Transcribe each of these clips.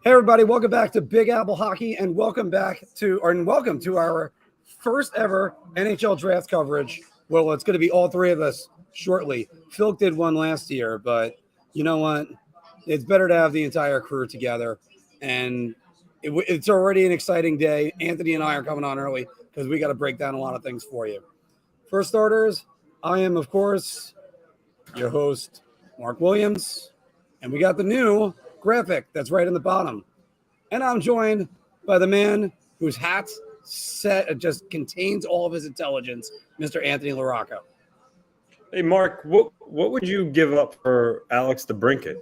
Hey everybody, welcome back to Big Apple Hockey and welcome to our first ever NHL Draft coverage. Well, it's going to be all three of us shortly. Filk did one last year, but you know what? It's better to have the entire crew together, and it's already an exciting day. Anthony and I are coming on early because we got to break down a lot of things for you. For starters, I am, of course, your host, Marc Williams, and we got the new graphic that's right in the bottom. And I'm joined by the man whose hat set just contains all of his intelligence, Mr. Anthony LaRocca. Hey, Mark, what would you give up for Alex DeBrincat?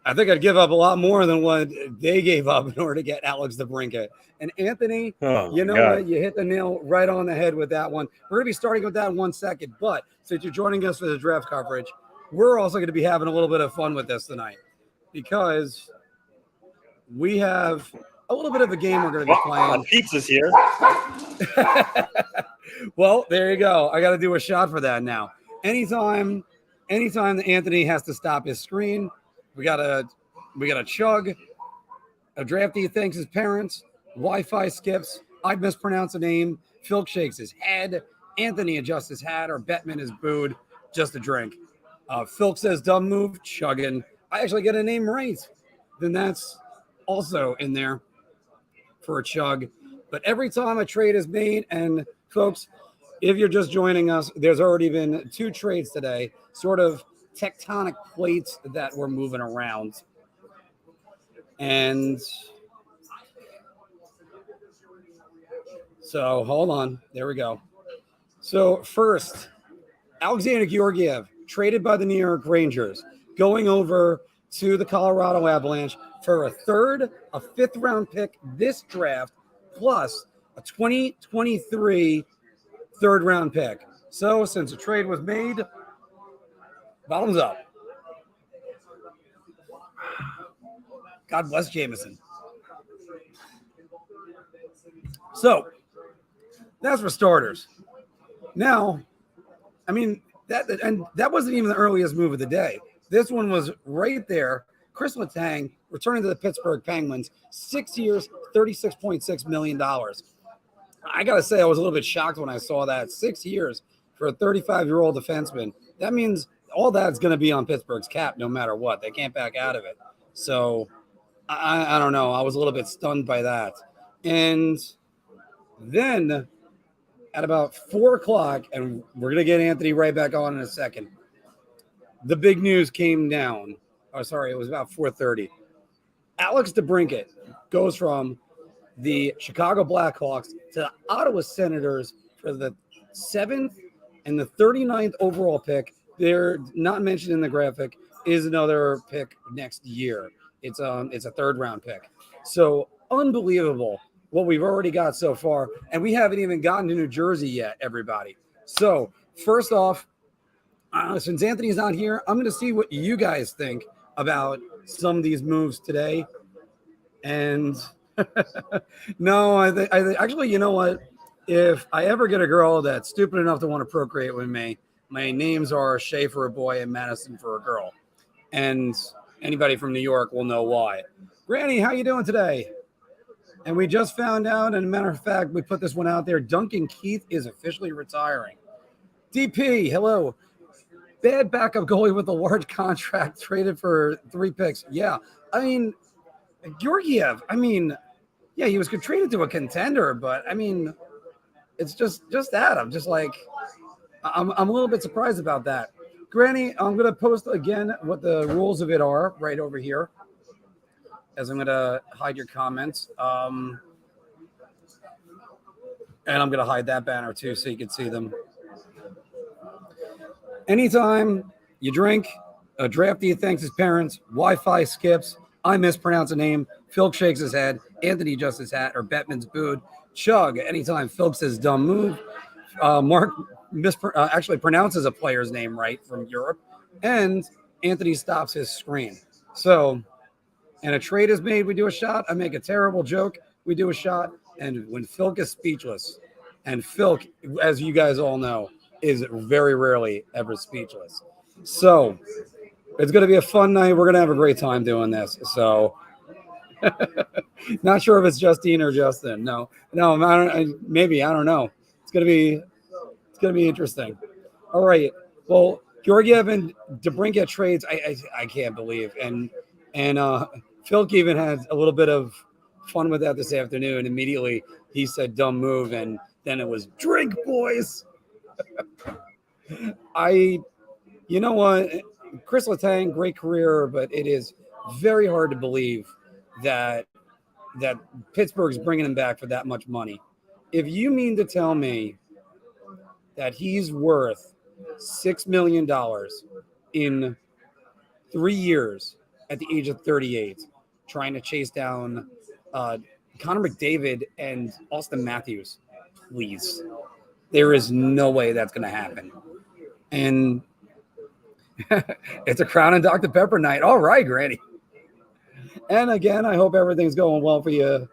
I think I'd give up a lot more than what they gave up in order to get Alex DeBrincat. And Anthony, you know what? You hit the nail right on the head with that one. We're going to be starting with that in 1 second. But since you're joining us for the draft coverage, we're also going to be having a little bit of fun with this tonight because we have a little bit of a game we're going to be playing. Pizza's here. Well, there you go. I got to do a shot for that now. Anytime that Anthony has to stop his screen, we gotta chug. A draftee thanks his parents. Wi-Fi skips. I mispronounce a name. Filk shakes his head. Anthony adjusts his hat, or Bettman is booed. Just a drink. Filk says dumb move. Chugging. I actually get a name right. Then that's also in there for a chug. But every time a trade is made, and folks, if you're just joining us, there's already been 2 trades today, sort of tectonic plates that we're moving around. And so hold on. There we go. So first, Alexander Georgiev, traded by the New York Rangers, going over to the Colorado Avalanche for a 5th-round pick this draft, plus a 2023 3rd-round pick. So since the trade was made, bottoms up. God bless Jameson. So that's for starters. Now, I mean, that wasn't even the earliest move of the day. This one was right there. Chris Letang returning to the Pittsburgh Penguins, 6 years, $36.6 million. I got to say, I was a little bit shocked when I saw that. 6 years for a 35-year-old defenseman. That means all that's going to be on Pittsburgh's cap no matter what. They can't back out of it. So, I don't know. I was a little bit stunned by that. And then at about 4 o'clock, and we're going to get Anthony right back on in a second, the big news came down. Oh, sorry, it was about 4:30. Alex DeBrincat goes from the Chicago Blackhawks to the Ottawa Senators for the 7th and the 39th overall pick. They're not mentioned in the graphic. Is another pick next year. It's a 3rd-round pick. So unbelievable what we've already got so far, and we haven't even gotten to New Jersey yet, everybody. So first off, since Anthony's not here, I'm going to see what you guys think about some of these moves today. And no, I think actually, you know what? If I ever get a girl that's stupid enough to want to procreate with me, my names are Shay for a boy and Madison for a girl. And anybody from New York will know why. Granny, how you doing today? And we just found out, and a matter of fact, we put this one out there. Duncan Keith is officially retiring. DP, hello. Bad backup goalie with a large contract, traded for 3 picks. Yeah, I mean, Georgiev, yeah, he was traded to a contender, but, it's just that. I'm just like, I'm a little bit surprised about that. Granny, I'm going to post again what the rules of it are right over here, as I'm going to hide your comments. And I'm going to hide that banner too so you can see them. Anytime you drink, a draftee thanks his parents, Wi-Fi skips, I mispronounce a name, Filk shakes his head, Anthony adjusts his hat, or Bettman's booed, chug. Anytime Filk says dumb move, Marc actually pronounces a player's name right from Europe, and Anthony stops his screen. So, and a trade is made, we do a shot. I make a terrible joke, we do a shot. And when Filk is speechless, and Filk, as you guys all know, is very rarely ever speechless. So It's going to be a fun night. We're going to have a great time doing this. So, not sure if it's Justine or Justin. No, maybe I don't know. It's going to be interesting. All right. Well, Georgiev and DeBrincat trades. I can't believe, and Filk even had a little bit of fun with that this afternoon. Immediately he said "dumb move," and then it was "drink, boys." You know what, Chris Letang, great career, but it is very hard to believe that Pittsburgh's bringing him back for that much money. If you mean to tell me that he's worth $6 million in 3 years at the age of 38, trying to chase down Connor McDavid and Austin Matthews, please. There is no way that's going to happen. And it's a Crown and Dr. Pepper night. All right, Granny. And again, I hope everything's going well for you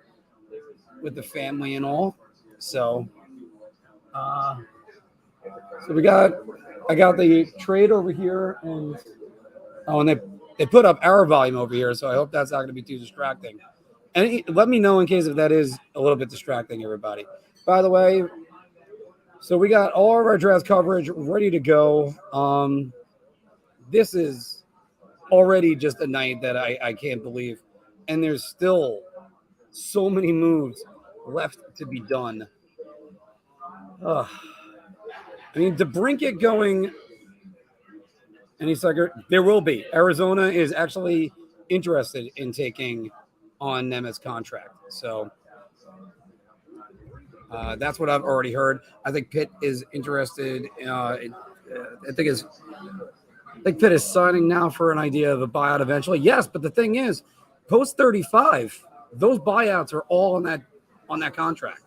with the family and all. So I got the trade over here, and they put up our volume over here, so I hope that's not going to be too distracting. And let me know in case if that is a little bit distracting, everybody. By the way, so we got all of our draft coverage ready to go. This is already just a night that I can't believe. And there's still so many moves left to be done. I mean, DeBrincat going, and he's like, there will be. Arizona is actually interested in taking on Nemeth's contract. So that's what I've already heard. I think Pitt is interested. I think Pitt is signing now for an idea of a buyout eventually. Yes, but the thing is, post 35, those buyouts are all on that contract.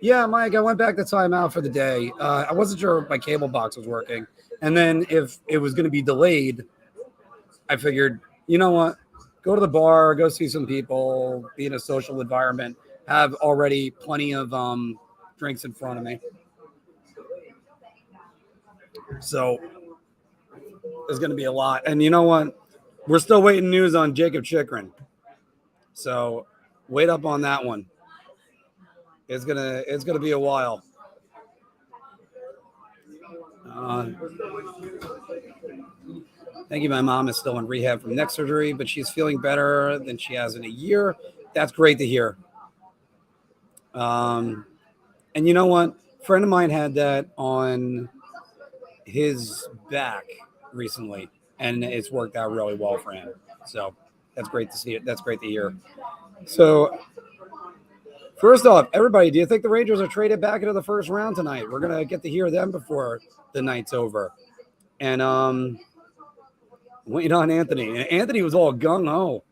Yeah, Mike, I went back to timeout for the day. I wasn't sure if my cable box was working. And then if it was going to be delayed, I figured, you know what? Go to the bar, go see some people, be in a social environment, have already plenty of drinks in front of me. So there's going to be a lot. And you know what? We're still waiting news on Jacob Chikrin. So wait up on that one. It's gonna be a while. Thank you. My mom is still in rehab from neck surgery, but she's feeling better than she has in a year. That's great to hear. And you know what? A friend of mine had that on his back recently, and it's worked out really well for him. So that's great to see it. That's great to hear. So first off, everybody, do you think the Rangers are traded back into the first round tonight? We're going to get to hear them before the night's over. And wait on Anthony. And Anthony was all gung-ho.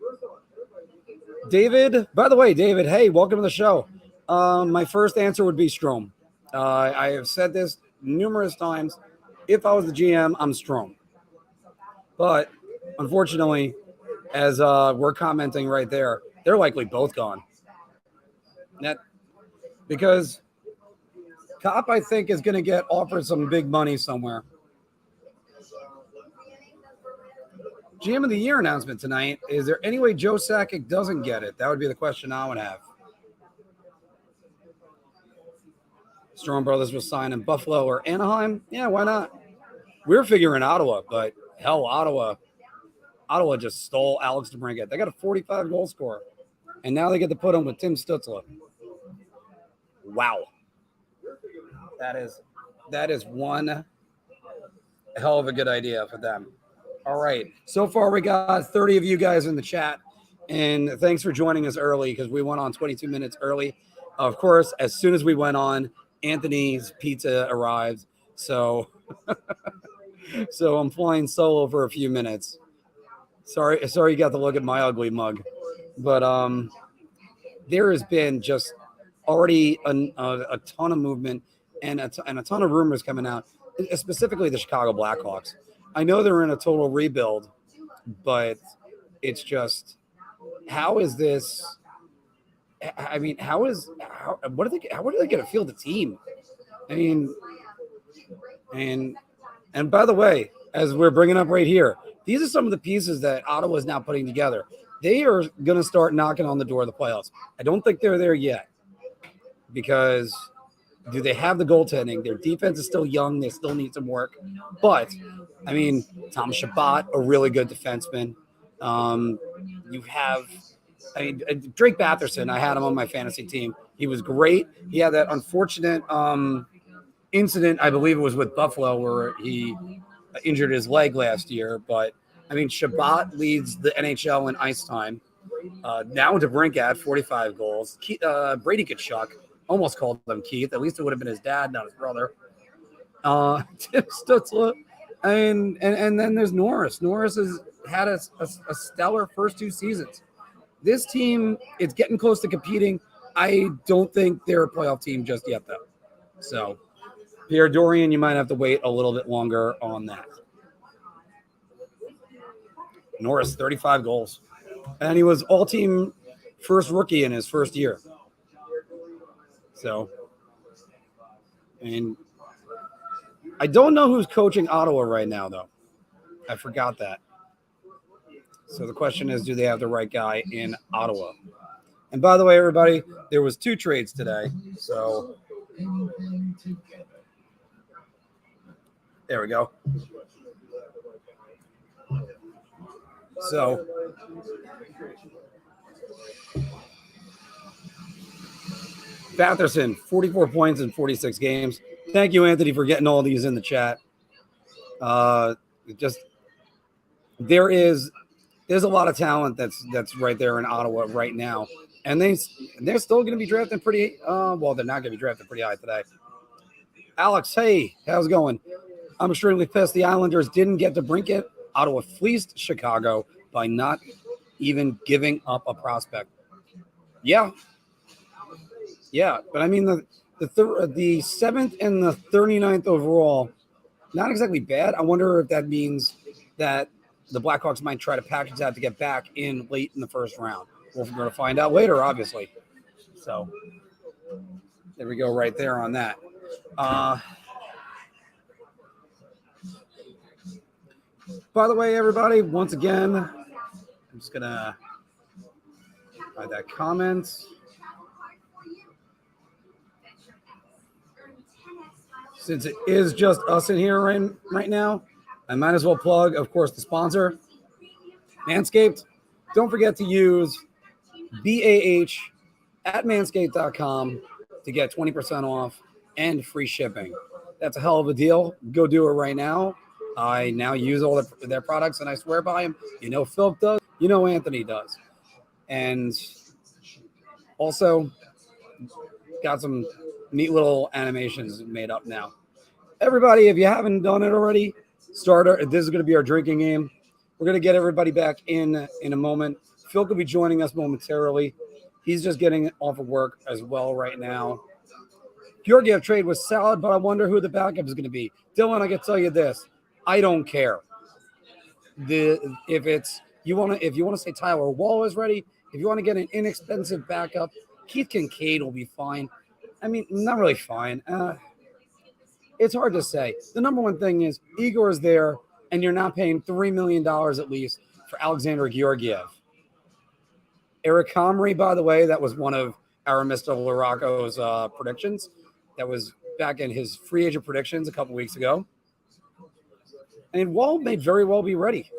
David, by the way, David, hey, welcome to the show. My first answer would be Strome. I have said this numerous times. If I was the GM, I'm Strome. But unfortunately, as we're commenting right there, they're likely both gone. Because Kopp, I think, is going to get offered some big money somewhere. GM of the Year announcement tonight. Is there any way Joe Sakic doesn't get it? That would be the question I would have. Strome Brothers will sign in Buffalo or Anaheim. Yeah, why not? We're figuring Ottawa, but hell, Ottawa just stole Alex DeBrincat. They got a 45-goal scorer, and now they get to put him with Tim Stützle. Wow. That is one hell of a good idea for them. All right. So far, we got 30 of you guys in the chat, and thanks for joining us early because we went on 22 minutes early. Of course, as soon as we went on, Anthony's pizza arrived. So I'm flying solo for a few minutes. Sorry you got to look at my ugly mug. But there has been just already a ton of movement and a ton of rumors coming out, specifically the Chicago Blackhawks. I know they're in a total rebuild, but it's just, how is this? I mean, how are they going to field the team? I mean, and by the way, as we're bringing up right here, these are some of the pieces that Ottawa is now putting together. They are going to start knocking on the door of the playoffs. I don't think they're there yet because do they have the goaltending? Their defense is still young. They still need some work. But, I mean, Tom Shabbat, a really good defenseman. You have Drake Batherson. I had him on my fantasy team. He was great. He had that unfortunate incident, I believe it was with Buffalo, where he injured his leg last year. But, I mean, Shabbat leads the NHL in ice time. Now DeBrincat, 45 goals. Brady Tkachuk, almost called him Keith. At least it would have been his dad, not his brother. Tim Stutzla. And then there's Norris. Norris has had a stellar first 2 seasons. This team, it's getting close to competing. I don't think they're a playoff team just yet, though. So, Pierre Dorian, you might have to wait a little bit longer on that. Norris, 35 goals. And he was all-team first rookie in his first year. So, and I don't know who's coaching Ottawa right now, though. I forgot that. So the question is, do they have the right guy in Ottawa? And by the way, everybody, there was 2 trades today. So there we go. So Batherson, 44 points in 46 games. Thank you, Anthony, for getting all these in the chat. There's a lot of talent that's right there in Ottawa right now, and they're still going to be drafting pretty. Well, they're not going to be drafting pretty high today. Alex, hey, how's it going? I'm extremely pissed the Islanders didn't get to DeBrincat. Ottawa fleeced Chicago by not even giving up a prospect. Yeah, but I mean the 7th and the 39th overall, not exactly bad. I wonder if that means that the Blackhawks might try to package that to get back in late in the first round. Well, we're going to find out later, obviously. So there we go right there on that. By the way, everybody, once again, I'm just going to hide that comment. Since it is just us in here right now, I might as well plug, of course, the sponsor, Manscaped. Don't forget to use BAH at manscaped.com to get 20% off and free shipping. That's a hell of a deal. Go do it right now. I now use all their products, and I swear by them. You know Filk does. You know Anthony does. And also got some neat little animations made up now. Everybody, if you haven't done it already, this is going to be our drinking game. We're going to get everybody back in a moment. Filk will be joining us momentarily. He's just getting off of work as well right now. Georgiev trade was solid, but I wonder who the backup is going to be. Dylan, I can tell you this. I don't care. If you want to say Tyler Wall is ready, if you want to get an inexpensive backup, Keith Kincaid will be fine. I mean, not really fine. It's hard to say. The number one thing is Igor is there, and you're not paying $3 million at least for Alexander Georgiev. Eric Comrie, by the way, that was one of our Mr. LaRocco's predictions. That was back in his free agent predictions a couple weeks ago. And Wall may very well be ready.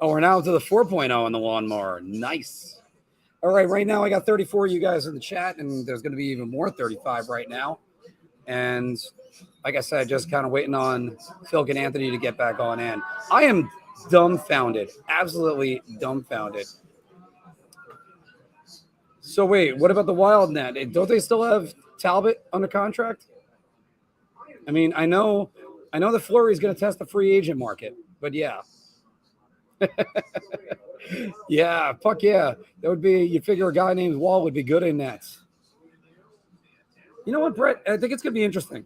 Oh, we're now to the 4.0 on the lawnmower. Nice. All right now I got 34 of you guys in the chat, and there's going to be even more 35 right now. And like I said, just kind of waiting on Filk and Anthony to get back on in. I am dumbfounded, absolutely dumbfounded. So wait, what about the Wild net? Don't they still have Talbot under contract? I mean, I know that Fleury's going to test the free agent market, but yeah. Yeah, fuck yeah. That would be, you figure a guy named Wall would be good in that. You know what, Brett? I think it's going to be interesting.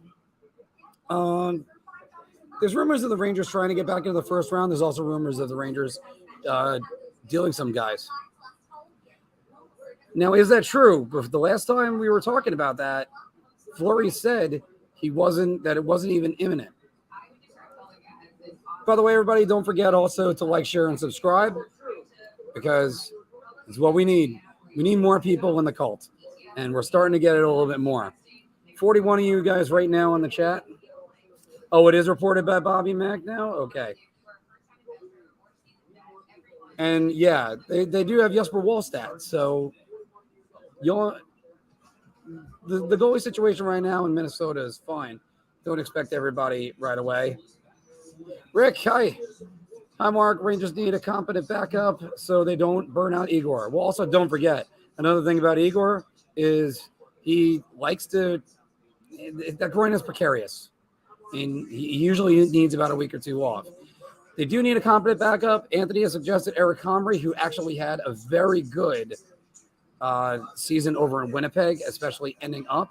There's rumors of the Rangers trying to get back into the first round. There's also rumors of the Rangers dealing some guys. Now, is that true? The last time we were talking about that, Fleury said it wasn't even imminent. By the way, everybody, don't forget also to like, share, and subscribe because it's what we need. We need more people in the cult, and we're starting to get it a little bit more. 41 of you guys right now in the chat. Oh, it is reported by Bobby Mack now? Okay. And yeah, they do have Jesper Wallstedt. So the goalie situation right now in Minnesota is fine. Don't expect everybody right away. Rick, hi. Hi, Mark. Rangers need a competent backup so they don't burn out Igor. Well, also don't forget, another thing about Igor is he likes to – that groin is precarious. And he usually needs about a week or two off. They do need a competent backup. Anthony has suggested Eric Comrie, who actually had a very good season over in Winnipeg, especially ending up.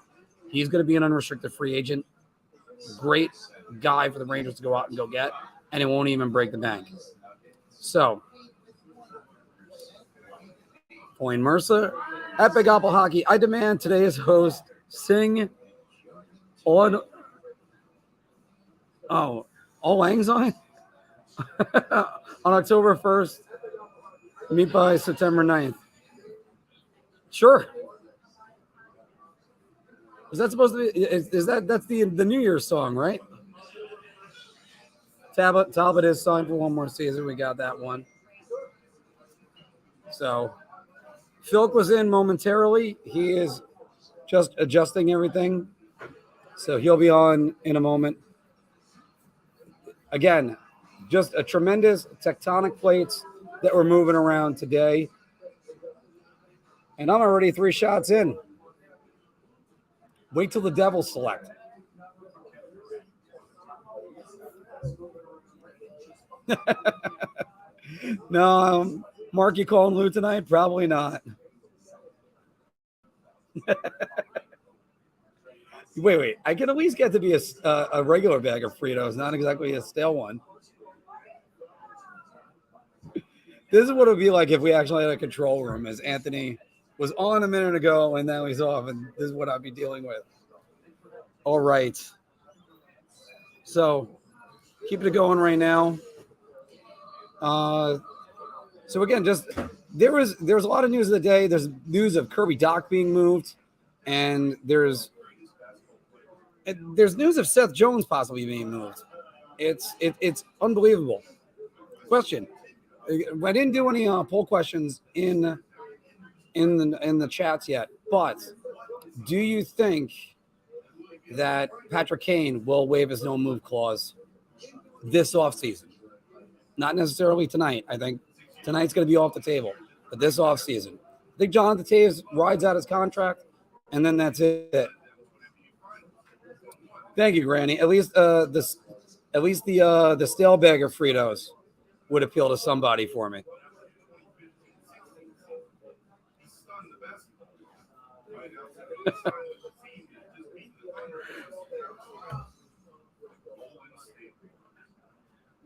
He's going to be an unrestricted free agent. Great guy for the Rangers to go out and go get, and it won't even break the bank. So, Point Mercer, Epic Apple Hockey. I demand today's host sing on All Lang Syne on October 1st, meet by September 9th. Sure. Is that supposed to be? That's the New Year's song, right? Talbot is signed for one more season. We got that one. So, Filk was in momentarily. He is just adjusting everything. So he'll be on in a moment. Again, just a tremendous tectonic plates that were moving around today. And I'm already 3 shots in. Wait till the Devils select. No, Mark, you calling Lou tonight? Probably not. Wait. I can at least get to be a regular bag of Fritos, not exactly a stale one. This is what it would be like if we actually had a control room, as Anthony was on a minute ago and now he's off, and this is what I'd be dealing with. All right. So, keeping it going right now. So again, just there's a lot of news of the day. There's news of Kirby Dach being moved, and there's news of Seth Jones possibly being moved. It's unbelievable. Question: I didn't do any poll questions in the chats yet, but do you think that Patrick Kane will waive his no move clause this offseason? Not necessarily tonight. I think tonight's going to be off the table, but this offseason. I think Jonathan Toews rides out his contract, and then that's it. Thank you, Granny. At least the stale bag of Fritos would appeal to somebody for me.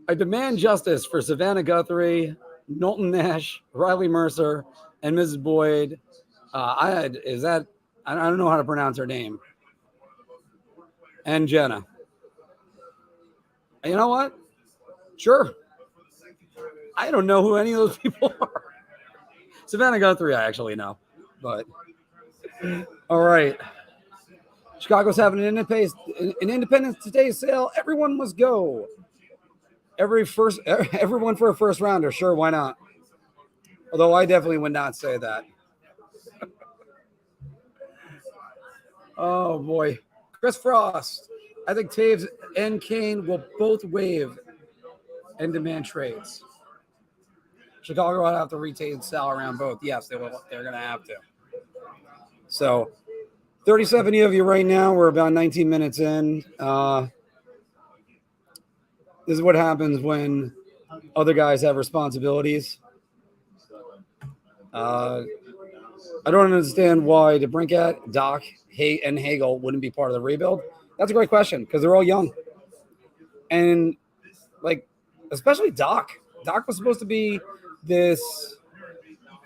I demand justice for Savannah Guthrie, Knowlton Nash, Riley Mercer, and Mrs. Boyd. I don't know how to pronounce her name. And Jenna. And you know what? Sure. I don't know who any of those people are. Savannah Guthrie, I actually know. But all right. Chicago's having an Independence Day sale. Everyone must go. Everyone for a first rounder. Sure, why not? Although I definitely would not say that. Oh boy. Chris Frost. I think Toews and Kane will both waive and demand trades. Chicago will have to retain Sal around both. Yes, they will. They're going to have to. So, 37 of you right now. We're about 19 minutes in. This is what happens when other guys have responsibilities. I don't understand why DeBrincat, Dach, and Hagel wouldn't be part of the rebuild. That's a great question because they're all young. And, especially Dach. Dach was supposed to be this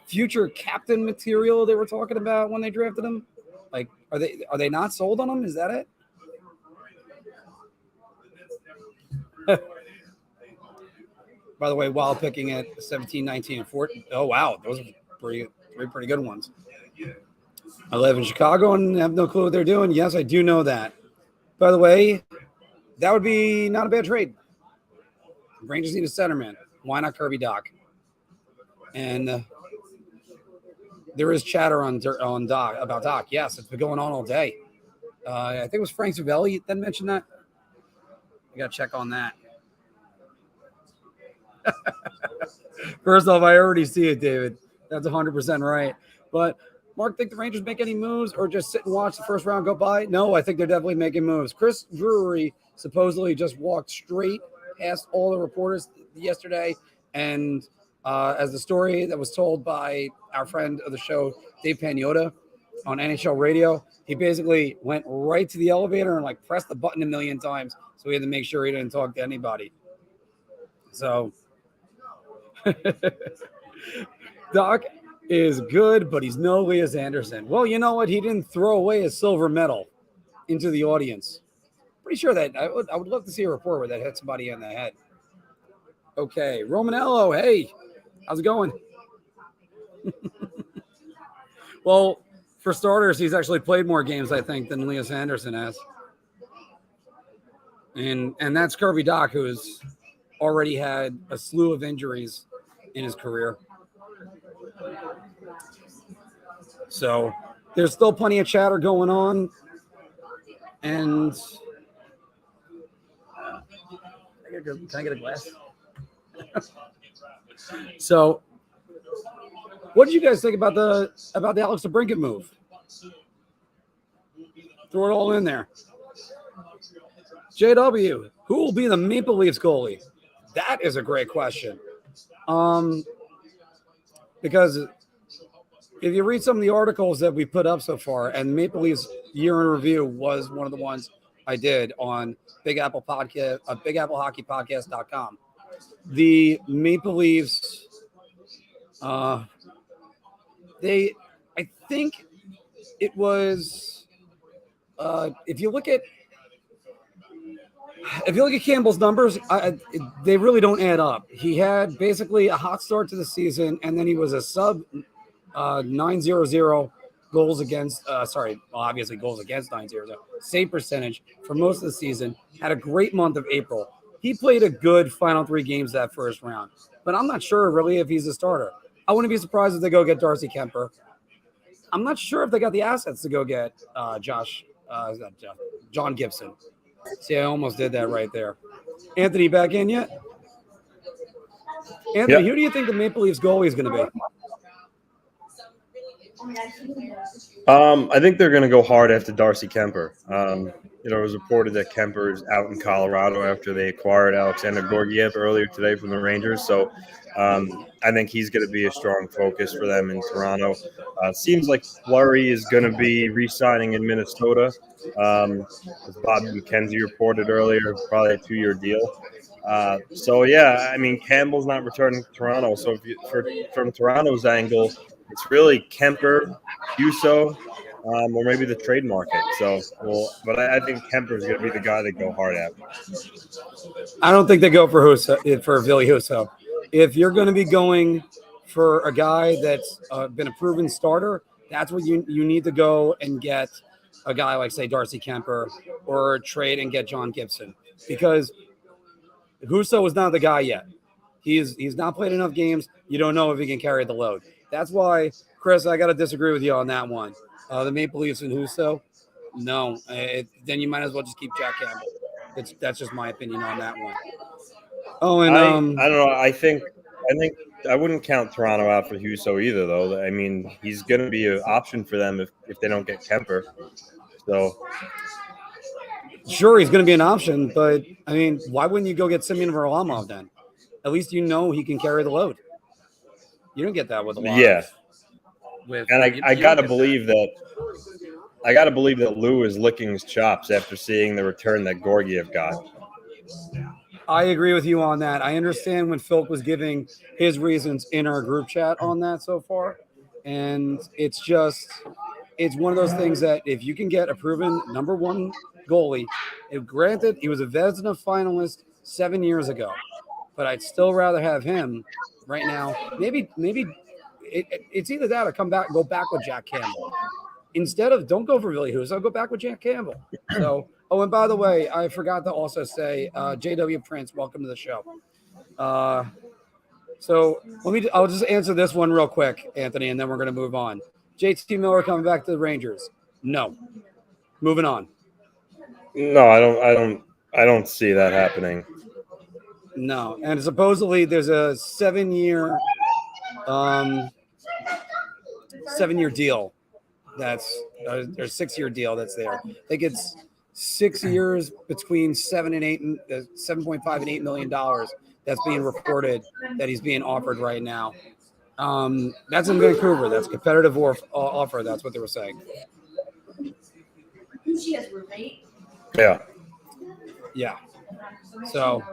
future captain material they were talking about when they drafted him. Are they not sold on him? Is that it? by the way, while picking at 17, 19, and 14. Oh, wow. Those are three pretty good ones. I live in Chicago and have no clue what they're doing. Yes, I do know that. By the way, that would be not a bad trade. Rangers need a centerman. Why not Kirby Doc? And there is chatter on Doc about Doc. Yes, it's been going on all day. I think it was Frank Zavelli that mentioned that. I got to check on that. First off, I already see it, David. That's 100% right. But Mark, think the Rangers make any moves or just sit and watch the first round go by? No, I think they're definitely making moves. Chris Drury supposedly just walked straight past all the reporters yesterday. And as the story that was told by our friend of the show, Dave Pagnotta, on NHL radio, he basically went right to the elevator and like pressed the button a million times. So he had to make sure he didn't talk to anybody. So Doc is good, but he's no Elias Anderson. Well, you know what? He didn't throw away a silver medal into the audience. Pretty sure that I would love to see a report where that hit somebody in the head. Okay, Romanello, hey, how's it going? Well, for starters, he's actually played more games, I think, than Elias Anderson has. And that's Kirby Doc, who's already had a slew of injuries in his career. So there's still plenty of chatter going on. And can I get a glass? So what did you guys think about the Alex DeBrincat move? Throw it all in there. JW, who will be the Maple Leafs goalie? That is a great question. Because if you read some of the articles that we put up so far, and Maple Leafs year in review was one of the ones I did on Big Apple Podcast, BigAppleHockeyPodcast.com. The Maple Leafs, I think it was, if you look at Campbell's numbers, they really don't add up. He had basically a hot start to the season, and then he was a sub 900 goals against. Obviously goals against 900. Save percentage for most of the season. Had a great month of April. He played a good final 3 games that first round, but I'm not sure really if he's a starter. I wouldn't be surprised if they go get Darcy Kemper. I'm not sure if they got the assets to go get John Gibson. See, I almost did that right there. Anthony, back in yet? Anthony, Who do you think the Maple Leafs goalie is going to be? I think they're going to go hard after Darcy Kemper. It was reported that Kemper is out in Colorado after they acquired Alexander Georgiev earlier today from the Rangers. So I think he's going to be a strong focus for them in Toronto. Seems like Fleury is going to be re-signing in Minnesota. As Bob McKenzie reported earlier, probably a 2-year deal. Campbell's not returning to Toronto. So from Toronto's angle, it's really Kemper, Husso, or maybe the trade market. But I think Kemper is going to be the guy they go hard at. I don't think they go for Ville Husso. If you're going to be going for a guy that's been a proven starter, that's what you need to go and get a guy like, say, Darcy Kemper, or trade and get John Gibson, because Husso is not the guy yet. He's not played enough games. You don't know if he can carry the load. That's why, Chris, I got to disagree with you on that one. The Maple Leafs and Husso, no. Then you might as well just keep Jack Campbell. That's just my opinion on that one. Oh, and I don't know. I think I wouldn't count Toronto out for Husso either, though. I mean, he's going to be an option for them if they don't get Kemper. So sure, he's going to be an option, but I mean, why wouldn't you go get Semyon Varlamov then? At least you know he can carry the load. You don't get that with a lot. Yeah. I gotta believe that Lou is licking his chops after seeing the return that Georgiev got. I agree with you on that. I understand when Filk was giving his reasons in our group chat on that so far. And it's one of those things that if you can get a proven number one goalie, granted, he was a Vezina finalist 7 years ago. but I'd still rather have him right now. Maybe it's either that or go back with Jack Campbell. Instead of don't go for Billy Huso, go back with Jack Campbell. So, and by the way, I forgot to also say, JW Prince, welcome to the show. So I'll just answer this one real quick, Anthony, and then we're going to move on. JT Miller coming back to the Rangers? No. Moving on. No, I don't see that happening. No, and supposedly there's a 7-year deal that's or 6-year deal that's there. I think it's 6 years between 7.5 and $8 million that's being reported that he's being offered right now. That's in Vancouver. That's a competitive offer. That's what they were saying. Yeah. Yeah. So,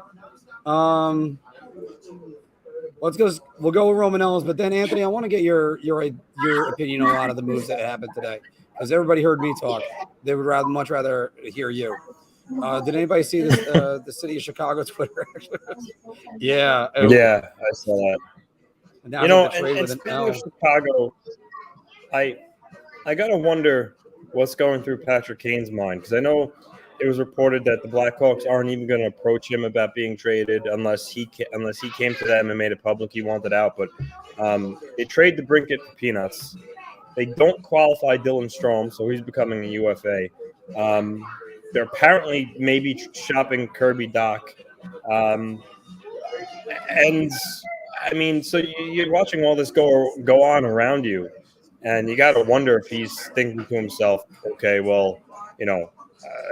we'll go with Romanel's, but then Anthony, I want to get your opinion on a lot of the moves that happened today, because everybody heard me talk. They would much rather hear you. Did anybody see this? The city of Chicago Twitter actually? Yeah. Yeah, I saw that. Now and speaking of Chicago, I gotta wonder what's going through Patrick Kane's mind, because I know it was reported that the Blackhawks aren't even going to approach him about being traded unless he came to them and made it public he wanted out. But they trade the Brinket for peanuts. They don't qualify Dylan Strome, so he's becoming a UFA. They're apparently maybe shopping Kirby Dach. And I mean, so you're watching all this go on around you, and you got to wonder if he's thinking to himself, okay, well,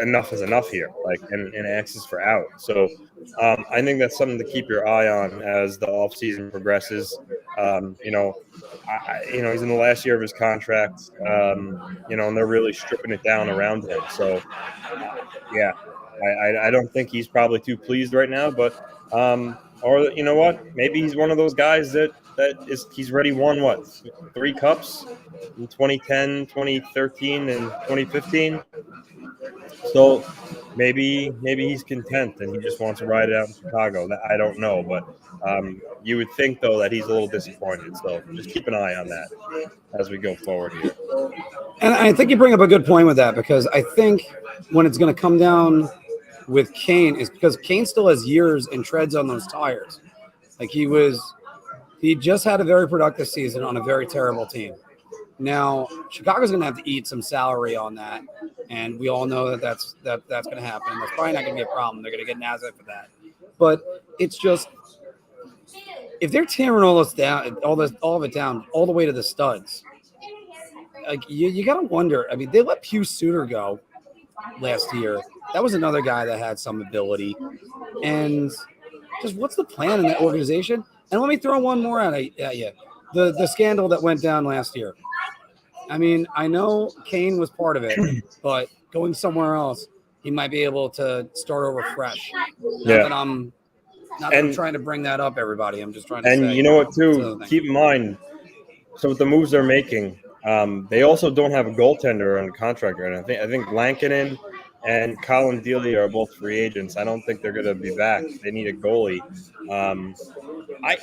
enough is enough here, and asks for out. So I think that's something to keep your eye on as the offseason progresses. He's in the last year of his contract, and they're really stripping it down around him. So, yeah, I don't think he's probably too pleased right now, but or you know what? Maybe he's one of those guys he's already won 3 cups in 2010, 2013, and 2015. So maybe he's content and he just wants to ride it out in Chicago. I don't know, but you would think though that he's a little disappointed. So just keep an eye on that as we go forward here. And I think you bring up a good point with that, because I think when it's going to come down with Kane is because Kane still has years and treads on those tires. Like he just had a very productive season on a very terrible team. Now Chicago's going to have to eat some salary on that, and we all know that's going to happen. That's probably not going to be a problem. They're going to get Nazareth for that. But it's just if they're tearing all this down, all of it down, all the way to the studs. Like you got to wonder. I mean, they let Pius Suter go last year. That was another guy that had some ability. And just what's the plan in that organization? And let me throw one more at you. The scandal that went down last year. I mean, I know Kane was part of it, but going somewhere else, he might be able to start over fresh. I'm trying to bring that up, everybody. I'm just trying to say. And you know what, too? Keep in mind, so with the moves they're making, they also don't have a goaltender on contract right now. I think Lankinen and Colin Dealey are both free agents. I don't think they're going to be back. They need a goalie.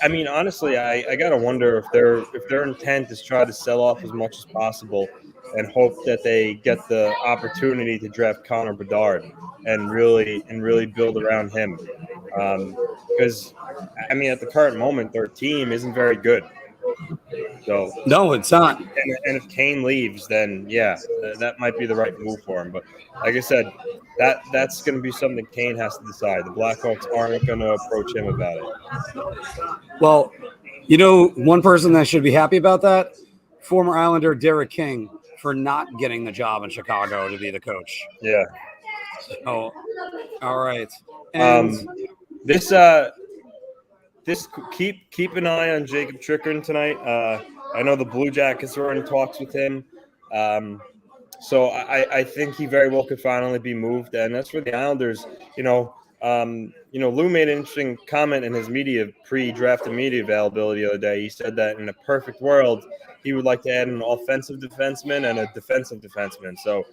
I mean, honestly, I gotta wonder if their intent is try to sell off as much as possible and hope that they get the opportunity to draft Connor Bedard and really build around him. Because I mean, at the current moment, their team isn't very good. So no, it's not. And if Kane leaves, then yeah, that might be the right move for him. But like I said, that's going to be something Kane has to decide. The Blackhawks aren't going to approach him about it. Well, one person that should be happy about that, former Islander Derek King, for not getting the job in Chicago to be the coach. Yeah. So, all right. And this keep an eye on Jacob Chikrin tonight. I know the Blue Jackets are in talks with him. So I think he very well could finally be moved. And that's for the Islanders. Lou made an interesting comment in his pre-draft media availability the other day. He said that in a perfect world, he would like to add an offensive defenseman and a defensive defenseman. So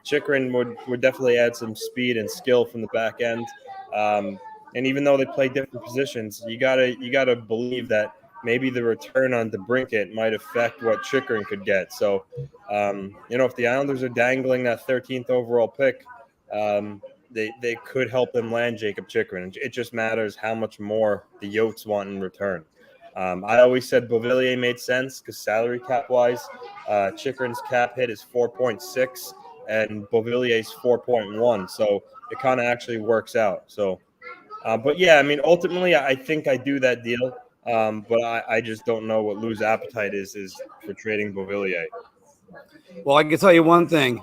Chikrin would definitely add some speed and skill from the back end. And even though they play different positions, you gotta believe that maybe the return on DeBrincat might affect what Chychrun could get. So, if the Islanders are dangling that 13th overall pick, they could help them land Jacob Chychrun. It just matters how much more the Yotes want in return. I always said Beauvillier made sense because salary cap wise, Chychrun's cap hit is 4.6 and Beauvillier's 4.1. So it kind of actually works out. So, but yeah, I mean, ultimately, I think I do that deal. But I just don't know what Lou's appetite is for trading Beauvillier. Well, I can tell you one thing.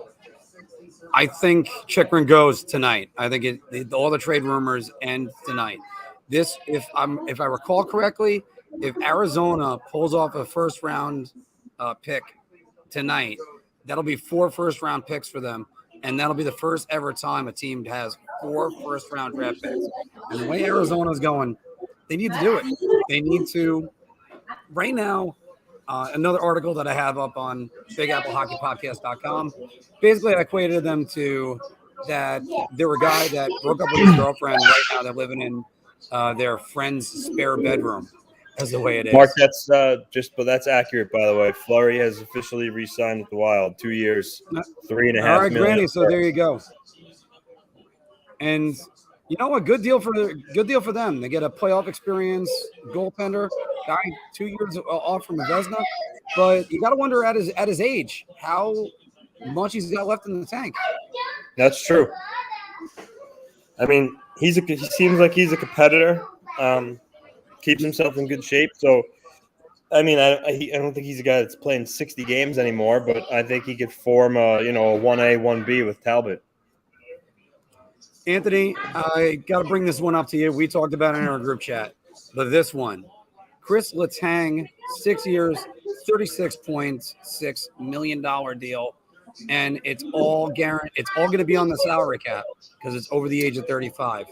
I think Chychrun goes tonight. I think all the trade rumors end tonight. If I recall correctly, if Arizona pulls off a first round pick tonight, that'll be 4 first round picks for them, and that'll be the first ever time a team has 4 first round draft picks. And the way Arizona's going, they need to do it. They need to right now. Another article that I have up on BigAppleHockeyPodcast.com. Basically, I equated them to that they're a guy that broke up with his girlfriend. Right now, they're living in their friend's spare bedroom, as the way it is. Mark, that's but that's accurate, by the way. Fleury has officially re-signed with the Wild, 2 years, $3.5 million. All right, Granny. So there you go. And you know what? Good deal for them. They get a playoff experience goaltender guy, 2 years off from Vezina. But you got to wonder at his age how much he's got left in the tank. That's true. I mean, he seems like he's a competitor. Keeps himself in good shape. So, I mean, I don't think he's a guy that's playing 60 games anymore. But I think he could form a 1A, 1B with Talbot. Anthony, I got to bring this one up to you. We talked about it in our group chat, but this one, Chris Letang, 6 years, $36.6 million deal, and it's all guaranteed. It's all going to be on the salary cap because it's over the age of 35.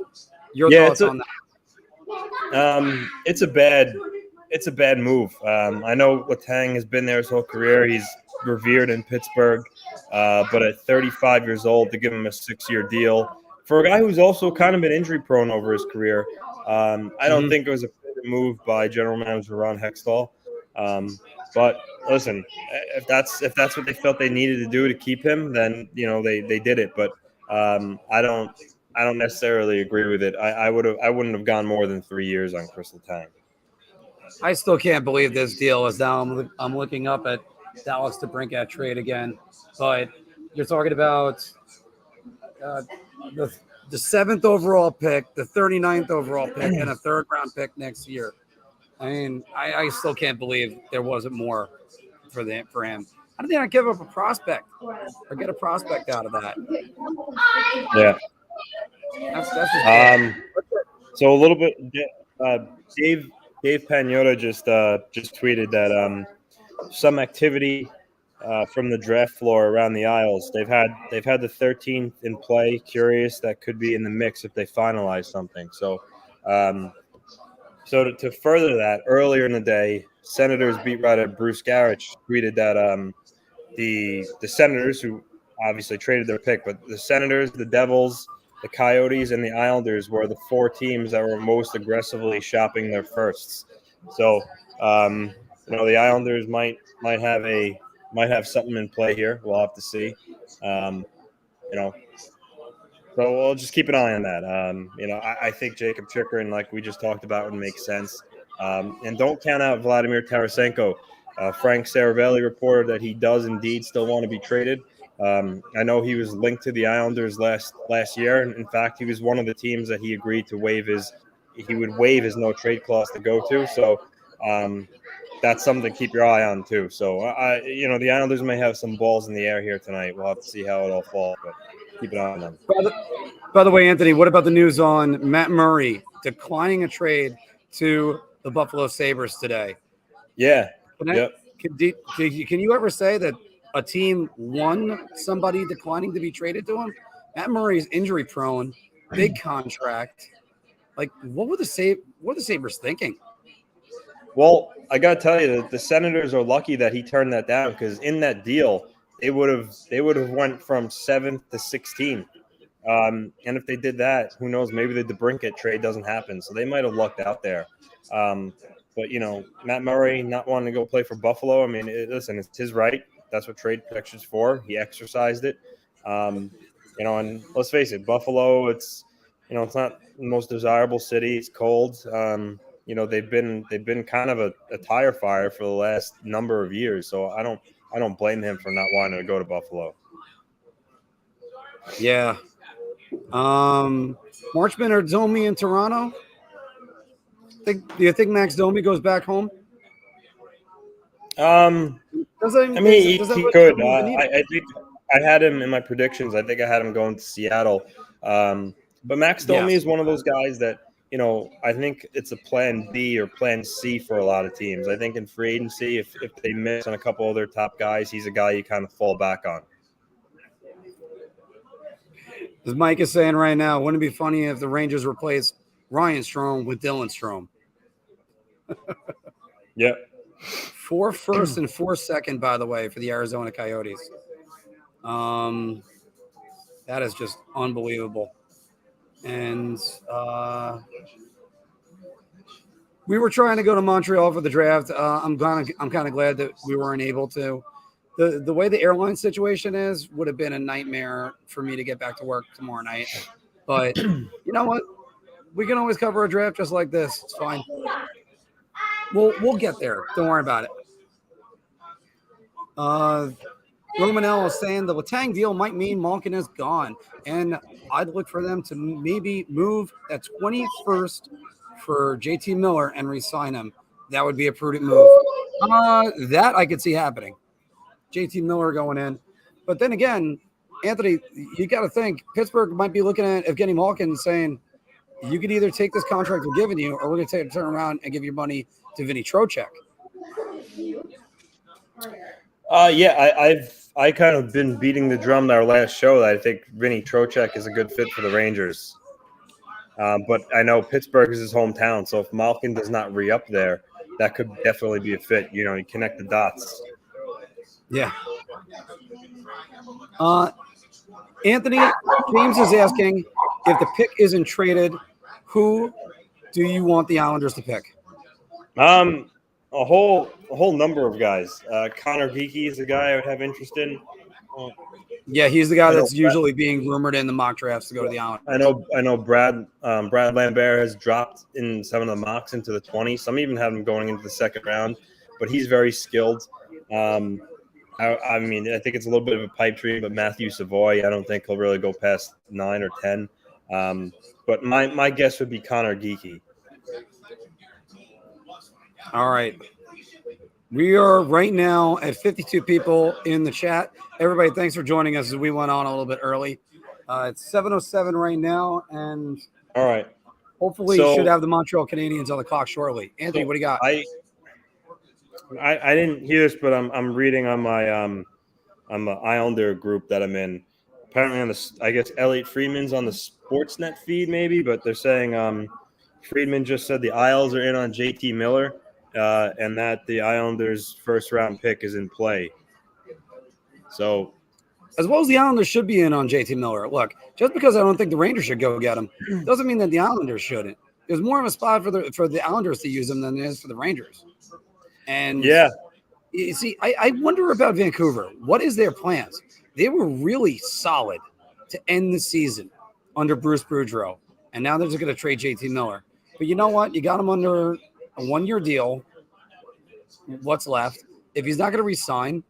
Your thoughts on that? It's a bad move. I know Letang has been there his whole career. He's revered in Pittsburgh, but at 35 years old, to give him a 6-year deal. For a guy who's also kind of been injury prone over his career, I don't think it was a good move by general manager Ron Hextall. But listen, if that's what they felt they needed to do to keep him, then they did it. But I don't necessarily agree with it. I wouldn't have gone more than 3 years on Chris Letang. I still can't believe this deal is now. I'm looking up at Dallas DeBrincat trade again, but you're talking about. The 7th overall pick, the 39th overall pick, and a 3rd round pick next year. I mean, I still can't believe there wasn't more for him. How did they not give up a prospect or get a prospect out of that? Yeah. That's so a little bit. Dave Pagnotta just tweeted that some activity from the draft floor around the aisles. They've had the 13th in play. Curious, that could be in the mix if they finalize something. So, to further that, earlier in the day, Senators beat writer Bruce Garrett tweeted that the Senators, who obviously traded their pick, but the Senators, the Devils, the Coyotes, and the Islanders were the 4 teams that were most aggressively shopping their firsts. So, the Islanders might have something in play here. We'll have to see. So we'll just keep an eye on that. I think Jacob Chychrun, like we just talked about, would make sense. And don't count out Vladimir Tarasenko. Frank Saravelli reported that he does indeed still want to be traded. I know he was linked to the Islanders last year. And in fact, he was one of the teams that he agreed to waive his no trade clause to go to. So that's something to keep your eye on too. So the Islanders may have some balls in the air here tonight. We'll have to see how it all falls, but keep an eye on them. By the way, Anthony, what about the news on Matt Murray declining a trade to the Buffalo Sabres today? Yeah. Can you ever say that a team won somebody declining to be traded to him? Matt Murray is injury prone, big contract. Like, what were the Sabres thinking? Well, I got to tell you that the Senators are lucky that he turned that down, because in that deal, they would have went from 7th to 16. And if they did that, who knows? Maybe the DeBrincat trade doesn't happen. So they might have lucked out there. But, Matt Murray not wanting to go play for Buffalo, I mean, listen, it's his right. That's what trade protection's for. He exercised it. And let's face it, Buffalo, it's not the most desirable city. It's cold. They've been kind of a tire fire for the last number of years. So I don't blame him for not wanting to go to Buffalo. Yeah. Marchman or Domi in Toronto? Do you think Max Domi goes back home? He could. I think I had him in my predictions. I think I had him going to Seattle. But Max Domi is one of those guys that, I think it's a plan B or plan C for a lot of teams. I think in free agency, if they miss on a couple of their top guys, he's a guy you kind of fall back on. As Mike is saying right now, wouldn't it be funny if the Rangers replaced Ryan Strome with Dylan Strome? Yep. 4 first and 4 second, by the way, for the Arizona Coyotes. That is just unbelievable. And we were trying to go to Montreal for the draft. I'm kind of glad that we weren't able to. The way the airline situation is would have been a nightmare for me to get back to work tomorrow night. But you know what? We can always cover a draft just like this. It's fine. We'll get there. Don't worry about it. Romanov is saying the Letang deal might mean Malkin is gone, and I'd look for them to maybe move that 21st for JT Miller and re-sign him. That would be a prudent move. That I could see happening. JT Miller going in. But then again, Anthony, you got to think Pittsburgh might be looking at Evgeny Malkin saying, you could either take this contract we're giving you, or we're going to turn around and give your money to Vinny Trocheck. I kind of been beating the drum in our last show that I think Vinny Trocheck is a good fit for the Rangers. But I know Pittsburgh is his hometown, so if Malkin does not re-up there, that could definitely be a fit. You connect the dots. Yeah. Anthony, James is asking if the pick isn't traded, who do you want the Islanders to pick? A whole number of guys. Connor Geeky is a guy I would have interest in. Yeah, he's the guy that's usually being rumored in the mock drafts to go to the Islanders. I know Brad Lambert has dropped in some of the mocks into the 20s. Some even have him going into the second round, but he's very skilled. I mean, I think it's a little bit of a pipe dream, but Matthew Savoy, I don't think he'll really go past 9 or 10. But my guess would be Connor Geeky. All right. We are right now at 52 people in the chat. Everybody, thanks for joining us as we went on a little bit early. It's 7:07 right now, and all right. Hopefully, you should have the Montreal Canadiens on the clock shortly. Anthony, what do you got? I didn't hear this, but I'm reading on my on the Islander group that I'm in. Apparently, I guess Elliot Friedman's on the Sportsnet feed, maybe, but they're saying Friedman just said the Isles are in on JT Miller, and that the Islanders' first-round pick is in play. So, as well as the Islanders should be in on JT Miller. Look, just because I don't think the Rangers should go get him doesn't mean that the Islanders shouldn't. There's more of a spot for the Islanders to use him than there is for the Rangers. And yeah, you see, I wonder about Vancouver. What is their plans? They were really solid to end the season under Bruce Boudreau, and now they're just going to trade JT Miller. But you know what? You got him under a 1-year deal. What's left? If he's not going to re-sign,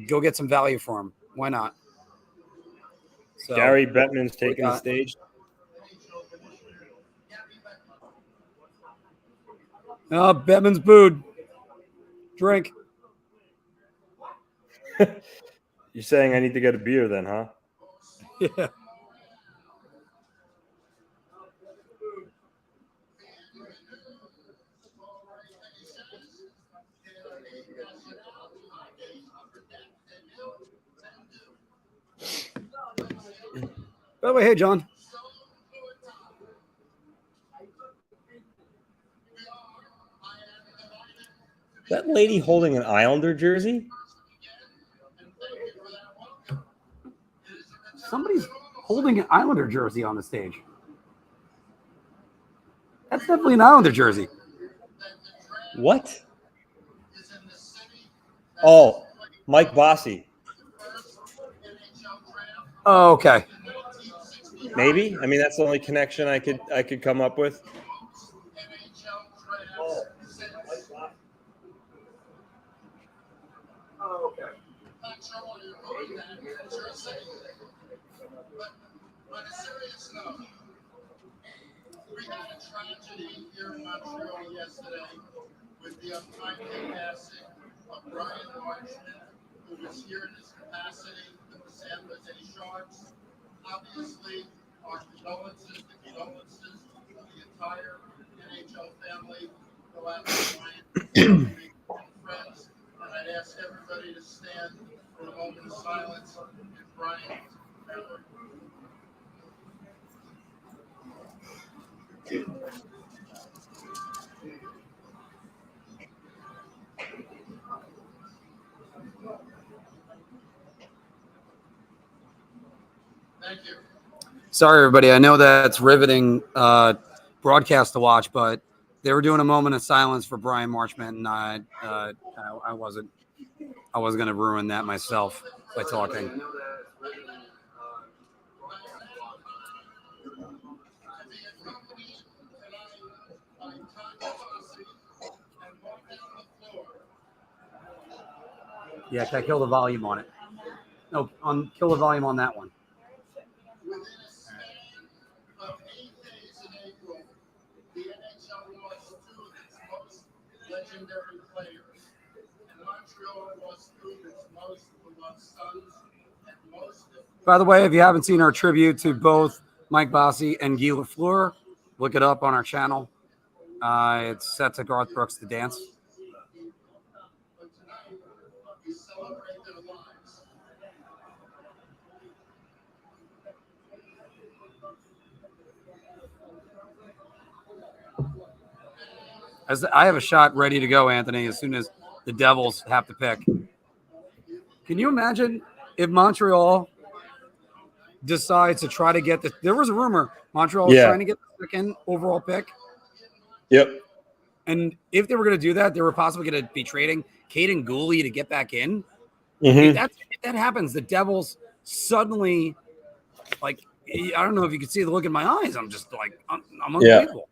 go get some value for him. Why not? So, Gary Bettman's taking the stage. Bettman's booed. Drink. You're saying I need to get a beer then, huh? Yeah. By the way, hey, John. That lady holding an Islander jersey? Somebody's holding an Islander jersey on the stage. That's definitely an Islander jersey. What? Oh, Mike Bossy. Oh, okay. Maybe. I mean, that's the only connection I could come up with. Oh, okay. On a serious note, we had a tragedy here in Montreal yesterday with the untimely passing of Brian Marchman, who was here in his capacity with the San Jose Sharks. Obviously, our condolences, the condolences of the entire NHL family go out to Brian and friends. And I'd ask everybody to stand for a moment of silence in Brian's memory. Thank you. Sorry, everybody. I know that's riveting broadcast to watch, but they were doing a moment of silence for Brian Marchman, and I wasn't going to ruin that myself by talking. Yeah, can I kill the volume on it? No, kill the volume on that one. Within a span of 8 days in April, the NHL lost two of its most legendary players, and Montreal lost two of its most beloved sons and most. By the way, if you haven't seen our tribute to both Mike Bossy and Guy Lafleur, look it up on our channel. It's set to Garth Brooks' The Dance. But tonight, we celebrate their lives. As I have a shot ready to go, Anthony, as soon as the Devils have to pick. Can you imagine if Montreal decides to try to get the – there was a rumor Montreal was trying to get the second overall pick. Yep. And if they were going to do that, they were possibly going to be trading Caden Gooley to get back in. Mm-hmm. If that happens, the Devils suddenly, like, I don't know if you can see the look in my eyes. I'm just like, I'm unbelievable.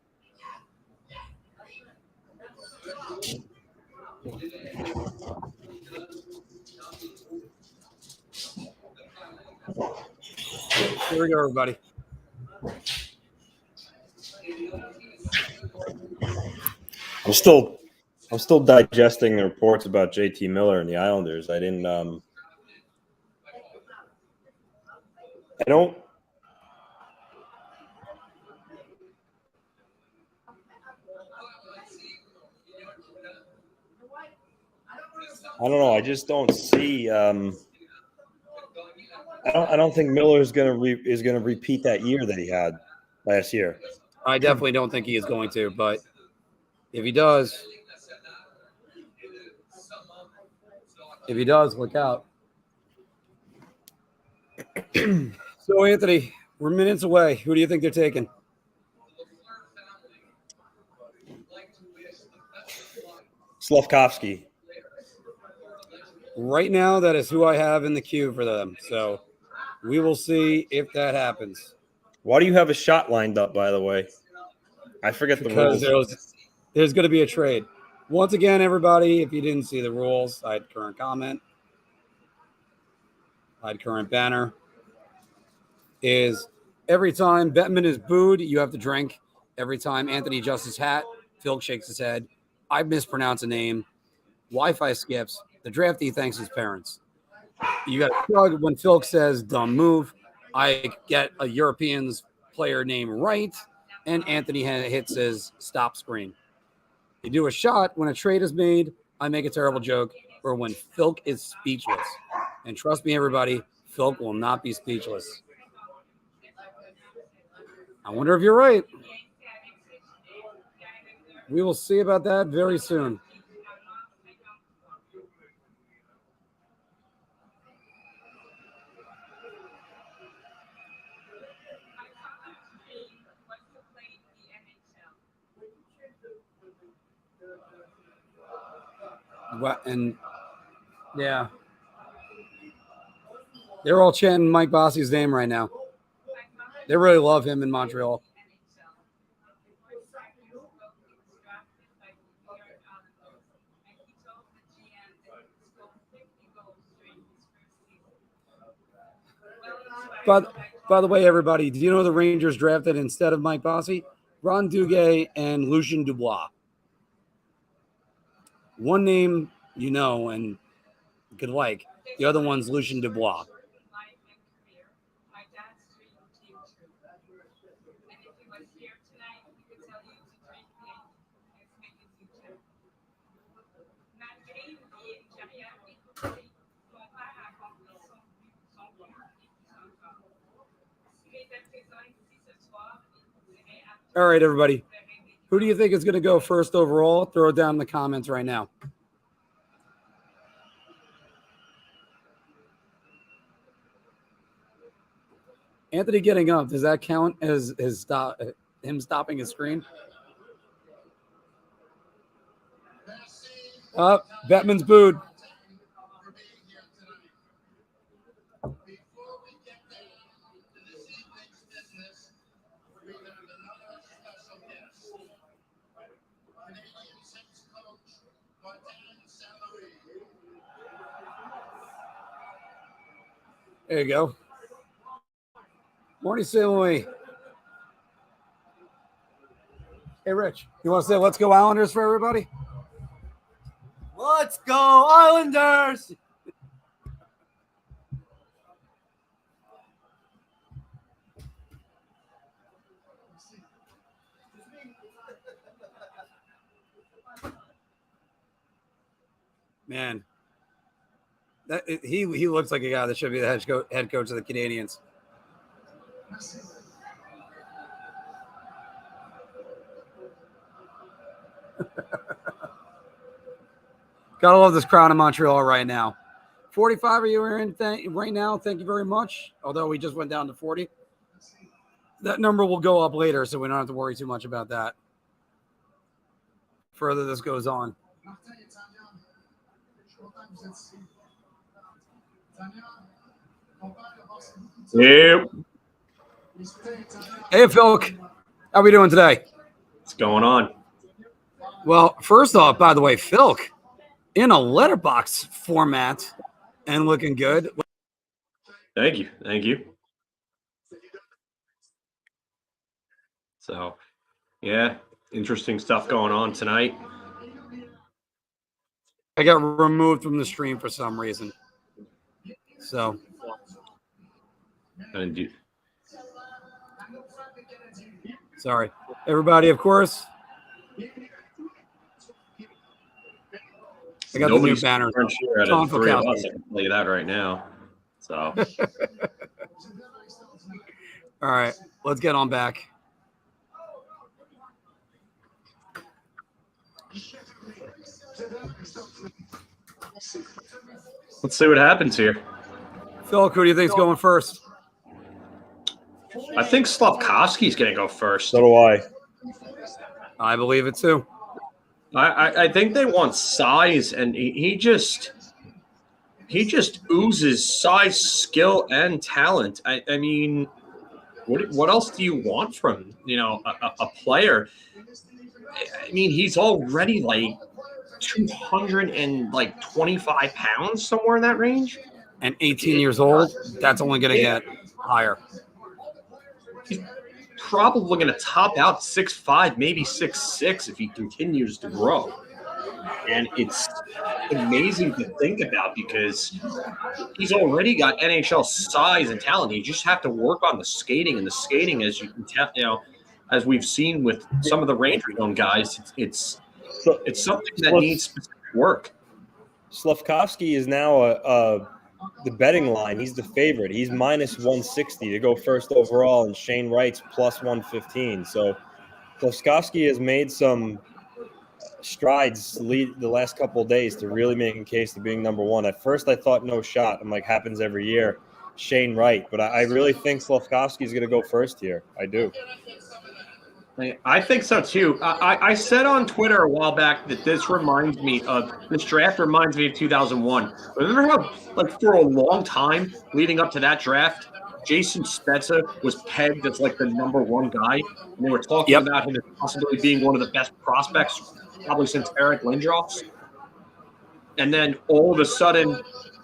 Here we go, everybody. I'm still digesting the reports about JT Miller and the Islanders. I don't know. I just don't see. I don't think Miller is gonna repeat that year that he had last year. I definitely don't think he is going to, but if he does, look out. So, Anthony, we're minutes away. Who do you think they're taking? Slakovsky. Right now, that is who I have in the queue for them. So we will see if that happens. Why do you have a shot lined up, by the way? I forget the rules. Because there's going to be a trade. Once again, everybody, if you didn't see the rules, hide current comment, hide current banner, is every time Bettman is booed, you have to drink. Every time Anthony adjusts his hat, Filk shakes his head. I mispronounce a name. Wi-Fi skips. The draftee thanks his parents. You got to shrug when Filk says dumb move. I get a European's player name right, and Anthony hits his stop screen. You do a shot when a trade is made. I make a terrible joke, or when Filk is speechless. And trust me, everybody, Filk will not be speechless. I wonder if you're right. We will see about that very soon. And yeah, they're all chanting Mike Bossy's name right now. They really love him in Montreal. But by the way, everybody, do you know the Rangers drafted instead of Mike Bossy? Ron Duguay and Lucien Dubois. One name you know and could like. The other one's Lucien Dubois. All right, everybody. Who do you think is going to go first overall? Throw it down in the comments right now. Anthony getting up, does that count as him stopping his screen? Bettman's booed. There you go. Morning, St. Louis. Hey, Rich, you want to say let's go Islanders for everybody? Let's go Islanders! Man, he looks like a guy that should be the head coach of the Canadiens. Gotta love this crowd in Montreal right now. 45 are you in right now? Thank you very much. Although we just went down to 40. That number will go up later, so we don't have to worry too much about that. Further this goes on. Yep. Hey, Filk. How we doing today? What's going on? Well, first off, by the way, Filk in a letterbox format and looking good. Thank you. Thank you. So, yeah, interesting stuff going on tonight. I got removed from the stream for some reason. So. Sorry. Everybody, of course. I got the new banner. Sure out of the three of us, I can tell you that right now. So. All right, let's get on back. Let's see what happens here. Phil, who do you think is going first? I think Slakovsky's going to go first. So do I. I believe it too. I think they want size, and he just oozes size, skill, and talent. I mean, what else do you want from a player? I mean, he's already like 225 pounds, somewhere in that range. And 18 years old, that's only going to get higher. He's probably going to top out 6'5", maybe 6'6", if he continues to grow. And it's amazing to think about because he's already got NHL size and talent. You just have to work on the skating, and the skating, as you can tell, as we've seen with some of the Rangers own guys, it's something that needs specific work. Slakovsky is now the betting line. He's the favorite. He's minus 160 to go first overall, and Shane Wright's plus 115. So Slakovsky has made some strides the last couple of days to really make a case to being number one. At first, I thought no shot. I'm like, happens every year. Shane Wright. But I really think Slakovsky is going to go first here. I do. I think so too. I said on Twitter a while back that this draft reminds me of 2001. Remember how, like, for a long time leading up to that draft, Jason Spezza was pegged as like the number one guy, and they were talking about him as possibly being one of the best prospects probably since Eric Lindros. And then all of a sudden,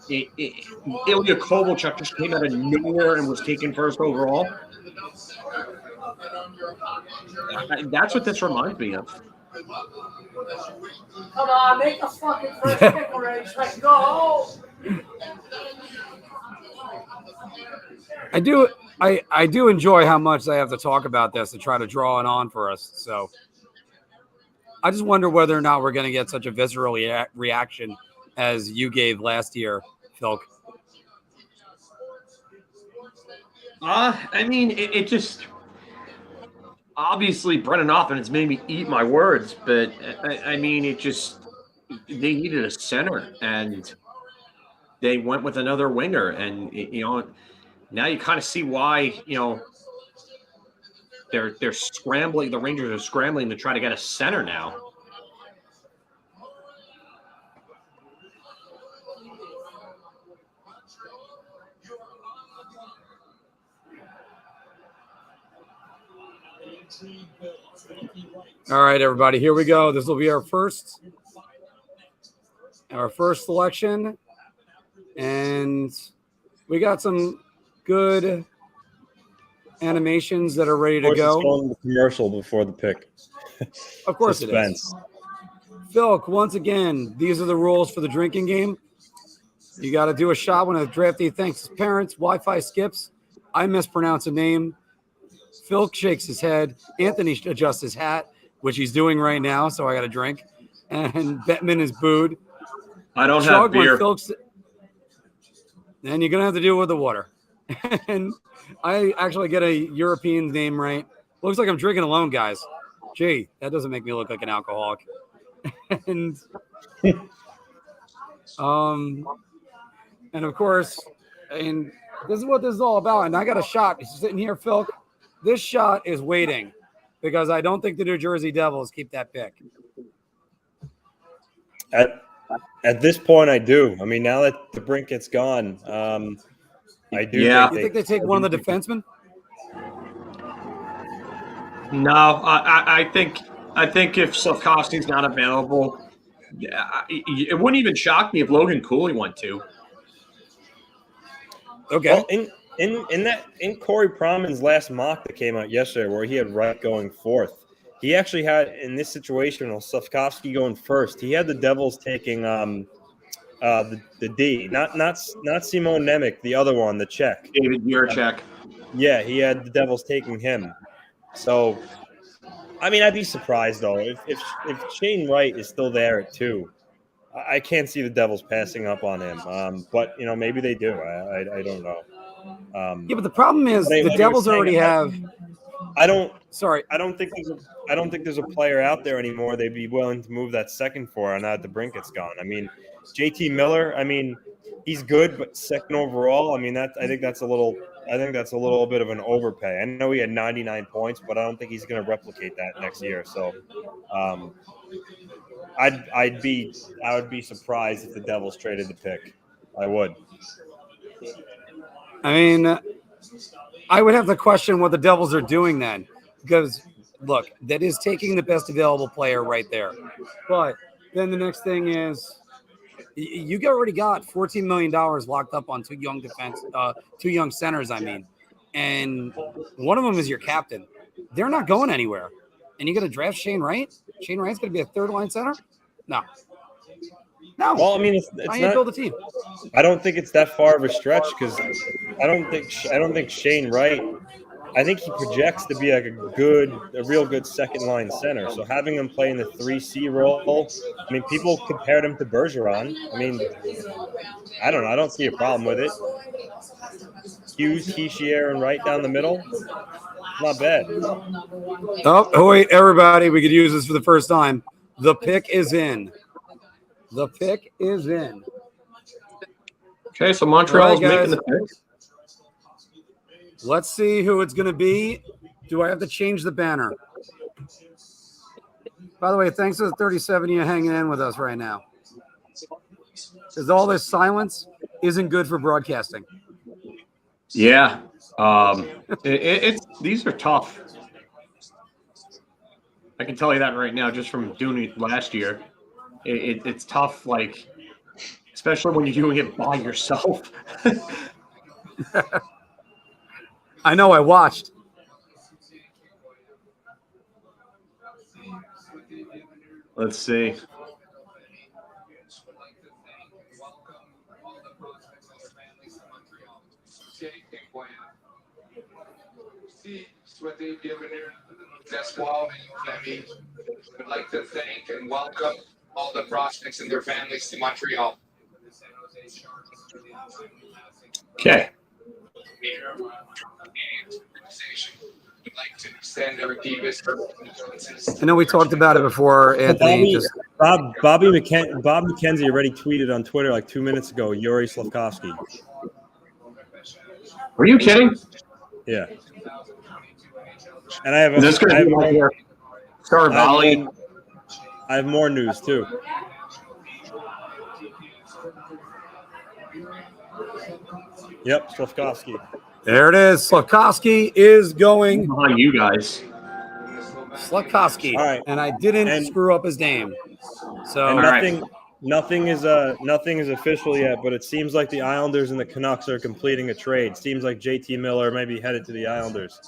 Ilya Kovalchuk just came out of nowhere and was taken first overall. That's what this reminds me of. Come on, make the fucking first pick already. Let's go. I do enjoy how much I have to talk about this to try to draw it on for us. So I just wonder whether or not we're going to get such a visceral reaction as you gave last year, Filk. I mean, it just obviously Brennan Oppen has made me eat my words, but I mean, they needed a center and they went with another winger, and now you kind of see why they're scrambling. The Rangers are scrambling to try to get a center now. All right, everybody, here we go. This will be our first selection, and we got some good animations that are ready to go. It's going to commercial before the pick. Of course, Suspense. It is. Filk, once again, these are the rules for the drinking game. You got to do a shot when a draftee thanks his parents. Wi-Fi skips. I mispronounce a name. Filk shakes his head. Anthony adjusts his hat, which he's doing right now, so I got a drink. And Bettman is booed. I don't have beer. Then you're going to have to deal with the water. And I actually get a European name right. Looks like I'm drinking alone, guys. Gee, that doesn't make me look like an alcoholic. And of course, and this is what this is all about. And I got a shot. He's sitting here, Filk. This shot is waiting because I don't think the New Jersey Devils keep that pick. At this point, I do. I mean, now that the Brinket's gone, I do. Yeah. You think they take one of the defensemen? No, I think if Slakovsky's not available, it wouldn't even shock me if Logan Cooley went to. Okay. Well, in Corey Proman's last mock that came out yesterday, where he had Wright going fourth, he actually had, in this situation, Slakovsky going first. He had the Devils taking the D, not Simon Nemec, the other one, the Czech. David Juraj. Yeah, he had the Devils taking him. So, I mean, I'd be surprised though if Shane Wright is still there at 2. I can't see the Devils passing up on him. But maybe they do. I don't know. Yeah, but the problem is the Devils already have. I don't think there's a player out there anymore they'd be willing to move that second for, now that the Brinket's gone. I mean, JT Miller. I mean, he's good, but second overall. I mean, I think that's a little bit of an overpay. I know he had 99 points, but I don't think he's going to replicate that next year. So, I would be surprised if the Devils traded the pick. I would. I mean, I would have to question what the Devils are doing then, because look, that is taking the best available player right there. But then the next thing is, you already got $14 million locked up on two young centers. I mean, and one of them is your captain. They're not going anywhere. And you're going to draft Shane Wright? Shane Wright's going to be a third line center? No. Well, I mean, it's how you build a team? I don't think it's that far of a stretch because I don't think Shane Wright. I think he projects to be like a real good second line center. So having him play in the 3C role, I mean, people compared him to Bergeron. I mean, I don't know. I don't see a problem with it. Hughes, Hischier, and Wright down the middle. Not bad. Oh, wait, everybody. We could use this for the first time. The pick is in. The pick is in. Okay, so Montreal's making the pick. Let's see who it's going to be. Do I have to change the banner? By the way, thanks to the 37 you hanging in with us right now. Because all this silence isn't good for broadcasting. Yeah. These are tough. I can tell you that right now, just from doing it last year. It's tough, like, especially when you're doing it by yourself. I know, I watched. Let's see. What they've given here. That's why we would like to thank and welcome all the prospects and their families to Montreal. Okay. We'd like to extend our deepest condolences. I know we talked about it before, Anthony. Bob McKenzie already tweeted on Twitter like 2 minutes ago, Yuri Slakovsky. Are you kidding? Yeah. And I have I have more news too. Yep, Slakovsky. There it is. Slakovsky is going. How about you guys? Slakovsky. All right. And I didn't screw up his name. So And nothing is official yet, but it seems like the Islanders and the Canucks are completing a trade. Seems like JT Miller may be headed to the Islanders.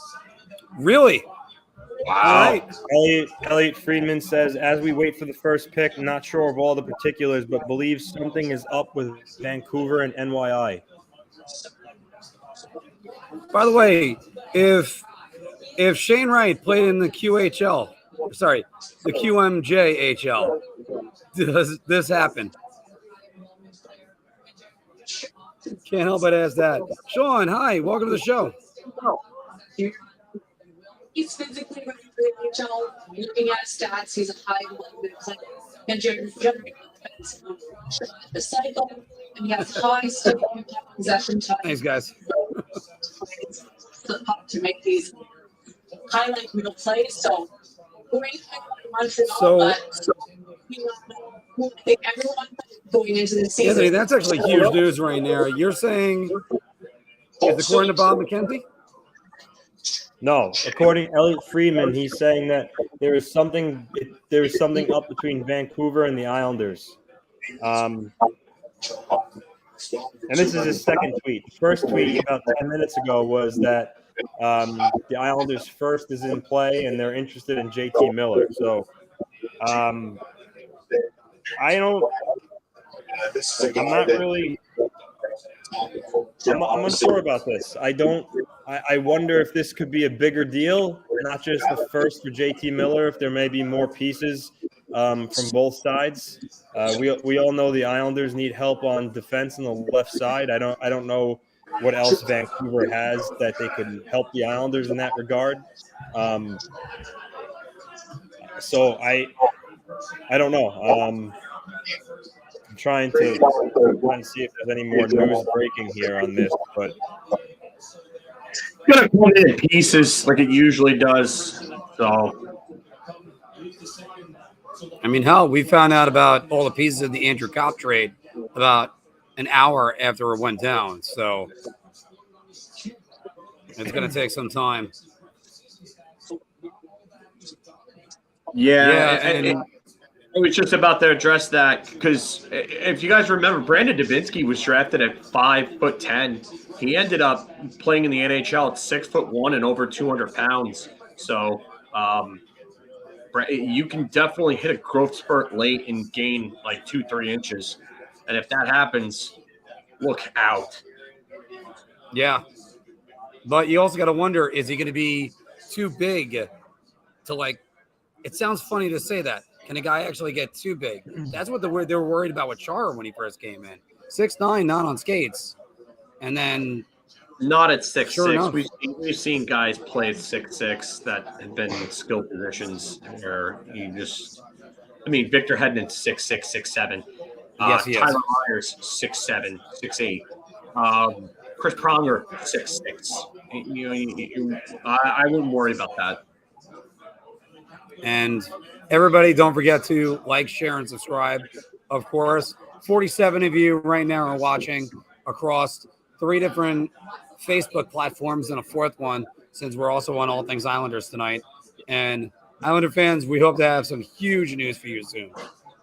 Really? Wow. Elliot Friedman says, as we wait for the first pick, not sure of all the particulars, but believes something is up with Vancouver and NYI. By the way, if Shane Wright played in the QHL, sorry, the QMJHL, does this happen? Can't help but ask that. Sean, hi, welcome to the show. He's physically ready for the NHL. Looking at his stats, he's a high-level player and generating the cycle, and he has high possession time. Thanks, guys. The puck to make these highlight middle plays. So great Montreal, but I think everyone going into the season. Anthony, that's actually huge news right now. You're saying it's according to Bob McKenzie? No, according to Elliot Friedman, he's saying that there is something up between Vancouver and the Islanders. And this is his second tweet. The first tweet about 10 minutes ago was that the Islanders' first is in play and they're interested in JT Miller. So I'm unsure about this. I wonder if this could be a bigger deal, not just the first for JT Miller, if there may be more pieces from both sides. We all know the Islanders need help on defense on the left side. I don't know what else Vancouver has that they could help the Islanders in that regard. So I don't know. I'm trying to see if there's any more news breaking here on this, but It's gonna come in pieces like it usually does. So I mean, hell, we found out about all the pieces of the Andrew Kopp trade about an hour after it went down. So it's going to take some time. I was just about to address that because if you guys remember, Brandon Dubinsky was drafted at 5'10". He ended up playing in the NHL at 6'1" and over 200 pounds. So you can definitely hit a growth spurt late and gain like 2-3 inches. And if that happens, look out. Yeah. But you also got to wonder, is he going to be too big to like – it sounds funny to say that. Can a guy actually get too big? That's what they were worried about with Chara when he first came in. 6'9", not on skates. And then – not at 6'6". Sure We've seen guys play at 6'6" that have been in skill positions where you just – I mean, Victor Hedman's 6'6", 6'7". Yes, he is. Tyler Myers, 6'7", 6'8". Chris Pronger, 6'6". I wouldn't worry about that. And everybody, don't forget to like, share, and subscribe. Of course, 47 of you right now are watching across 3 different Facebook platforms and a 4th one, since we're also on All Things Islanders tonight. And Islander fans, we hope to have some huge news for you soon.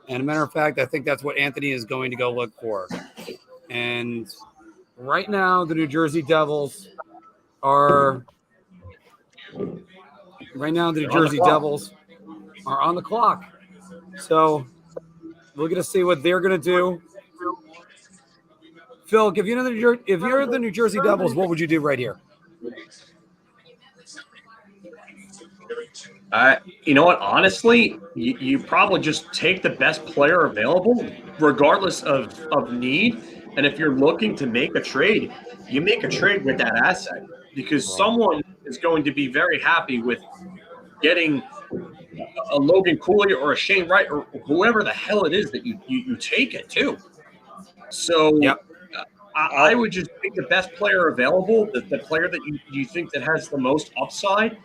And a matter of fact, I think that's what Anthony is going to go look for. And right now, the New Jersey Devils are on the clock. So we're going to see what they're going to do. Filk, if you're the New Jersey Devils, what would you do right here? You know what? Honestly, you probably just take the best player available, regardless of need. And if you're looking to make a trade, you make a trade with that asset, because someone is going to be very happy with getting a Logan Cooley or a Shane Wright or whoever the hell it is that you take it to. So I would just take the best player available, the player that you think that has the most upside,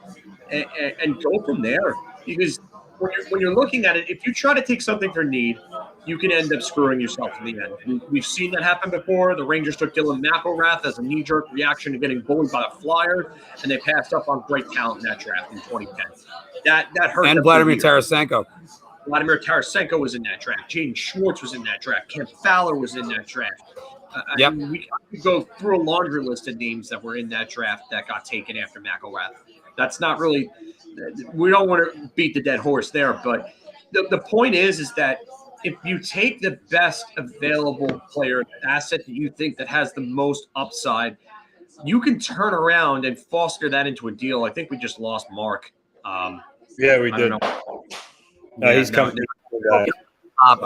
and go from there. Because when you're looking at it, if you try to take something for need, you can end up screwing yourself in the end. We've seen that happen before. The Rangers took Dylan McElrath as a knee-jerk reaction to getting bullied by the Flyers, and they passed up on great talent in that draft in 2010. That hurt. And Vladimir Tarasenko. Vladimir Tarasenko was in that draft. Jaden Schwartz was in that draft. Kemp Fowler was in that draft. I mean, we could go through a laundry list of names that were in that draft that got taken after McElrath. That's not really – we don't want to beat the dead horse there, but the point is that if you take the best available player asset that you think that has the most upside, you can turn around and foster that into a deal. I think we just lost Marc. Yeah, we did. He's coming.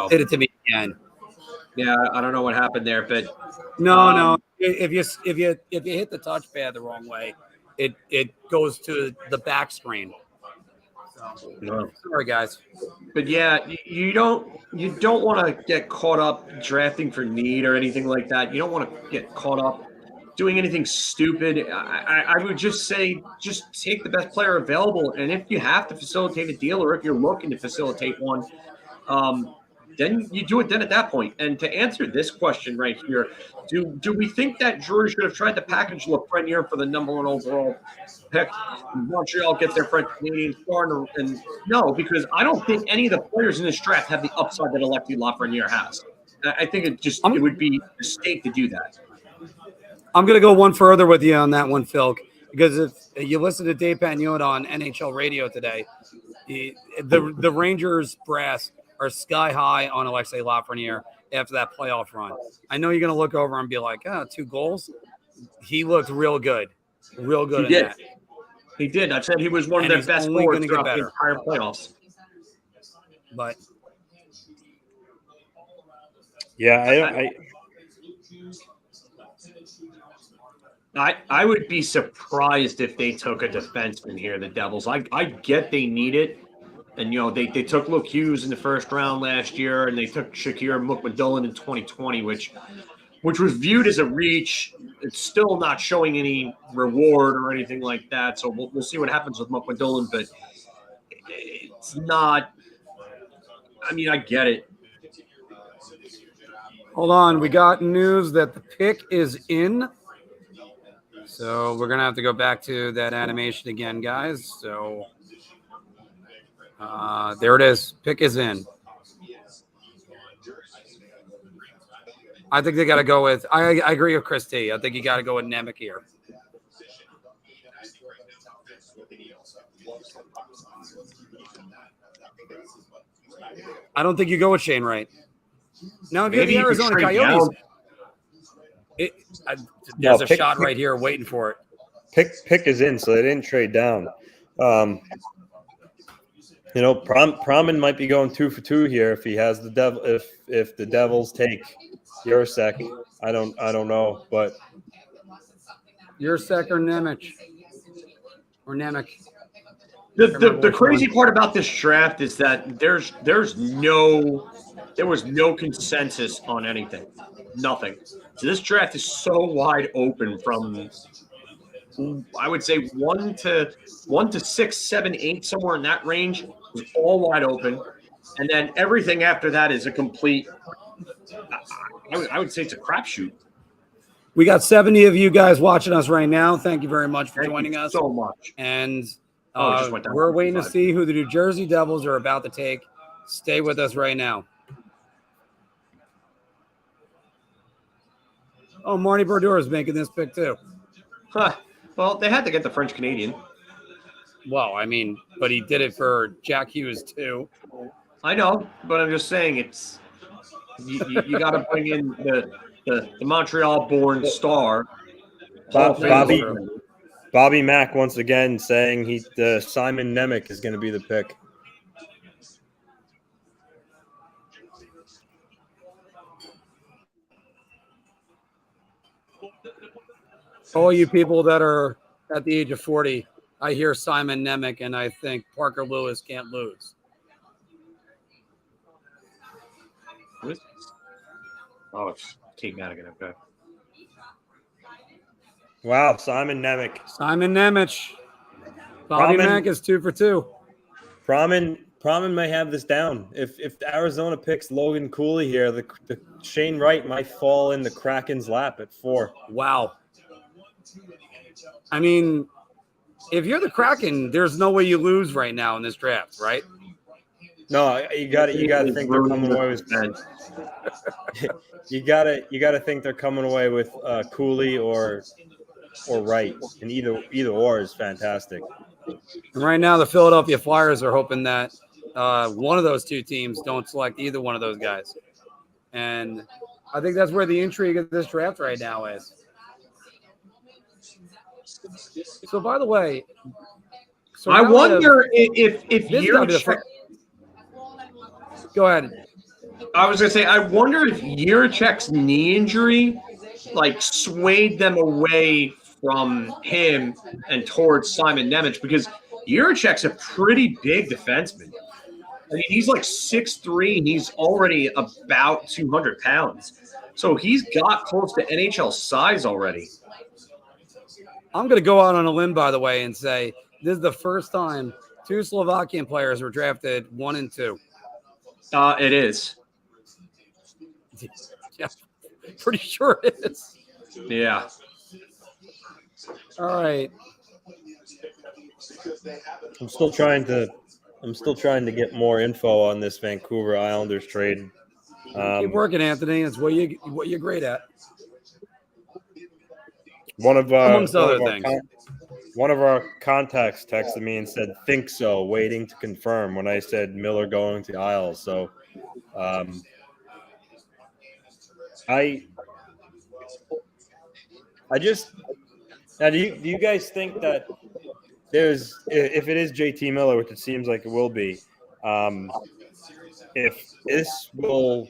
Did it to me again. Yeah, I don't know what happened there, but no. If you hit the touchpad the wrong way, it goes to the back screen. So, no. Sorry, guys. But yeah, you don't want to get caught up drafting for need or anything like that. You don't want to get caught up doing anything stupid. I would just say just take the best player available, and if you have to facilitate a deal or if you're looking to facilitate one, then you do it then at that point. And to answer this question right here, do we think that Juraj should have tried to package Lafreniere for the number 1 overall pick? Montreal get their French Canadian star, and no, because I don't think any of the players in this draft have the upside that Alexis Lafreniere has. I think it would be a mistake to do that. I'm going to go one further with you on that one, Filk, because if you listen to Dave Pagnotta on NHL radio today, the Rangers brass are sky high on Alexis Lafreniere after that playoff run. I know you're going to look over and be like, 2 goals. He looked real good. Real good. He did. That. He did. I said he was one of their best forwards throughout the entire playoffs. But yeah, I would be surprised if they took a defenseman here, the Devils. I get they need it. And, they took Luke Hughes in the first round last year, and they took Shakir McMillan in 2020, which was viewed as a reach. It's still not showing any reward or anything like that. So we'll see what happens with McMillan, but it's not – I mean, I get it. Hold on. We got news that the pick is in. So we're going to have to go back to that animation again, guys. So – there it is. Pick is in. I think they got to go with. I agree with Chris T. I think you got to go with Nemec here. I don't think you go with Shane Wright. Now, if you're the Arizona Coyotes, there's a shot right here waiting for it. Pick is in, so they didn't trade down. Promin might be going 2 for 2 here if he has the devil. If the Devils take Juraj, I don't know, but Juraj or Nemec The crazy part about this draft is that there was no consensus on anything, nothing. So this draft is so wide open from, I would say 1 to 6, 7, 8, somewhere in that range. was all wide open. And then everything after that is a complete, I would say it's a crapshoot. We got 70 of you guys watching us right now. Thank you very much for joining us. So much. And Just went down we're waiting to 55. see who the New Jersey Devils are about to take. Stay with us right now. Oh, Marty Brodeur is making this pick too. Huh. Well, they had to get the French Canadian. Well, I mean, but he did it for Jack Hughes too. I know, but I'm just saying it's you got to bring in the Montreal-born star. Bobby Mack once again saying Simon Nemec is going to be the pick. All you people that are at the age of 40, I hear Simon Nemec and I think Parker Lewis can't lose. Who is this? Oh, it's Kate Madigan. Okay. Wow, Simon Nemec. Simon Nemec. Bobby Mack is 2 for 2. Praman may have this down. If Arizona picks Logan Cooley here, the Shane Wright might fall in the Kraken's lap at 4. Wow. I mean, if you're the Kraken, there's no way you lose right now in this draft, right? No, you got to think they're coming away with you got to think they're coming away with Cooley or Wright, and either or is fantastic. And right now, the Philadelphia Flyers are hoping that one of those two teams don't select either one of those guys, and I think that's where the intrigue of this draft right now is. So, by the way, I wonder if Juraj. Go ahead. I was going to say, I wonder if Juracek's knee injury swayed them away from him and towards Simon Nemec, because Juracek's a pretty big defenseman. I mean, he's 6'3", and he's already about 200 pounds. So he's got close to NHL size already. I'm going to go out on a limb, by the way, and say this is the first time 2 Slovakian players were drafted 1 and 2. It is. Yeah, pretty sure it is. Yeah. All right. I'm still trying to get more info on this Vancouver Islanders trade. Keep working, Anthony. It's what you're great at. One of our contacts texted me and said, "Think so, waiting to confirm." When I said Miller going to Isles, so I just now do you guys think that there's, if it is JT Miller, which it seems like it will be, if this will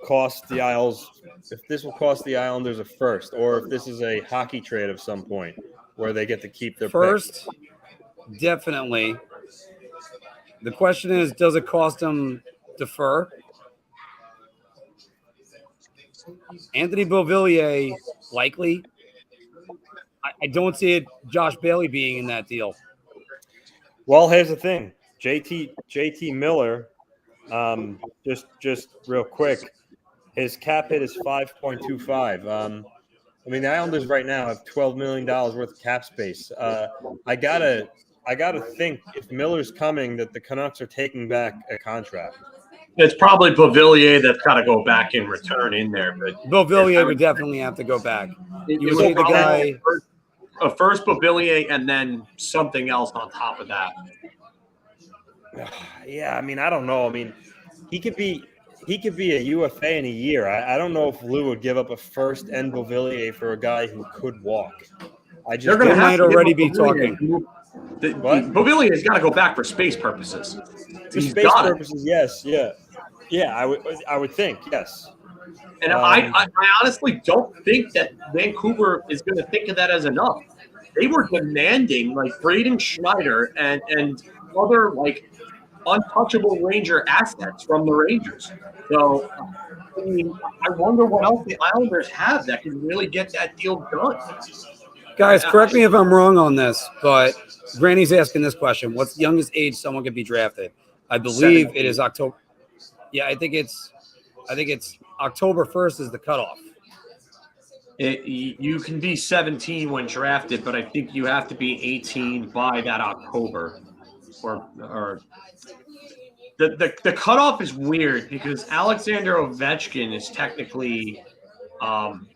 cost the Islanders a first, or if this is a hockey trade of some point where they get to keep their first pick. Definitely. The question is, does it cost them defer? Anthony Beauvillier, likely. I don't see it, Josh Bailey being in that deal. Well, here's the thing. JT Miller, just real quick, his cap hit is 5.25. I mean, the Islanders right now have $12 million worth of cap space. I gotta think if Miller's coming, that the Canucks are taking back a contract. It's probably Beauvillier that's got to go back in return in there. But Beauvillier would definitely have to go back. You would say the guy first Beauvillier and then something else on top of that. Yeah, I mean, I don't know. I mean, he could be a UFA in a year. I don't know if Lou would give up a first and Beauvillier for a guy who could walk. They're going to might already be talking. Beauvillier's got to go back for space purposes. For space purposes, yes, yeah. I would think, yes. And I honestly don't think that Vancouver is going to think of that as enough. They were demanding Braden Schneider and other untouchable Ranger assets from the Rangers. So, I mean, I wonder what else the Islanders have that can really get that deal done. Guys, correct me if I'm wrong on this, but Granny's asking this question: what's the youngest age someone could be drafted? I believe 17. it is October. Yeah, I think it's October 1st is the cutoff. You can be 17 when drafted, but I think you have to be 18 by that October. Or the cutoff is weird because Alexander Ovechkin is technically an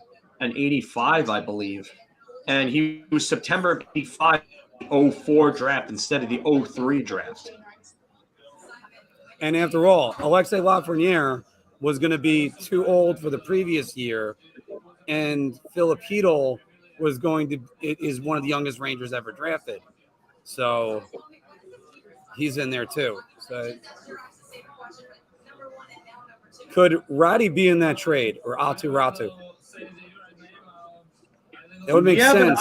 85, I believe, and he was September 85, 04 draft instead of the 03 draft. And after all, Alexei Lafreniere was going to be too old for the previous year, and Filipino is one of the youngest Rangers ever drafted. So he's in there too. So could Roddy be in that trade or Atu Ratu? That would make sense.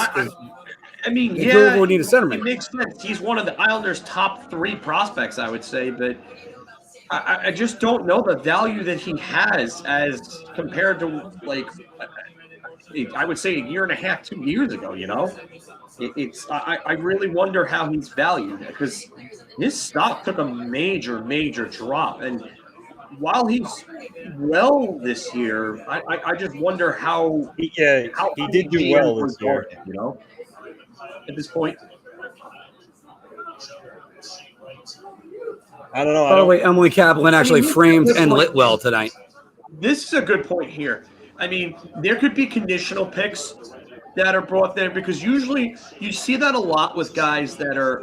I mean, Vancouver would need a centerman. It makes sense. He's one of the Islanders' top 3 prospects, I would say, but I just don't know the value that he has as compared to, like, I would say a year and a half, 2 years ago, you know? I really wonder how he's valued because his stock took a major, major drop. And while he's well this year, I just wonder how he did do well this year, you know, at this point. I don't know. By the way, Emily Kaplan actually framed and lit well tonight. This is a good point here. I mean, there could be conditional picks that are brought there because usually you see that a lot with guys that are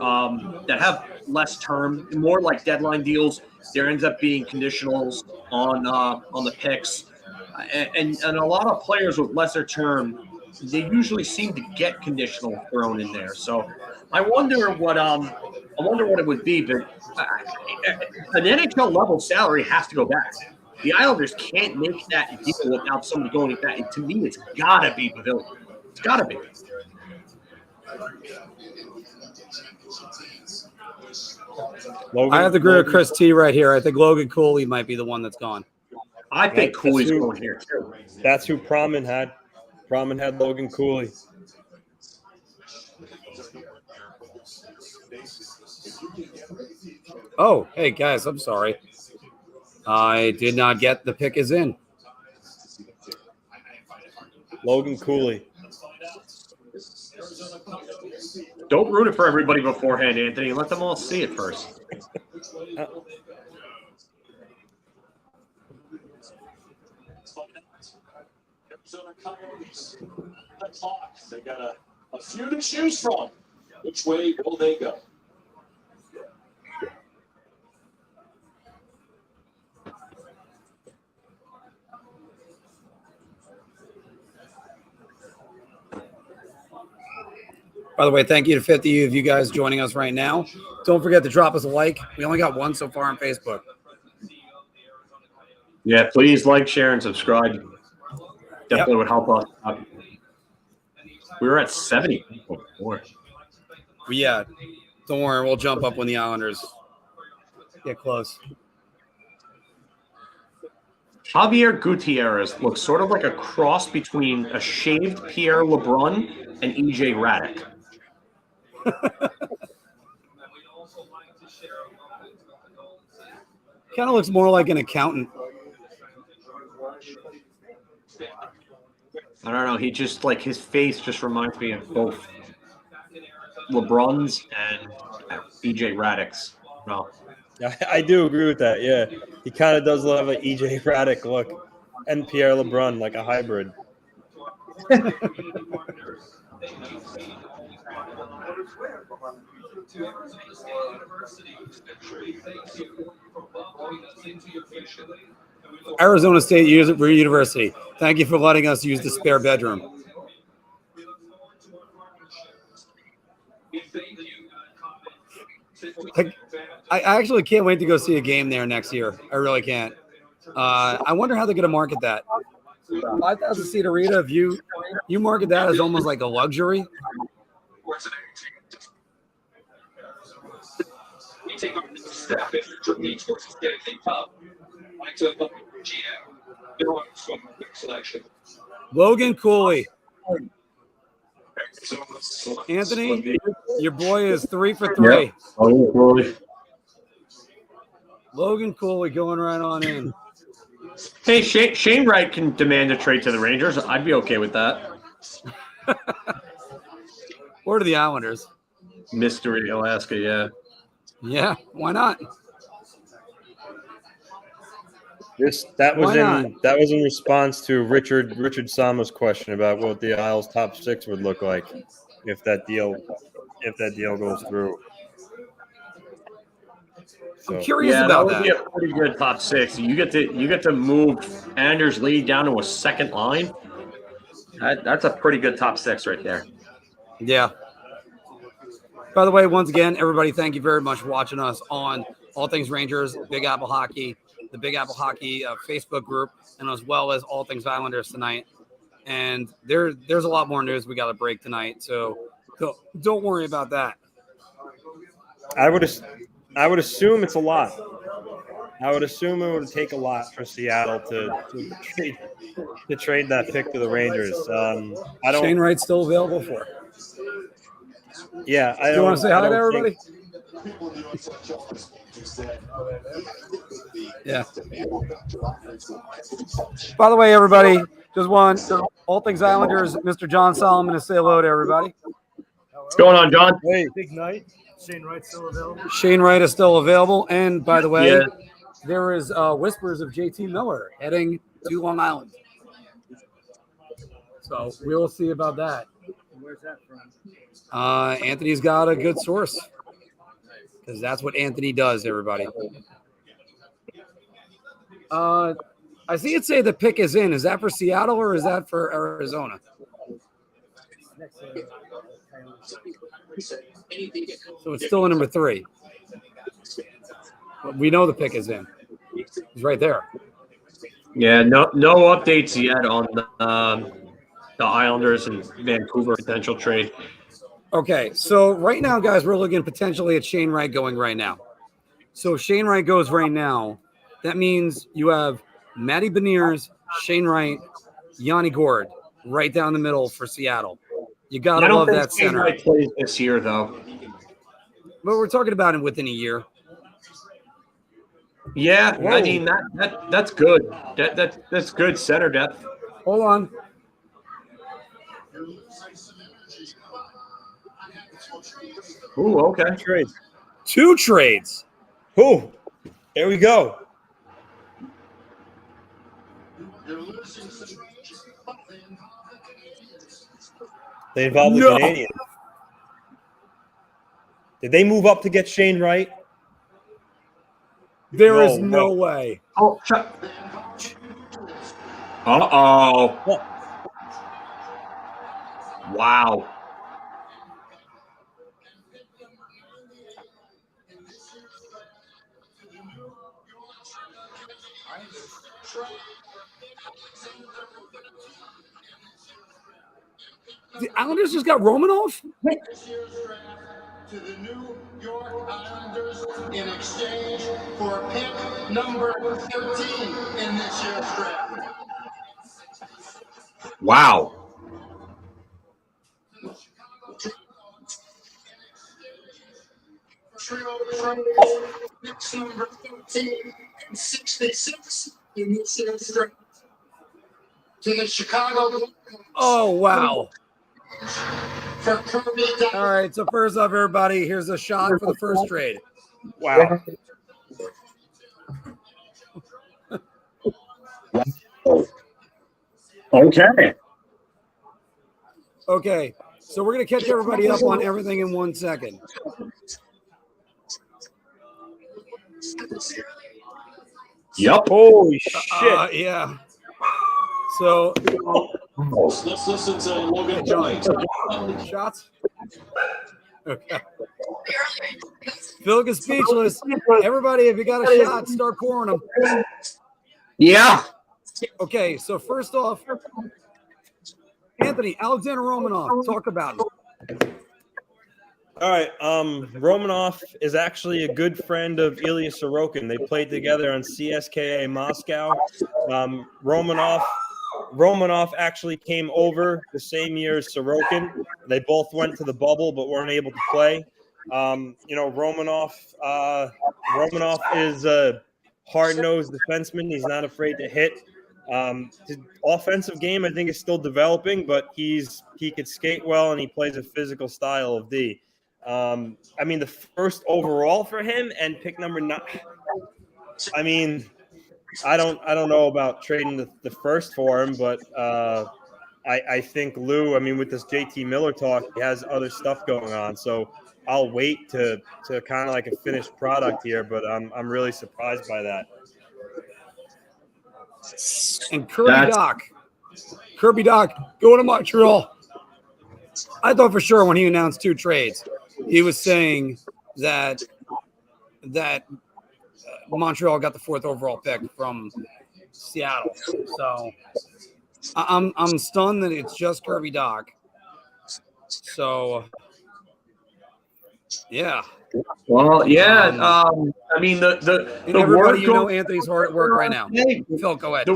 that have less term, more like deadline deals. There ends up being conditionals on the picks, and a lot of players with lesser term, they usually seem to get conditional thrown in there. So I wonder what it would be, but an NHL level salary has to go back. The Islanders can't make that deal without somebody going with that. And to me, it's gotta be Pavilion. It's gotta be. I have to agree with Chris T right here. I think Logan Cooley might be the one that's gone. I think Cooley's going here too. That's who Promin had. Promin had Logan Cooley. Oh, hey guys, I'm sorry. I did not get the pick is in. Logan Cooley. Don't ruin it for everybody beforehand, Anthony. Let them all see it first. They got a few to choose from. Which way will they go? By the way, thank you to 50 of you guys joining us right now. Don't forget to drop us a like. We only got one so far on Facebook. Yeah, please like, share, and subscribe. Definitely would help us out. We were at 70 people before. Yeah, don't worry. We'll jump up when the Islanders get close. Javier Gutierrez looks sort of like a cross between a shaved Pierre LeBrun and EJ Radic. Kind of looks more like an accountant. I don't know. He just, like, his face just reminds me of both LeBron's and EJ Radic's. No. I do agree with that. Yeah, he kind of does have an EJ Radic look, and Pierre LeBrun, like a hybrid. Arizona State University. Thank you for letting us use the spare bedroom. I actually can't wait to go see a game there next year. I really can't. I wonder how they're going to market that. 5,000 seat arena. If you market that as almost like a luxury. We take our next step in the journey towards getting things up. Like to GM. There are some quick selection. Logan Cooley. Anthony, your boy is 3 for 3. Yep. Oh, boy. Logan Cooley going right on in. Hey, Shane Wright can demand a trade to the Rangers. I'd be okay with that. Or to the Islanders. Mystery Alaska, yeah. Yeah, why not? That was Why not? in response to Richard Sama's question about what the Isles' top 6 would look like if that deal goes through. I'm So, curious Yeah, that about would that. be a pretty good top 6. You get to move Anders Lee down to a second line. That's a pretty good top 6 right there. Yeah. By the way, once again, everybody, thank you very much for watching us on All Things Rangers, Big Apple Hockey, the Big Apple Hockey Facebook group, and as well as All Things Islanders tonight. And there's a lot more news we got to break tonight, so don't worry about that. I would assume it's a lot. I would assume it would take a lot for Seattle to trade that pick to the Rangers. Shane Wright's still available for it. Yeah, You want to say hi to everybody? Yeah. By the way, everybody, just want All Things Islanders, Mr. John Solomon, to say hello to everybody. What's going on, John? Hey, Big night. Shane Wright's still available. Shane Wright is still available. And by the way, Yeah. there is whispers of JT Miller heading to Long Island. So we'll see about that. Where's that from? Anthony's got a good source because that's what Anthony does, everybody. I see it say the pick is in. Is that for Seattle or is that for Arizona? So it's still in number 3. But we know the pick is in. He's right there. Yeah, no updates yet on the Islanders and Vancouver potential trade. Okay, so right now, guys, we're looking potentially at Shane Wright going right now. So if Shane Wright goes right now, that means you have Matty Beniers, Shane Wright, Yanni Gourde right down the middle for Seattle. You got to love that Shane center. Wright plays this year, though. But we're talking about him within a year. Yeah, Whoa. I mean that's good. That's good center depth. Hold on. Ooh, okay. trades. 2 trades. Ooh, there we go. They involved the No. Canadiens. Did they move up to get Shane Wright? There is No no way. Oh, uh-oh. What? Wow. The Islanders just got Romanov? This year's draft to the New York Islanders in exchange for pick number 13 in this year's draft. Wow. Trio picks number 13 and 66 in this year's draft. To the Chicago Blackhawks Oh, wow. for Kirby Dach. All right, so first off, everybody, here's a shot for the first trade. Wow. Okay. Okay, so we're going to catch everybody up on everything in 1 second. Yep. Holy shit. Yeah. So, Let's listen to Logan John, Wright. shots? Okay. Filk is speechless. Everybody, if you got a shot, start pouring them. Yeah. Okay, so first off, Anthony, Alexander Romanov, talk about him. All right. Romanov is actually a good friend of Ilya Sorokin. They played together on CSKA Moscow. Romanov Romanov actually came over the same year as Sorokin. They both went to the bubble but weren't able to play. Romanov is a hard-nosed defenseman. He's not afraid to hit. His offensive game, I think, is still developing, but he could skate well and he plays a physical style of D. The first overall for him and pick number 9. I don't know about trading the first for him, but I think Lou, with this JT Miller talk, he has other stuff going on. So I'll wait to kind of like a finished product here, but I'm really surprised by that. And Kirby Doc going to Montreal. I thought for sure when he announced 2 trades, he was saying that Montreal got the 4th overall pick from Seattle. So I'm stunned that it's just Kirby Doc. So yeah. Well, yeah. The everybody Anthony's hard at work right now. Phil, go ahead.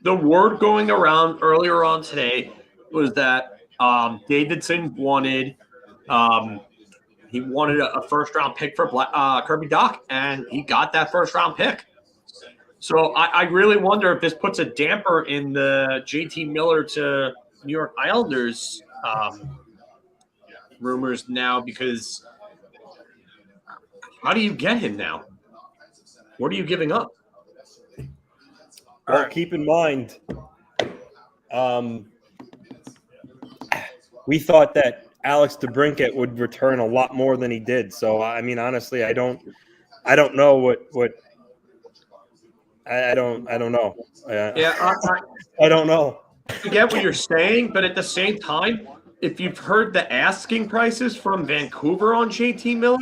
The word going around earlier on today was that Davidson wanted he wanted a first round pick for Kirby Doc, and he got that first round pick. So I really wonder if this puts a damper in the JT Miller to New York Islanders rumors now, because how do you get him now? What are you giving up? Well, keep in mind, we thought that Alex DeBrincat would return a lot more than he did. So, honestly, I don't know what I don't know. I don't know. I get what you're saying, but at the same time, if you've heard the asking prices from Vancouver on JT Miller,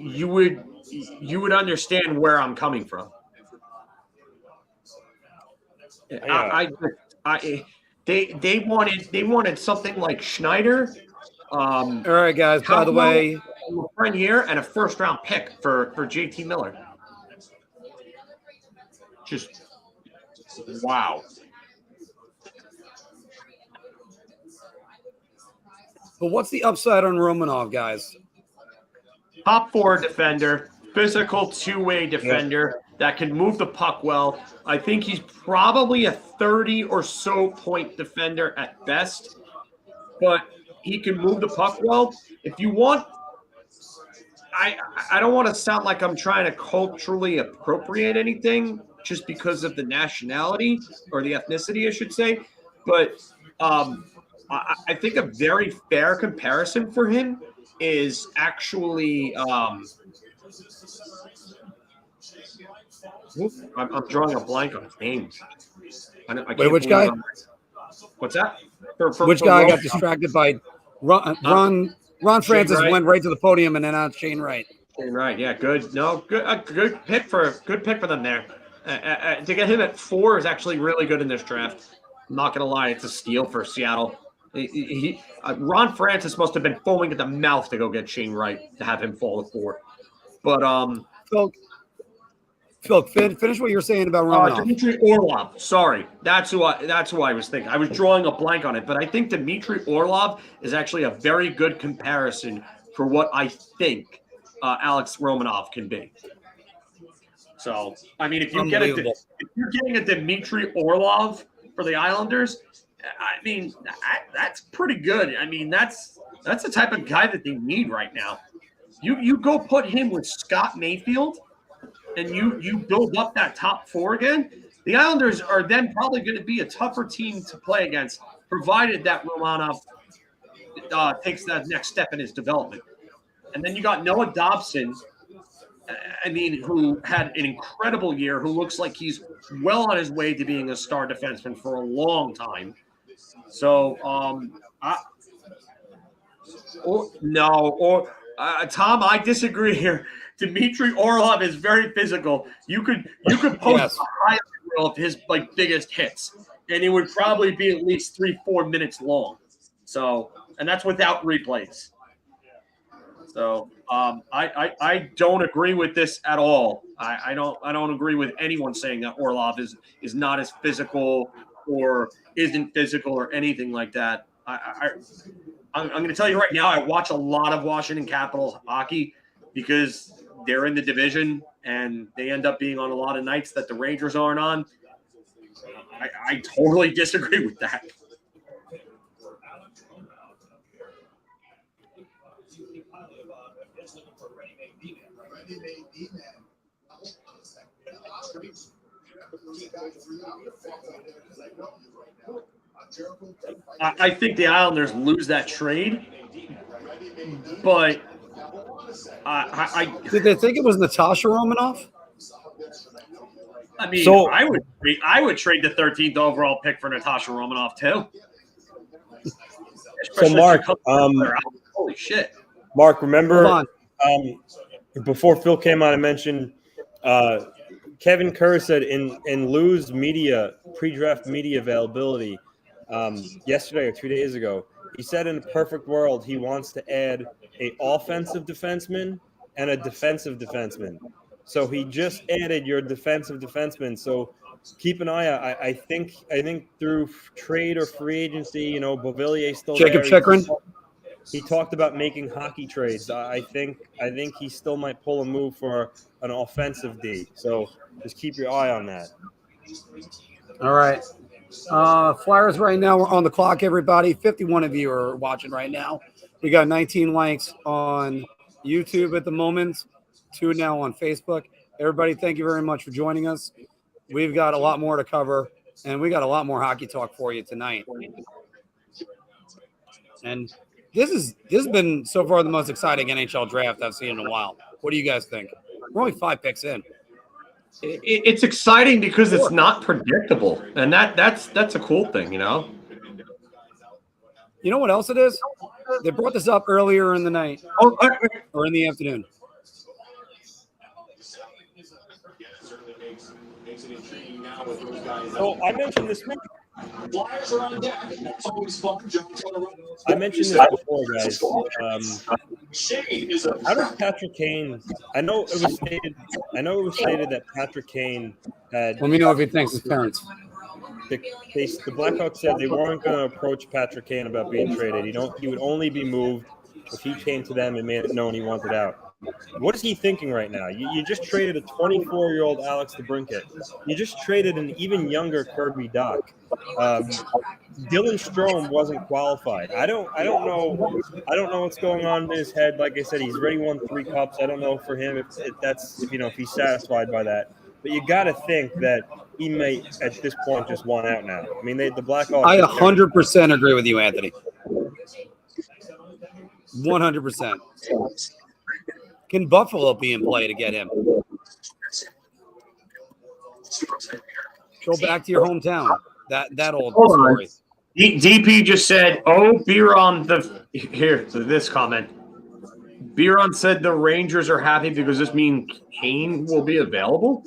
you would understand where I'm coming from. Yeah. They wanted something like Schneider. All right, guys. By the way, a year and a first round pick for JT Miller. Just wow. But what's the upside on Romanov, guys? Top 4 defender, physical 2-way defender that can move the puck well. I think he's probably a 30 or so point defender at best, but he can move the puck well. If you want, I don't want to sound like I'm trying to culturally appropriate anything just because of the nationality or the ethnicity, I should say, but I think a very fair comparison for him is actually I'm drawing a blank on his name. Wait, which guy? What's that? Which guy got distracted by Ron Francis Wright. Went right to the podium and then out Shane Wright. Shane Wright, yeah, good. No, good pick for them there. To get him at 4 is actually really good in this draft. I'm not gonna lie, it's a steal for Seattle. Ron Francis must have been foaming at the mouth to go get Shane Wright to have him fall to 4. But Phil, finish what you're saying about Romanov. Dmitry Orlov. Sorry, that's who I was thinking. I was drawing a blank on it, but I think Dmitry Orlov is actually a very good comparison for what I think Alex Romanov can be. So, if you're getting a Dmitry Orlov for the Islanders, that's pretty good. That's the type of guy that they need right now. You go put him with Scott Mayfield, and you build up that top 4 again. The Islanders are then probably going to be a tougher team to play against, provided that Romanov takes that next step in his development. And then you got Noah Dobson, who had an incredible year, who looks like he's well on his way to being a star defenseman for a long time. So, Tom, I disagree here. Dmitry Orlov is very physical. You could post a highlight reel of his biggest hits, and it would probably be at least 3-4 minutes long. So, and that's without replays. So I don't agree with this at all. I don't agree with anyone saying that Orlov is not as physical or isn't physical or anything like that. I'm going to tell you right now, I watch a lot of Washington Capitals hockey because they're in the division and they end up being on a lot of nights that the Rangers aren't on. I totally disagree with that. I think the Islanders lose that trade, but did they think it was Natasha Romanov? I mean, So- I would trade the 13th overall pick for Natasha Romanov too. So, Especially Marc, if she comes out. Holy shit! Mark, remember Hold before Phil came on, I mentioned Kevin Kerr said in Lou's media pre-draft media availability yesterday or 2 days ago, he said in a perfect world he wants to add a offensive defenseman and a defensive defenseman. So he just added your defensive defenseman. So keep an eye out. I think through trade or free agency, Beauvillier still Jacob there. Chikrin? He talked about making hockey trades. I think he still might pull a move for an offensive D. So just keep your eye on that. All right. Flyers right now, we're on the clock, everybody. 51 of you are watching right now. We got 19 likes on YouTube at the moment, 2 now on Facebook. Everybody, thank you very much for joining us. We've got a lot more to cover, and we got a lot more hockey talk for you tonight. And this has been so far the most exciting NHL draft I've seen in a while. What do you guys think? We're only 5 picks in. It's exciting because it's not predictable, and that's a cool thing, You know what else it is? They brought this up earlier in the night or in the afternoon. So I mentioned this. Flyers are on deck. That's always fun. I mentioned this before, guys. Shane is a How does Patrick Kane? I know it was stated that Patrick Kane had. Let me know if he thinks his parents. The Blackhawks said they weren't going to approach Patrick Kane about being traded. He would only be moved if he came to them and made it known he wanted out. What is he thinking right now? You just traded a 24-year-old Alex DeBrincat. You just traded an even younger Kirby Dach. Dylan Strome wasn't qualified. I don't know what's going on in his head. Like I said, he's already won 3 cups. I don't know for him if he's satisfied by that. But you got to think that he may at this point just want out now. I mean, the Blackhawks. I 100% agree with you, Anthony. 100%. Can Buffalo be in play to get him? Go back to your hometown. That old story. DP just said, Biron this comment. Biron said the Rangers are happy because this means Kane will be available.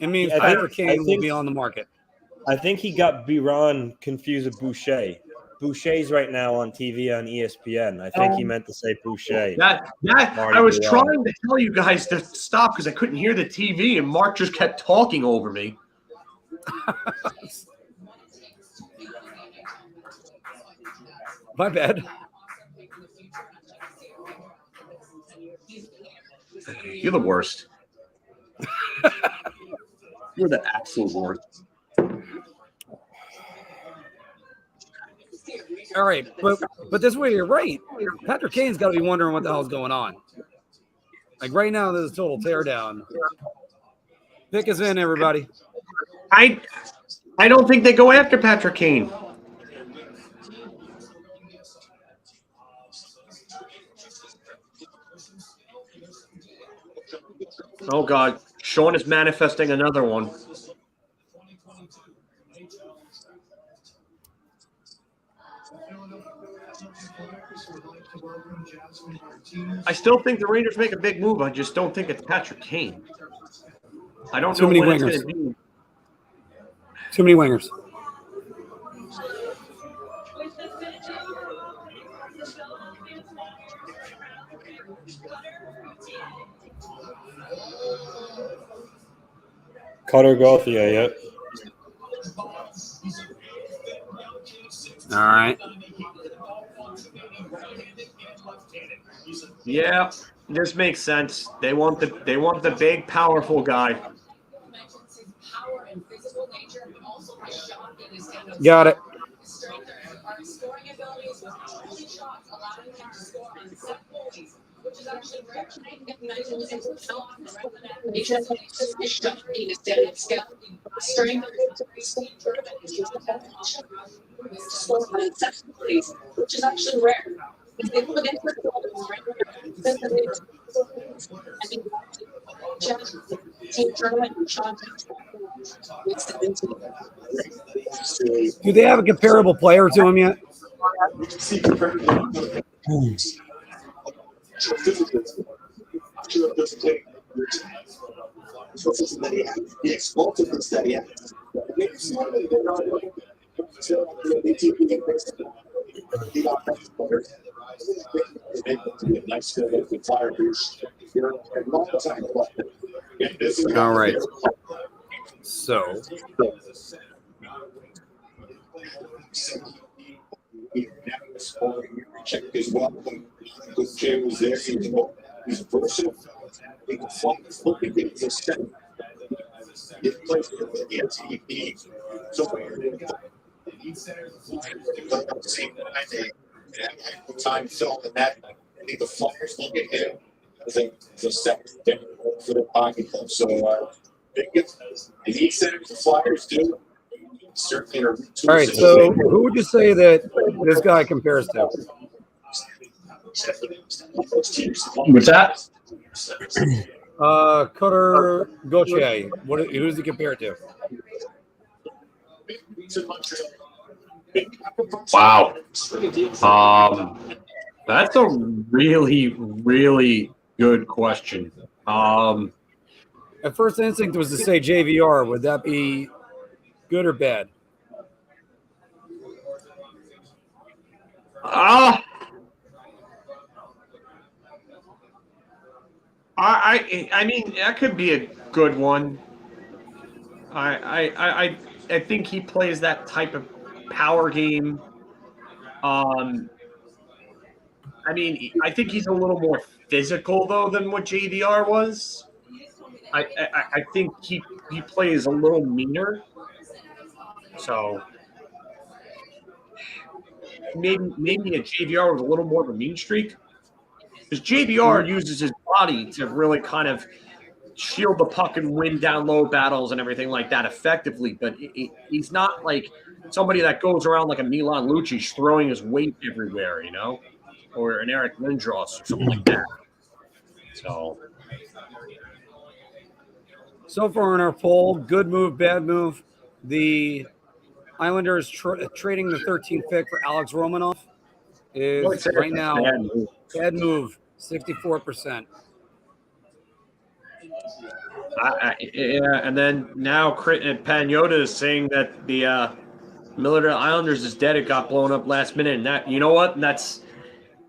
It means Patrick Kane will be on the market. I think he got Biron confused with Boucher. Boucher's right now on TV on ESPN. I think he meant to say Boucher. I was trying to tell you guys to stop because I couldn't hear the TV, and Marc just kept talking over me. My bad. You're the worst. You're the absolute worst. All right, but this way you're right. Patrick Kane's got to be wondering what the hell's going on. Like right now, there's a total teardown. Pick us in, everybody. I don't think they go after Patrick Kane. Oh God, Sean is manifesting another one. I still think the Rangers make a big move. I just don't think it's Patrick Kane. I don't know what it's going to be. Too many wingers. Cutter Gauthier, yep. All right. Yeah, this makes sense. They want the big, powerful guy. Got it. Which is actually rare. If they put in team tournament and Sean Do they have a comparable player to him yet? All right. So Check his welcome because Jay was there. He's versatile. He can flop his look and get his set. He plays for the NTP. So time film in that. I think the Flyers look at him. I think the second for the hockey club. So the heat centers the Flyers do. Certainly are. all right. So who would you say that this guy compares to? What's that? Cutter Gauthier. Who does he compare to? Wow. That's a really, really good question. At first instinct was to say JVR. Would that be good or bad? I mean that could be a good one. I think he plays that type of power game. I mean, I think he's a little more physical though than what JVR was. I think he plays a little meaner. So maybe a JVR with a little more of a mean streak. Because JVR uses his body to really kind of shield the puck and win down low battles and everything like that effectively. But he's not like somebody that goes around like a Milan Lucic throwing his weight everywhere, you know, or an Eric Lindros or something like that. So far in our poll, good move, bad move. The Islanders trading the 13th pick for Alex Romanov is right now bad move, 64%. Yeah, and then now Pagnotta is saying that the Military Islanders is dead. It got blown up last minute, and that, you know what? That's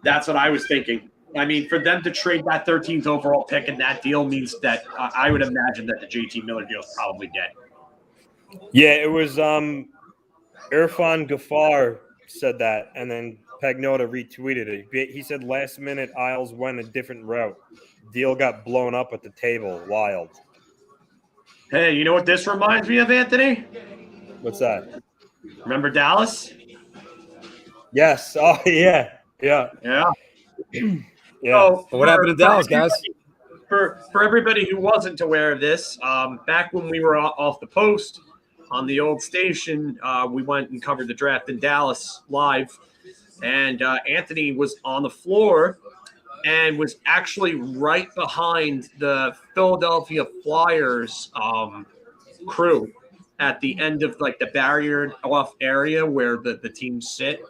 what I was thinking. I mean, for them to trade that 13th overall pick in that deal means that I would imagine that the JT Miller deal is probably dead. Yeah, it was Irfan Ghaffar said that, and then Pagnotta retweeted it. He said last minute Isles went a different route. Deal got blown up at the table. Wild. Hey, you know what this reminds me of, Anthony? What's that? Remember Dallas? Yes. Oh, yeah. Yeah. Yeah. Yeah. So What happened in Dallas, guys? For everybody who wasn't aware of this, back when we were off the post on the old station, we went and covered the draft in Dallas live, and Anthony was on the floor and was actually right behind the Philadelphia Flyers crew at the end of like the barriered off area where the teams sit.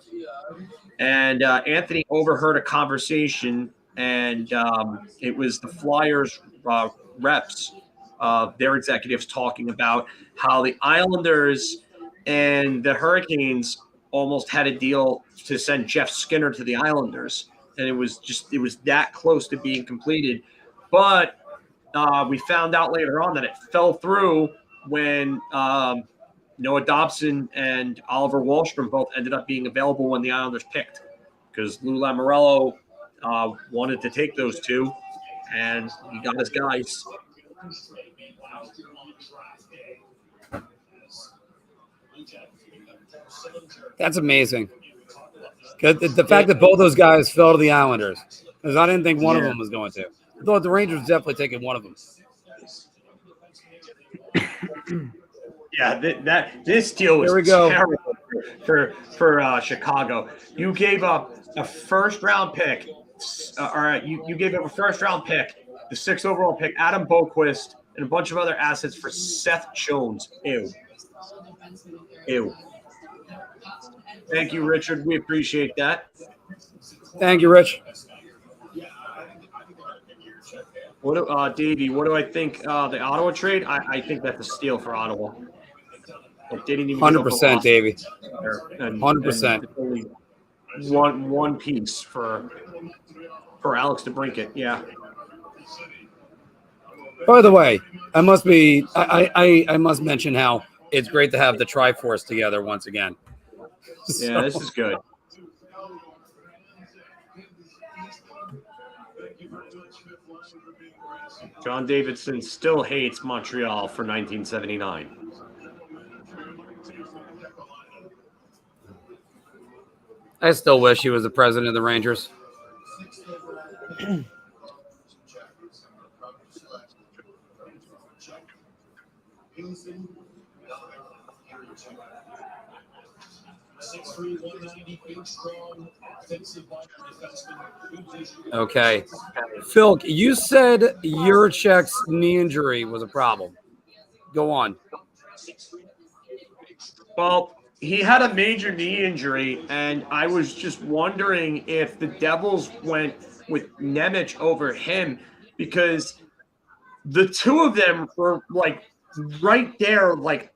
And Anthony overheard a conversation, and it was the Flyers reps, their executives talking about how the Islanders and the Hurricanes almost had a deal to send Jeff Skinner to the Islanders. And it was that close to being completed. But we found out later on that it fell through when Noah Dobson and Oliver Wahlstrom both ended up being available when the Islanders picked, because Lou Lamoriello wanted to take those two, and he got his guys. That's amazing. The fact that both those guys fell to the Islanders, because I didn't think one of them was going to. I thought the Rangers definitely taking one of them. Yeah, this deal was terrible for Chicago. You gave up a first-round pick. All right, you gave up a first-round pick, the 6th overall pick, Adam Boquist, and a bunch of other assets for Seth Jones. Ew. Thank you, Richard. We appreciate that. Thank you, Rich. Davey, what do I think? The Ottawa trade? I think that's a steal for Ottawa. Like, they didn't even 100%, Davey. 100%. One piece for Alex DeBrincat. Yeah. By the way, I must mention how it's great to have the Triforce together once again. Yeah, this is good. John Davidson still hates Montreal for 1979. I still wish he was the president of the Rangers. Okay. Filk, you said Juracek's knee injury was a problem. Go on. Well, he had a major knee injury, and I was just wondering if the Devils went with Nemec over him, because the two of them were like right there, like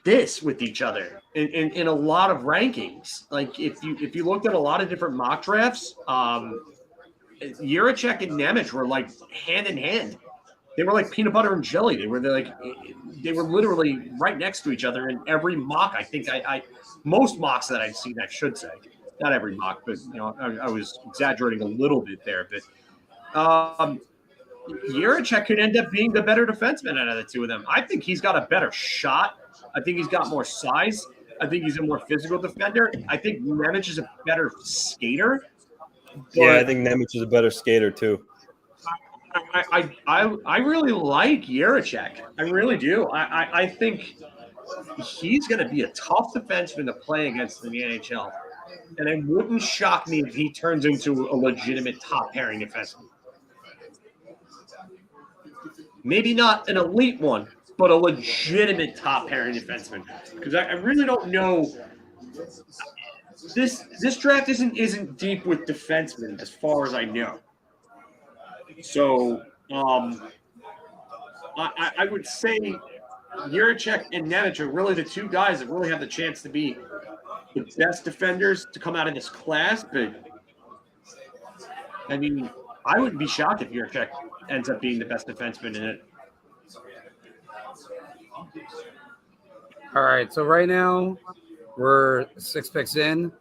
this with each other in a lot of rankings. Like if you looked at a lot of different mock drafts, Juracek and Nemec were like hand in hand. They were like peanut butter and jelly. They were literally right next to each other in every mock. I think most mocks that I've seen, I should say, not every mock, but I was exaggerating a little bit there. But Juracek could end up being the better defenseman out of the two of them. I think he's got a better shot. I think he's got more size. I think he's a more physical defender. I think Nemec is a better skater. Yeah, I think Nemec is a better skater too. I really like Juracek. I really do. I think he's going to be a tough defenseman to play against in the NHL. And it wouldn't shock me if he turns into a legitimate top pairing defenseman. Maybe not an elite one, but a legitimate top pairing defenseman. Because I really don't know. This draft isn't deep with defensemen as far as I know. So I would say Juracek and Nemec are really the two guys that really have the chance to be the best defenders to come out of this class. But I mean, I wouldn't be shocked if Juracek ends up being the best defenseman in it. All right, so right now we're 6 picks in.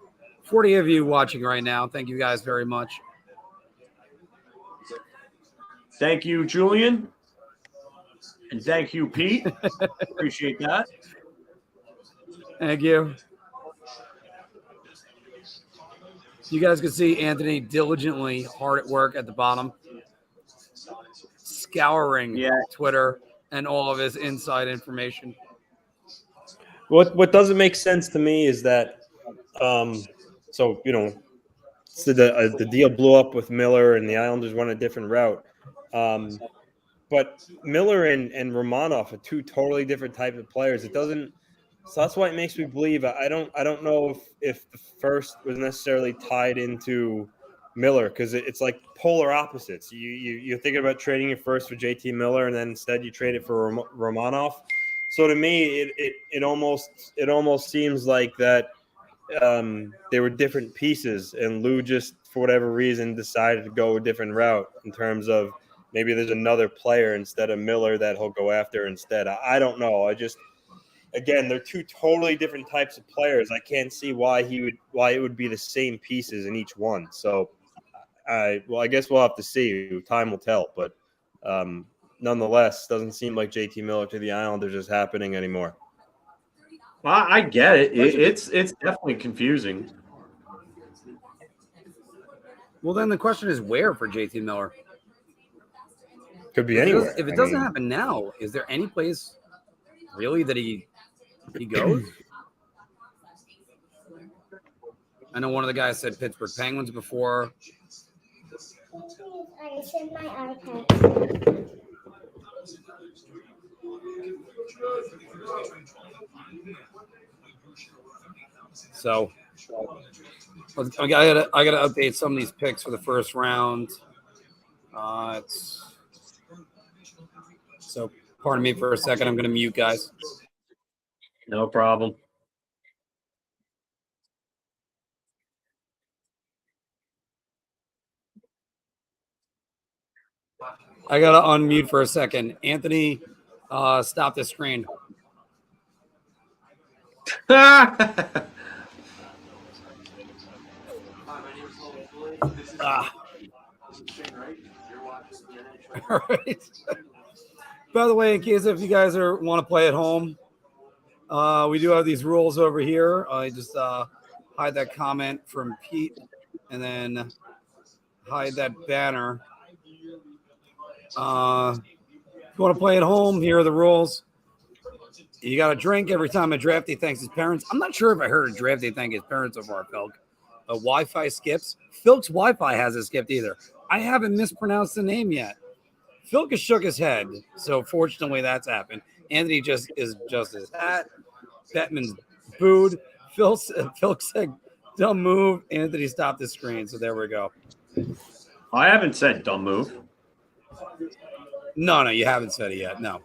40 of you watching right now. Thank you guys very much. Thank you, Julian. And thank you, Pete. Appreciate that. Thank you. You guys can see Anthony diligently hard at work at the bottom, scouring Twitter and all of his inside information. What doesn't make sense to me is that, so the deal blew up with Miller and the Islanders went a different route. But Miller and Romanov are two totally different types of players. So that's why it makes me believe. I don't know if the first was necessarily tied into Miller, because it's like polar opposites. You're thinking about trading your first for JT Miller, and then instead you trade it for Romanov. So to me, it almost seems like that they were different pieces, and Lou just for whatever reason decided to go a different route in terms of maybe there's another player instead of Miller that he'll go after instead. I don't know. Again, they're two totally different types of players. I can't see why it would be the same pieces in each one. So, I guess we'll have to see. Time will tell. But nonetheless, doesn't seem like JT Miller to the Islanders is happening anymore. Well, I get it. It's definitely confusing. Well, then the question is where for JT Miller? Could be anywhere. If it doesn't happen now, is there any place really that he goes? I know one of the guys said Pittsburgh Penguins before. I sent my iPad. So I gotta update some of these picks for the first round. So pardon me for a second. I'm gonna mute, guys. No problem. I gotta unmute for a second. Anthony, stop the screen. All right. By the way, in case if you guys want to play at home, we do have these rules over here. I just hide that comment from Pete and then hide that banner. If you want to play at home, here are the rules. You got to drink every time a drafty thanks his parents. I'm not sure if I heard a drafty thank his parents so far, Filk. Wi-Fi skips. Filk's Wi-Fi hasn't skipped either. I haven't mispronounced the name yet. Filk has shook his head, so fortunately that's happened. Anthony just his hat. Bettman's booed. Filk said, dumb move. Anthony stopped the screen, so there we go. I haven't said dumb move. No, you haven't said it yet. No.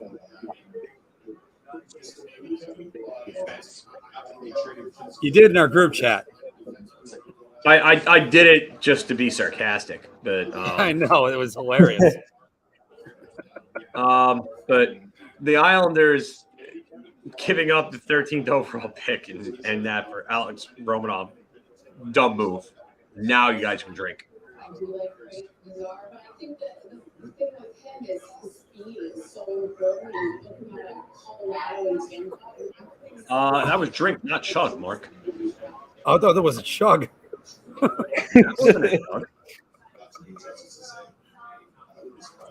You did in our group chat. I did it just to be sarcastic, but I know it was hilarious. But the Islanders giving up the 13th overall pick and that for Alex Romanov, dumb move. Now you guys can drink. That was drink, not chug, Mark. I thought that was a chug. That wasn't a chug.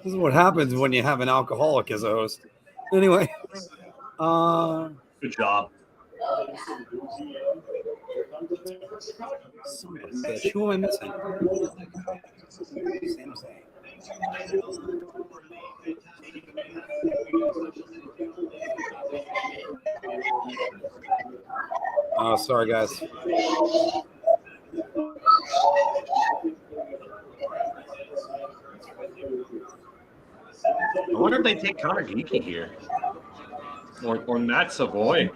This is what happens when you have an alcoholic as a host. Anyway, good job. Who am I missing? Oh, sorry, guys. I wonder if they take Connor Geeky here. Or Matt Savoy.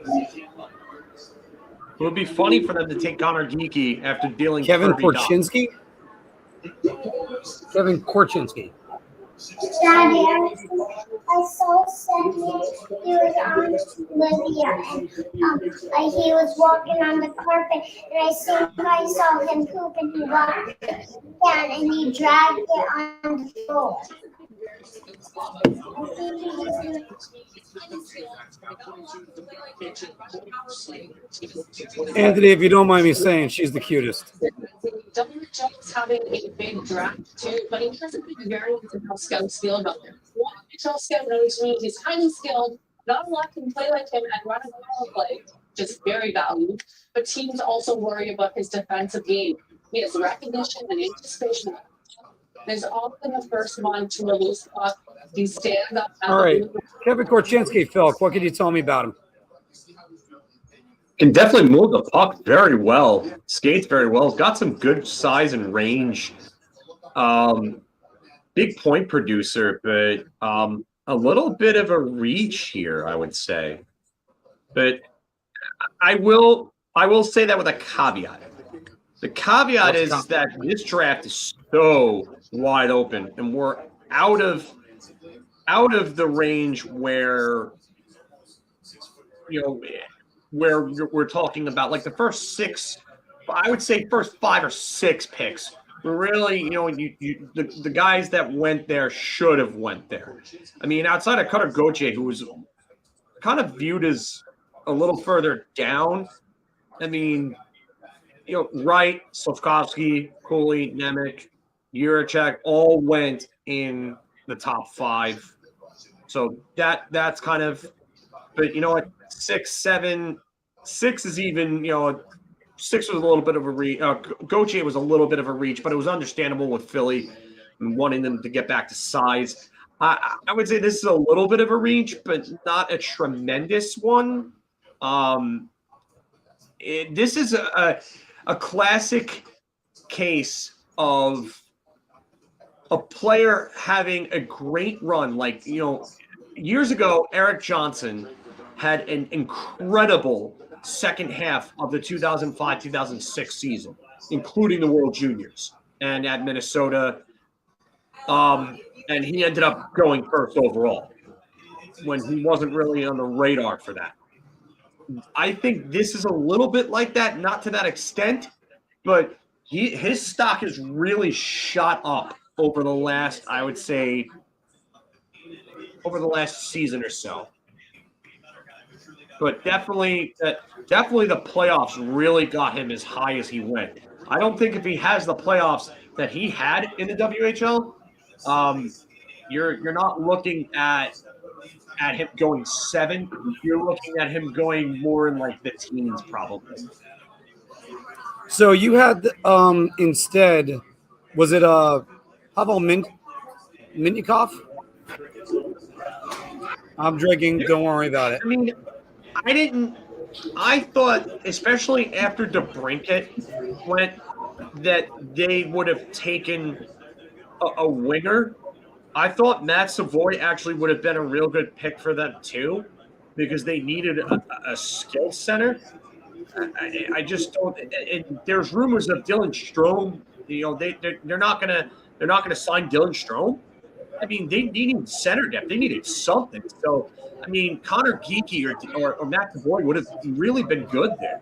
It would be funny for them to take Connor Geeky after dealing Kevin Kirby Korchinski? Kevin Korchinski. Daddy, I saw Sandy. He was on Lydia, and he was walking on the carpet, and I saw him poop, and he walked down, and he dragged it on the floor. Anthony, if you don't mind me saying, she's the cutest. WHL's having a big draft too, but he hasn't been very good how scouts feel about him. One NHL scout knows me, he's highly skilled, not a lot can play like him and run a power play, just very valued. But teams also worry about his defensive game. He has recognition and anticipation. He's often the first one to release puck. He stands up. All right, Kevin Korchinski, Phil, what can you tell me about him? can definitely move the puck very well, skates very well. He's got some good size and range. Big point producer, but a little bit of a reach here, I would say. But I will say that with a caveat. The caveat What's is that this draft is so wide open, and we're out of the range where where we're talking about like the first 6. I would say first 5 or 6 picks. But really, the guys that went there should have went there. I mean, outside of Cutter Gauthier, who was kind of viewed as a little further down. I mean, Wright, Slakovsky, Cooley, Nemec, Juraj all went in the top 5. So that's kind of, but you know what, 6, 7, 6 is even, 6 was a little bit of a reach. Gauthier was a little bit of a reach, but it was understandable with Philly and wanting them to get back to size. I would say this is a little bit of a reach, but not a tremendous one. This is a classic case of a player having a great run. Like, years ago, Eric Johnson had an incredible second half of the 2005-2006 season, including the World Juniors and at Minnesota. And he ended up going first overall when he wasn't really on the radar for that. I think this is a little bit like that, not to that extent, but his stock has really shot up over the last, I would say, over the last season or so. But definitely the playoffs really got him as high as he went. I don't think if he has the playoffs that he had in the WHL, you're not looking at him going 7. You're looking at him going more in like the teens, probably. So you had instead, was it Pavel Mintyukov? I'm drinking. Don't worry about it. I mean, I thought, especially after DeBrincat went, that they would have taken a winger. I thought Matt Savoy actually would have been a real good pick for them too, because they needed a skill center. I just don't. There's rumors of Dylan Strome. They're not gonna sign Dylan Strome. I mean, they needed center depth. They needed something. So, I mean, Connor Geeky or Matt Savoy would have really been good there.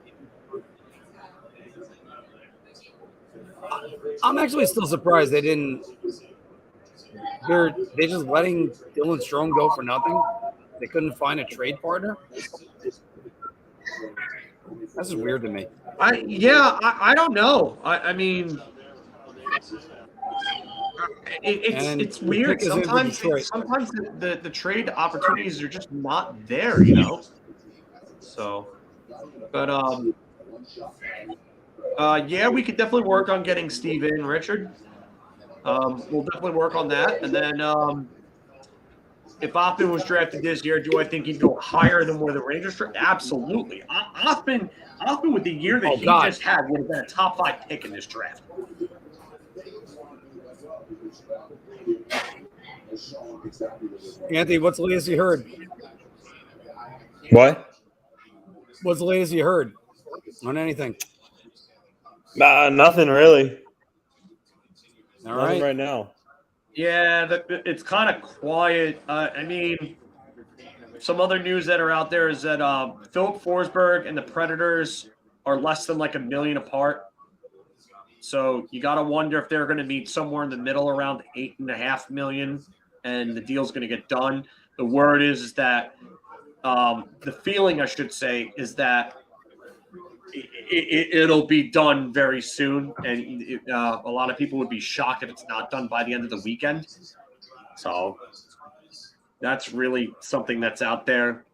I'm actually still surprised they didn't. They just letting Dylan Strome go for nothing. They couldn't find a trade partner. That's just weird to me. I don't know. I mean, it's weird. Sometimes the trade opportunities are just not there, So, but we could definitely work on getting Steve in, Richard. We'll definitely work on that. And then if Othman was drafted this year, do I think he'd go higher than where the Rangers drafted? Absolutely. Othman with the year that just had would have been a top 5 pick in this draft. Anthony, what's the latest you heard? What? What's the latest you heard on anything? Nothing really. All Nothing right. right now. Yeah, it's kind of quiet. I mean, some other news that are out there is that Filk, Forsberg, and the Predators are less than like $1 million apart. So you got to wonder if they're going to meet somewhere in the middle around $8.5 million, and the deal's going to get done. The word is that the feeling, I should say, is that it'll be done very soon, and a lot of people would be shocked if it's not done by the end of the weekend. So that's really something that's out there,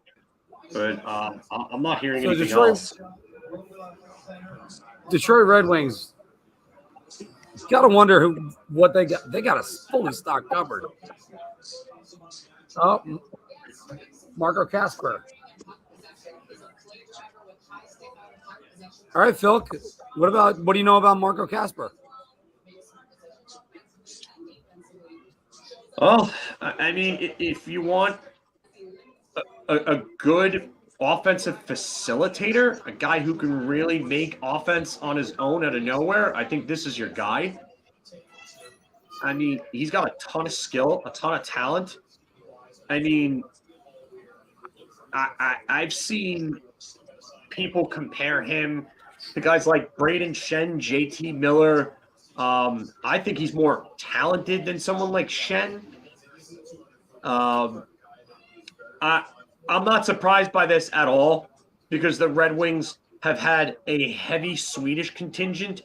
but I'm not hearing anything else. Detroit Red Wings. Got to wonder what they got. They got a fully stocked cupboard. Oh, Marco Kasper. All right, Filk. What do you know about Marco Kasper? Well, I mean, if you want a good offensive facilitator, a guy who can really make offense on his own out of nowhere, I think this is your guy. I mean, he's got a ton of skill, a ton of talent. I mean, I've seen people compare him to guys like Braden Shen, JT Miller. I think he's more talented than someone like Shen. I'm not surprised by this at all because the Red Wings have had a heavy Swedish contingent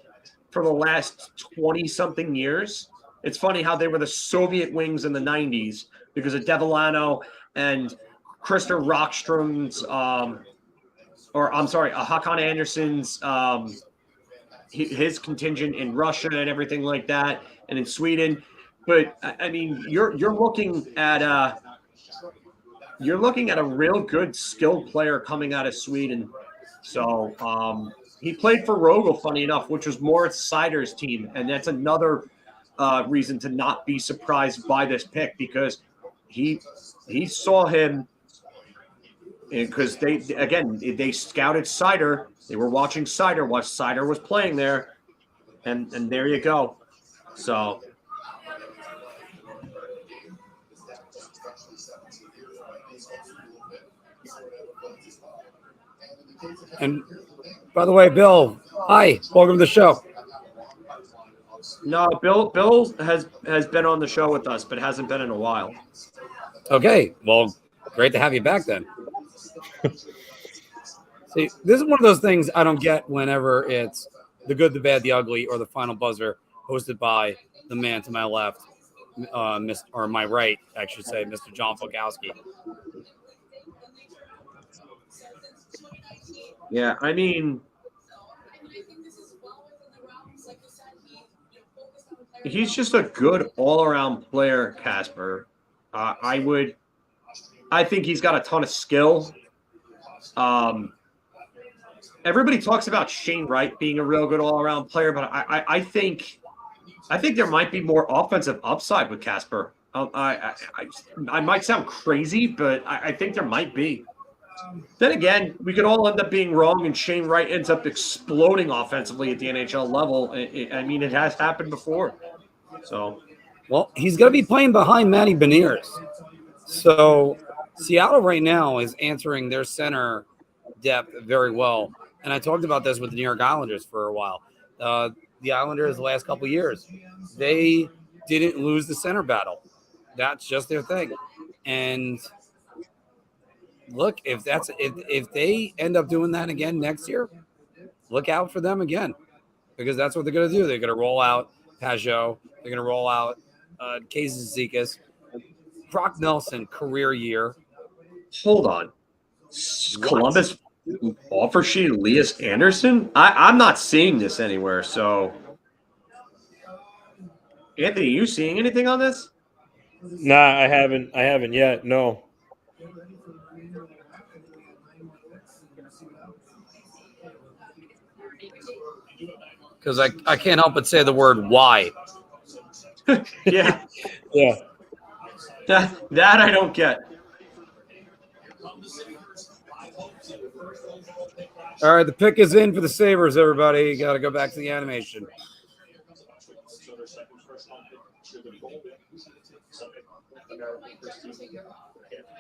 for the last 20-something years. It's funny how they were the Soviet Wings in the 90s because of Devellano and Krister Rockstrom's, Håkan Andersson's, his contingent in Russia and everything like that, and in Sweden. But I mean, you're looking at a real good skilled player coming out of Sweden. So he played for Rögle, funny enough, which was Moritz Seider's team, and that's another reason to not be surprised by this pick because he saw him because they scouted Seider. They were watching Seider while Seider was playing there, and there you go. So. And by the way, Bill, hi, welcome to the show. No, Bill has been on the show with us, but hasn't been in a while. Okay, well, great to have you back then. See, this is one of those things I don't get whenever it's the good, the bad, the ugly, or the final buzzer hosted by the man to my left, or my right, I should say, Mr. John Filkowski. Yeah, I mean, he's just a good all-around player, Casper. I think he's got a ton of skill. Everybody talks about Shane Wright being a real good all-around player, but I think there might be more offensive upside with Casper. I might sound crazy, but I think there might be. Then again, we could all end up being wrong, and Shane Wright ends up exploding offensively at the NHL level. I mean, it has happened before. So, well, he's going to be playing behind Matty Beniers. So Seattle right now is answering their center depth very well. And I talked about this with the New York Islanders for a while. The Islanders the last couple of years, they didn't lose the center battle. That's just their thing. And look, if they end up doing that again next year, look out for them again, because that's what they're going to do. They're going to roll out Pajot. They're going to roll out Casey Zizekas. Brock Nelson, career year. Hold on. Columbus offer sheet Elias Anderson? I'm not seeing this anywhere. So, Anthony, you seeing anything on this? Nah, I haven't yet. No. Because I can't help but say the word why. Yeah. Yeah. That I don't get. All right, the pick is in for the Sabres, everybody. Got to go back to the animation.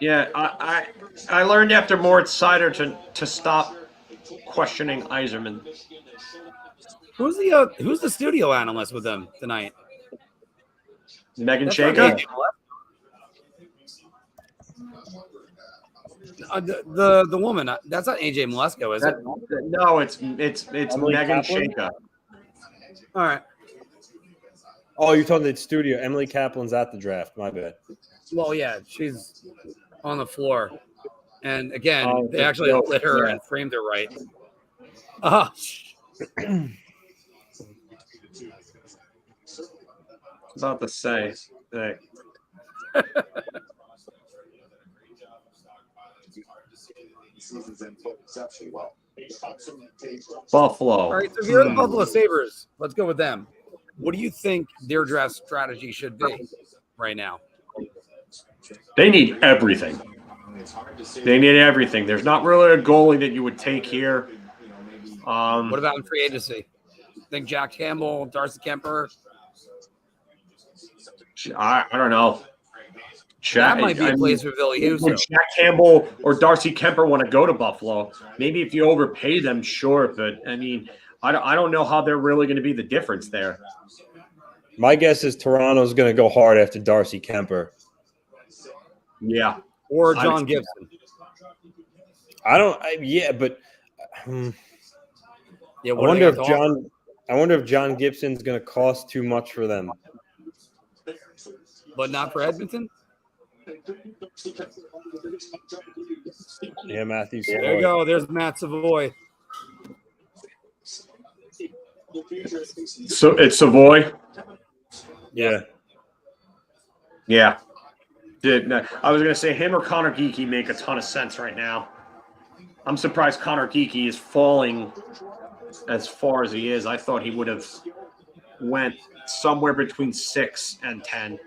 Yeah, I learned after Moritz Seider to stop questioning Yzerman. Who's the studio analyst with them tonight? Megan Shanka? The woman. That's not AJ Malesko, is it? No, it's Megan Shanka. All right. Oh, you're talking the studio. Emily Kaplan's at the draft. My bad. Well, yeah, she's on the floor. And again, they actually lit her and framed her right. About to say. Hey. Buffalo. All right, so here are the Buffalo Sabres. Let's go with them. What do you think their draft strategy should be right now? They need everything. They need everything. There's not really a goalie that you would take here. What about in free agency? Think Jack Campbell, Darcy Kemper? I don't know. That might be a place for Billy Hughes. Would Jack Campbell or Darcy Kemper want to go to Buffalo? Maybe if you overpay them, sure. But, I mean, I don't know how they're really going to be the difference there. My guess is Toronto's going to go hard after Darcy Kemper. Yeah. Or John Gibson. But Yeah, I wonder if John Gibson's going to cost too much for them. But not for Edmonton? Yeah, Matthew Savoy. There you go. There's Matt Savoy. So it's Savoy? Yeah. Yeah. I was going to say him or Connor Geekie make a ton of sense right now. I'm surprised Connor Geekie is falling as far as he is. I thought he would have went somewhere between 6 and 10.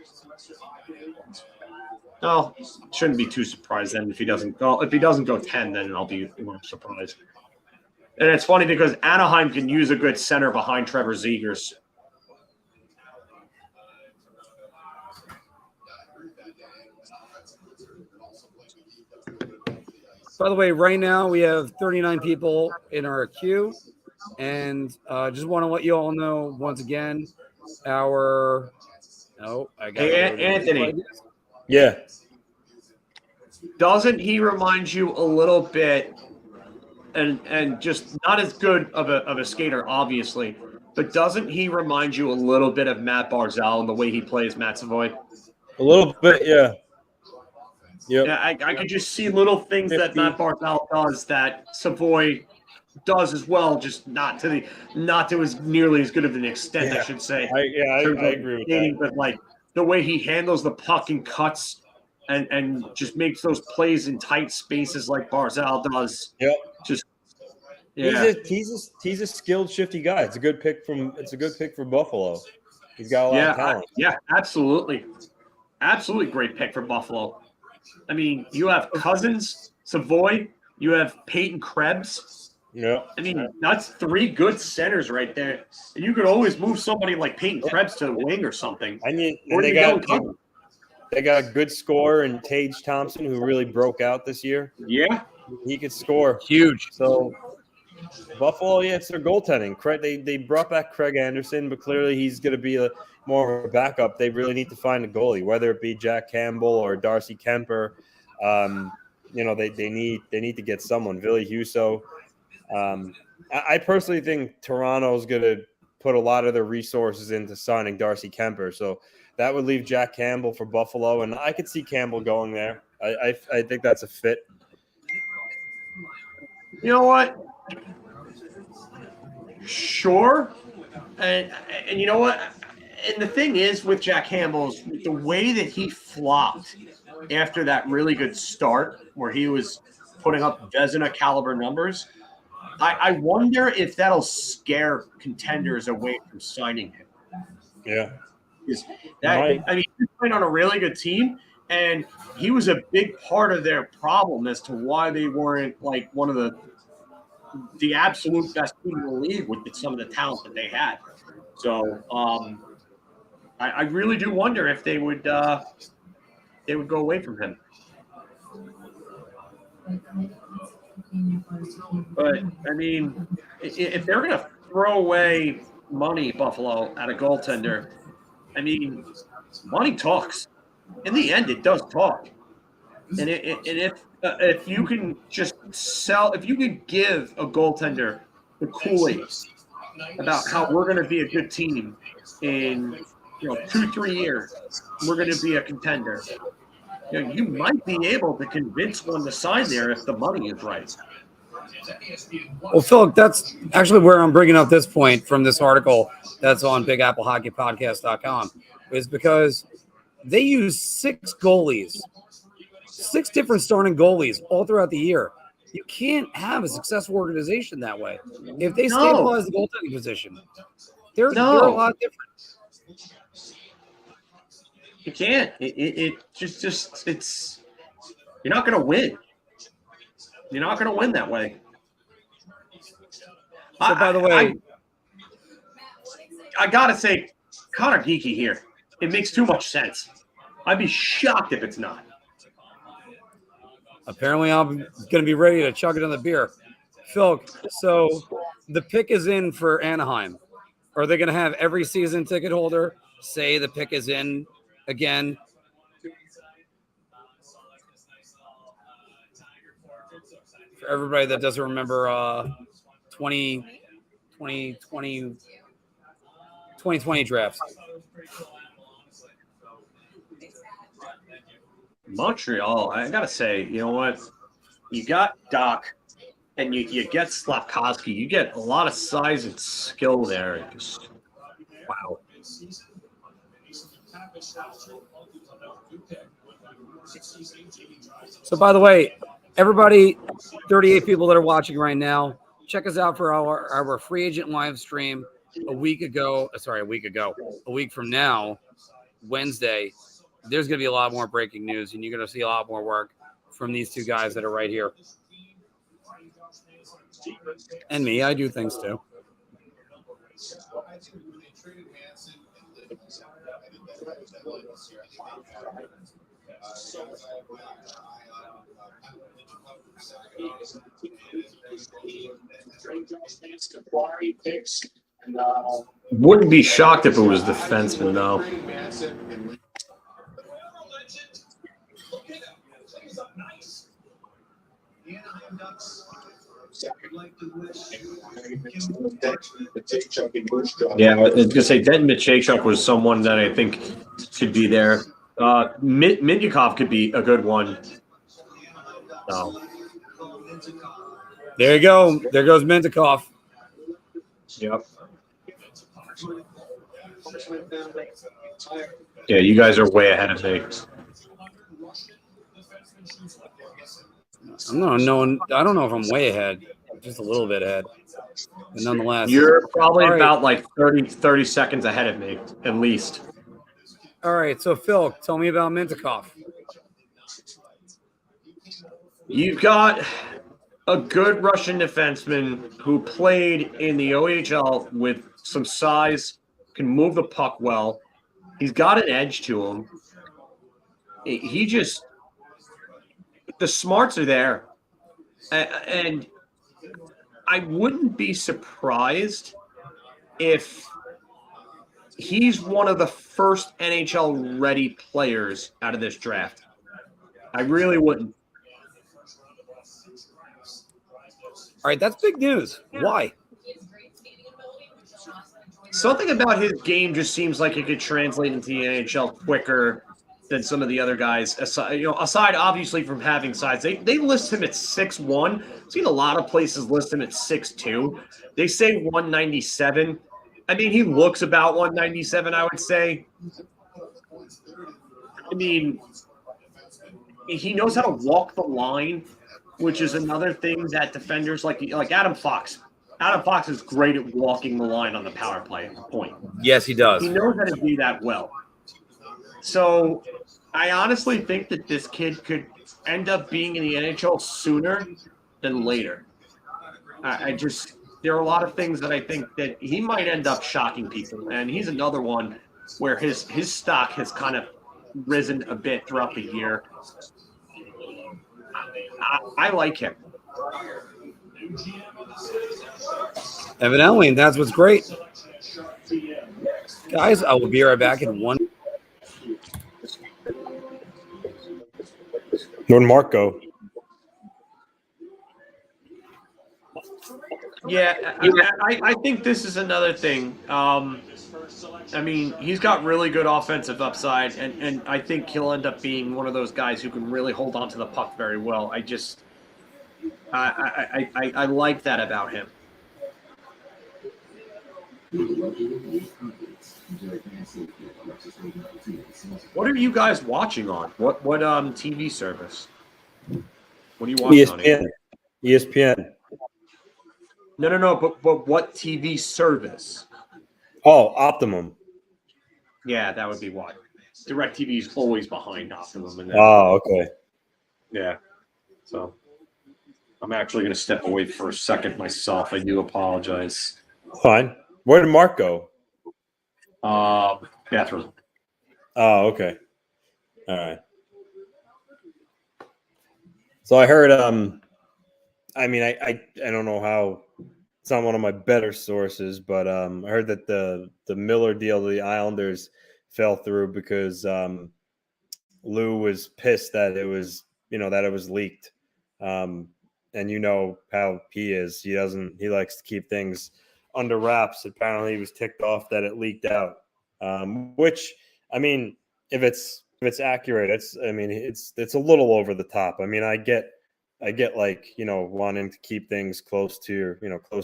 No, shouldn't be too surprised then if he doesn't go. If he doesn't go 10, then I'll be more surprised. And it's funny because Anaheim can use a good center behind Trevor Zegers. By the way, right now we have 39 people in our queue. And just want to let you all know once again, Anthony. Yeah. Doesn't he remind you a little bit, and just not as good of a skater, obviously, but doesn't he remind you a little bit of Matt Barzal in the way he plays Matt Savoy? A little bit, yeah. Yep. Yeah, I could just see little things that Matt Barzal does that Savoy does as well, just not to as nearly as good of an extent, I should say. I agree with that. But like the way he handles the puck and cuts and just makes those plays in tight spaces like Barzal does. Yep. Just he's a skilled, shifty guy. It's a good pick for Buffalo. He's got a lot of talent. Yeah, absolutely. Absolutely great pick for Buffalo. I mean, you have Cousins, Savoy, you have Peyton Krebs. Yeah. I mean, that's 3 good centers right there. And you could always move somebody like Peyton Krebs to the wing or something. They got a good scorer in Tage Thompson, who really broke out this year. Yeah. He could score. Huge. So Buffalo, it's their goaltending. They brought back Craig Anderson, but clearly he's going to be more of a backup. They really need to find a goalie, whether it be Jack Campbell or Darcy Kemper. They need to get someone. Billy Husso. I personally think Toronto's going to put a lot of their resources into signing Darcy Kemper. So that would leave Jack Campbell for Buffalo, and I could see Campbell going there. I think that's a fit. You know what? Sure. And you know what? And the thing is with Jack Campbell is the way that he flopped after that really good start where he was putting up Vezina caliber numbers. I wonder if that'll scare contenders away from signing him. Yeah. He's playing on a really good team, and he was a big part of their problem as to why they weren't like one of the absolute best team in the league with some of the talent that they had. So I really do wonder if they would go away from him. But I mean, if they're going to throw away money, Buffalo, at a goaltender, I mean, money talks. In the end, it does talk. And if you can just if you could give a goaltender the Kool-Aid about how we're going to be a good team in 2-3 years, we're going to be a contender. You might be able to convince one to sign there if the money is right. Well, Filk, that's actually where I'm bringing up this point from this article that's on BigAppleHockeyPodcast.com, is because they use 6 goalies, 6 different starting goalies all throughout the year. You can't have a successful organization that way. If they stabilize the goaltending position, they're a lot different. You can't. It just it's You're not going to win. You're not going to win that way. So, by the way, I got to say, Connor Geeky here. It makes too much sense. I'd be shocked if it's not. apparently I'm going to be ready to chug it on the beer. Filk, so the pick is in for Anaheim. Are they going to have every season ticket holder say the pick is in again? For everybody that doesn't remember 2020 drafts. Montreal, I got to say, you know what? You got Doc, and you get Slakovsky. You get a lot of size and skill there. Just, wow. So, by the way, everybody, 38 people that are watching right now, check us out for our free agent live stream a week from now, Wednesday. There's going to be a lot more breaking news, and you're going to see a lot more work from these two guys that are right here. And me, I do things too. Wouldn't be shocked if it was defenseman, though. Yeah, I was going to say Denton Michachuk was someone that I think could be there. Minyakov could be a good one. No. There you go. There goes Mentikov. Yep. Yeah, you guys are way ahead of me. I don't know if I'm way ahead. Just a little bit ahead. But nonetheless. You're probably about like 30 seconds ahead of me, at least. All right, so Phil, tell me about Mentikov. You've got a good Russian defenseman who played in the OHL with some size, can move the puck well. He's got an edge to him. The smarts are there. And I wouldn't be surprised if he's one of the first NHL-ready players out of this draft. I really wouldn't. All right, that's big news. Why? Something about his game just seems like it could translate into the NHL quicker than some of the other guys. Aside obviously from having size, they list him at 6'1". I've seen a lot of places list him at 6'2". They say 197. I mean, he looks about 197, I would say. I mean, he knows how to walk the line, which is another thing that defenders like Adam Fox. Adam Fox is great at walking the line on the power play point. Yes, he does. He knows how to do that well. So I honestly think that this kid could end up being in the NHL sooner than later. There are a lot of things that I think that he might end up shocking people. And he's another one where his stock has kind of risen a bit throughout the year. I like him. Evidently, and that's what's great. Guys, I will be right back in one. Where'd Marc go? Yeah, I think this is another thing. I mean, he's got really good offensive upside, and I think he'll end up being one of those guys who can really hold on to the puck very well. I like that about him. What are you guys watching on? What TV service? What are you watching on? ESPN. No. But what TV service? Oh, Optimum. Yeah, that would be why. DirecTV is always behind Optimum. Oh, okay. Yeah. So I'm actually going to step away for a second myself. I do apologize. Fine. Where did Marc go? Bathroom. Oh, okay. All right. So I heard. I mean, I don't know how. It's not one of my better sources, but I heard that the Miller deal to the Islanders fell through because Lou was pissed that it was leaked. And you know how he is. He likes to keep things under wraps. Apparently he was ticked off that it leaked out. Which, I mean, if it's accurate, it's a little over the top. I mean, I get like, wanting to keep things close to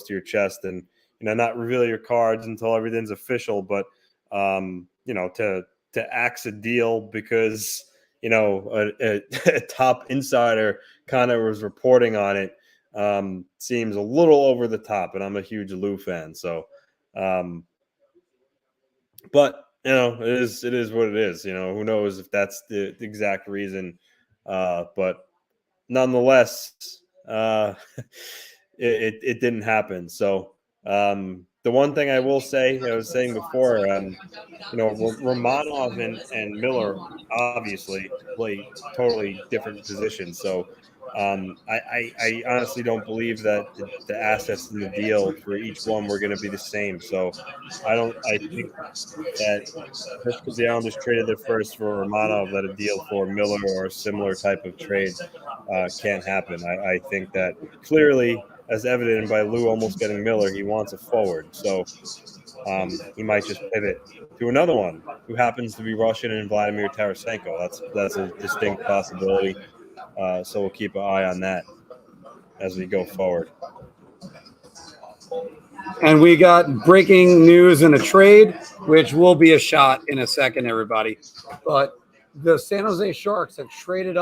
your chest and, not reveal your cards until everything's official. But, to axe a deal because, a top insider kind of was reporting on it, seems a little over the top. And I'm a huge Lou fan. So, but, it is what it is. Who knows if that's the exact reason. But nonetheless, it didn't happen. So the one thing I will say, I was saying before, Romanov and Miller obviously play totally different positions. So I honestly don't believe that the assets in the deal for each one were going to be the same. So I think that just because the Islanders traded their first for Romanov, that a deal for Miller or a similar type of trade can't happen. I think that clearly, as evident by Lou almost getting Miller, he wants a forward. So he might just pivot to another one who happens to be Russian and Vladimir Tarasenko. That's a distinct possibility. So we'll keep an eye on that as we go forward. And we got breaking news in a trade, which will be a shot in a second, everybody. But the San Jose Sharks have traded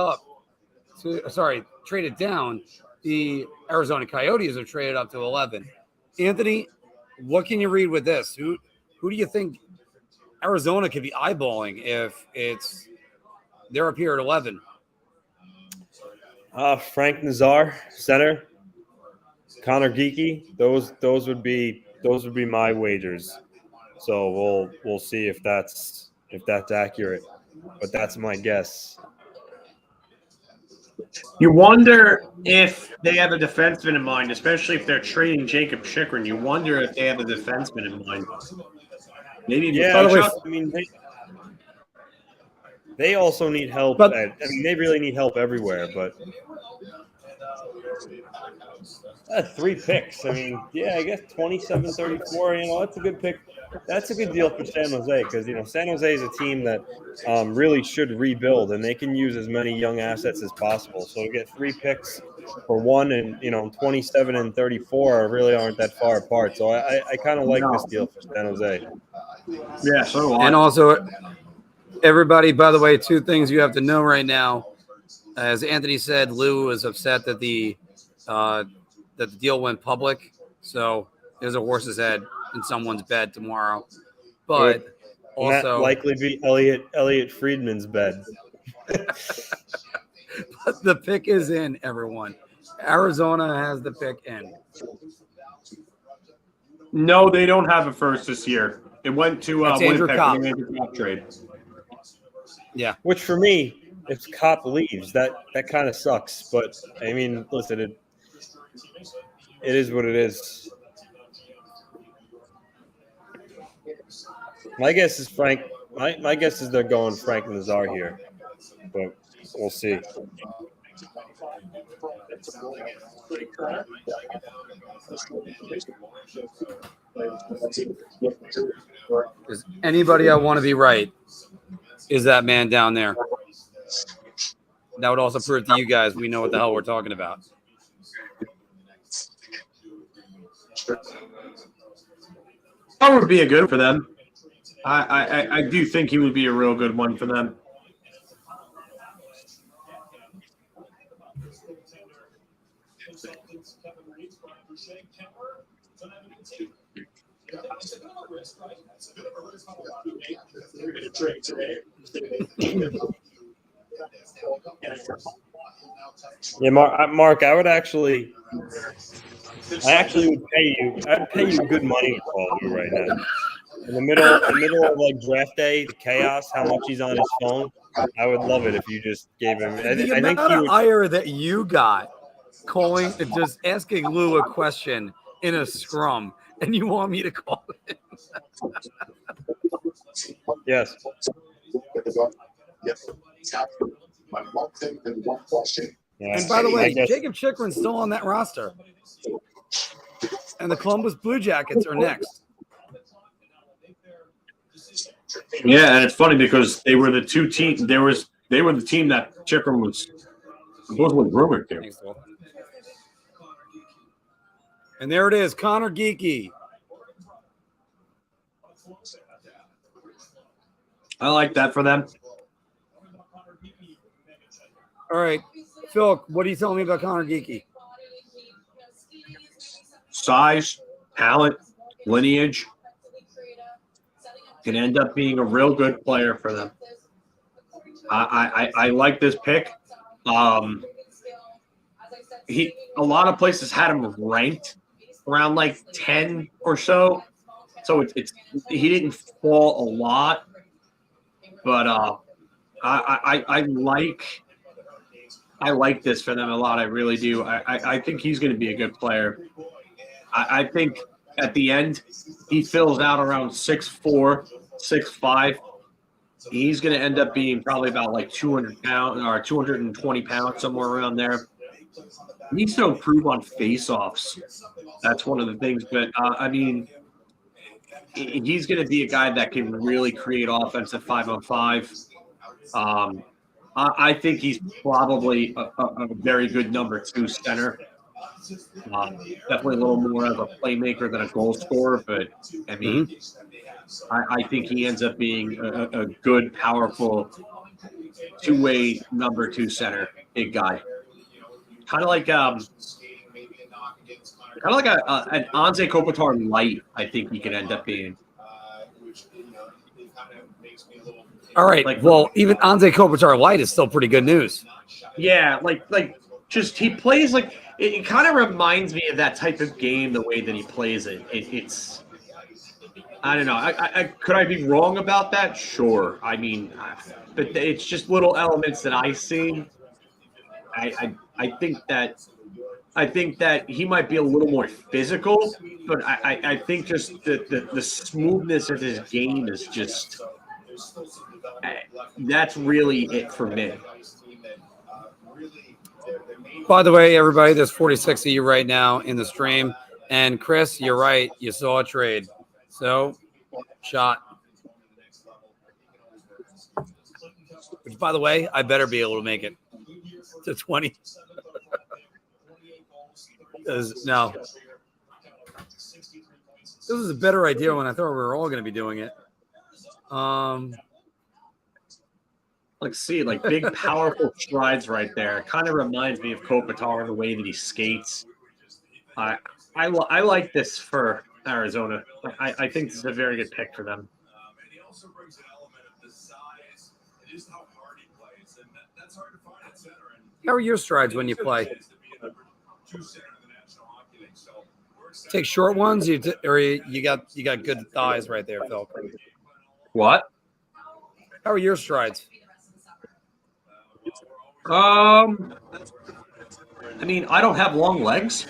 down. The Arizona Coyotes have traded up to 11. Anthony, what can you read with this? Who do you think Arizona could be eyeballing if they're up here at 11? Frank Nazar, center. Connor Geeky, those would be my wagers. So we'll see if that's accurate, but that's my guess. You wonder if they have a defenseman in mind, especially if they're trading Jacob Chychrun. You wonder if they have a defenseman in mind. Maybe. Yeah, I mean they also need help. They really need help everywhere. But 3 picks. I mean, I guess 27-34. That's a good pick. That's a good deal for San Jose because San Jose is a team that really should rebuild, and they can use as many young assets as possible. So to get 3 picks for one, and 27 and 34 really aren't that far apart. So I kind of like this deal for San Jose. Yeah, so do I. And also, everybody, by the way, 2 things you have to know right now. As Anthony said, Lou is upset that the deal went public. So there's a horse's head in someone's bed tomorrow. But also that likely be Elliot Friedman's bed. But the pick is in, everyone. Arizona has the pick in. No, they don't have a first this year. It went to Andrew Winnipeg Kopp. in the Andrew Kopp trade. Yeah. Which for me, if Kopp leaves, that kind of sucks. But I mean, listen, it is what it is. My guess is Frank. My guess is they're going Frank Nazar here, but we'll see. Is anybody I want to be right is that man down there. That would also prove to you guys we know what the hell we're talking about. That would be a good for them. I do think he would be a real good one for them. Yeah, Mark, I actually would pay you. I'd pay you good money to call Lou right now. In the middle of like draft day, the chaos, how much he's on his phone. I would love it if you just gave him. I think he would. Ire that you got calling, just asking Lou a question in a scrum, and you want me to call him. Yes. And by the way, Jacob Chikrin's still on that roster. And the Columbus Blue Jackets are next. Yeah, and it's funny because they were the two teams. They were the team that Chikrin was supposedly rumored to. And there it is, Connor Geeky. I like that for them. All right, Phil, what are you telling me about Connor Geeky? Size, talent, lineage. Can end up being a real good player for them. I like this pick. A lot of places had him ranked around like 10 or so. So he didn't fall a lot. But I like this for them a lot. I really do. I think he's going to be a good player. I think at the end he fills out around 6'4", 6'5". He's going to end up being probably about like 200 pounds or 220 pounds, somewhere around there. He needs to improve on face-offs. That's one of the things. But I mean, he's going to be a guy that can really create offense at 5-on-5. I think he's probably a very good number 2 center. Definitely a little more of a playmaker than a goal scorer, but I mean, I think he ends up being a good, powerful, two-way number 2 center, big guy. Kind of like an Anze Kopitar light. I think he could end up being. All right. Well, even Anze Kopitar light is still pretty good news. Yeah, just he plays like it kind of reminds me of that type of game, the way that he plays it. It's I don't know. I could I be wrong about that? Sure. I mean, but it's just little elements that I see. I think that he might be a little more physical, but I think just the smoothness of his game is just that's really it for me. By the way, everybody, there's 46 of you right now in the stream. And Chris, you're right. You saw a trade. So, shot. Which, by the way, I better be able to make it to 20. No. This is a better idea when I thought we were all going to be doing it. Like big, powerful strides right there. It kind of reminds me of Kopitar in the way that he skates. I like this for Arizona. I think this is a very good pick for them. How are your strides when you play? Take short ones, or you got good thighs right there, Phil. What? How are your strides? I mean, I don't have long legs.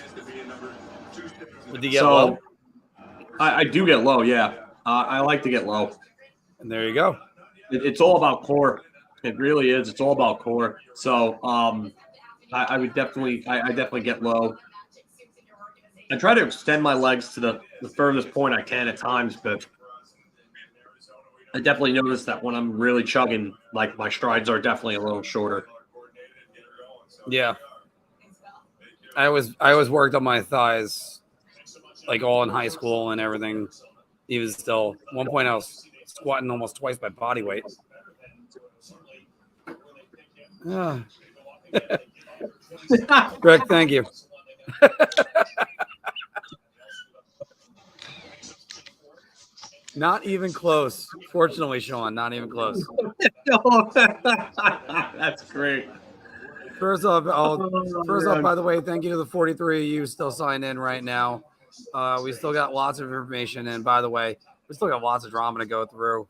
Did you get low? I do get low, yeah. I like to get low. And there you go. It's all about core. It really is. It's all about core. So I would definitely get low. I try to extend my legs to the furthest point I can at times, but I definitely notice that when I'm really chugging, like my strides are definitely a little shorter. Yeah. I always worked on my thighs, like all in high school and everything. Even still, at one point I was squatting almost twice my body weight. Greg, thank you. Not even close. Fortunately, Sean, not even close. That's great. First off, by the way, thank you to the 43 of you still signed in right now. We still got lots of information, and by the way, we still got lots of drama to go through.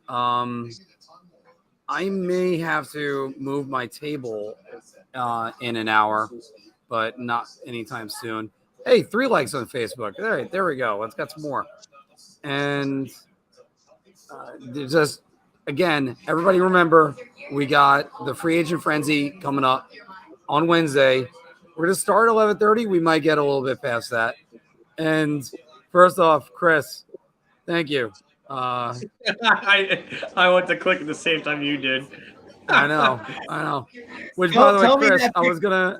I may have to move my table in an hour, but not anytime soon. Hey, 3 likes on Facebook. All right, there we go. Let's get some more. And just again, everybody remember, we got the free agent frenzy coming up on Wednesday. We're going to start at 11:30. We might get a little bit past that. And first off, Chris, thank you. I went to click at the same time you did. I know. Which, by the way, Chris, I was gonna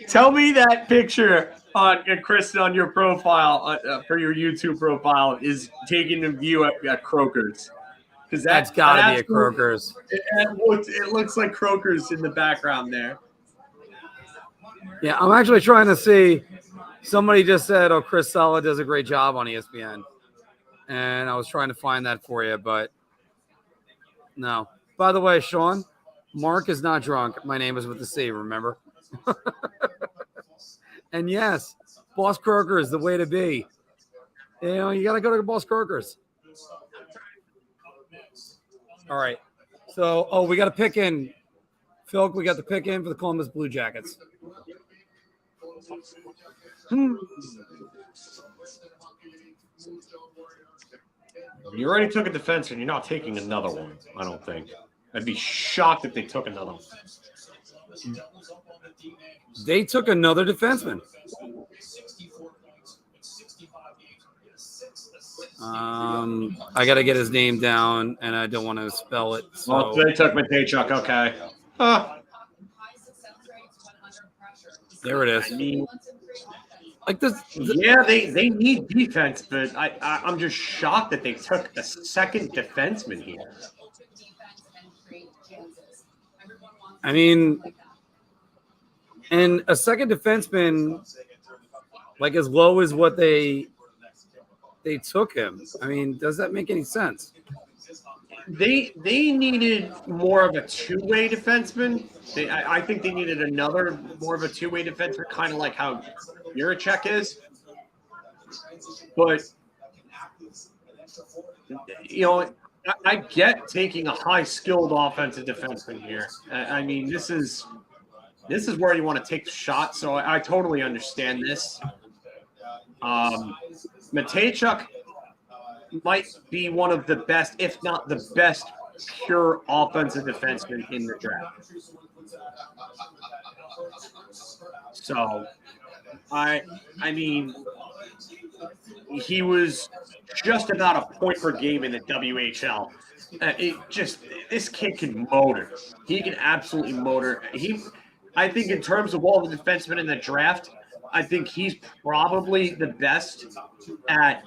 tell me that picture on Chris on your profile for your YouTube profile is taking a view at Croker's, because that's got to be a Croker's. It looks like Croker's in the background there. Yeah, I'm actually trying to see. Somebody just said, "Oh, Chris Sala does a great job on ESPN," and I was trying to find that for you, but no. By the way, Sean, Marc is not drunk. My name is with the C, remember? And yes, Boss Croker is the way to be. You know, you got to go to Boss Croker's. All right. So, we got to pick in. Filk, we got to pick in for the Columbus Blue Jackets. You already took a defenseman. You're not taking another one, I don't think. I'd be shocked if they took another one. They took another defenseman. I got to get his name down, and I don't want to spell it. So. Well, they took Matejchuk, okay. There it is. Like this. Yeah, they need defense, but I'm just shocked that they took a second defenseman here. I mean, and a second defenseman, like as low as what they took him. I mean, does that make any sense? They needed more of a two-way defenseman. I think they needed another more of a two-way defenseman, kind of like how Juraj is. But you know, I get taking a high-skilled offensive defenseman here. I mean, this is where you want to take the shot. So I totally understand this. Matejchuk might be one of the best, if not the best, pure offensive defenseman in the draft. So, I mean, he was just about a point per game in the WHL. This kid can motor. He can absolutely motor. I think in terms of all the defensemen in the draft, I think he's probably the best at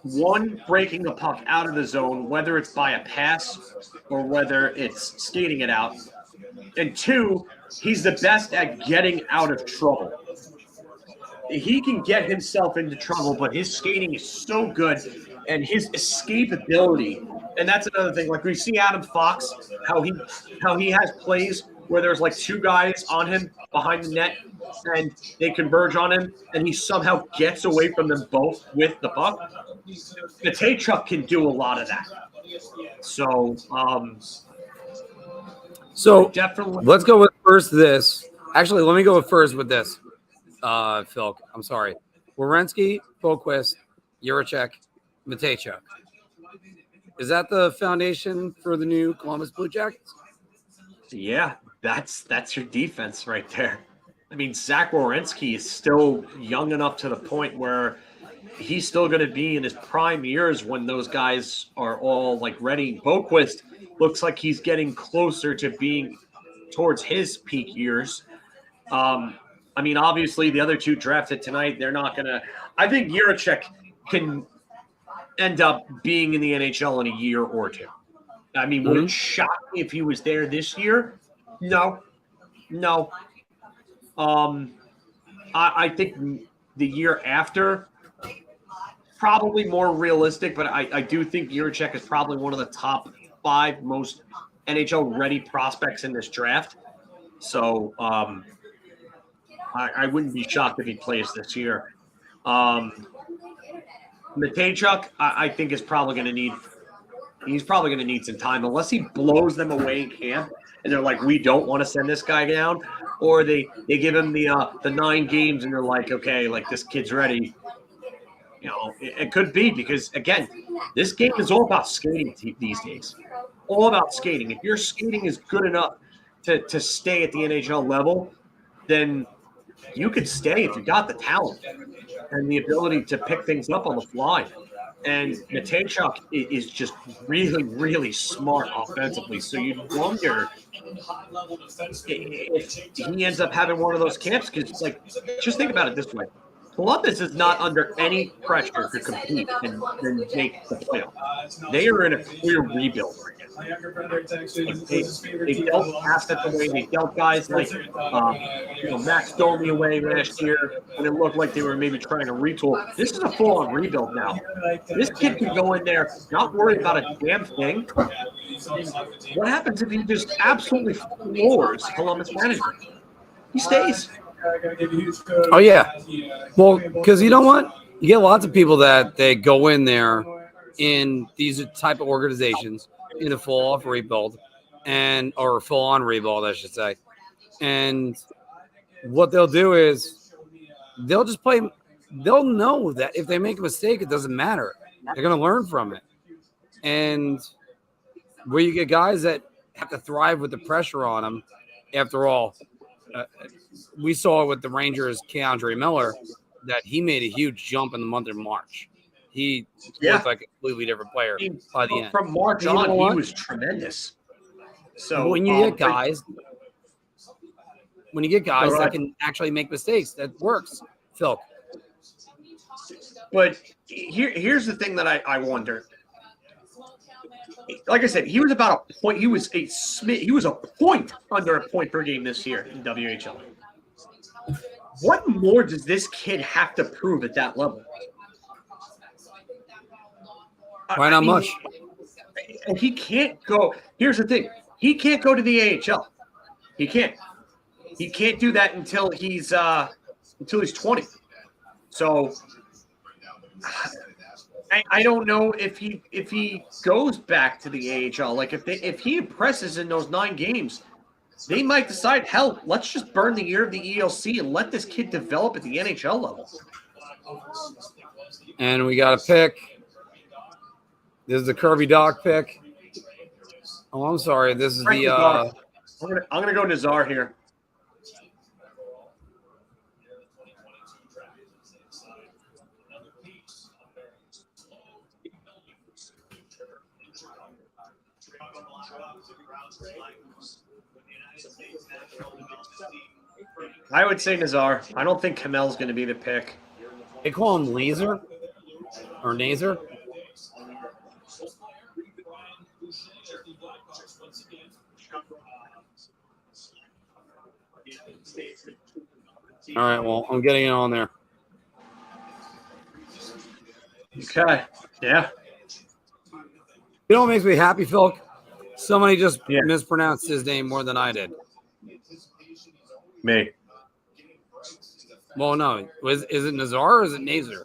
one, breaking the puck out of the zone, whether it's by a pass or whether it's skating it out. And two, he's the best at getting out of trouble. He can get himself into trouble, but his skating is so good and his escapability. And that's another thing. Like we see Adam Fox, how he has plays where there's like two guys on him behind the net and they converge on him and he somehow gets away from them both with the puck. Matejchuk can do a lot of that. So, definitely. Let's go with first this. Actually, let me go first with this. Filk, I'm sorry. Werenski, Boquist, Juraj, Matejchuk. Is that the foundation for the new Columbus Blue Jackets? Yeah, that's your defense right there. I mean, Zach Werenski is still young enough to the point where he's still going to be in his prime years when those guys are all like ready. Boquist looks like he's getting closer to being towards his peak years. I mean, obviously the other two drafted tonight, they're not going to – I think Juraj can end up being in the NHL in a year or two. I mean, would it shock me if he was there this year? No. I think the year after, probably more realistic, but I do think Juraj is probably one of the top 5 most NHL-ready prospects in this draft. So I wouldn't be shocked if he plays this year. Matejchuk, I think is probably going to need. He's probably going to need some time unless he blows them away in camp and they're like, we don't want to send this guy down, or they give him the 9 games and they're like, okay, like this kid's ready. It could be because again, this game is all about skating these days. All about skating. If your skating is good enough to stay at the NHL level, then you could stay if you got the talent and the ability to pick things up on the fly. And Matejchuk is just really, really smart offensively. So you wonder if he ends up having one of those camps. Because, just think about it this way. Columbus is not under any pressure to compete and make the playoff. They are in a clear rebuild right now. They dealt assets away. They dealt guys like Max Domi away last year, and it looked like they were maybe trying to retool. This is a full-on rebuild now. This kid can go in there, not worry about a damn thing. What happens if he just absolutely floors Columbus management? He stays. Oh, yeah. Well, because you know what? You get lots of people that they go in there in these type of organizations in a full-off rebuild or full-on rebuild, I should say. And what they'll do is they'll just play. They'll know that if they make a mistake, it doesn't matter. They're going to learn from it. And where you get guys that have to thrive with the pressure on them, after all, we saw with the Rangers, Keandre Miller, that he made a huge jump in the month of March. He looked like a completely different player by the end. From March on, he was tremendous. So when you get guys that can actually make mistakes, that works. Filk. But here's the thing that I wonder. Like I said, he was about a point. He was a point under a point per game this year in WHL. What more does this kid have to prove at that level? Why not much? And he can't go. Here's the thing: he can't go to the AHL. He can't. He can't do that until he's 20. So I don't know if he goes back to the AHL. Like if he impresses in those 9 games, they might decide, hell, let's just burn the year of the ELC and let this kid develop at the NHL level. And we got a pick. This is the Kirby Doc pick. Oh, I'm sorry. This is Frank the Nazar. I'm gonna go Nazar here. I would say Nazar. I don't think Kamel's going to be the pick. They call him Laser or Nazer. All right, well, I'm getting it on there. Okay, yeah. You know what makes me happy, Phil? Somebody just mispronounced his name more than I did. Me. Well, no. Is it Nazar or is it Nazer?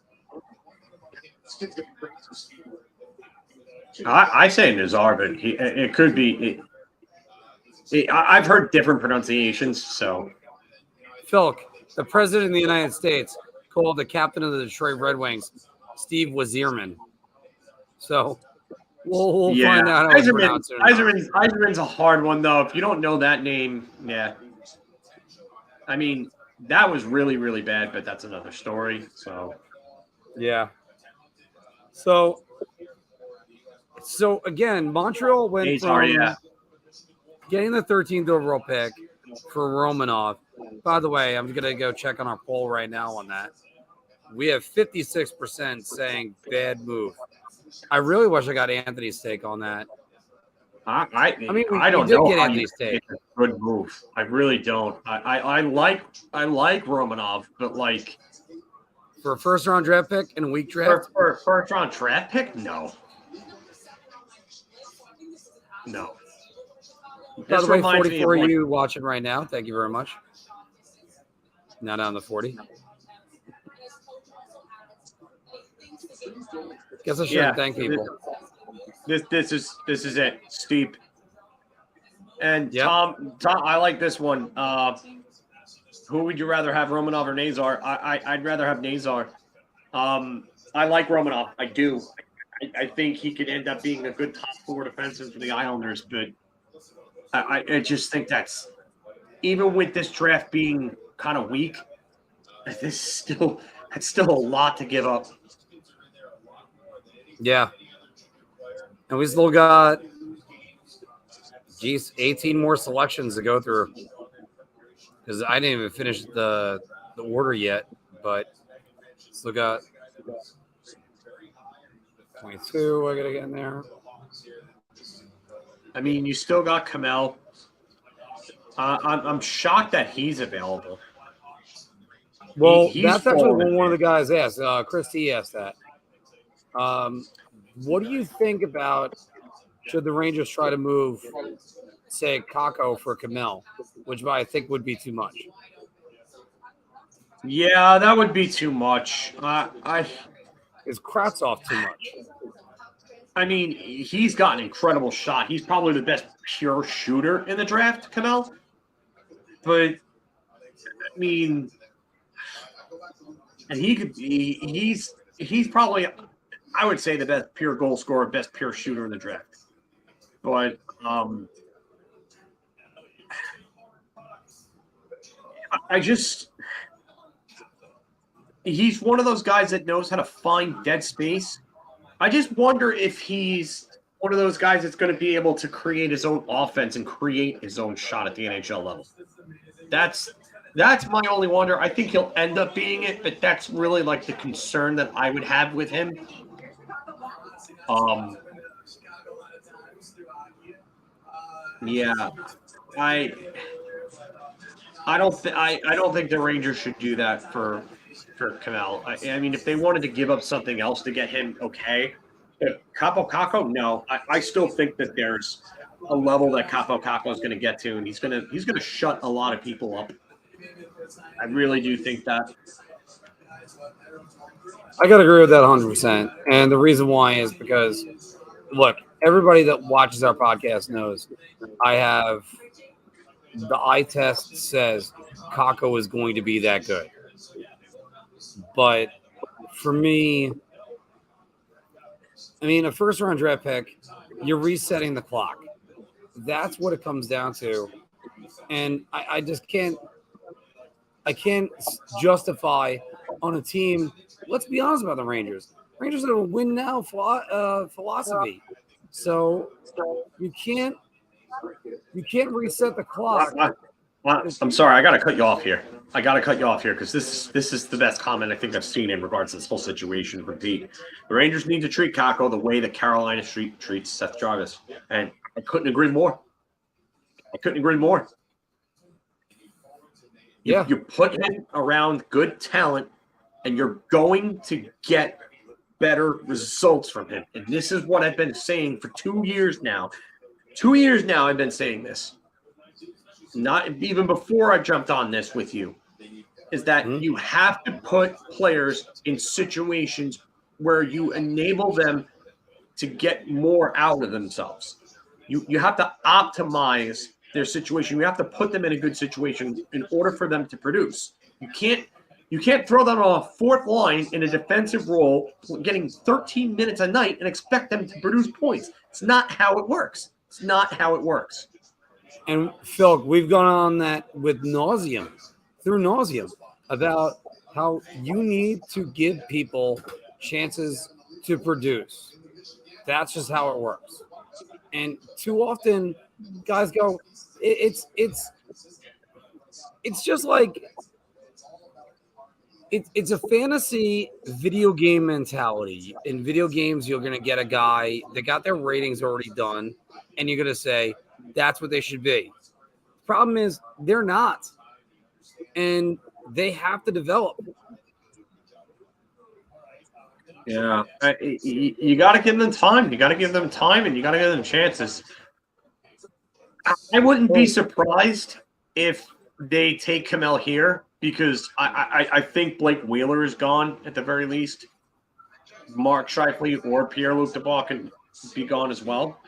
I say Nazar, but it could be. I've heard different pronunciations, so. Filk, the president of the United States, called the captain of the Detroit Red Wings, Steve Wazierman. So we'll find out how it's pronounced. Yzerman's a hard one, though. If you don't know that name, yeah. I mean, that was really, really bad, but that's another story. So, yeah. So again, Montreal went from getting the 13th overall pick for Romanov. By the way, I'm going to go check on our poll right now on that. We have 56% saying bad move. I really wish I got Anthony's take on that. I don't know. Get Anthony's take. It's a good move. I really don't. I like Romanov, but like for a first round draft pick and a weak draft. For a first round draft pick, no. By This the way, reminds me of 44 like- you watching right now. Thank you very much. Now down to 40. Guess I shouldn't thank people. This is it. Steep. And Yep. Tom, I like this one. Who would you rather have, Romanov or Nazar? I'd rather have Nazar. I like Romanov. I do. I think he could end up being a good top 4 defenseman for the Islanders, but I just think that's, even with this draft being kind of weak, that's still a lot to give up. Yeah. And we still got 18 more selections to go through. Because I didn't even finish the order yet, but still got 22 I gotta get in there. I mean, you still got Kamel. I'm shocked that he's available. Well, He's that's actually what falling. one of the guys asked. Chris T asked that. What do you think about, should the Rangers try to move, say, Kakko for Kamel, which I think would be too much? Yeah, that would be too much. Is Kratzov too much? I mean, he's got an incredible shot. He's probably the best pure shooter in the draft, Kamel. But I mean, and he's probably, I would say, the best pure goal scorer, best pure shooter in the draft. But he's one of those guys that knows how to find dead space. I just wonder if he's one of those guys that's going to be able to create his own offense and create his own shot at the NHL level. That's my only wonder. I think he'll end up being it, but that's really like the concern that I would have with him. Yeah, I don't think the Rangers should do that for Kamel. I mean, if they wanted to give up something else to get him, okay. But Kakko, no. I still think that there's a level that Kakko is going to get to, and he's going to shut a lot of people up. I really do think that. I got to agree with that 100%. And the reason why is because, look, everybody that watches our podcast knows I have the eye test says Kakko is going to be that good. But for me, I mean, a first-round draft pick, you're resetting the clock. That's what it comes down to. And I just can't – I can't justify on a team – let's be honest about the Rangers. Rangers have a win-now philosophy. So you can't reset the clock. I'm sorry, I got to cut you off here. Because this is the best comment I think I've seen in regards to this whole situation with Pete. The Rangers need to treat Kakko the way that Carolina treats Seth Jarvis. And I couldn't agree more. You put him around good talent, and you're going to get better results from him. And this is what I've been saying for 2 years now. 2 years now I've been saying this. Not even before I jumped on this with you, is that you have to put players in situations where you enable them to get more out of themselves. You have to optimize their situation. You have to put them in a good situation in order for them to produce. You can't throw them on a fourth line in a defensive role, getting 13 minutes a night, and expect them to produce points. It's not how it works. And Filk, we've gone on that through nauseum, about how you need to give people chances to produce. That's just how it works. And too often, guys go, it's just like it's a fantasy video game mentality. In video games, you're going to get a guy that got their ratings already done, and you're going to say, that's what they should be. The problem is they're not. And they have to develop. Yeah. You got to give them time. And you got to give them chances. I wouldn't be surprised if they take Kamel here because I think Blake Wheeler is gone at the very least. Marc Scheifele or Pierre-Luc Dubois can be gone as well.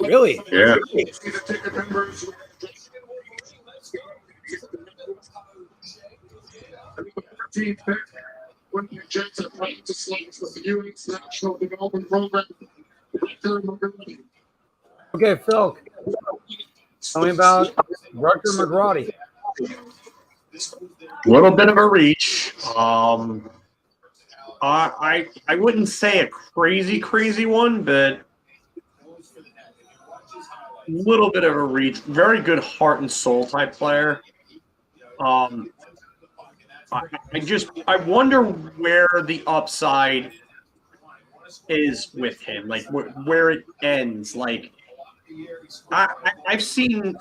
Really? Yeah. When the Jets are playing to select for the U.S. National Development Program. Okay, Phil. Tell me about Rutger McGrady. A little bit of a reach. I wouldn't say a crazy one, but a little bit of a reach. Very good heart and soul type player. I wonder where the upside is with him, like where it ends. Like I've seen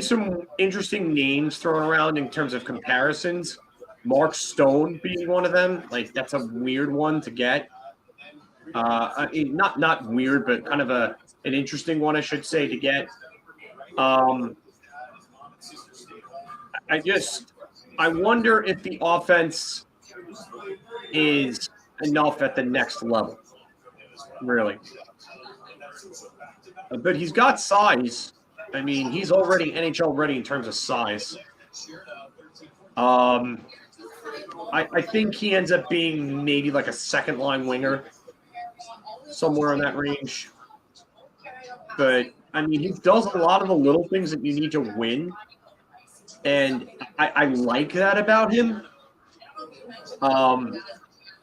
some interesting names thrown around in terms of comparisons. Mark Stone being one of them. Like that's a weird one to get. Not weird, but kind of an interesting one, I should say, to get. I wonder if the offense is enough at the next level, really. But he's got size. I mean, he's already NHL ready in terms of size. I think he ends up being maybe like a second line winger, somewhere in that range. But I mean, he does a lot of the little things that you need to win. And I like that about him.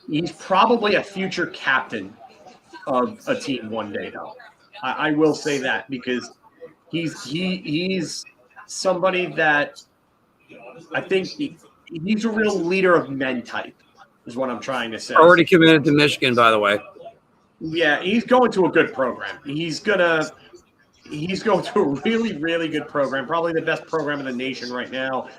He's probably a future captain of a team one day, though. I will say that because he's somebody that I think he's a real leader of men type, is what I'm trying to say. Already committed to Michigan, by the way. Yeah, he's going to a good program. He's going to a really, really good program, probably the best program in the nation right now.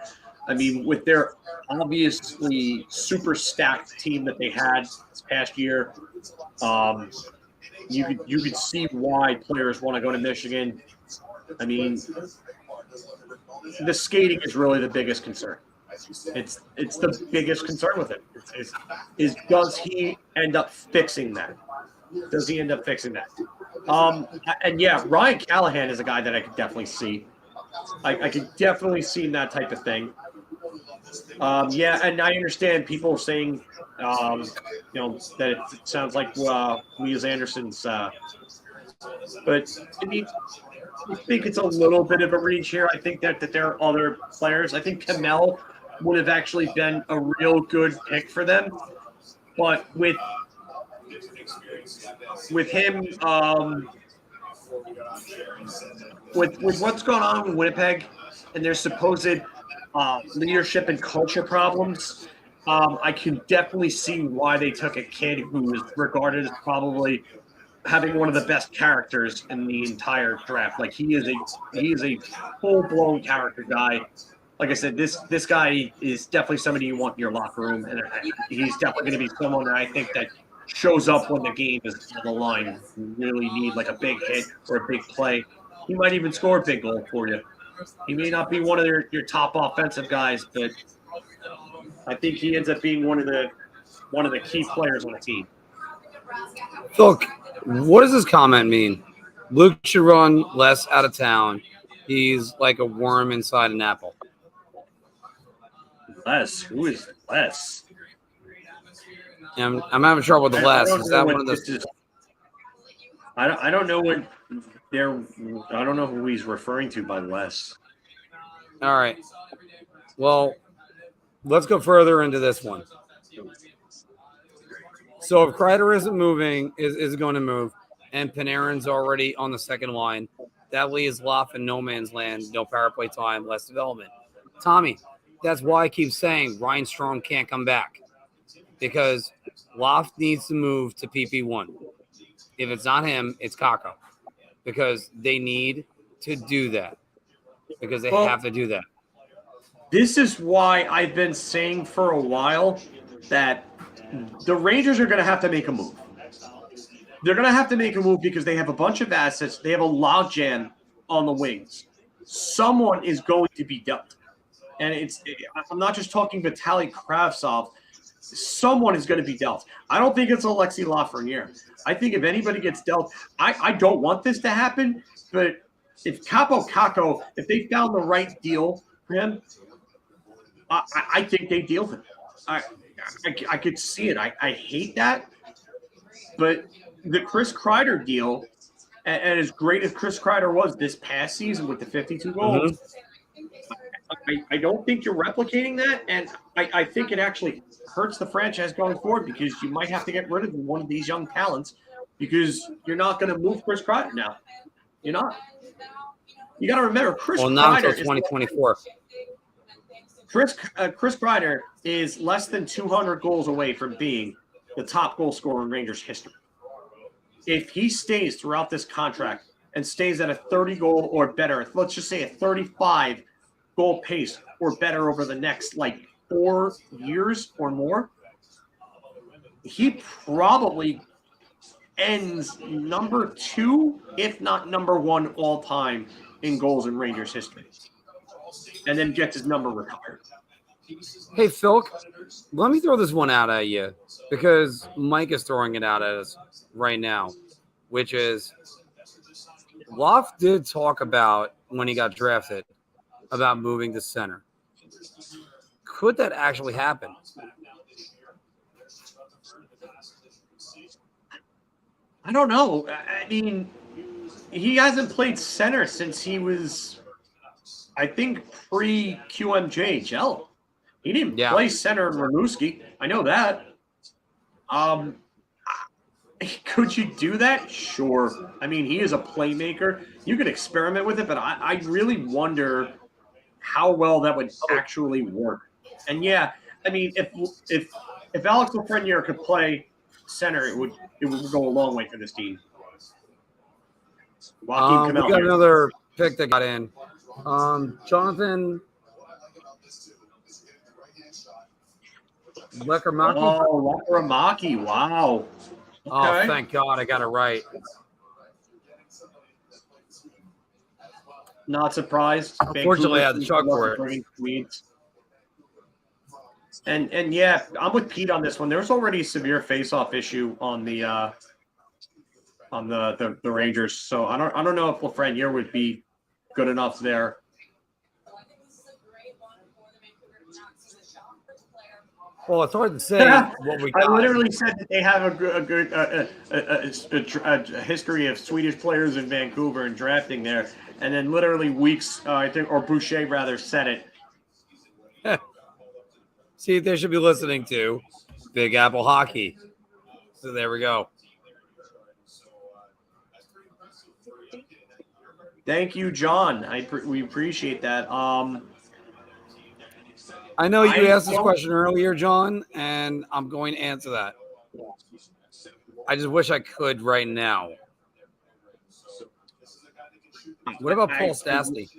I mean, with their obviously super stacked team that they had this past year, you could see why players want to go to Michigan. I mean, the skating is really the biggest concern. It's the biggest concern with it. Is does he end up fixing that? Does he end up fixing that? And yeah, Ryan Callahan is a guy that I could definitely see. I could definitely see that type of thing. Yeah, and I understand people saying, that it sounds like Wheels Anderson's. But I mean, I think it's a little bit of a reach here. I think that there are other players. I think Kamel would have actually been a real good pick for them, but with him, with what's going on in Winnipeg and their supposed leadership and culture problems, I can definitely see why they took a kid who is regarded as probably having one of the best characters in the entire draft. Like he is a full-blown character guy. Like I said, this guy is definitely somebody you want in your locker room, and he's definitely going to be someone that I think that shows up when the game is on the line. You really need like a big hit or a big play. He might even score a big goal for you. He may not be one of your top offensive guys, but I think he ends up being one of the key players on the team. Look, what does this comment mean? Luke should run less out of town. He's like a worm inside an apple. Les? Who is Les? I'm having trouble with the Les. Is that one of the? I don't know what they're. I don't know who he's referring to by Les. All right. Well, let's go further into this one. So if Kreider isn't moving, is going to move, and Panarin's already on the second line, That leaves Loft in no man's land, no power play time, less development. Tommy, that's why I keep saying Ryan Strong can't come back, because Loft needs to move to PP1. If it's not him, it's Kako, because they need to do that, because they have to do that. This is why I've been saying for a while that the Rangers are going to have to make a move. They're going to have to make a move because they have a bunch of assets. They have a logjam on the wings. Someone is going to be dealt. And I'm not just talking Vitaly Kravtsov. Someone is going to be dealt. I don't think it's Alexei Lafreniere. I think if anybody gets dealt, I don't want this to happen, but if Kaapo Kakko, if they found the right deal for him, I think they deal him. I could see it. I hate that, but the Chris Kreider deal, and as great as Chris Kreider was this past season with the 52 goals, I don't think you're replicating that, and I think it actually hurts the franchise going forward because you might have to get rid of one of these young talents because you're not going to move Chris Kreider now. You're not. You got to remember, Chris Kreider not until 2024. Chris Kreider is less than 200 goals away from being the top goal scorer in Rangers history. If he stays throughout this contract and stays at a 30-goal or better, let's just say a 35-goal pace or better over the next, 4 years or more, he probably ends number 2, if not number 1 all-time in goals in Rangers history, and then gets his number retired. Hey, Filk, let me throw this one out at you because Mike is throwing it out at us right now, which is Loft did talk about when he got drafted about moving to center. Could that actually happen? I don't know. I mean, he hasn't played center since he was, I think, pre-QMJHL. He didn't play center in Rimouski. I know that. Could you do that? Sure. I mean, he is a playmaker. You could experiment with it, but I really wonder how well that would actually work. And yeah, I mean, if Alex Lafreniere could play center, it would go a long way for this team. We got another pick that got in. Jonathan Lekarmaki. Oh, Lekarmaki. Wow. Okay. Oh, thank God I got it right. Not surprised. Unfortunately, I had to chalk for it. And yeah, I'm with Pete on this one. There's already a severe face-off issue on the Rangers, so I don't know if Lafreniere would be good enough there. Well, it's hard to say what we got. I literally said that they have a history of Swedish players in Vancouver and drafting there, and then literally weeks, I think, or Boucher rather said it. See, they should be listening to Big Apple Hockey. So there we go. Thank you, John. We appreciate that. I know you asked this question earlier, John, and I'm going to answer that. I just wish I could right now. What about Paul Stastny?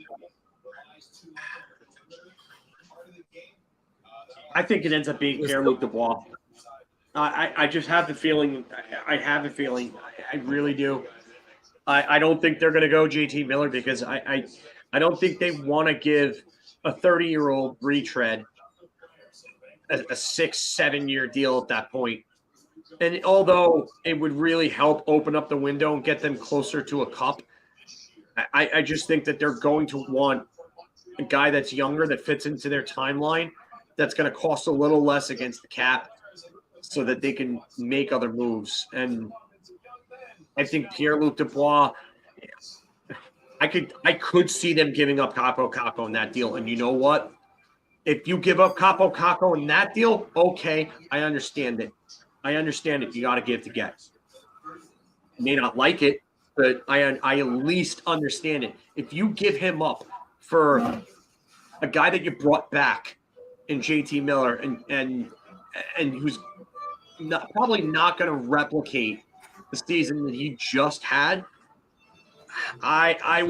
I think it ends up being Pierre-Luc Dubois. I just have the feeling. I have a feeling. I really do. I don't think they're going to go JT Miller because I don't think they want to give a 30-year-old retread a 6-7 year deal at that point. And although it would really help open up the window and get them closer to a cup, I just think that they're going to want a guy that's younger that fits into their timeline that's going to cost a little less against the cap so that they can make other moves. And I think Pierre-Luc Dubois, I could see them giving up Kaapo Kakko in that deal. And you know what? If you give up Kaapo Kakko in that deal, okay, I understand it. You got to give to get. You may not like it, but I at least understand it. If you give him up for a guy that you brought back in JT Miller and who's probably not going to replicate the season that he just had, I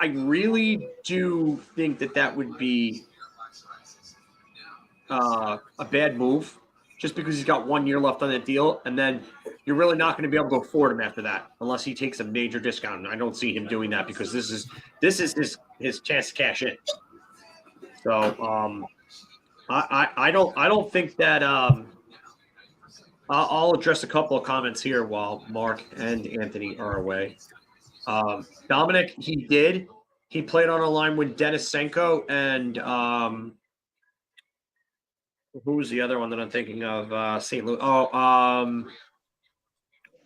really do think that would be a bad move, just because he's got 1 year left on that deal, and then you're really not going to be able to afford him after that unless he takes a major discount. And I don't see him doing that because this is his chance to cash in. So I don't think that I'll address a couple of comments here while Mark and Anthony are away. Dominic, he played on a line with Denisenko and who was the other one that I'm thinking of? St. Louis.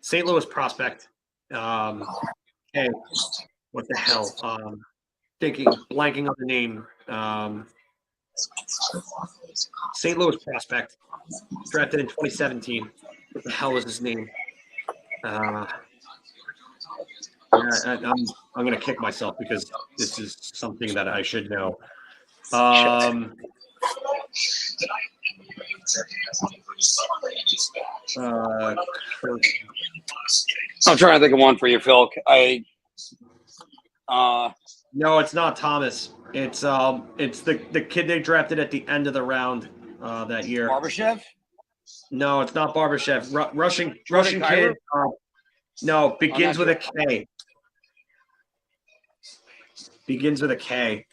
St. Louis prospect. Hey, what the hell? Blanking on the name. St. Louis prospect, drafted in 2017. What the hell was his name? I'm going to kick myself because this is something that I should know. I'm trying to think of one for you, Filk. No, it's not Thomas. It's the kid they drafted at the end of the round that year. Barbashev? No, it's not Barbashev. Russian kid. No, begins with a K. Begins with a K.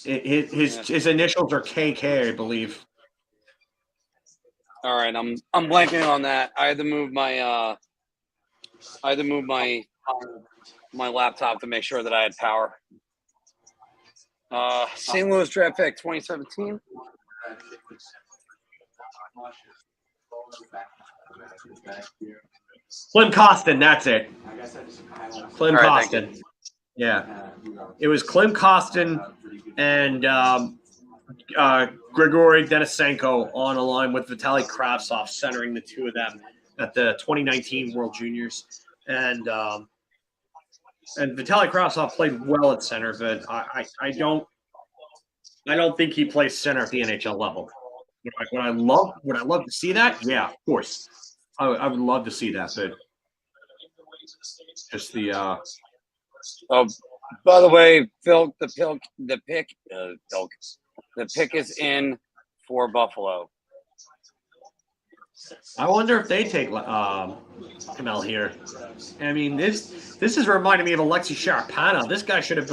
His initials are KK, I believe. All right, I'm blanking on that. I had to move my my laptop to make sure that I had power. St. Louis draft pick 2017. Klim Kostin, that's it. Klim Right, Kostin. Yeah. It was Klim Kostin and Grigory Denisenko on a line with Vitaly Kravtsov centering the two of them at the 2019 World Juniors. And Vitaly Kravtsov played well at center, but I don't think he plays center at the NHL level. Would I love to see that? Yeah, of course. I would love to see that, but just the Oh, by the way, Filk, the pick is in for Buffalo. I wonder if they take Kamel here. I mean, this is reminding me of Alexei Sharapana. This guy should have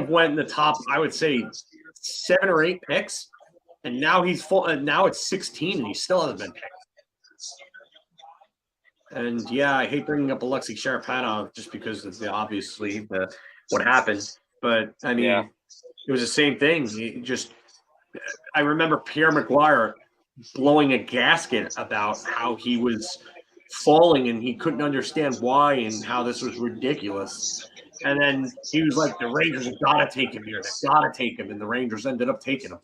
went in the top, I would say, 7 or 8 picks, and now he's full. And now it's 16, and he still hasn't been picked. And yeah, I hate bringing up Alexei Sharapana just because of obviously what happened. But I mean, It was the same thing. I remember Pierre Maguire blowing a gasket about how he was falling and he couldn't understand why and how this was ridiculous. And then he was like, the Rangers have got to take him here. They've got to take him. And the Rangers ended up taking him.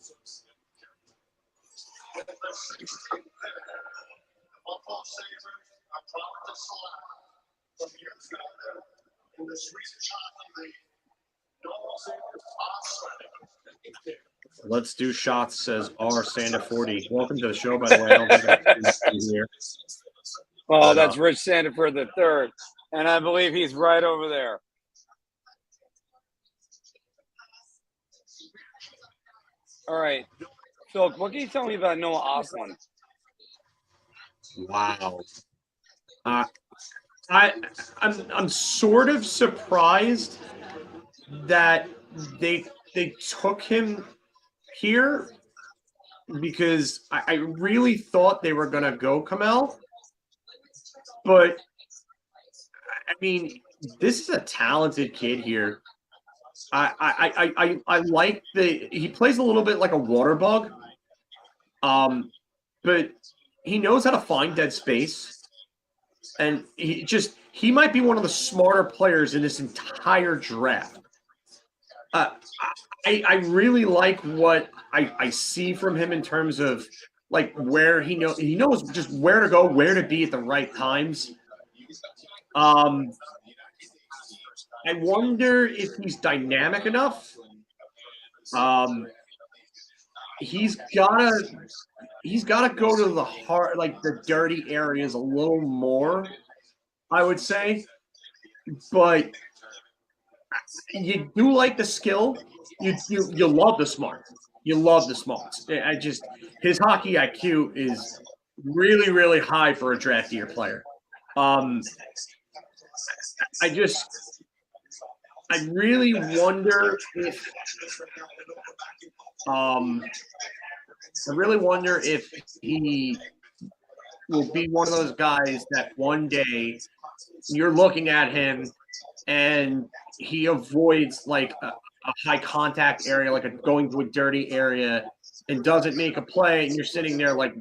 Let's do shots, says R. Sanda 40. Welcome to the show, by the way. I don't think I'm here. Well, that's Rich Sandiford the third, and I believe he's right over there. All right, Phil, what can you tell me about Noah Ostlund? Wow. I'm sort of surprised that they took him here because I really thought they were going to go Kamel. But, I mean, this is a talented kid here. I like he plays a little bit like a water bug. But he knows how to find dead space. And he might be one of the smarter players in this entire draft. I really like what I see from him in terms of like where he knows just where to go, where to be at the right times. I wonder if he's dynamic enough. He's gotta go to the heart, like the dirty areas a little more, I would say. But you do like the skill. You love the smart. You love the smarts. His hockey IQ is really, really high for a draft year player. I really wonder if he will be one of those guys that one day you're looking at him and he avoids like a high contact area, like going to a dirty area, and doesn't make a play, and you're sitting there like,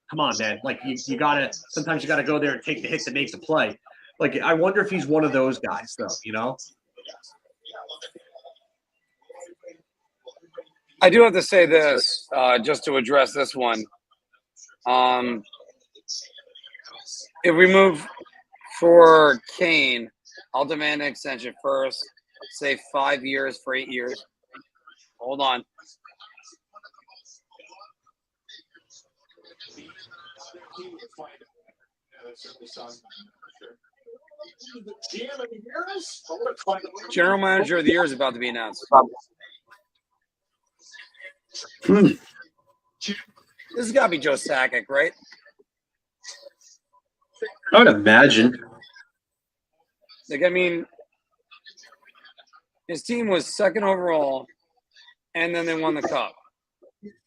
come on, man. Like you gotta sometimes you gotta go there and take the hit to make the play. Like I wonder if he's one of those guys though, you know? I do have to say this, just to address this one. If we move for Kane, I'll demand an extension first. Say 5 years for 8 years. Hold on. General Manager of the Year is about to be announced. This has got to be Joe Sakic, right? I would imagine. Like, I mean, his team was second overall, and then they won the cup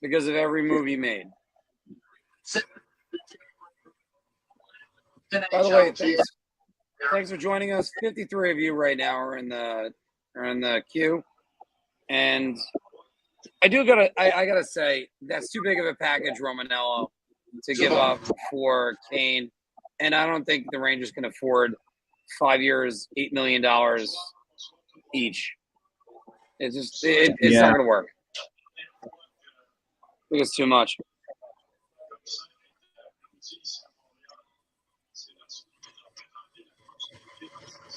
because of every move he made. By the way, thanks for joining us. 53 of you right now are in the queue, and I gotta say that's too big of a package, Romanello, to give up for Kane, and I don't think the Rangers can afford 5 years, $8 million each. It's just it's not gonna work. I think it's too much.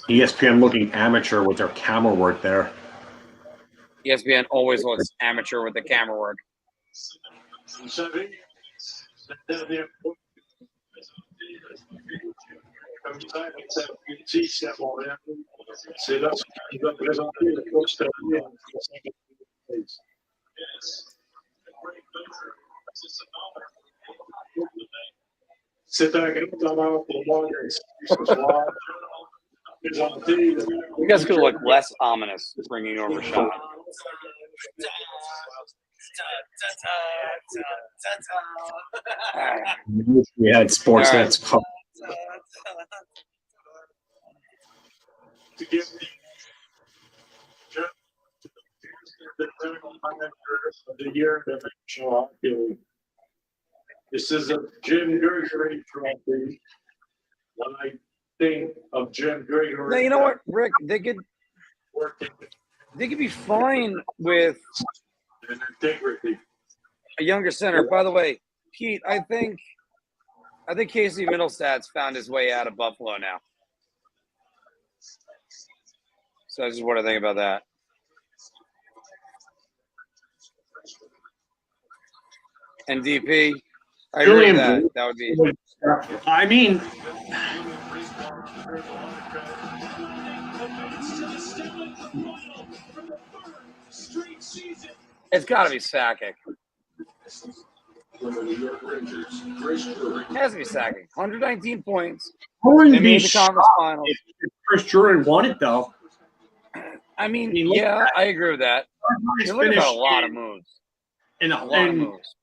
ESPN looking amateur with their camera work there. ESPN always looks amateur with the camera work. C'est un grand honneur pour moi d'être ici ce soir. You guys could look less ominous bringing over shot. We had Sportsnet's cup. To give the general manager of the year, the National Hockey League. This is a Jim Gregory trophy. When I think of Jim Gregory, No, you know what, Rick? They could be fine with integrity. a younger center. By the way, Pete, I think Casey Middlestad's found his way out of Buffalo now. So this is what I think about that. And DP, I agree with that. That would be. I mean, it's got to be Sakic. It has to be Sakic. 119 points. They made the conference finals. If Chris Drury won it, though. I mean, yeah, I agree with that. You're looking at a lot of moves. And A lot of moves.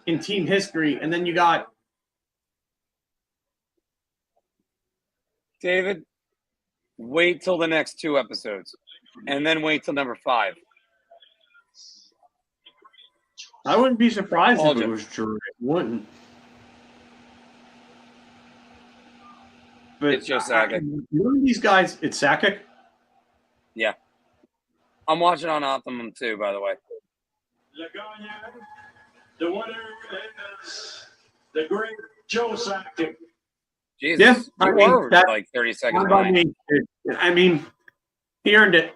In team history, and then you got David, wait till the next 2 episodes, and then wait till number 5. I wouldn't be surprised if it was Drury. Wouldn't. But It's just Sakic. One of these guys, it's Sakic. Yeah. I'm watching on Optimum too, by the way. The winner is the great Joe Sakic. Jesus, Yeah, you I mean, were that- like 30 seconds I behind. mean, he earned it.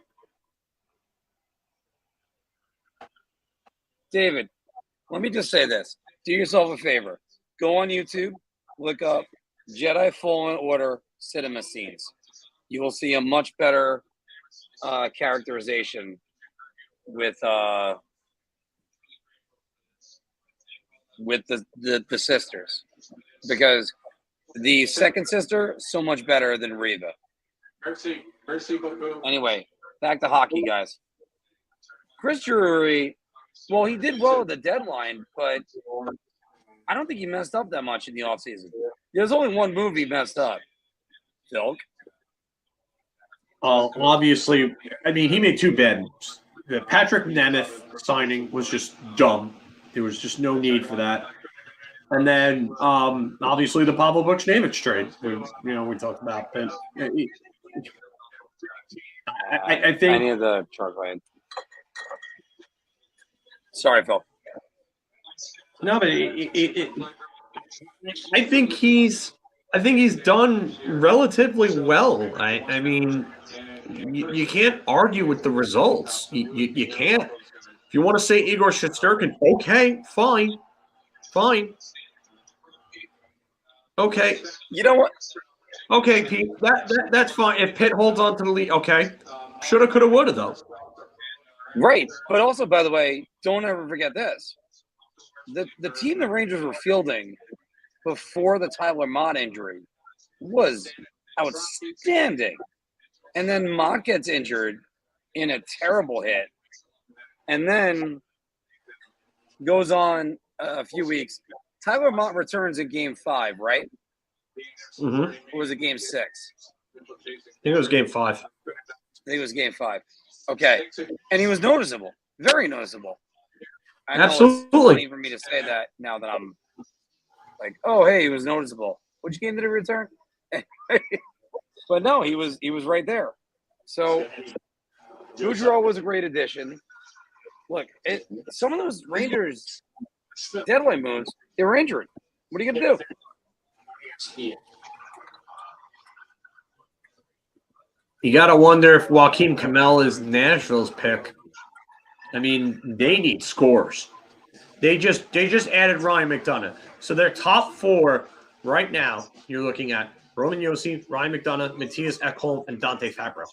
David, let me just say this. Do yourself a favor. Go on YouTube, look up Jedi Fallen Order cinema scenes. You will see a much better characterization with the sisters, because the second sister so much better than Reva. Merci beaucoup. Anyway, back to hockey, guys. Chris Drury, well, he did well at the deadline, but I don't think he messed up that much in the offseason. There's only one move he messed up. Filk. Obviously, I mean, he made 2 bad moves. The Patrick Nemeth signing was just dumb. There was just no need for that. And then, obviously, the Pavel Buchnevich trade. We talked about. But I think I need the chocolate. Sorry, Phil. no, but I think he's done relatively well. I mean, you can't argue with the results. You can't. If you want to say Igor Shesterkin, okay, fine. Okay. You know what? Okay, Pete, that's fine. If Pitt holds on to the lead, okay. Shoulda, coulda, woulda, though. Right. But also, by the way, don't ever forget this. The team the Rangers were fielding before the Tyler Mott injury was outstanding. And then Mott gets injured in a terrible hit. And then goes on a few weeks. Tyler Mott returns in game 5, right? Mm-hmm. Or was it game 6? I think it was game 5. I think it was game 5. Okay. And he was noticeable. Very noticeable. I know Absolutely. it's funny for me to say that now that I'm like, oh, hey, he was noticeable. Which game did he return? But no, he was right there. So Juraj was a great addition. Look, some of those Rangers deadline moves, they were injured. What are you going to do? You got to wonder if Joaquin Kamel is Nashville's pick. I mean, they need scores. They just added Ryan McDonough. So their top 4 right now, you're looking at Roman Josi, Ryan McDonough, Matthias Ekholm, and Dante Fabro.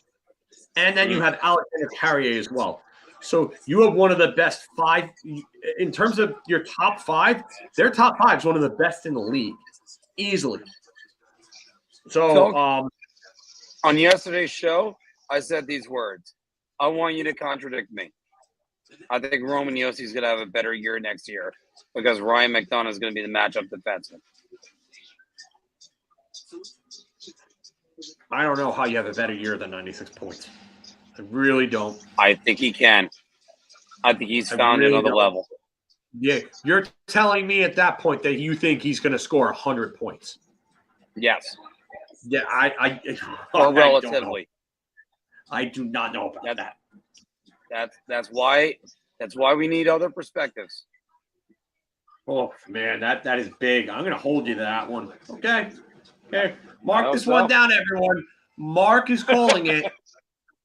And then you have Alexander Carrier as well. So you have one of the best 5 in terms of your top 5. Their top 5 is one of the best in the league, easily. So on yesterday's show, I said these words. I want you to contradict me. I think Roman Josi is going to have a better year next year because Ryan McDonough is going to be the matchup defenseman. I don't know how you have a better year than 96 points. I really don't. I think he can. I think he's found really another don't. level. Yeah, you're telling me at that point that you think he's going to score 100 points. Yes. Yeah, Or relatively. I do not know about that. That's why we need other perspectives. Oh man, that is big. I'm going to hold you to that one. Okay. Mark this one down, everyone. Mark is calling it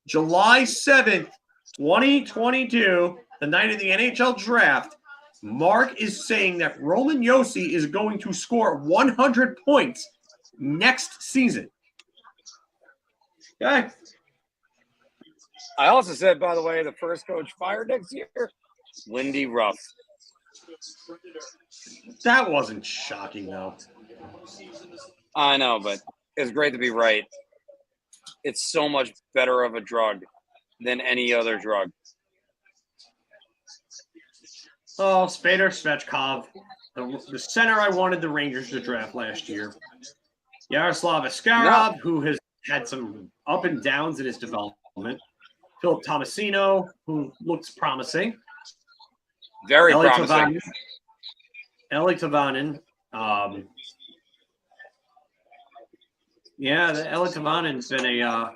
July 7th, 2022, the night of the NHL Draft. Mark is saying that Roman Josi is going to score 100 points next season. Okay. I also said, by the way, the first coach fired next year, Lindy Ruff. That wasn't shocking, though. I know, but it's great to be right. It's so much better of a drug than any other drug. Oh, Spader Svechkov, the center I wanted the Rangers to draft last year. Yaroslav Askarov, who has had some up and downs in his development. Philip Tomasino, who looks promising. Very promising. Eli Tavanen. Yeah, the Eli Tavanen's been a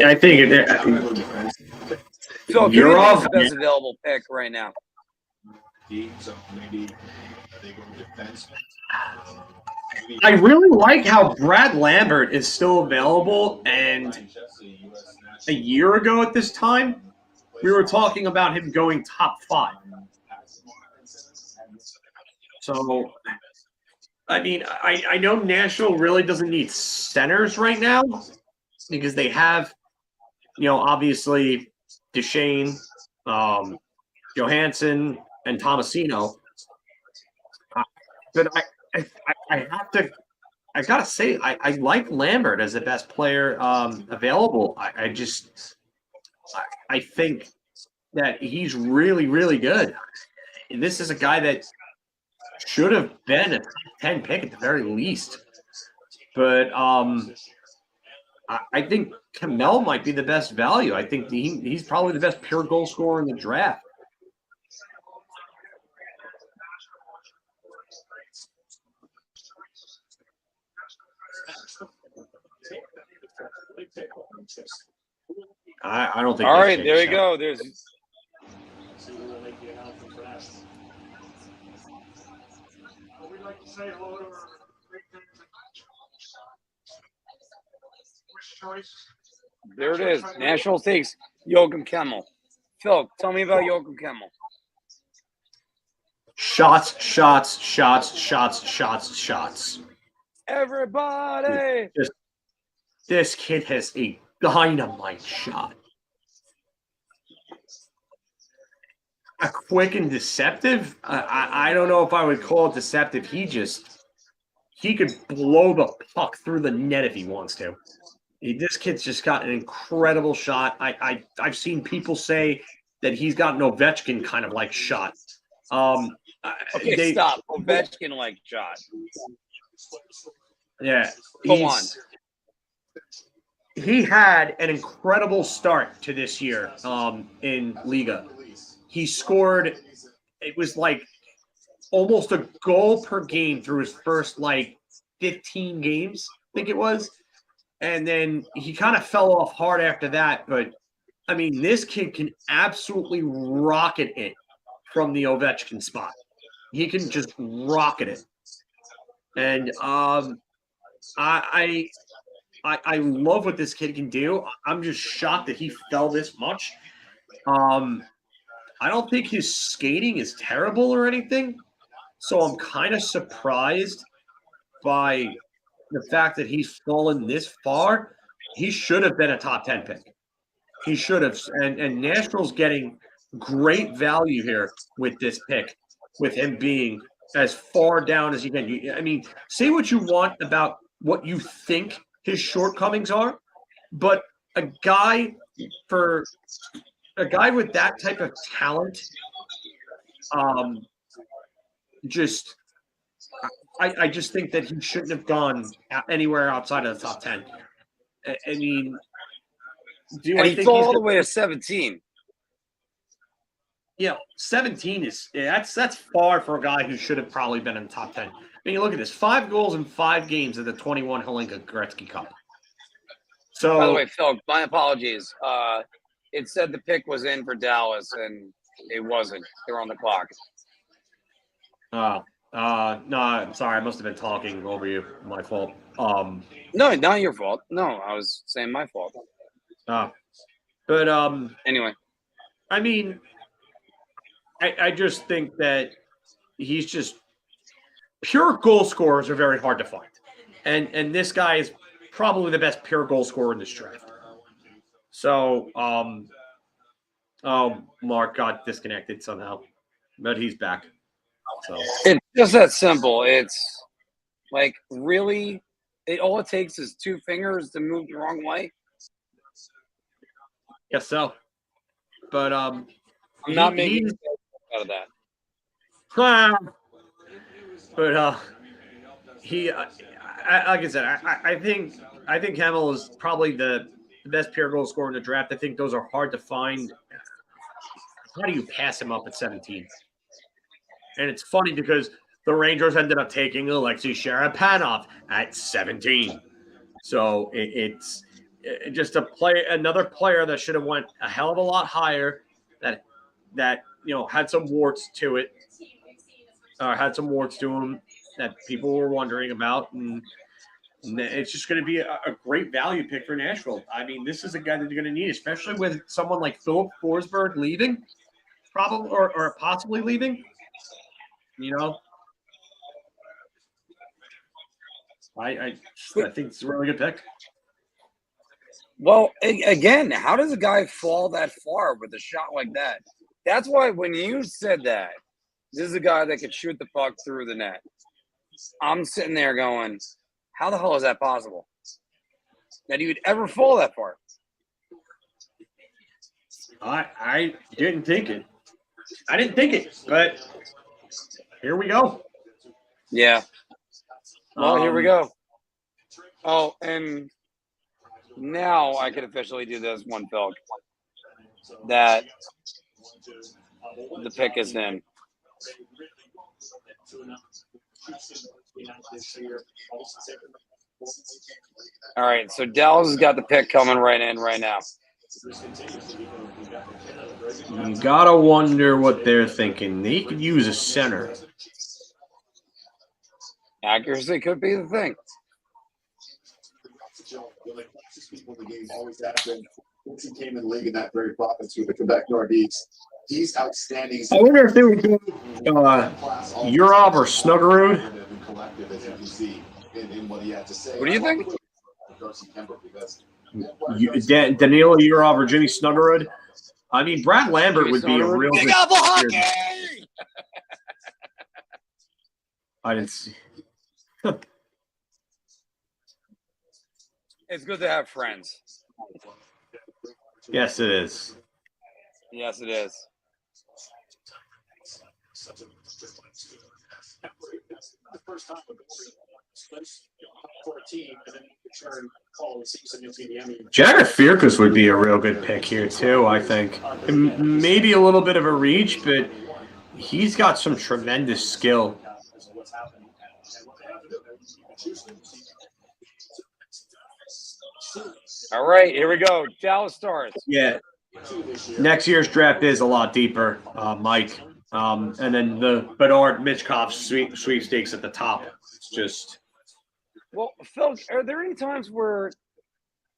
I think Phil, You're who do you think is off. the best available pick right now? So maybe they go defense. I really like how Brad Lambert is still available, and a year ago at this time, we were talking about him going top 5. So, I mean, I know Nashville really doesn't need centers right now because they have, obviously Duchesne, Johansson, and Tomasino. But I gotta say, I like Lambert as the best player available. I think that he's really, really good. And this is a guy that should have been a top 10 pick at the very least. But I think Kamel might be the best value. I think he's probably the best pure goal scorer in the draft. I don't think. All right, there you go. There's. We'd like to say hello to our choice. There it is. National takes Joachim Kemmel. Phil, tell me about Joachim Kemmel. Shots. Everybody! This kid has a dynamite shot. A quick and deceptive? I don't know if I would call it deceptive. He could blow the puck through the net if he wants to. This kid's just got an incredible shot. I've seen people say that he's got an Ovechkin kind of like shot. Stop. Ovechkin like shot. Yeah. Go on. He had an incredible start to this year in Liga. He scored, it was like almost a goal per game through his first 15 games, I think it was. And then he kind of fell off hard after that. But, I mean, this kid can absolutely rocket it from the Ovechkin spot. He can just rocket it. And I love what this kid can do. I'm just shocked that he fell this much. I don't think his skating is terrible or anything. So I'm kind of surprised by the fact that he's fallen this far. He should have been a top 10 pick. He should have. And Nashville's getting great value here with this pick, with him being as far down as he can. I mean, say what you want about what you think his shortcomings are, but a guy with that type of talent, I just think that he shouldn't have gone anywhere outside of the top 10. I mean, he fell all the way to 17. 17 is that's far for a guy who should have probably been in the top 10. I mean, you look at this: 5 goals in 5 games of the 21 Hlinka Gretzky Cup. So, by the way, Phil, my apologies. It said the pick was in for Dallas, and it wasn't. They're on the clock. No, I'm sorry. I must have been talking over you. My fault. No, not your fault. No, I was saying my fault. But anyway, I mean, I just think that he's just pure goal scorers are very hard to find, and this guy is probably the best pure goal scorer in this draft. So, Marc got disconnected somehow, but he's back. So it's just that simple. It's like really, all it takes is 2 fingers to move the wrong way. Guess so. But I'm not making out of that. But he, like I said, I think Hamill is probably the best pure goal scorer in the draft. I think those are hard to find. How do you pass him up at 17? And it's funny because the Rangers ended up taking Alexei Sharapanov at 17. So it's just another player that should have went a hell of a lot higher. That had some warts to it, had some warts to him that people were wondering about, and it's just going to be a great value pick for Nashville. I mean, this is a guy that you're going to need, especially with someone like Philip Forsberg leaving, probably or possibly leaving. I think it's a really good pick. Well, again, how does a guy fall that far with a shot like that? That's why when you said that, this is a guy that could shoot the puck through the net. I'm sitting there going, how the hell is that possible? That he would ever fall that far? I didn't think it. But here we go. Yeah. Well, here we go. Oh, and now I can officially do this one, Filk. That the pick is in. All right, so Dallas has got the pick coming right in right now. You gotta wonder what they're thinking. They could use a center. Accuracy could be the thing. Since he came in the league in that very province with the Quebec Nordiques, he's outstanding. I wonder if they would go Juraj or Snuggerud. What do you think? Danilo Juraj or Jimmy Snuggerud. I mean, Brad Lambert would be a real good. I didn't see. It's good to have friends. Yes, it is. Yes, it is. The first time for a team, and then return call the season into the Emmy. Jagger Firkus would be a real good pick here too. I think maybe a little bit of a reach, but he's got some tremendous skill. All right, here we go. Dallas Stars. Yeah. Next year's draft is a lot deeper, Mike. And then the Bernard Michkov sweepstakes at the top. It's just. Well, Phil, are there any times where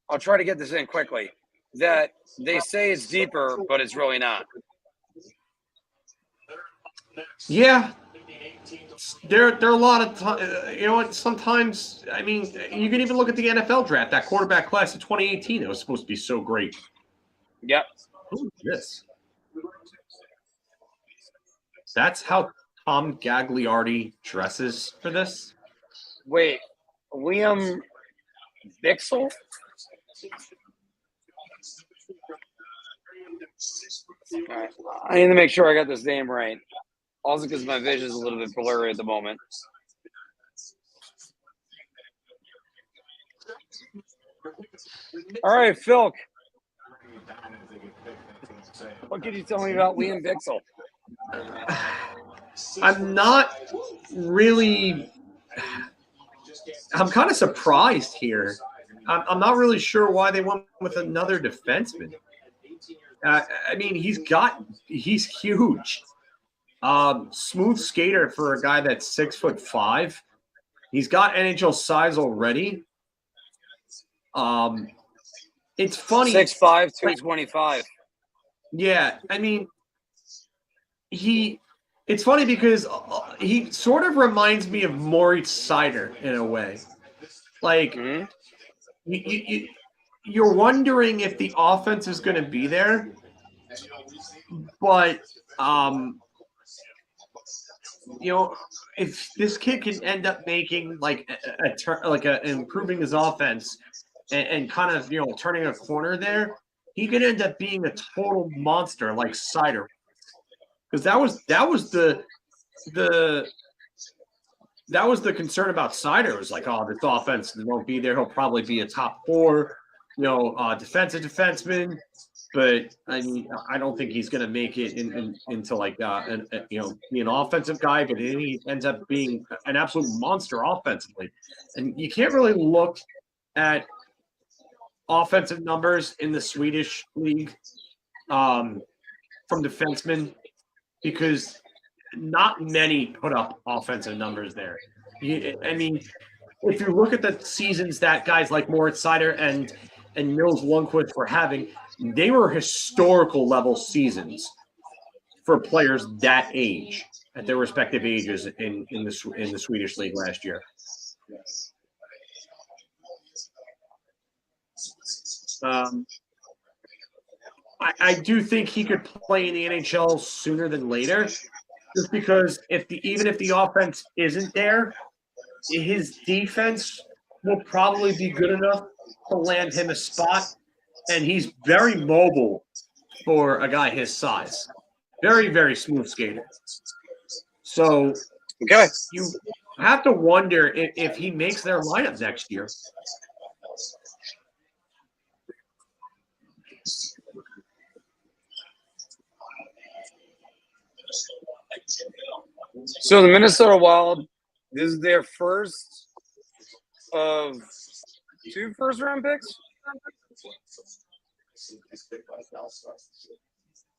I'll try to get this in quickly that they say it's deeper, but it's really not? Yeah. There are a lot of times, you know what, sometimes, I mean, you can even look at the NFL draft, that quarterback class of 2018. It was supposed to be so great. Yep. Who is this? That's how Tom Gagliardi dresses for this? Wait, Liam Bixel? Right. I need to make sure I got this name right. Also because my vision is a little bit blurry at the moment. All right, Filk. What could you tell me about Liam Bixel? I'm not really – I'm kind of surprised here. I'm not really sure why they went with another defenseman. I mean, he's huge. Smooth skater for a guy that's 6'5". He's got NHL size already. It's funny. 6'5", 225. Yeah, I mean, it's funny because he sort of reminds me of Moritz Seider in a way. Like, you're wondering if the offense is going to be there, but you know, if this kid can end up making improving his offense and kind of, you know, turning a corner there, he could end up being a total monster like Seider. Because that was the concern about Seider. It was like, oh, this offense won't be there. He'll probably be a top 4, you know, defensive defenseman. but I mean, I don't think he's going to make it into like be an offensive guy. But then he ends up being an absolute monster offensively, and you can't really look at offensive numbers in the Swedish league from defensemen because not many put up offensive numbers there. I mean, if you look at the seasons that guys like Moritz Seider and Nils Lundqvist were having, they were historical level seasons for players that age at their respective ages in the Swedish league last year. I do think he could play in the NHL sooner than later, just because even if the offense isn't there, his defense will probably be good enough to land him a spot, and he's very mobile for a guy his size. Very, very smooth skater. So you have to wonder if he makes their lineup next year. So the Minnesota Wild, this is their first of 2 first-round picks.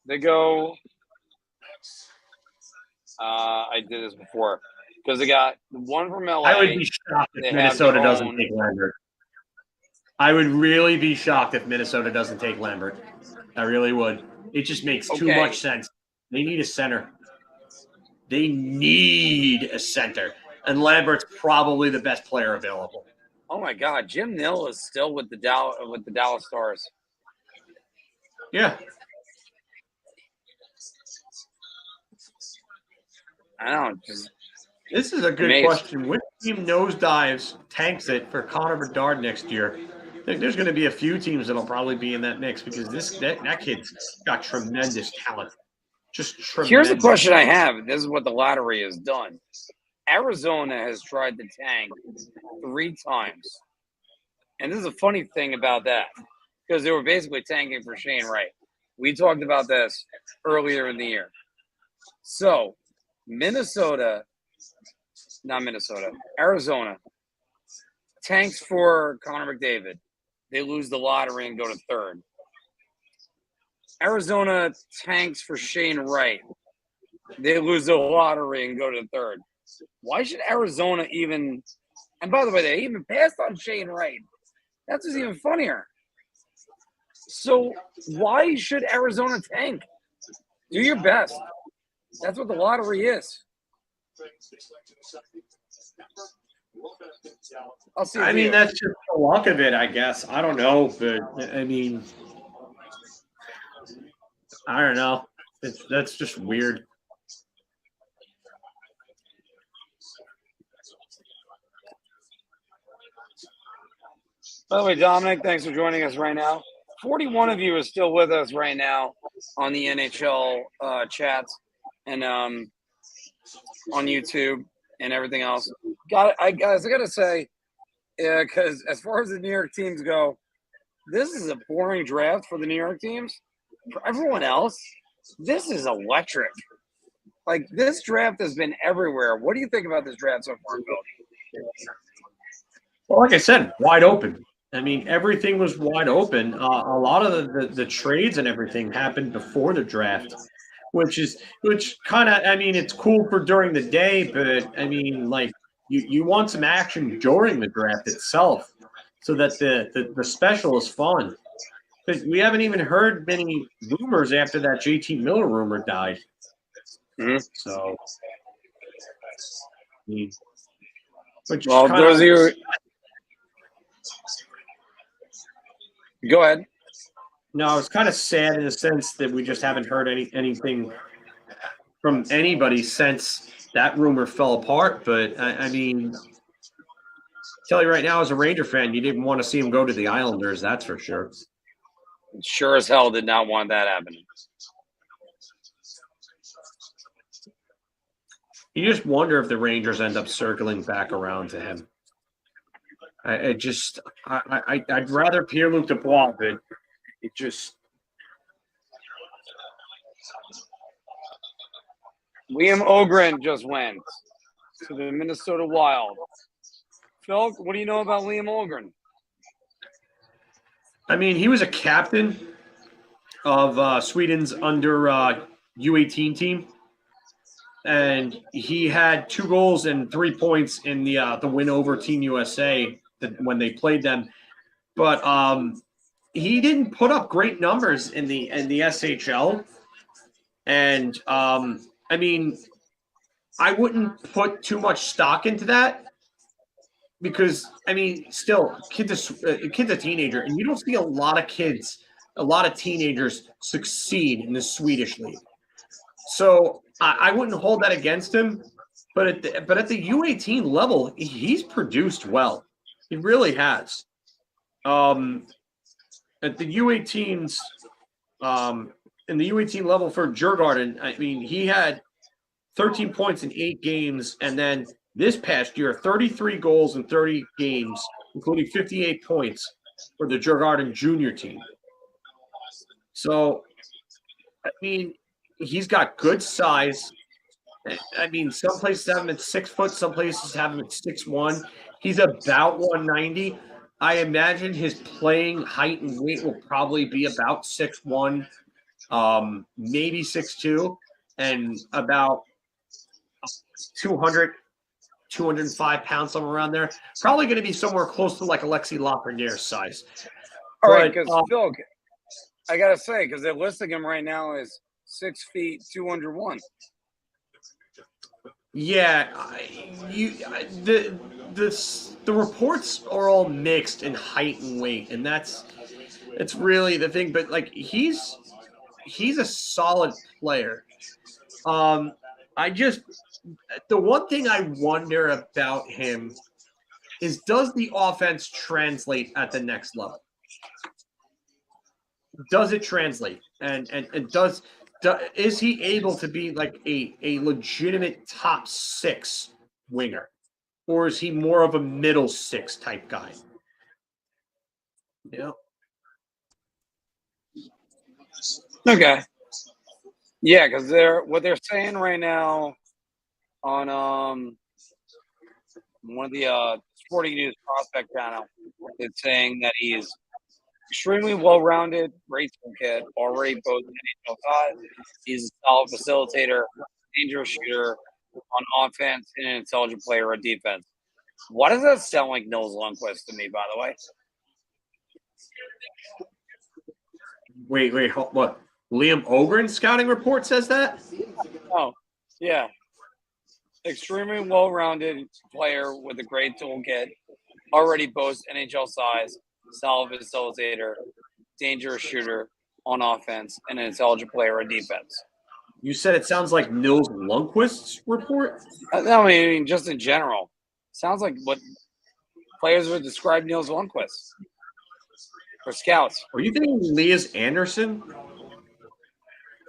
They go. I did this before because they got one from LA. I would be shocked if Minnesota doesn't take Lambert. I would really be shocked if Minnesota doesn't take Lambert. I really would. It just makes too much sense. They need a center. They need a center. And Lambert's probably the best player available. Oh my God, Jim Nill is still with the Dallas Stars. Yeah. I don't This is a good question. Which team nosedives, tanks it for Connor Bedard next year? I think there's going to be a few teams that'll probably be in that mix because that kid's got tremendous talent. Just tremendous. Here's the question I have. This is what the lottery has done. Arizona has tried to tank 3 times. And this is a funny thing about that because they were basically tanking for Shane Wright. We talked about this earlier in the year. So, Arizona tanks for Connor McDavid. They lose the lottery and go to 3rd. Arizona tanks for Shane Wright. They lose the lottery and go to 3rd. Why should Arizona even – and by the way, they even passed on Shane Wright. That's just even funnier. So why should Arizona tank? Do your best. That's what the lottery is. I'll see. I mean, that's just the luck of it, I guess. I don't know, but I mean, I don't know. That's just weird. By the way, Dominic, thanks for joining us right now. 41 of you are still with us right now on the NHL chats and on YouTube and everything else. I gotta say, because as far as the New York teams go, this is a boring draft for the New York teams. For everyone else, this is electric. Like, this draft has been everywhere. What do you think about this draft so far, Bill? Well, like I said, wide open. I mean, everything was wide open. A lot of the trades and everything happened before the draft, which kind of, I mean, it's cool for during the day, but I mean, like, you want some action during the draft itself so that the special is fun. Because we haven't even heard many rumors after that JT Miller rumor died. Mm-hmm. So, I mean, well, those of you. Go ahead. No, it's kind of sad in the sense that we just haven't heard anything from anybody since that rumor fell apart. But I mean, tell you right now, as a Ranger fan, you didn't want to see him go to the Islanders. That's for sure. Sure as hell did not want that happening. You just wonder if the Rangers end up circling back around to him. I'd rather Pierre-Luc Dubois, but it just Liam Ogren just went to the Minnesota Wild. Phil, what do you know about Liam Ogren? I mean, he was a captain of Sweden's under U18 team, and he had 2 goals and 3 points in the win over Team USA when they played them. But he didn't put up great numbers in the SHL, and I mean, I wouldn't put too much stock into that because, I mean, still, kid's a teenager, and you don't see a lot of teenagers succeed in the Swedish league. So I wouldn't hold that against him, but at the U18 level, he's produced well. He really has. At the U18s, in the U18 level for Djurgården, I mean, he had 13 points in 8 games, and then this past year, 33 goals in 30 games, including 58 points for the Djurgården junior team. So, I mean, he's got good size. I mean, some places have him at 6 foot, some places have him at 6'1". He's about 190. I imagine his playing height and weight will probably be about 6'1", maybe 6'2", and about 200, 205 pounds, somewhere around there. Probably going to be somewhere close to like Alexi Lafreniere's size. All right, because Phil, I got to say, because they're listing him right now as 6 feet, 201. Yeah, the reports are all mixed in height and weight, and that's really the thing. But like he's a solid player. The one thing I wonder about him is, does the offense translate at the next level? Does it translate? And is he able to be like a legitimate top 6 winger? Or is he more of a middle 6 type guy? Yeah. Okay. Yeah, because what they're saying right now on one of the Sporting News prospect channel, it's saying that he's extremely well-rounded, great skill kid, already both NHL size. He's a solid facilitator, dangerous shooter on offense, and an intelligent player on defense. Why does that sound like Nils Lundkvist to me, by the way? Wait, what? Liam Ogren's scouting report says that? Oh, yeah. Extremely well-rounded player with a great toolkit, already boasts NHL size, solid facilitator, dangerous shooter on offense, and an intelligent player on defense. You said it sounds like Nils Lundkvist's report? No, I mean, just in general. Sounds like what players would describe Nils Lundkvist for scouts. Are you thinking Elias Anderson?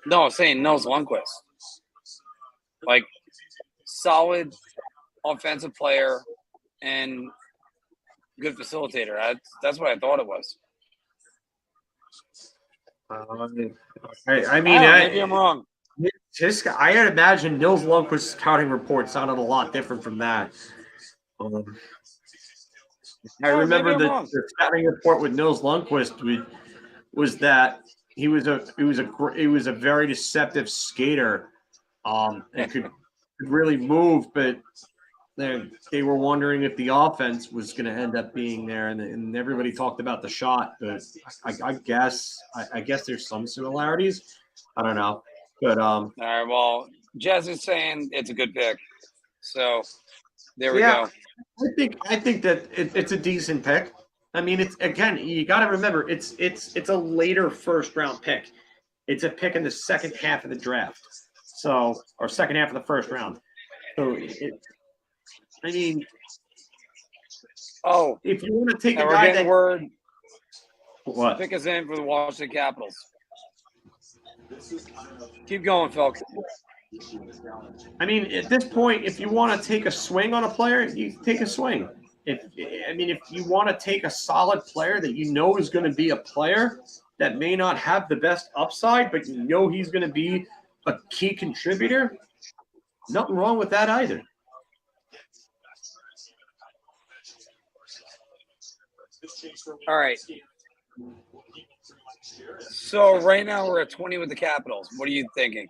No, I'm saying Nils Lundkvist. Like, solid offensive player and good facilitator. That's what I thought it was. Maybe I'm wrong. I had imagined Nils Lundkvist's scouting report sounded a lot different from that. I remember the scouting report with Nils Lundkvist was that he was a very deceptive skater, and could really move, but they were wondering if the offense was going to end up being there, and everybody talked about the shot, but I guess there's some similarities. I don't know, but all right. Well, Jez is saying it's a good pick, so there we go. I think that it's a decent pick. I mean, it's, again, you got to remember it's a later first round pick. It's a pick in the second half of the draft, or second half of the first round. So I mean, if you want to take a guy that word, what pick us in for the Washington Capitals. Keep going, Filk. I mean, at this point, if you want to take a swing on a player, you take a swing. If you want to take a solid player that you know is going to be a player that may not have the best upside, but you know he's going to be a key contributor, nothing wrong with that either. All right. So right now we're at 20 with the Capitals. What are you thinking?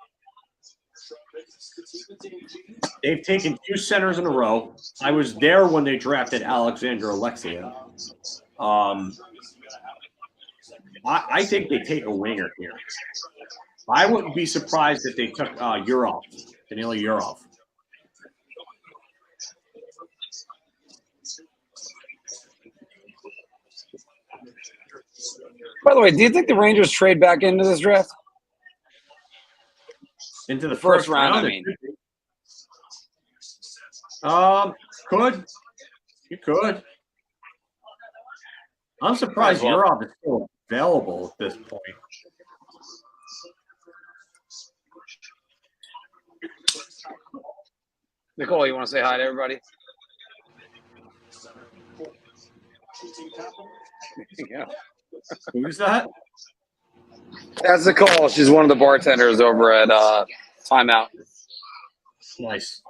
They've taken 2 centers in a row. I was there when they drafted Alexander Alexiev. I think they take a winger here. I wouldn't be surprised if they took Danila Yurov. By the way, do you think the Rangers trade back into this draft? Into the first round, I mean. Could. You could. I'm surprised Yurov is still available at this point. Nicole, you want to say hi to everybody? Yeah. Who's that? That's Nicole. She's one of the bartenders over at Timeout. Nice.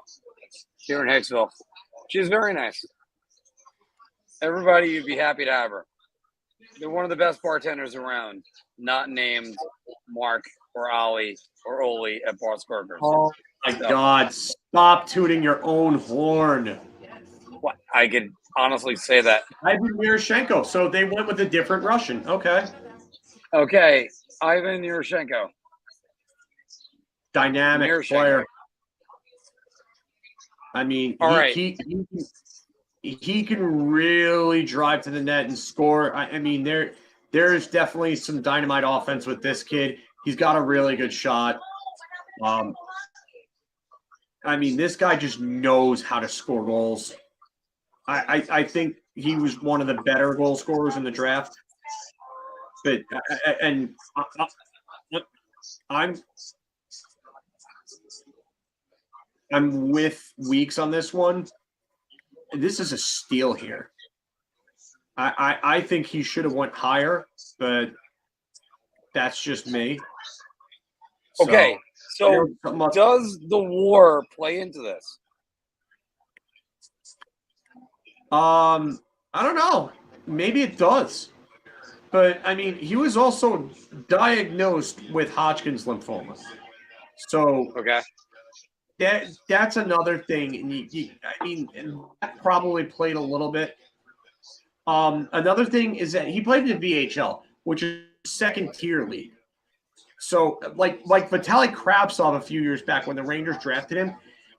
Here in Hicksville. She's very nice. Everybody, you'd be happy to have her. They're one of the best bartenders around, not named Marc or Ollie or Oli at Boss Burgers. Oh, my God. Stop tooting your own horn. What? I could honestly say that. Ivan Yurchenko. So they went with a different Russian. Okay. Okay. Ivan Yurchenko. Dynamic player. I mean, he can really drive to the net and score. I mean, there's definitely some dynamite offense with this kid. He's got a really good shot. I mean, this guy just knows how to score goals. I think he was one of the better goal scorers in the draft. But I'm with Weeks on this one. This is a steal here. I think he should have went higher, but that's just me. Okay, so does the war play into this? I don't know. Maybe it does. But, I mean, he was also diagnosed with Hodgkin's lymphoma. So okay. That's another thing. And that probably played a little bit. Another thing is that he played in the VHL, which is second-tier league. So, like Vitaly Kravtsov a few years back when the Rangers drafted him,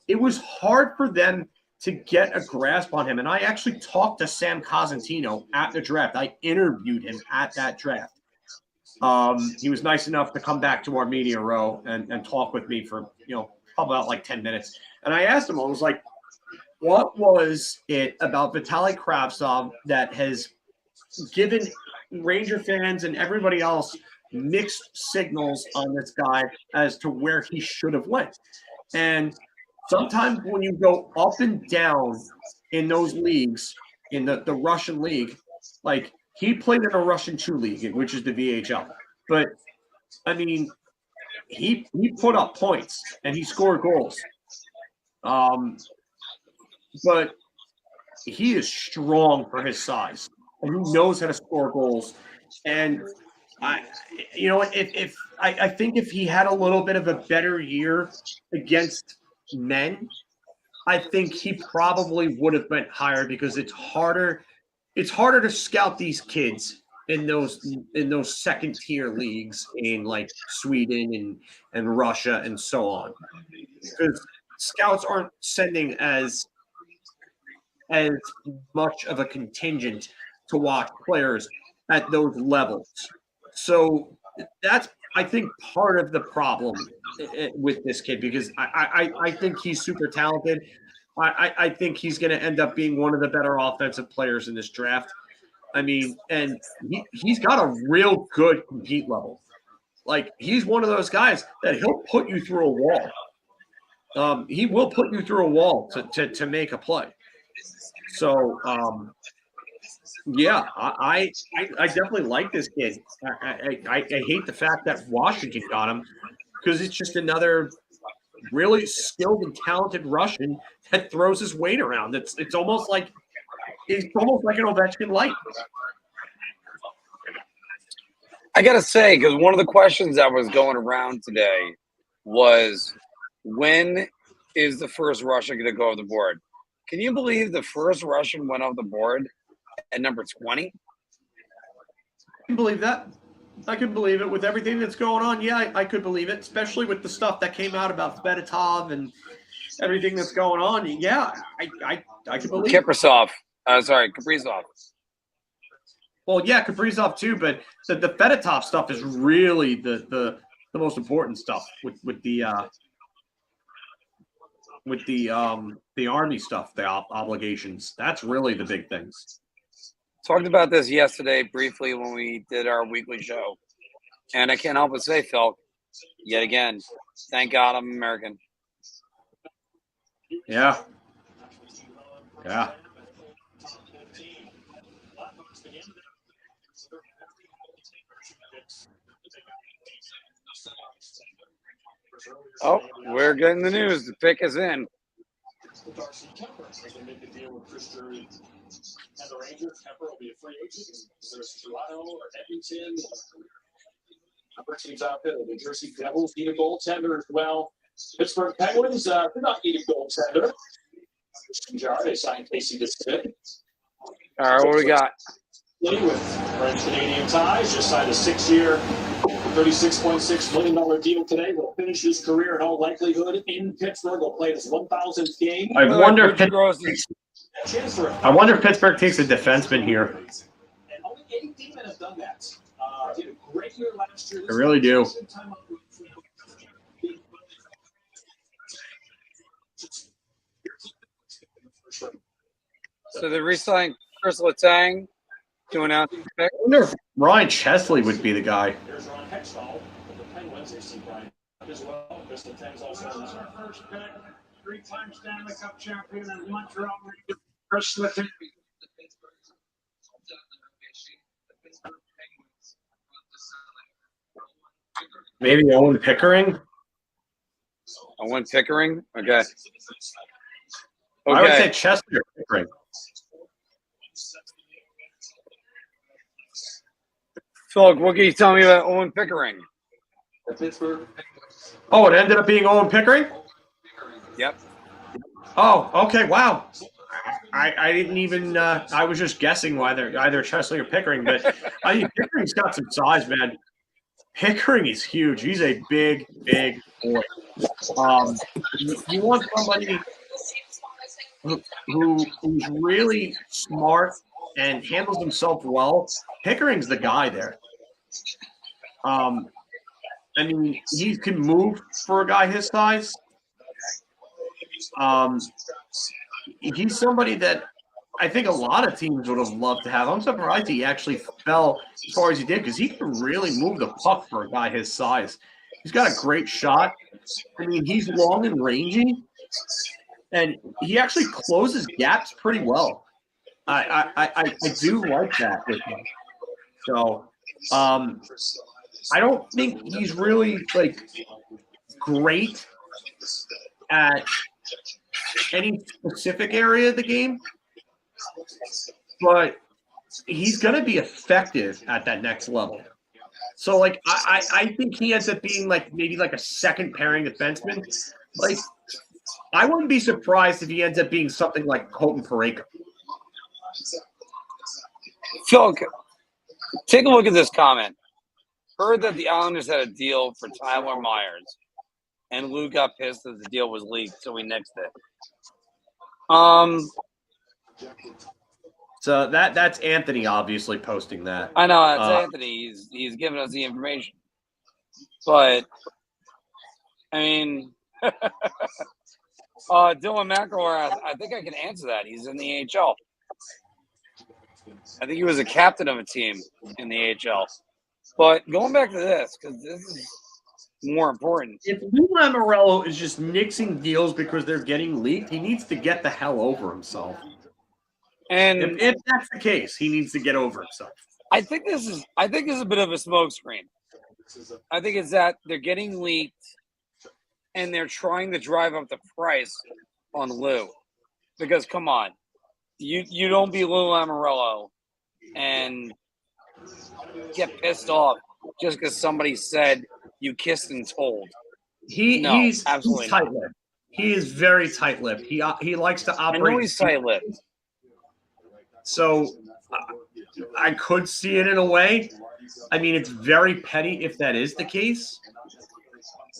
it was hard for them to get a grasp on him. And I actually talked to Sam Cosentino at the draft. I interviewed him at that draft. He was nice enough to come back to our media row and talk with me for, about like 10 minutes. And I asked him, I was like, what was it about Vitaly Kravtsov that has given Ranger fans and everybody else mixed signals on this guy as to where he should have went? And sometimes when you go up and down in those leagues, in the Russian league, like he played in a Russian 2 league, which is the VHL. But, I mean, he put up points and he scored goals. But he is strong for his size and he knows how to score goals. And I think if he had a little bit of a better year against men, I think he probably would have been higher because it's harder to scout these kids in those second tier leagues in like Sweden and Russia and so on, because scouts aren't sending as much of a contingent to watch players at those levels. So that's, I think, part of the problem with this kid, because I think he's super talented. I think he's going to end up being one of the better offensive players in this draft. I mean, and he's got a real good compete level. Like, he's one of those guys that he'll put you through a wall. He will put you through a wall to make a play. So, yeah, I definitely like this kid. I hate the fact that Washington got him because it's just another really skilled and talented Russian that throws his weight around. It's almost like an Ovechkin light. I gotta say, because one of the questions that was going around today was, when is the first Russian going to go off the board? Can you believe the first Russian went off the board at number 20? I can believe that. I could believe it with everything that's going on. Yeah, I could believe it, especially with the stuff that came out about Fedotov and everything that's going on. Yeah, I could believe it. Kaprizov. Well, yeah, Kaprizov too, but the Fedotov stuff is really the most important stuff with the Army stuff, the obligations. That's really the big things. Talked about this yesterday briefly when we did our weekly show. And I can't help but say, Filk, yet again, thank God I'm American. Yeah. Yeah. Oh, we're getting the news. The pick is in. Darcy Kemper as they make a deal with Chris Drury and the Rangers. Kemper will be a free agent. There's Toronto or Edmonton. Other teams out there. The New Jersey Devils need a goaltender as well. Pittsburgh Penguins do not need a goaltender. Juraj signed Casey DeSmith. All right, what we got? With French Canadian ties, just signed a 6-year, $36.6 million deal today. Will finish his career in all likelihood in Pittsburgh. Will play his 1,000th game. I wonder if Pittsburgh takes a defenseman here. And only 8 teams have done that. Did a great year last year. I really do. So they re-signed Chris Letang to announce the pick. I wonder if Ryan Chesley would be the guy. There's Ron Hextall with the Penguins. They see Brian as well. Chris Letang's also on Our first pick, 3-time Stanley Cup champion and Montreal Canadiens, Chris Letang. Maybe Owen Pickering? Owen Pickering? Okay. I would say Chesley or Pickering. Phil, what can you tell me about Owen Pickering? Oh, it ended up being Owen Pickering? Yep. Oh, okay, wow. I didn't even I was just guessing whether either Chesley or Pickering, but I think Pickering's got some size, man. Pickering is huge. He's a big, big boy. You want somebody who's really smart and handles himself well. Pickering's the guy there. I mean, he can move for a guy his size. He's somebody that I think a lot of teams would have loved to have. I'm surprised he actually fell as far as he did because he can really move the puck for a guy his size. He's got a great shot. I mean, he's long and rangy, and he actually closes gaps pretty well. I do like that with him. So I don't think he's really like great at any specific area of the game, but he's going to be effective at that next level. So, like, I think he ends up being like maybe like a second pairing defenseman. Like, I wouldn't be surprised if he ends up being something like Colton Parayko. Phil, take a look at this comment. Heard that the Islanders had a deal for Tyler Myers, and Lou got pissed that the deal was leaked, so we nixed it. So that's Anthony obviously posting that. I know that's Anthony. He's giving us the information, but I mean, Dylan McElroy. I think I can answer that. He's in the AHL. I think he was a captain of a team in the AHL. But going back to this, because this is more important. If Lou Lamoriello is just nixing deals because they're getting leaked, he needs to get the hell over himself. And if that's the case, he needs to get over himself. I think this is a bit of a smokescreen. I think it's that they're getting leaked and they're trying to drive up the price on Lou. Because come on, you don't be Lou Lamoriello and get pissed off just because somebody said you kissed and told. He's absolutely tight-lipped. He is very tight-lipped. He likes to operate. I know he's tight-lipped. So I could see it in a way. I mean, it's very petty if that is the case.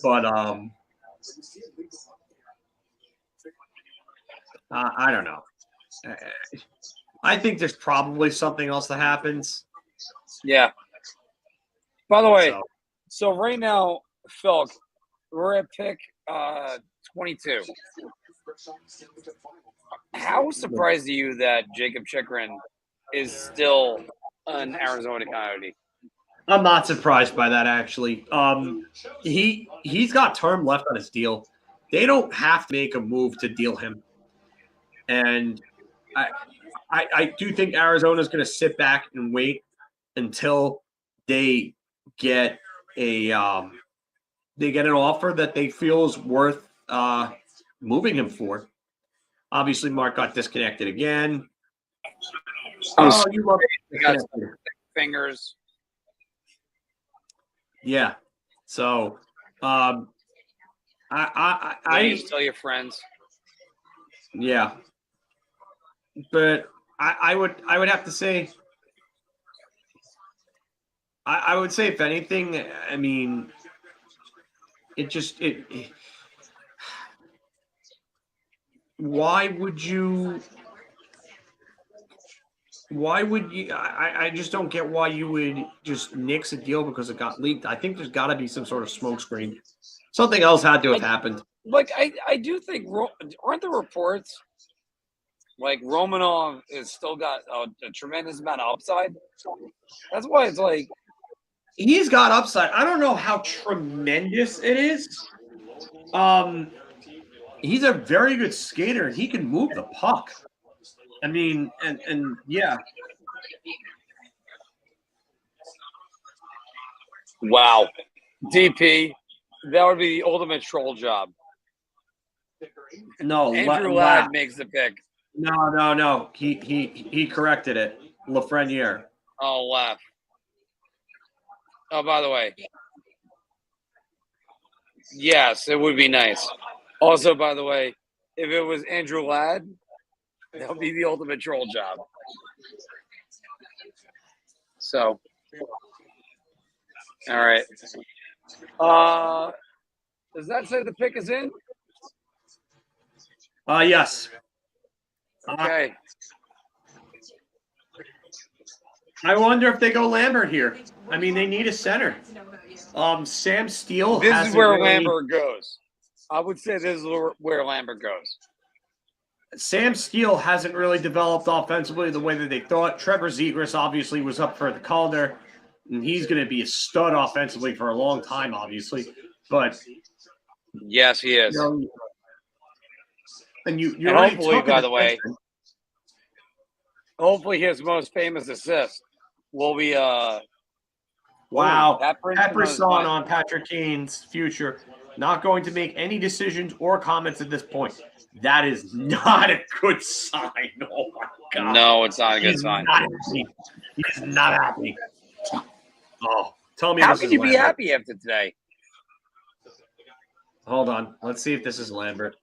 But I don't know. I think there's probably something else that happens. Yeah. By the way, so right now, Filk, we're at pick 22. How surprised are you that Jacob Chychrun is still an Arizona Coyote? I'm not surprised by that, actually. He's got term left on his deal. They don't have to make a move to deal him. And I do think Arizona's going to sit back and wait until they get an offer that they feel is worth moving him for. Obviously, Marc got disconnected again. You love fingers. Yeah. So, I tell your friends. Yeah. But I would have to say, I would say if anything, I mean, why would you? I just don't get why you would just nix a deal because it got leaked. I think there's got to be some sort of smokescreen. Something else had to have happened. Like, I do think, aren't the reports like Romanov has still got a tremendous amount of upside? That's why it's like. He's got upside. I don't know how tremendous it is. He's a very good skater. He can move the puck. I mean, and yeah. Wow. DP, that would be the ultimate troll job. No, Andrew Ladd makes the pick. No. He corrected it. Lafreniere. Oh, laugh. Oh, by the way. Yes, it would be nice. Also, by the way, if it was Andrew Ladd, that would be the ultimate troll job. So, all right. Does that say the pick is in? Yes. Okay. I wonder if they go Lambert here. I mean, they need a center. Sam Steele. This is where Lambert goes. I would say this is where Lambert goes. Sam Steele hasn't really developed offensively the way that they thought. Trevor Zegras obviously was up for the Calder, and he's going to be a stud offensively for a long time, obviously. But yes, he is. And hopefully, by the way, hopefully his most famous assist will be wow, Pat Brisson on Patrick Kane's future. Not going to make any decisions or comments at this point. That is not a good sign. Oh, my God. No, it's not a good sign. He's not happy. Oh, tell me how can you be happy after today? Hold on. Let's see if this is Lambert.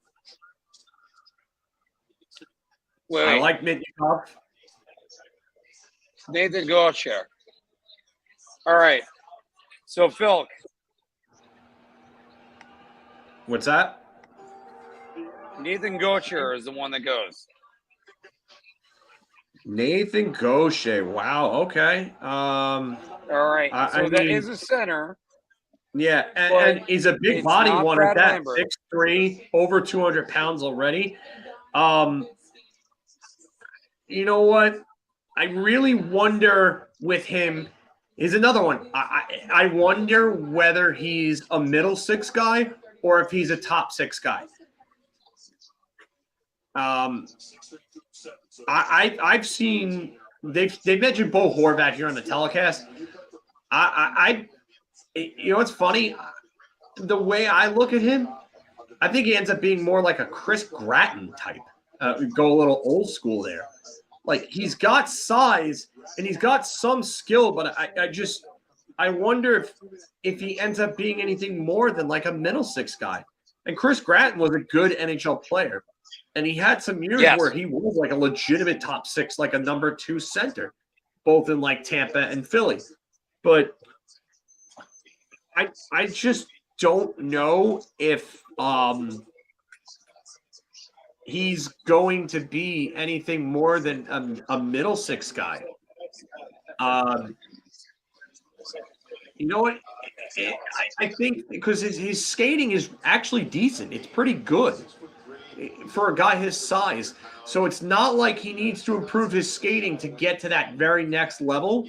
Wait. I like Mitnikov. Nathan Gaucher. All right. So, Filk. What's that? Nathan Gaucher is the one that goes. Nathan Gaucher. Wow. Okay. All right. So that is a center. Yeah, and he's a big body one at that. 6'3", over 200 pounds already. You know what? I really wonder with him is another one. I wonder whether he's a middle six guy or if he's a top six guy. I've seen they've mentioned Bo Horvat here on the telecast. You know what's funny? The way I look at him, I think he ends up being more like a Chris Gratton type. Go a little old school there. Like he's got size and he's got some skill, but I wonder if he ends up being anything more than like a middle six guy. And Chris Gratton was a good NHL player. And he had some years where he was like a legitimate top six, like a number 2 center, both in like Tampa and Philly. But I just don't know if he's going to be anything more than a middle six guy. You know what? I think because his skating is actually decent. It's pretty good for a guy his size. So it's not like he needs to improve his skating to get to that very next level.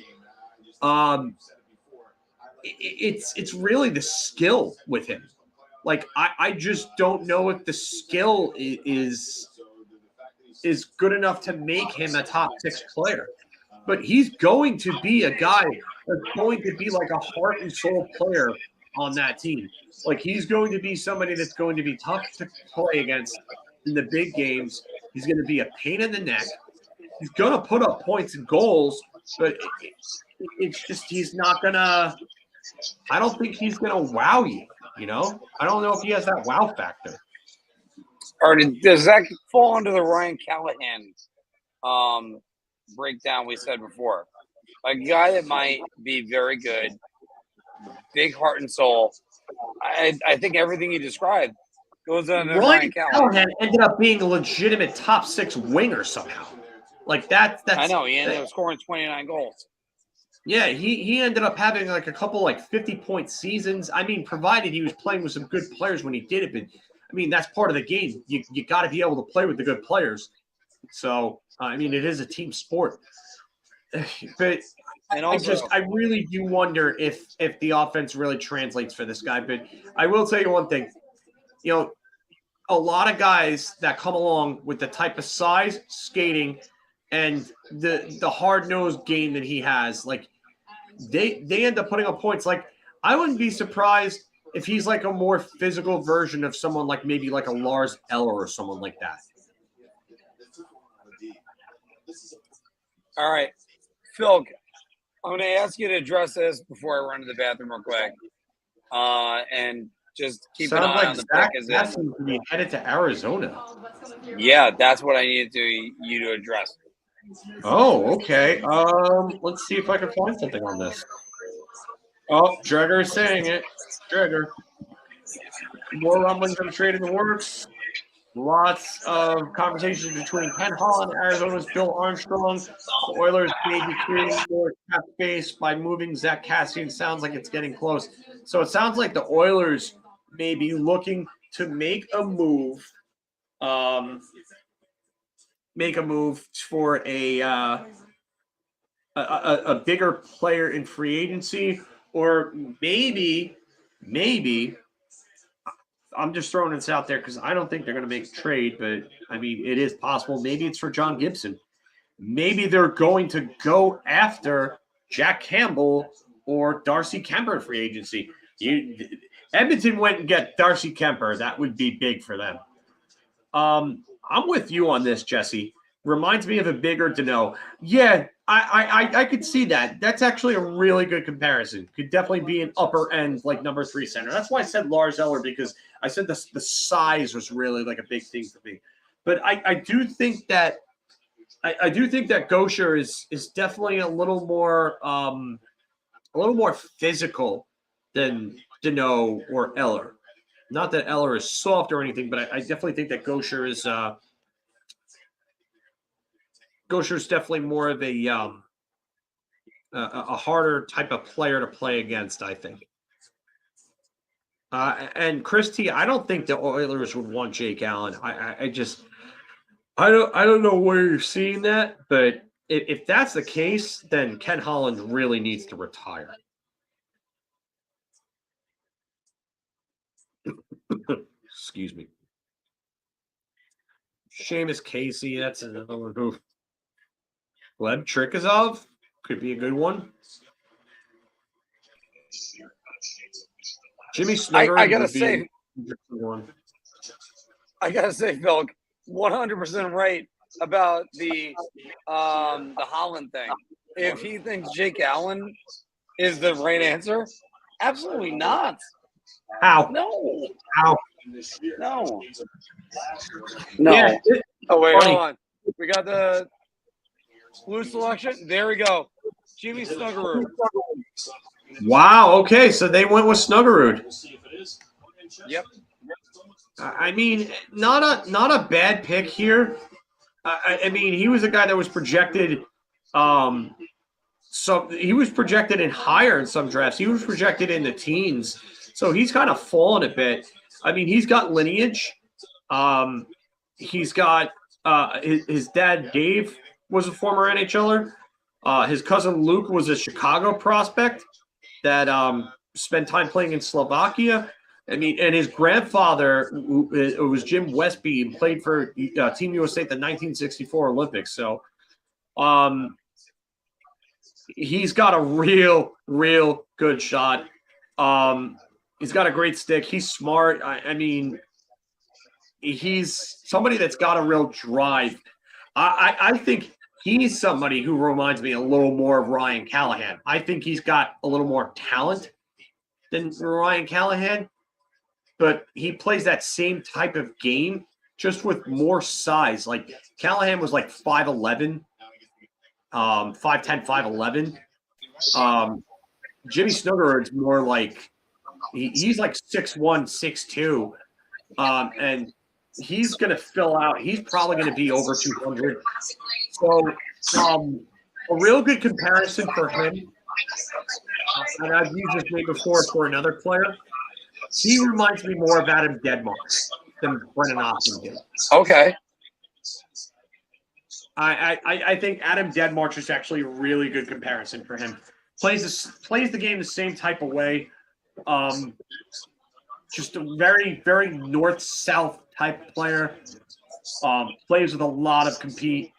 It's really the skill with him. Like I just don't know if the skill is good enough to make him a top 6 player. But he's going to be a guy that's going to be like a heart and soul player on that team. Like he's going to be somebody that's going to be tough to play against in the big games. He's going to be a pain in the neck. He's going to put up points and goals, but it's just he's not going to – I don't think he's going to wow you, you know? I don't know if he has that wow factor. Or does that fall under the Ryan Callahan breakdown we said before? A guy that might be very good, big heart and soul. I think everything you described goes under Ryan Callahan ended up being a legitimate top 6 winger somehow. Like that's I know he ended up scoring 29 goals. Yeah, he ended up having like a couple like 50-point seasons. I mean, provided he was playing with some good players when he did it. But I mean, that's part of the game. You got to be able to play with the good players. So I mean, it is a team sport. But and also, I really do wonder if the offense really translates for this guy. But I will tell you one thing. You know, a lot of guys that come along with the type of size, skating, and the hard-nosed game that he has, like they end up putting up points. Like I wouldn't be surprised if he's like a more physical version of someone like maybe like a Lars Eller or someone like that. All right, Filk, I'm going to ask you to address this before I run to the bathroom real quick, and just keep an eye on the pick. As that's to be headed to Arizona. Yeah, that's what I needed you to address. Oh, okay. Let's see if I can find something on this. Oh, Dreger is saying it. Dreger. More rumblings of trade in the works. Lots of conversations between Ken Holland, Arizona's Bill Armstrong. The Oilers may be creating more cap space by moving Zach Cassian. Sounds like it's getting close. So it sounds like the Oilers may be looking to make a move. For a bigger player in free agency, or maybe I'm just throwing this out there because I don't think they're going to make a trade, but I mean it is possible. Maybe it's for John Gibson. Maybe they're going to go after Jack Campbell or Darcy Kemper in free agency. Edmonton went and get Darcy Kemper. That would be big for them. I'm with you on this, Jesse. Reminds me of a bigger Danault. Yeah, I could see that. That's actually a really good comparison. Could definitely be an upper end, like number 3 center. That's why I said Lars Eller, because I said the size was really like a big thing for me. But I do think that Gaucher is definitely a little more physical than Danault or Eller. Not that Eller is soft or anything, but I definitely think that Gaucher is definitely more of a harder type of player to play against, I think. And Chris T, I don't think the Oilers would want Jake Allen. I don't know where you're seeing that, but if that's the case, then Ken Holland really needs to retire. Excuse me. Seamus Casey, that's another move. Gleb Trikazov could be a good one. Jimmy Snuggerud I gotta would be say, an interesting one. I gotta say, Phil, 100% right about the Holland thing. If he thinks Jake Allen is the right answer, absolutely not. How? No. How? No. No. Yeah, Oh wait, funny. hold on. We got the blue selection. There we go. Jimmy Snuggerud. Wow. Okay, so they went with Snuggerud. Yep. I mean, not a bad pick here. I mean, he was a guy that was projected. So he was projected in higher in some drafts. He was projected in the teens. So he's kind of fallen a bit. I mean, he's got lineage. He's got his dad, Dave, was a former NHLer. His cousin, Luke, was a Chicago prospect that spent time playing in Slovakia. I mean, and his grandfather was Jim Westby and played for Team USA at the 1964 Olympics. So he's got a real good shot. He's got a great stick. He's smart. I mean, he's somebody that's got a real drive. I think he's somebody who reminds me a little more of Ryan Callahan. I think he's got a little more talent than Ryan Callahan, but he plays that same type of game just with more size. Like Callahan was like 5'11", 5'10", 5'11". Jimmy Snuggerud's more like he's like 6'1", 6'2", and he's going to fill out. He's probably going to be over 200. So a real good comparison for him, and I've used this name before for another player. He reminds me more of Adam Dedmark than Brennan Austin did. Okay. I think Adam Dedmark is actually a really good comparison for him. Plays the game the same type of way. Just a very, very north-south type player. Plays with a lot of compete,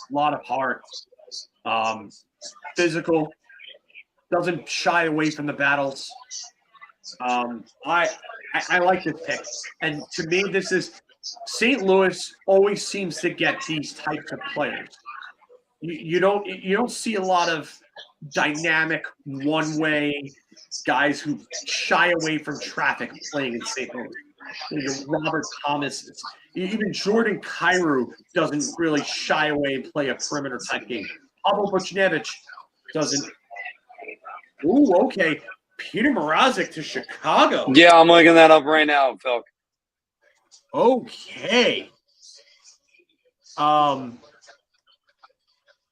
a lot of heart. Physical. Doesn't shy away from the battles. I like this pick. And to me, this is St. Louis always seems to get these types of players. You don't see a lot of dynamic one-way guys who shy away from traffic playing in St. Louis. Robert Thomas, even Jordan Kyrou doesn't really shy away and play a perimeter type game. Pavel Buchnevich doesn't. Ooh, okay. Peter Mrazek to Chicago. Yeah, I'm looking that up right now, Phil. Okay.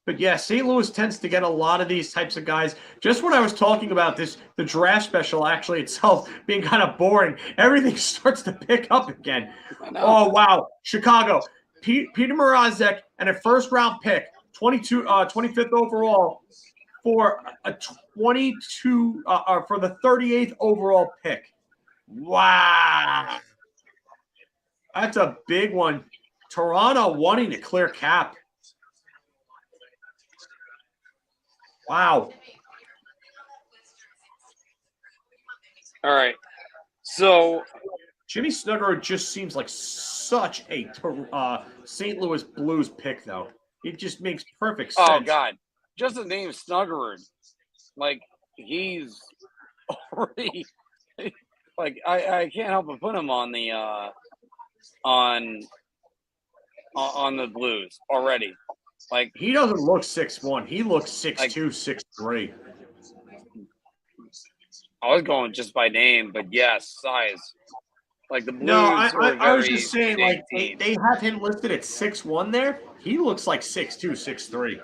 But yeah, St. Louis tends to get a lot of these types of guys. Just when I was talking about the draft special actually itself being kind of boring, everything starts to pick up again. Oh, wow. Chicago. Peter Mrazek and a first-round pick, 25th overall, for a 22 for the 38th overall pick. Wow. That's a big one. Toronto wanting to clear cap. Wow. All right. So Jimmy Snuggerud just seems like such a St. Louis Blues pick, though. It just makes perfect sense. Oh, God. Just the name Snuggerud. Like, he's already – like, I can't help but put him on the on the Blues already. Like, he doesn't look 6'1". He looks 6'2", 6'3". I was going just by name, but yes, size. Like the Blues. No, I was just saying, like they have him listed at 6'1" there. He looks like 6'2", 6'3".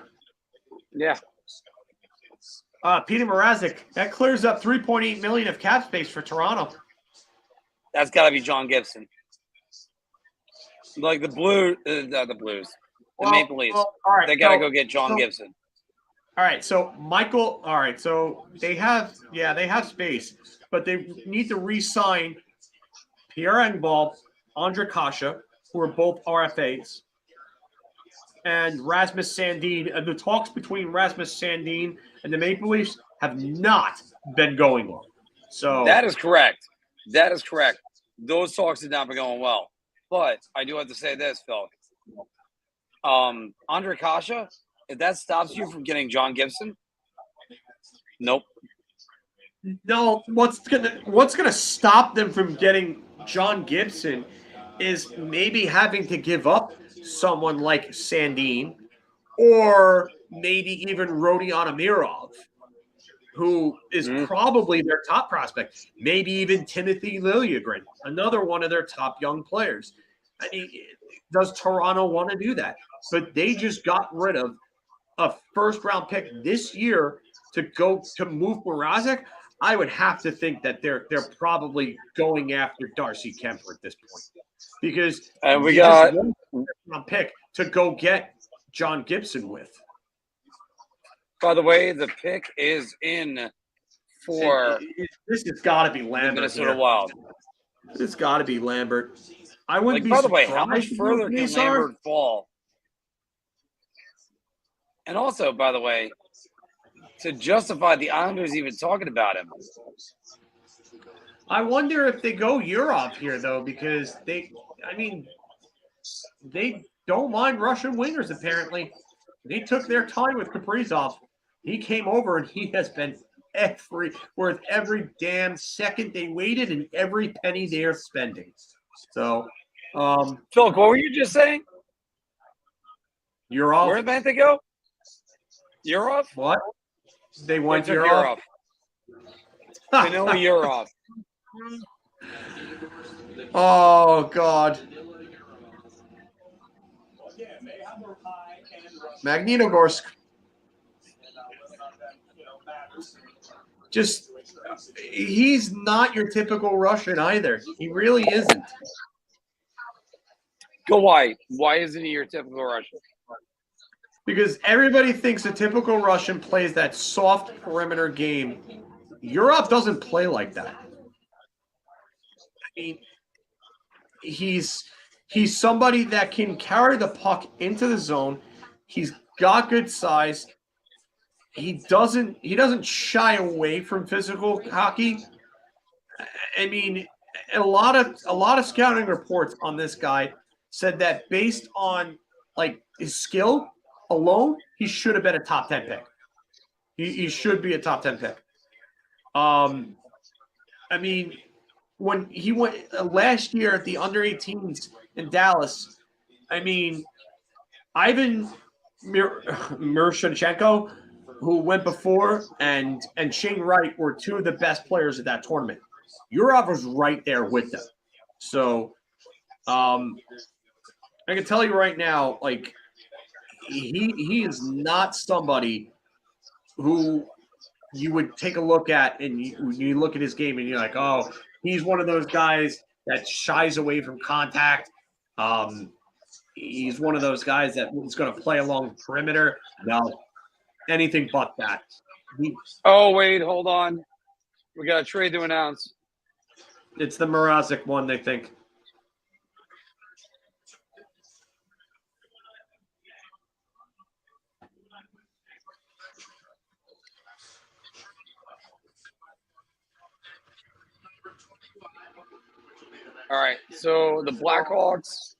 Yeah. Peter Mrazek, that clears up $3.8 million of cap space for Toronto. That's got to be John Gibson. Like the Blues, the Blues. The Maple Leafs. Well, all right, they got to go get John Gibson. All right, so Michael. All right, so they have space, but they need to re-sign Pierre Engvall, Andre Kasha, who are both RFAs. and Rasmus Sandin, and the talks between Rasmus Sandin and the Maple Leafs have not been going well. So That is correct. That is correct. Those talks have not been going well. But I do have to say this, Phil. Andre Kasha, if that stops you from getting John Gibson, nope. no, what's gonna stop them from getting John Gibson is maybe having to give up someone like Sandin or maybe even Rodion Amirov, who is probably their top prospect. Maybe even Timothy Liljegren, another one of their top young players. I mean, does Toronto want to do that? But they just got rid of a first-round pick this year to move Mrazek. I would have to think that they're probably going after Darcy Kemper at this point, because we got a pick to go get John Gibson with. By the way, the pick is in for this has got to be Lambert. Minnesota Wild. It's got to be Lambert. I wouldn't be by the way, surprised how much if further can these are. Lambert fall? And also, by the way, to justify the Islanders even talking about him. I wonder if they go Europe here, though, because they don't mind Russian wingers, apparently. They took their time with Kaprizov. He came over, and he has been worth every damn second they waited and every penny they are spending. So, Phil, what were you just saying? Europe. Where did they go? Europe? What? They went to Europe. Vanilla Europe. Oh, God. Magnitogorsk. Just, he's not your typical Russian either. He really isn't. Go why? Why isn't he your typical Russian? Because everybody thinks a typical Russian plays that soft perimeter game. Yurov doesn't play like that. I mean, he's somebody that can carry the puck into the zone. He's got good size. He doesn't shy away from physical hockey. I mean, a lot of scouting reports on this guy said that based on like his skill alone, he should have been a top 10 pick. He should be a top 10 pick. I mean, when he went last year at the under 18s in Dallas, I mean, Ivan Mirshenchenko, who went before, and Shane Wright were two of the best players at that tournament. Yurov was right there with them. So I can tell you right now, like, he is not somebody who you would take a look at and you look at his game and you're like, oh, he's one of those guys that shies away from contact. He's one of those guys that is going to play along the perimeter. No, anything but that. Oh, wait, hold on. We got a trade to announce. It's the Mrazek one, they think. All right, so the Blackhawks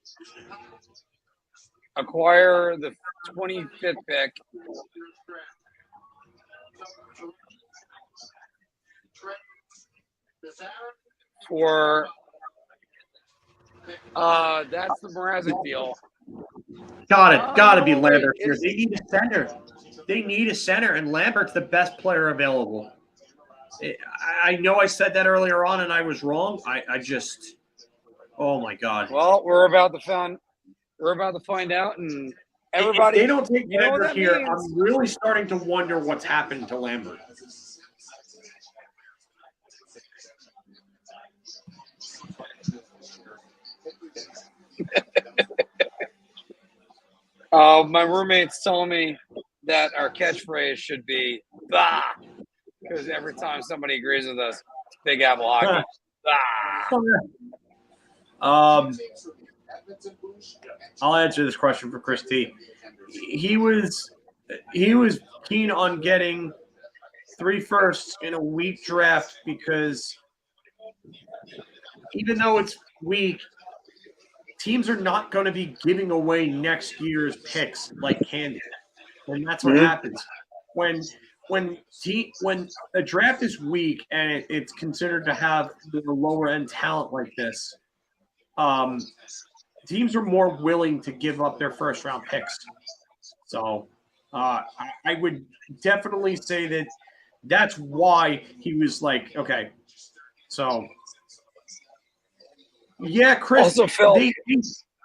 acquire the 25th pick for that's the Mrazek deal. Got to be Lambert here. They need a center. They need a center, and Lambert's the best player available. I know I said that earlier on, and I was wrong. I just, oh my God. Well, we're about to find out, and everybody. If they don't take Lambert here, means? I'm really starting to wonder what's happened to Lambert. My roommate's telling me that our catchphrase should be "bah," because every time somebody agrees with us, Big Apple hockey. I'll answer this question for Chris T. he was keen on getting 3 firsts in a weak draft because even though it's weak, teams are not going to be giving away next year's picks like candy. And that's what happens. When a draft is weak and it's considered to have the lower end talent like this, teams are more willing to give up their first round picks. So I would definitely say that that's why he was like, okay, so yeah, Chris. Also, Phil,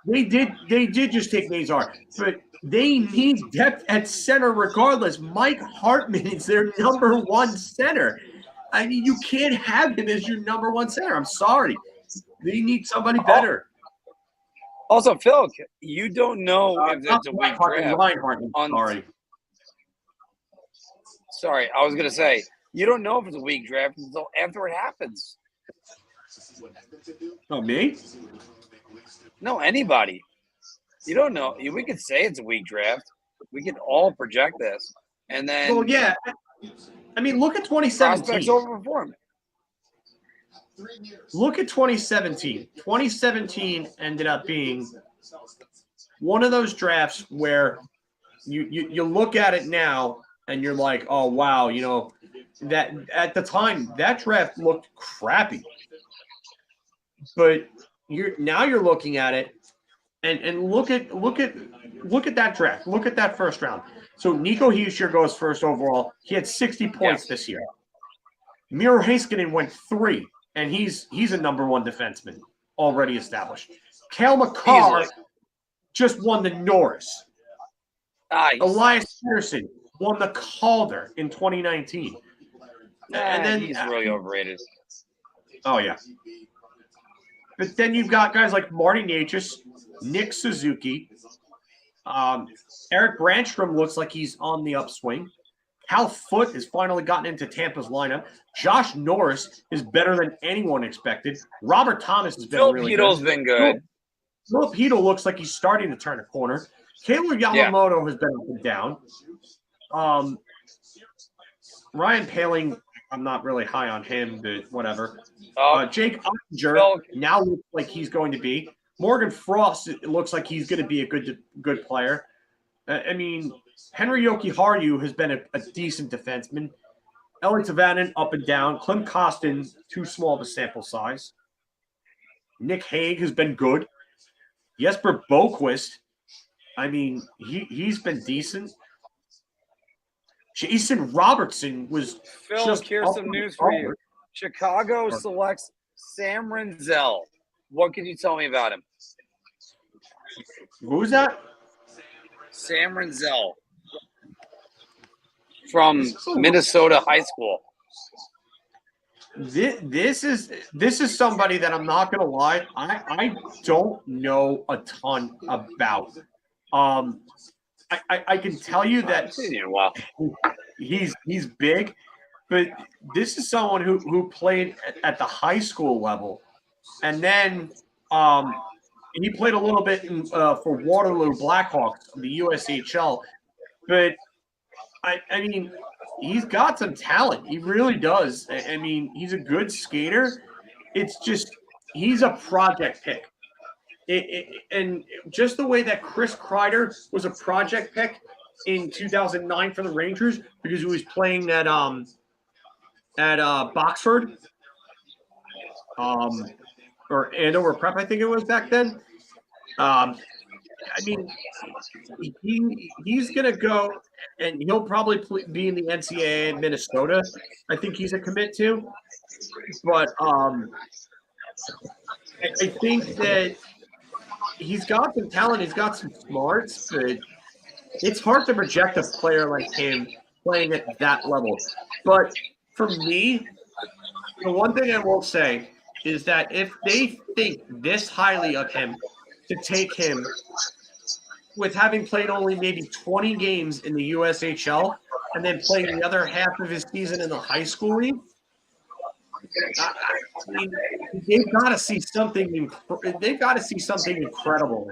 they did just take Nazar, but they need depth at center regardless. Mike Hartman is their number 1 center. I mean, you can't have him as your number 1 center. I'm sorry. They need somebody better. Also, Phil, you don't know if it's a weak draft. Sorry, I was going to say, you don't know if it's a weak draft until after it happens. Oh, me? No, anybody. You don't know. We could say it's a weak draft. We can all project this. And then. Well, yeah. I mean, look at 2017. Prospects overperform. Look at 2017. 2017 ended up being one of those drafts where you look at it now and you're like, oh, wow, you know, that at the time that draft looked crappy. But you're looking at it and look at that draft. Look at that first round. So Nico Hischier goes first overall. He had 60 points this year. Miro Heiskanen went 3, and he's a number 1 defenseman already established. Cale Makar just won the Norris. Nice. Elias Peterson won the Calder in 2019. And then he's really overrated. Oh yeah. But then you've got guys like Marty Necas, Nick Suzuki, Eric Brandstrom looks like he's on the upswing. Cal Foote has finally gotten into Tampa's lineup. Josh Norris is better than anyone expected. Robert Thomas has been really good. Filipino's been good. Filipino looks like he's starting to turn a corner. Taylor Yamamoto has been up and down. Ryan Paling, I'm not really high on him, but whatever. Jake Ottinger now looks like he's going to be. Morgan Frost, it looks like he's going to be a good player. I mean, Henry Jokiharju has been a decent defenseman. Eli Tavanen up and down. Clem Costin, too small of a sample size. Nick Hague has been good. Jesper Boquist, I mean, he's been decent. Jason Robertson was Phil, just here's some news for you. Chicago selects Sam Renzel. What can you tell me about him? Who's that? Sam Renzel from Minnesota High School. This is somebody that I'm not gonna lie, I don't know a ton about. I can tell you that he's big, but this is someone who played at the high school level, and then he played a little bit for Waterloo Blackhawks, the USHL. But I mean, he's got some talent. He really does. I mean, he's a good skater. It's just he's a project pick. And just the way that Chris Kreider was a project pick in 2009 for the Rangers because he was playing at Boxford, or Andover Prep, I think it was back then. I mean, he's gonna go, and he'll probably be in the NCAA in Minnesota. I think he's a commit to, but I think that he's got some talent. He's got some smarts, but it's hard to project a player like him playing at that level. But for me, the one thing I will say is that if they think this highly of him to take him with having played only maybe 20 games in the USHL and then playing the other half of his season in the high school league, I mean, they've got to see something. They've got to see something incredible.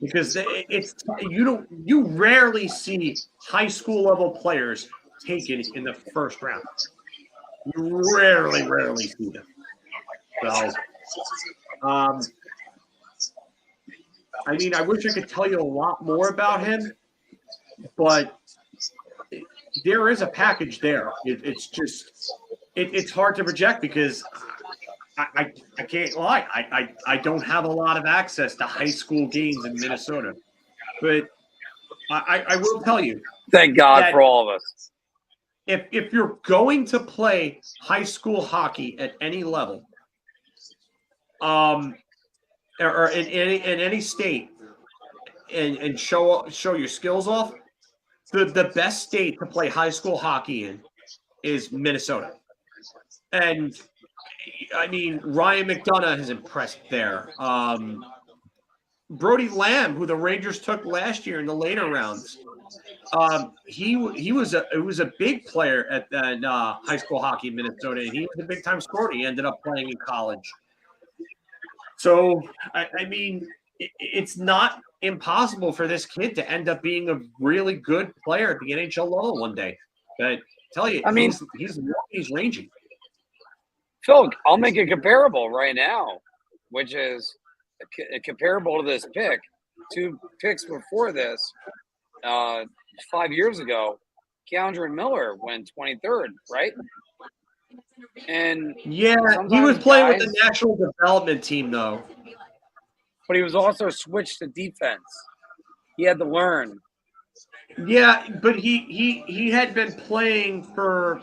because you rarely see high school level players taken in the first round. You rarely see them. So, I mean, I wish I could tell you a lot more about him, but there is a package there. It's just it's hard to project because I can't lie. I don't have a lot of access to high school games in Minnesota, but I will tell you. Thank God for all of us. If you're going to play high school hockey at any level, or in any state, and show your skills off, the best state to play high school hockey in is Minnesota. And I mean, Ryan McDonough has impressed there. Brody Lamb, who the Rangers took last year in the later rounds, he was a big player at high school hockey in Minnesota, and he was a big time scorer. He ended up playing in college. So I mean, it's not impossible for this kid to end up being a really good player at the NHL level one day. But I tell you, I mean, he's ranging. Filk, I'll make a comparable right now, which is a comparable to this pick. 2 picks before this, 5 years ago, Keandre Miller went 23rd, right? And yeah, he was playing with the national development team, though. But he was also switched to defense. He had to learn. Yeah, but he had been playing for.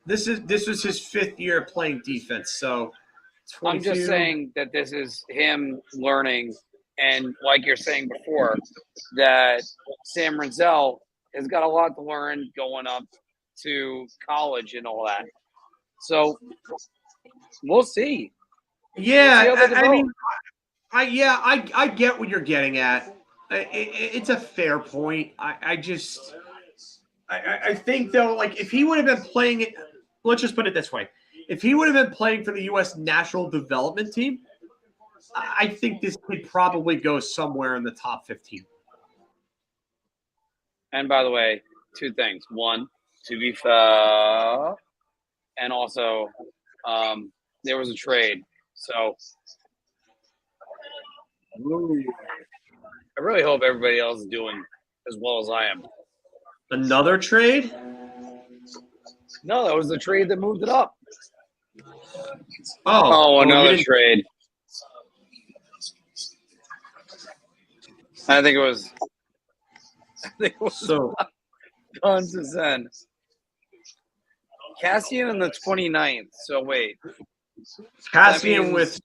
This was his 5th year playing defense. So 22. I'm just saying that this is him learning, and like you're saying before, that Sam Renzel has got a lot to learn going up to college and all that. So we'll see. Yeah, I mean, I get what you're getting at. It's a fair point. I think though, like if he would have been playing it, let's just put it this way: if he would have been playing for the U.S. national development team, I think this kid probably goes somewhere in the top 15. And by the way, 2 things: 1, to be fair, and also there was a trade. So I really hope everybody else is doing as well as I am. Another trade? No, that was the trade that moved it up. Oh, another trade. I think it was so tons to send. Cassian on the 29th. So wait. Cassian with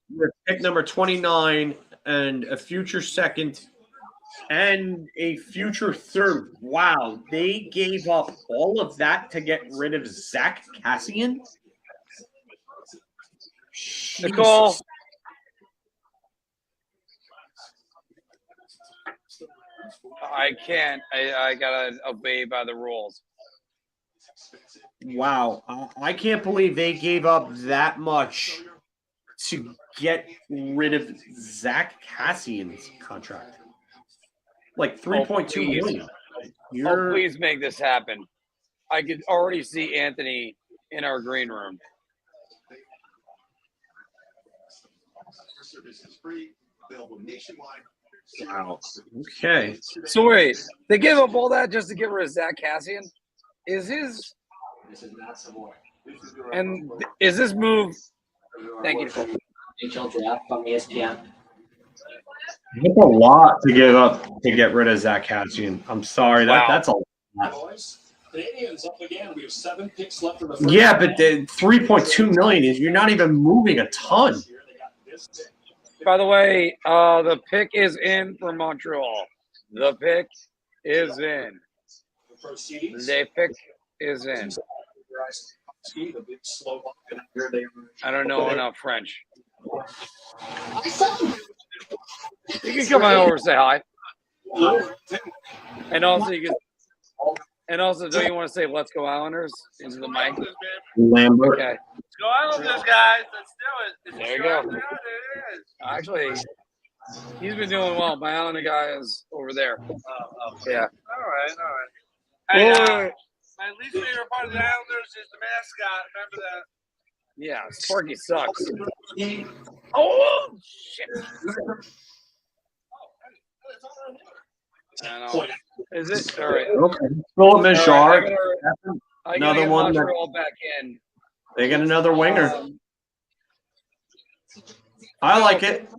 pick number 29 and a future 2nd and a future 3rd. Wow, they gave up all of that to get rid of Zach Cassian? Nicole. I can't. I gotta obey by the rules. Wow, I can't believe they gave up that much to get rid of Zach Cassian's contract. Like $3.2 million. Please make this happen. I could already see Anthony in our green room. Wow. Okay. So wait, they gave up all that just to get rid of Zach Cassian? Is this move? Thank you. NHL Draft on ESPN. That's a lot to give up to get rid of Zach Cassian. I'm sorry, that's a lot. Canadians up again. We have 7 picks left in the first. Yeah, but the $3.2 million is you're not even moving a ton. By the way, the pick is in for Montreal. The pick is in. The pick is in. I don't know enough French. You can come on over and say hi. And also, don't you want to say "Let's go Islanders" into the mic? Lambert. Okay. Let's go Islanders, guys. Let's do it. There you go. Actually, He's been doing well. My other guy is over there. Yeah. All right. Hey, Wait. my least favorite part of the Islanders is the mascot. Remember that? Yeah, Sparky sucks. Oh shit! I know. Is it all right? Okay. Philip Mishar. I gotta Another get one. Montreal back in. They get another winger. I like it.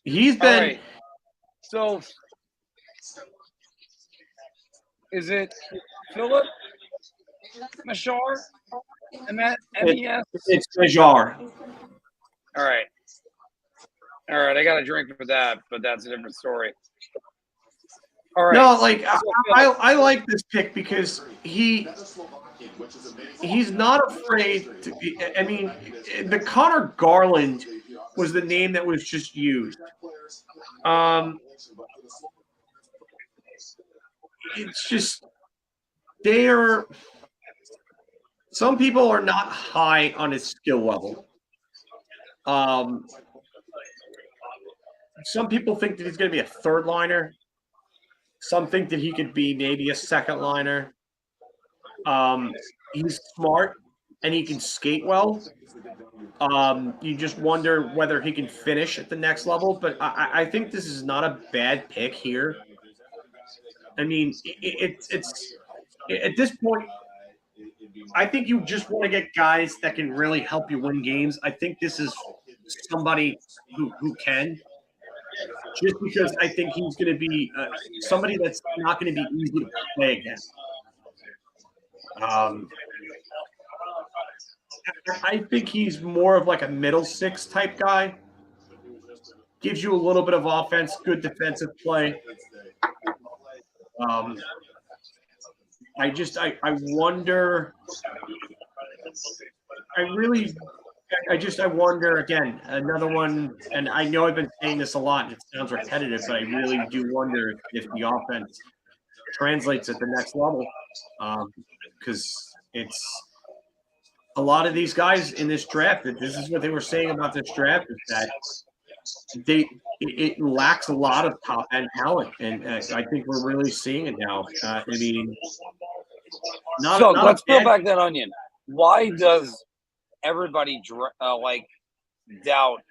He's been. Right. So, is it Philip Mishar? MES? It's Mishar. All right. I got a drink for that, but that's a different story. All right. No, like I like this pick because he's not afraid to be. I mean, the Connor Garland was the name that was just used. It's just some people are not high on his skill level. Some people think that he's going to be a third liner. Some think that he could be maybe a second liner. He's smart and he can skate well. You just wonder whether he can finish at the next level. But I think this is not a bad pick here. I mean, it's at this point, I think you just want to get guys that can really help you win games. I think this is somebody who can. Just because I think he's going to be somebody that's not going to be easy to play against. I think he's more of like a middle six type guy. Gives you a little bit of offense, good defensive play. I wonder. I wonder again, another one, and I know I've been saying this a lot, and it sounds repetitive, but I really do wonder if the offense translates at the next level. Because it's a lot of these guys in this draft, this is what they were saying about this draft, is that it lacks a lot of top end talent, and I think we're really seeing it now. I mean, let's peel back that onion. Why does everybody doubt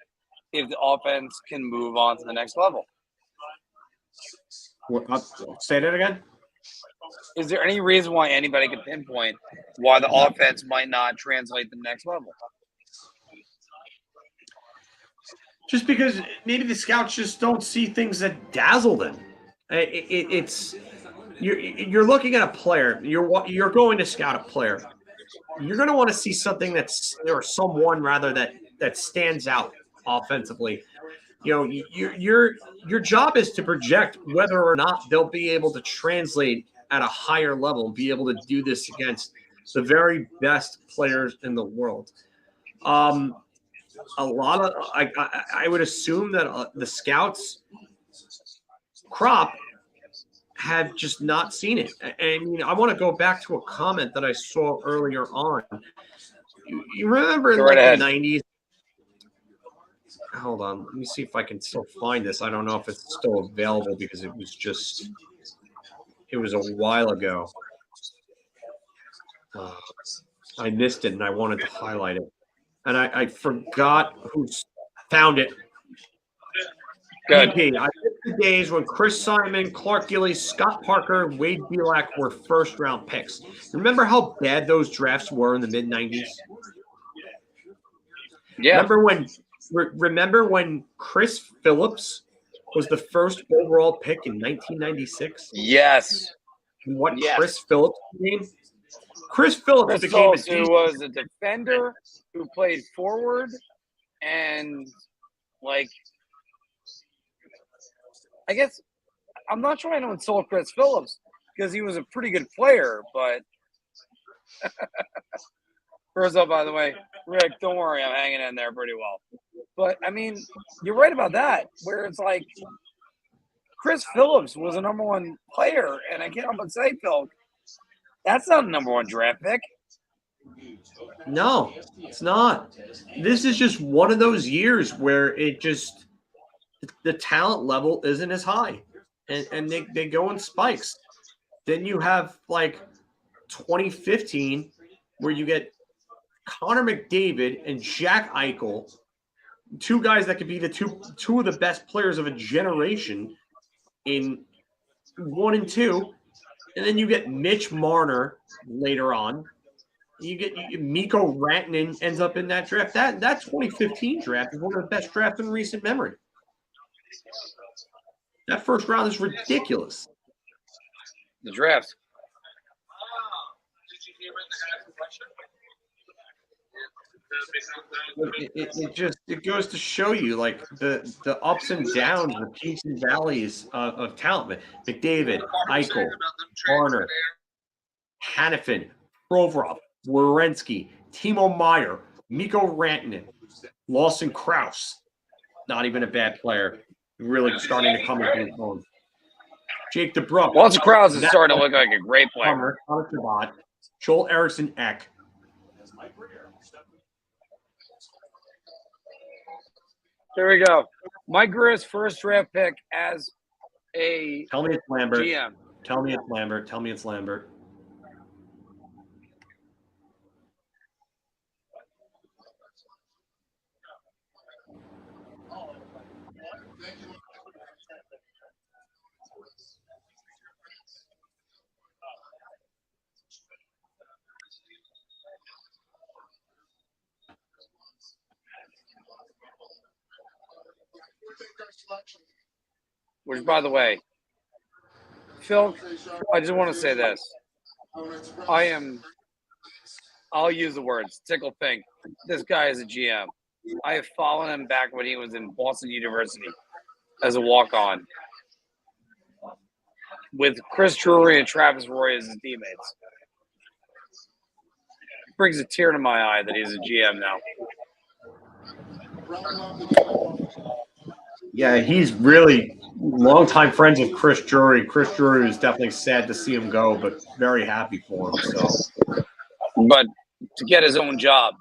if the offense can move on to the next level? Say that again. Is there any reason why anybody can pinpoint why the offense might not translate to the next level? Just because maybe the scouts just don't see things that dazzle them. You're looking at a player. You're going to scout a player. You're going to want to see something someone that stands out offensively. You know, your job is to project whether or not they'll be able to translate at a higher level, be able to do this against the very best players in the world. I would assume that the scouts crop have just not seen it. And I want to go back to a comment that I saw earlier on. You remember in the 90s? Hold on. Let me see if I can still find this. I don't know if it's still available because it was a while ago. I missed it and I wanted to highlight it. And I forgot who found it. Good. I miss the days when Chris Simon, Clark Gillies, Scott Parker, Wade Belak were first-round picks. Remember how bad those drafts were in the mid-'90s? Yeah. Remember when Chris Phillips was the first overall pick in 1996? Yes. And Chris Phillips became? Chris Phillips who was a defender who played forward and I guess I'm not trying to insult Chris Phillips because he was a pretty good player, but first up, by the way, Rick, don't worry, I'm hanging in there pretty well. But I mean, you're right about that, where it's like Chris Phillips was a number one player, and I can't help but say, Phil, that's not a number one draft pick. No, it's not. This is just one of those years where it just the talent level isn't as high, and they go in spikes. Then you have like 2015 where you get Connor McDavid and Jack Eichel, two guys that could be the two of the best players of a generation in 1 and 2, and then you get Mitch Marner later on. You get Mikko Rantanen ends up in that draft. That 2015 draft is one of the best drafts in recent memory. That first round is ridiculous. The draft. It goes to show you like the ups and downs, the peaks and valleys of talent. McDavid, Eichel, Marner, Hannafin, Provorov, Werenski, Timo Meier, Mikko Rantanen, Lawson Krause. Not even a bad player. Really starting to come into his own. Jake DeBruck. Lawson Krause is starting to look like a great player. Joel Eriksson Ek. There we go. Mike Greer's first draft pick as a Tell me it's Lambert. GM. Tell me it's Lambert. Tell me it's Lambert. Which, by the way, Phil, I just want to say this. I'll use the words tickle pink. This guy is a GM. I have followed him back when he was in Boston University as a walk-on with Chris Drury and Travis Roy as his teammates. It brings a tear to my eye that he's a GM now. Yeah, he's really longtime friends with Chris Drury. Chris Drury was definitely sad to see him go, but very happy for him. So, but to get his own job.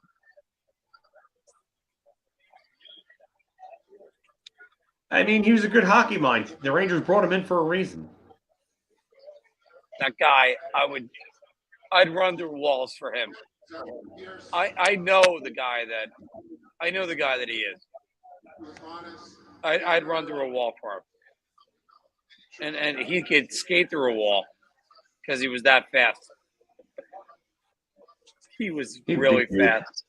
I mean, he was a good hockey mind. The Rangers brought him in for a reason. That guy, I'd run through walls for him. I know the guy that he is. I'd run through a wall for him. And he could skate through a wall because he was that fast. He was really fast.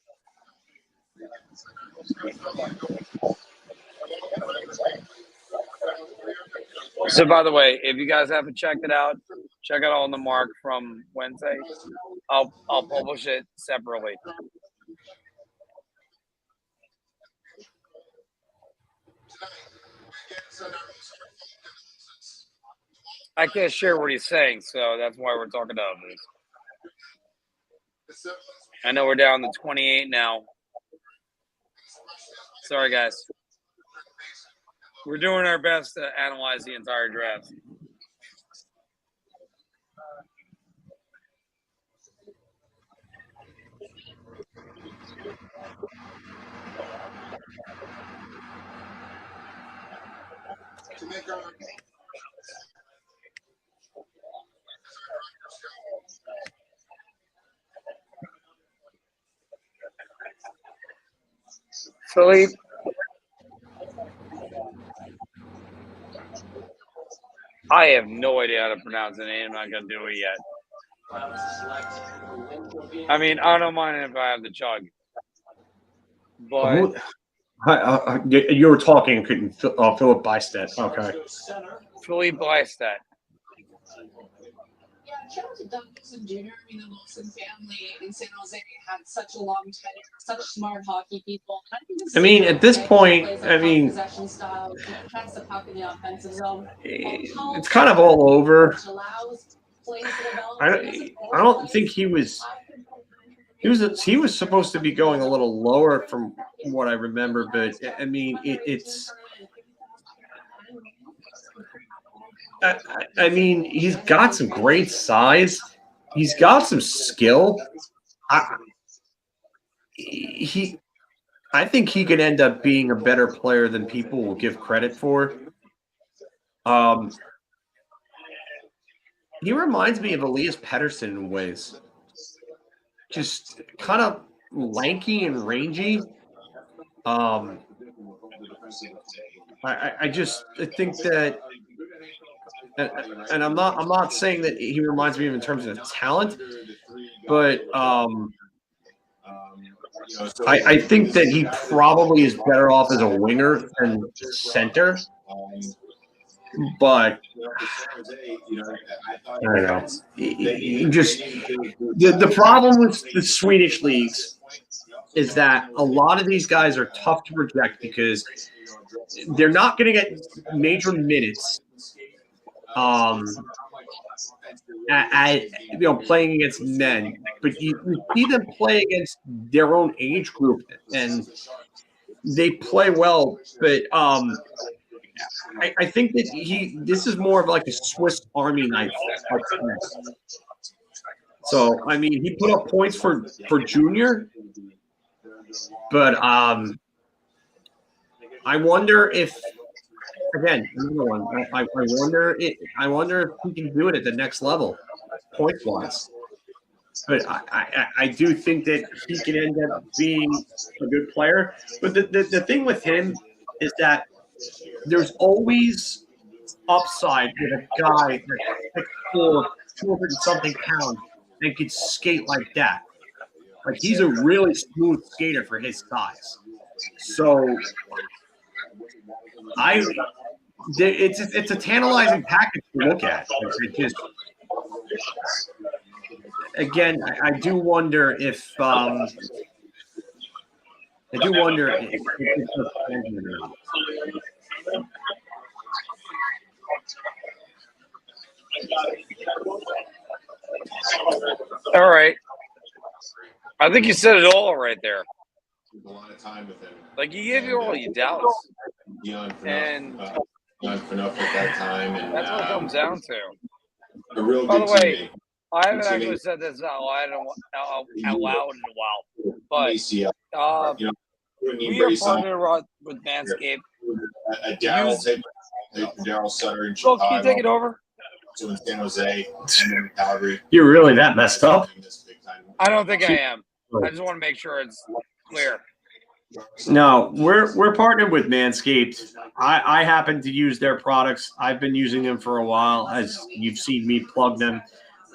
So, by the way, if you guys haven't checked it out, check it out on the Marc from Wednesday. I'll publish it separately. I can't share what he's saying, so that's why we're talking about this. I know we're down to 28 now. Sorry, guys. We're doing our best to analyze the entire draft. Philippe. I have no idea how to pronounce the name. I'm not going to do it yet. I mean, I don't mind if I have the chug. But you were talking, Philip Bystedt. Okay. Philippe Bystedt. Yeah, shout out to Doug Wilson Jr. I mean, the Wilson family in San Jose had such a long tenure, such smart hockey people. I mean, at this point, possession style, has the puck in the offensive zone. It's kind of all over. I don't think he was supposed to be going a little lower from what I remember, but I mean, it's. I mean, he's got some great size. He's got some skill. I think he could end up being a better player than people will give credit for. He reminds me of Elias Pettersson in ways. Just kind of lanky and rangy. I think that, and I'm not saying that he reminds me of in terms of talent, but I think that he probably is better off as a winger than center. But I don't know. Just the problem with the Swedish leagues is that a lot of these guys are tough to project because they're not going to get major minutes. Playing against men, but you see them play against their own age group, and they play well. But I think that this is more of like a Swiss Army knife. So I mean, he put up points for junior, but I wonder if. Again, another one. I wonder if he can do it at the next level, points wise. But I do think that he can end up being a good player. But the thing with him is that there's always upside with a guy that's 200 something pounds and can skate like that. Like he's a really smooth skater for his size. So it's a tantalizing package to look at. I do wonder if All right. I think you said it all right there. A lot of time with him. Like you gave you all your doubts. And for enough at that time, and that's what it comes down to. A real By good the way, teammate. I haven't actually said this out loud in a while, but we are partnered with Manscaped. Daryl Sutter in Phil, Chicago. can you take it over? So in San Jose and in Calgary. You're really that messed up? I don't think I am. I just want to make sure it's clear. No, we're partnered with Manscaped. I happen to use their products. I've been using them for a while, as you've seen me plug them.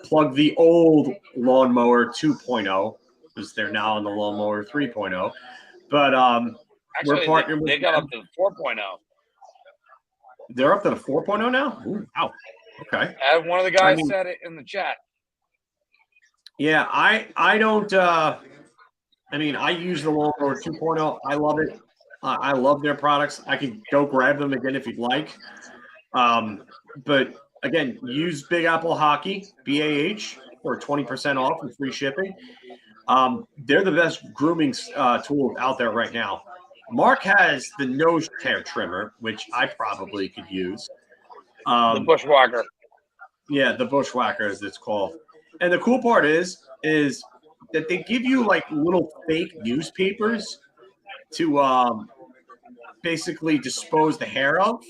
Plug the old lawnmower 2.0 because they're now on the lawnmower 3.0. But actually, we're partnered with they got up to the 4.0. They're up to the 4.0 now? Ooh, wow. Okay. And one of the guys said it in the chat. Yeah, I don't I use the lawnmower 2.0. I love it. I love their products. I could go grab them again if you'd like. But again, use Big Apple Hockey, BAH, for 20% off and free shipping. They're the best grooming tool out there right now. Marc has the nose hair trimmer, which I probably could use. The Bushwhacker. Yeah, the Bushwhacker, as it's called. And the cool part is that they give you like little fake newspapers to basically dispose the hair of.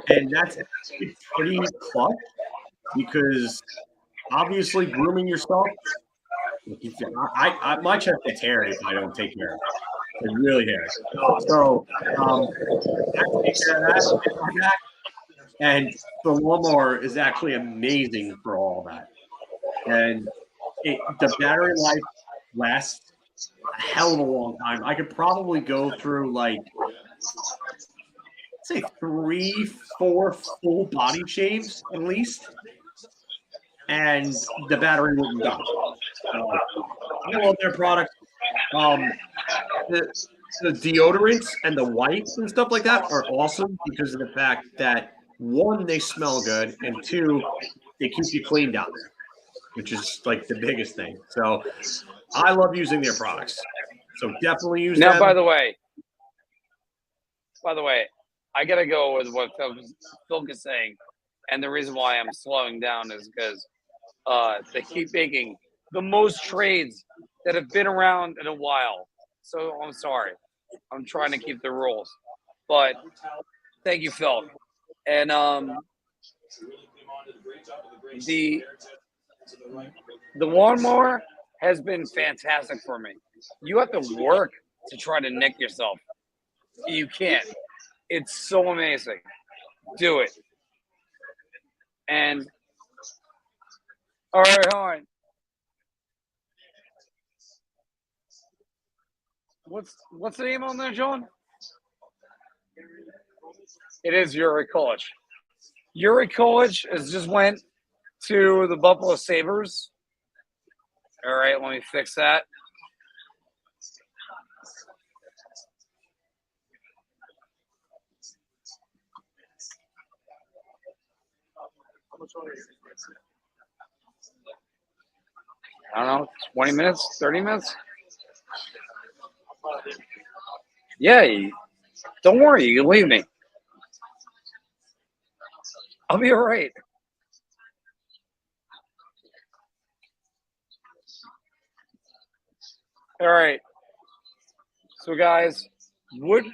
And that's actually pretty clutch because obviously grooming yourself, my chest gets hairy if I don't take care of it. It's really hairy. So I take care of that. And the lawnmower is actually amazing for all that. And the battery life lasts a hell of a long time. I could probably go through say 3-4 full body shaves at least, and the battery wouldn't die. I love their product. The deodorants and the wipes and stuff like that are awesome because of the fact that one, they smell good, and two, they keep you clean down there, which is like the biggest thing. So I love using their products. So definitely use them. Now, by the way, I got to go with what Filk is saying. And the reason why I'm slowing down is because they keep making the most trades that have been around in a while. so I'm sorry. I'm trying to keep the rules. But thank you, Phil. And the lawnmower has been fantastic for me. You have to work to try to nick yourself. You can't. It's so amazing. Do it. And all right, hold on. What's the name on there, John? It is Juraj. Juraj has just went to the Buffalo Sabres. All right, let me fix that. I don't know, 20 minutes, 30 minutes? Yeah, don't worry, you can leave me. I'll be all right. All right. So, guys, would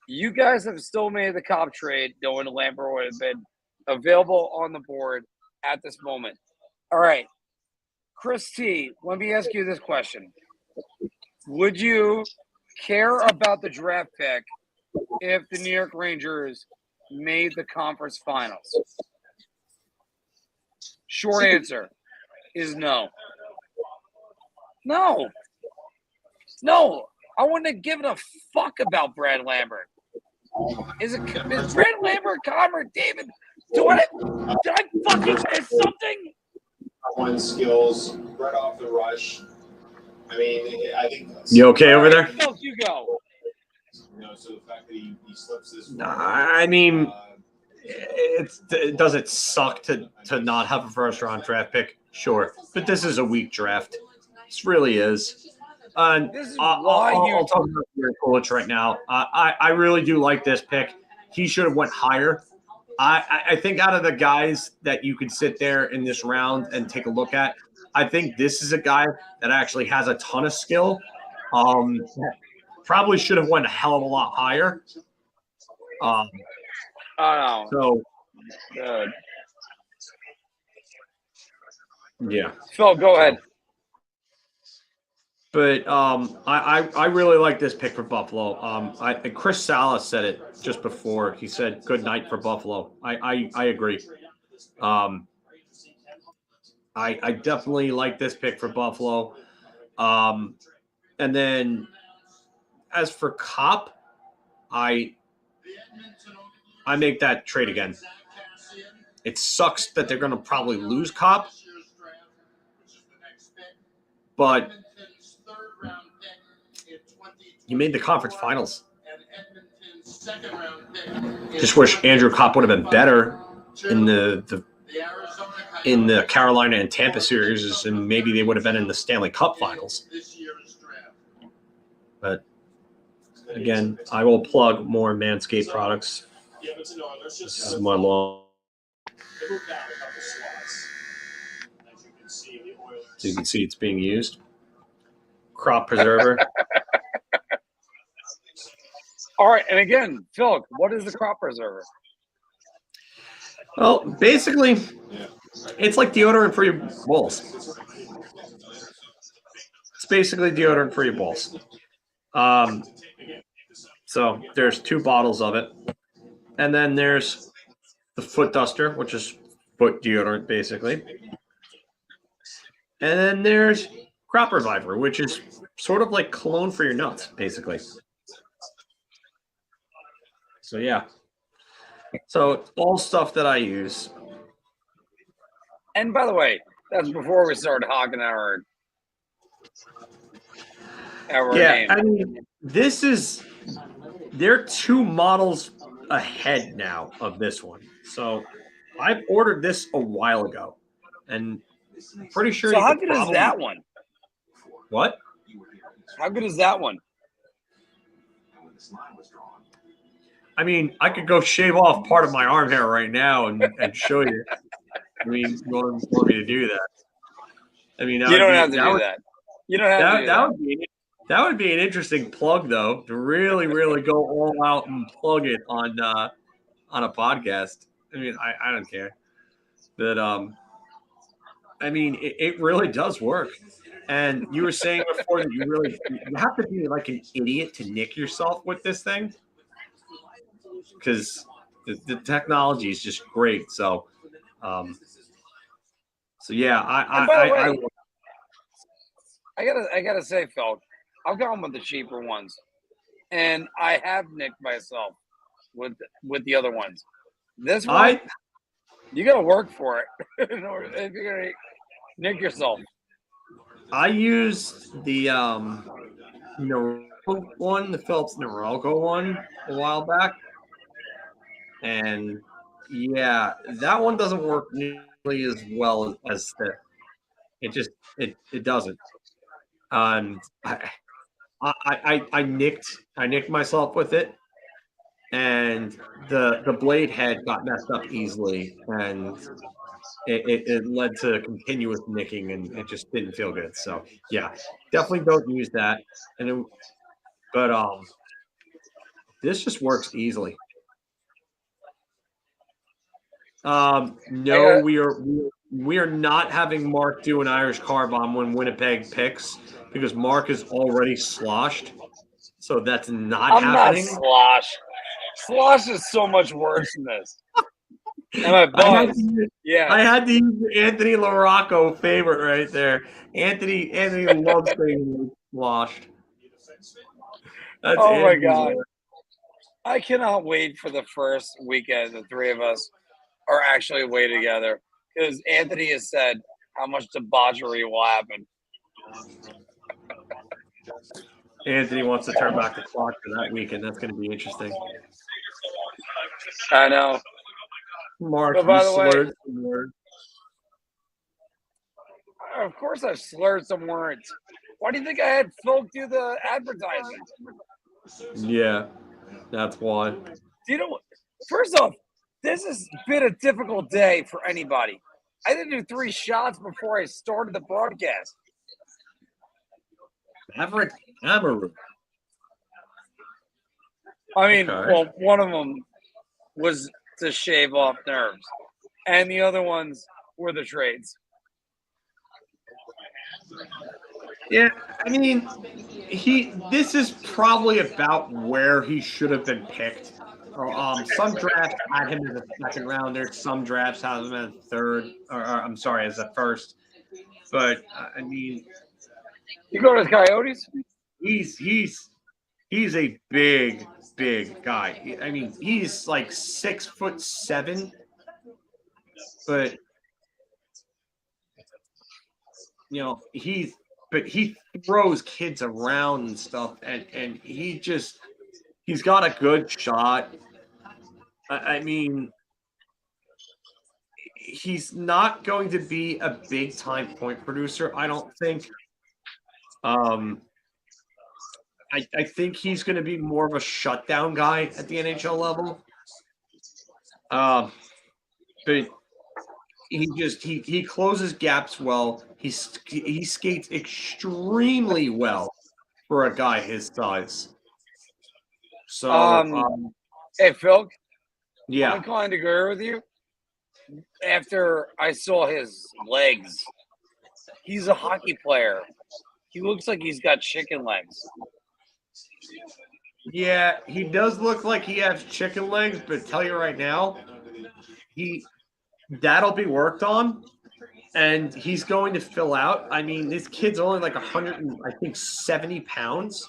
you guys have still made the Cobb trade knowing Lambert would have been available on the board at this moment? All right. Chris T, let me ask you this question. Would you care about the draft pick if the New York Rangers made the conference finals? Short answer is no. No. I wouldn't have given a fuck about Brad Lambert. Is Brad Lambert, Connor, David? Did I fucking miss something? One skills right off the rush. I mean, I think. You okay over there? Filk, you go. So the fact that he slips this. I mean, does it suck to not have a first round draft pick? Sure, but this is a weak draft. This really is. This is why I'll talk about your coach right now. I really do like this pick. He should have went higher. I think out of the guys that you could sit there in this round and take a look at, I think this is a guy that actually has a ton of skill. Probably should have went a hell of a lot higher. Oh no. So, good. Yeah. Phil, go ahead. But I really like this pick for Buffalo. Chris Salas said it just before. He said, "Good night for Buffalo." I agree. I definitely like this pick for Buffalo. And then as for Kopp, I make that trade again. It sucks that they're going to probably lose Kopp, but you made the conference finals. Just wish Andrew Kopp would have been better in the Carolina and Tampa series, and maybe they would have been in the Stanley Cup finals. But again, I will plug more Manscaped products. This is my long. So you can see it's being used. Crop preserver. All right, and again, Phil, what is the crop preserver? Well, basically, it's like deodorant for your balls. It's basically deodorant for your balls. So there's 2 bottles of it. And then there's the foot duster, which is foot deodorant, basically. And then there's crop reviver, which is sort of like cologne for your nuts, basically. So, yeah. So it's all stuff that I use. And by the way, that's before we started hogging our name. I mean, they're 2 models ahead now of this one. So I've ordered this a while ago, and I'm pretty sure. So how good is that one? What? How good is that one? I mean, I could go shave off part of my arm hair right now and show you. I mean, you want me to do that? I mean, you don't have to do that. You don't have to do that. Would be That would be an interesting plug, though, to really, really go all out and plug it on a podcast. I mean, I don't care, but I mean, it really does work. And you were saying before that you have to be like an idiot to nick yourself with this thing, because the technology is just great. So, yeah, I gotta say, Phil, I've gone with the cheaper ones, and I have nicked myself with the other ones. This one, you gotta work for it in order if you're gonna nick yourself. I used the Norelco one, the Phillips Norelco one, a while back, and yeah, that one doesn't work nearly as well as the. It doesn't. And I nicked myself with it, and the blade head got messed up easily, and it led to continuous nicking, and it just didn't feel good. So yeah, definitely don't use that. But this just works easily. No, we are not having Marc do an Irish car bomb when Winnipeg picks, because Marc is already sloshed. So that's not happening. I'm not slosh. Slosh is so much worse than this. And my boss, I had to use the Anthony LaRocco favorite right there. Anthony loves being sloshed. That's my God. I cannot wait for the first weekend the three of us are actually away together, because Anthony has said how much debauchery will happen. Anthony wants to turn back the clock for that weekend. That's going to be interesting. I know. Marc, but by the slurred way, of course I slurred some words. Why do you think I had Filk do the advertising? Yeah, that's why. Do you know what? First off, this has been a difficult day for anybody. I didn't do 3 shots before I started the broadcast. Maverick Amaru. I mean, well, one of them was to shave off nerves, and the other ones were the trades. Yeah, I mean, this is probably about where he should have been picked. Some drafts had him as a second rounder. Some drafts had him as a third, or I'm sorry, as a first. But I mean, you go to the Coyotes. He's a big guy. I mean, he's like 6'7", but you know he throws kids around and stuff, and he's got a good shot. I mean, he's not going to be a big time point producer, I don't think. I think he's going to be more of a shutdown guy at the NHL level. But he closes gaps well. He skates extremely well for a guy his size. So, hey Phil, yeah, I'm inclined to agree with you. After I saw his legs, he's a hockey player. He looks like he's got chicken legs. Yeah, he does look like he has chicken legs, but tell you right now, that'll be worked on, and he's going to fill out. I mean, this kid's only like 170 pounds,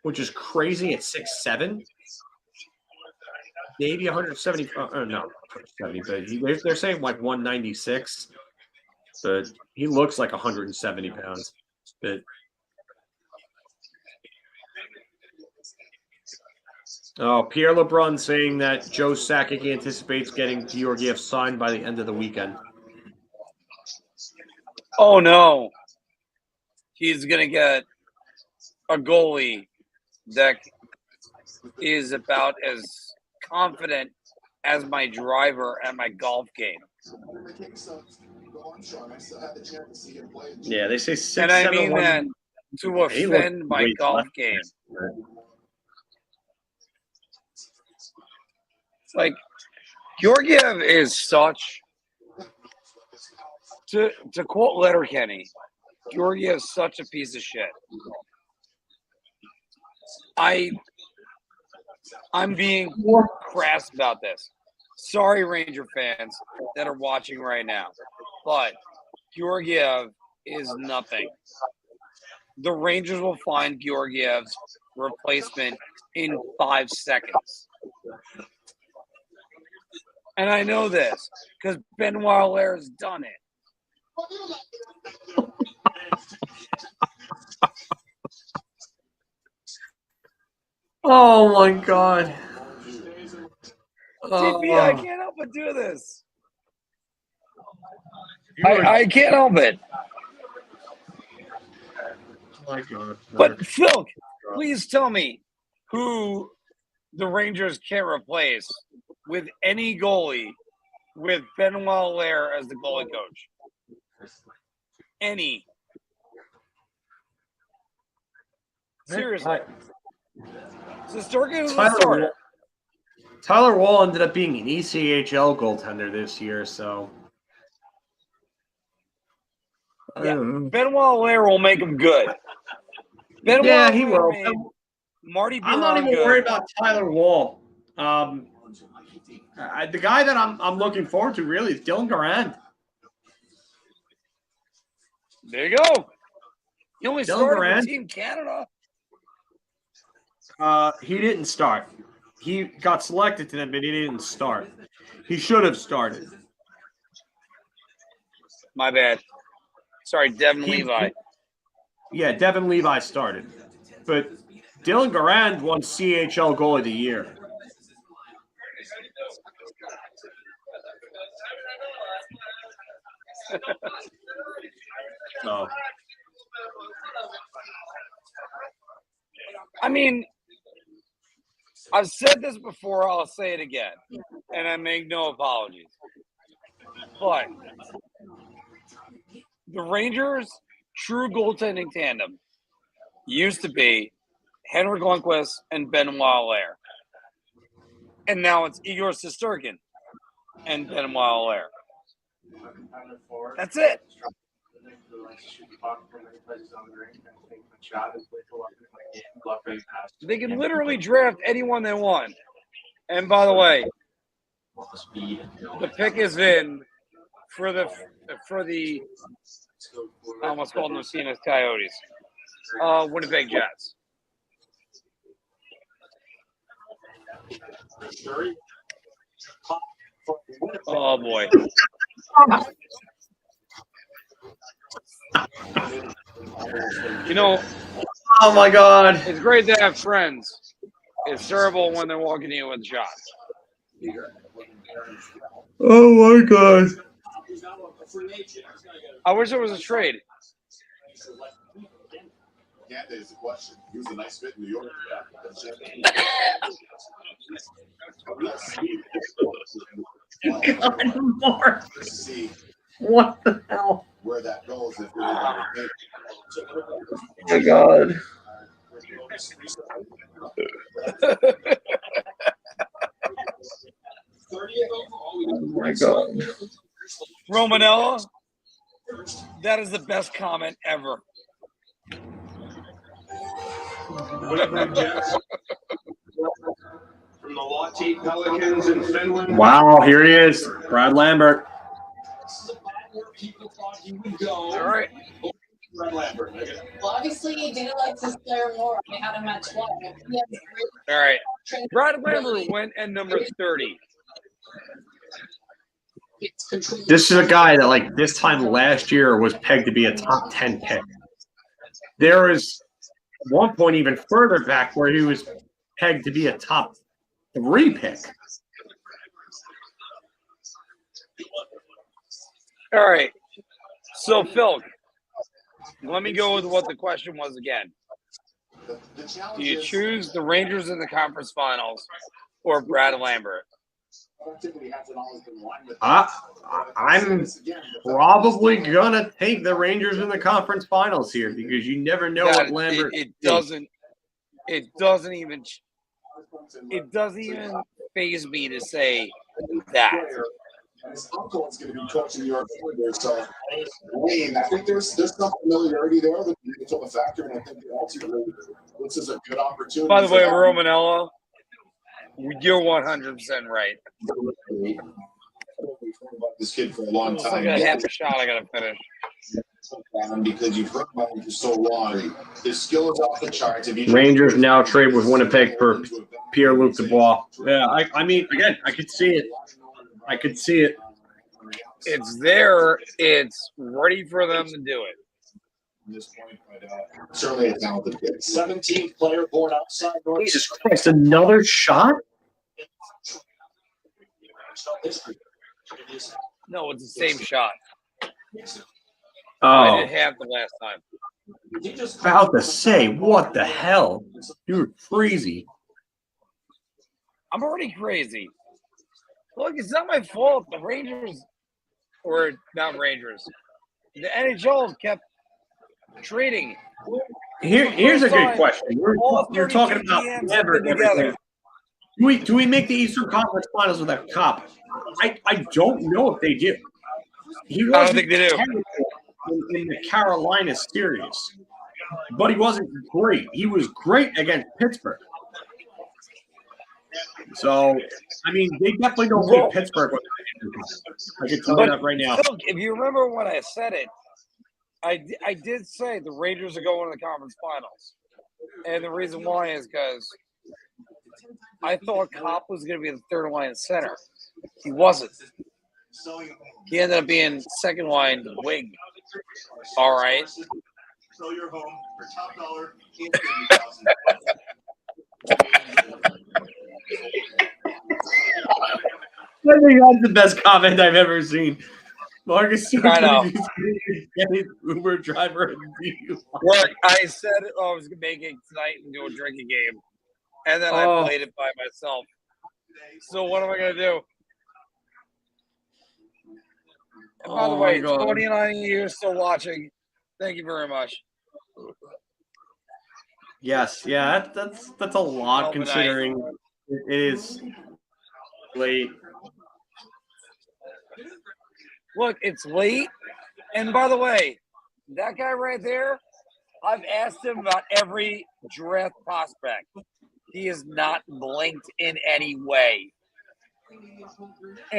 which is crazy at 6'7". Maybe 170. Oh no, 70. But they're saying like 196. But he looks like 170 pounds. But Pierre LeBrun saying that Joe Sakic anticipates getting Georgiev signed by the end of the weekend. Oh no, he's gonna get a goalie that is about as confident as my driver at my golf game. Yeah, they say 6'7", and I mean that to He looked offend my great golf last game. year. Like, Georgiev is such, to quote Letterkenny, Georgiev is such a piece of shit. I'm being crass about this. Sorry, Ranger fans that are watching right now, but Georgiev is nothing. The Rangers will find Georgiev's replacement in 5 seconds. And I know this because Benoit Allaire has done it. Oh my God. TP, I can't help but do this. I can't help it. Oh my God. But Filk, please tell me who the Rangers can replace with any goalie with Benoit Allaire as the goalie coach. Any. Seriously. Shesterkin was a starter. Tyler Wall ended up being an ECHL goaltender this year, so. Yeah, Benoit Allaire will make him good. Yeah, he will. Marty I'm not even worried about Tyler Wall. The guy that I'm looking forward to really is Dylan Garand. There you go. He only started Garand. with Team Canada. He didn't start. He got selected to them, but he didn't start. He should have started. My bad. Sorry, Devin Levi. Yeah, Devin Levi started. But Dylan Garand won CHL Goal of the Year. So. I mean, I've said this before, I'll say it again, and I make no apologies. But the Rangers' true goaltending tandem used to be Henrik Lundqvist and Benoit Allaire. And now it's Igor Shesterkin and Benoit Allaire. That's it. They can literally draft anyone they want. And by the way, the pick is in for the I almost called them Lucinas Coyotes. Winnipeg Jets. Oh boy. You know, oh my God. It's great to have friends. It's terrible when they're walking in with shots. Oh my God. I wish there was a trade. Yeah, there's a question. He was a nice fit in New York. God, Mark. What the hell? Where that goes if you're Oh my God. Oh my God. Romanella, that is the best comment ever. From the Lahti Pelicans in Finland. Wow, here he is, Brad Lambert. All right. Brad Lambert. Well, obviously, you do like this player more. I had him at 12. All right. Brad Lambert went at number 30. This is a guy that, like, this time last year was pegged to be a top 10 pick. There is one point even further back where he was pegged to be a top 3 pick. All right. So, Phil, let me go with what the question was again. Do you choose the Rangers in the conference finals or Brad Lambert? I'm probably gonna take the Rangers in the conference finals here because you never know what Lambert. It doesn't even faze me to say that. His uncle is going to be coaching New York Islanders, so I think there's some familiarity there that you can a factor, and I think ultimately this is a good opportunity. By the way, Romanello, you're 100% right. We've heard about this kid for a long time. I got half a shot I got to finish. Because you've heard about him for so long. His skill is off the charts. Rangers now trade with Winnipeg for Pierre-Luc Dubois. Yeah, I mean, again, I could see it. It's there. It's ready for them to do it. This point, but certainly a talented kid. 17th player born outside North. Jesus Christ, another shot? No, it's the same shot. Oh, I did half the last time. About to say, what the hell? You're crazy. I'm already crazy. Look, it's not my fault. The Rangers, or not Rangers, the NHL kept trading. Here's a good question. You're talking about never together. Do we make the Eastern Conference Finals with a Cup? I don't know if they do. I don't think they do. In the Carolina series, but he wasn't great. He was great against Pittsburgh. So, I mean, they definitely don't beat Pittsburgh. I can tell you that right now. Look, if you remember when I said it, I did say the Rangers are going to the conference finals. And the reason why is because I thought Kopp was going to be the third line center. He wasn't. He ended up being second line wing. All right. Sell your home for top dollar. I think that's the best comment I've ever seen. Marc is so I know. Getting Uber driver. Look, I said I was going to make it tonight and do a drinking game. And then I played it by myself. So what am I going to do? And by the way, 29 years still watching. Thank you very much. Yes, yeah, that's a lot considering it is late. Look, it's late. And by the way, that guy right there, I've asked him about every draft prospect. He is not blinked in any way.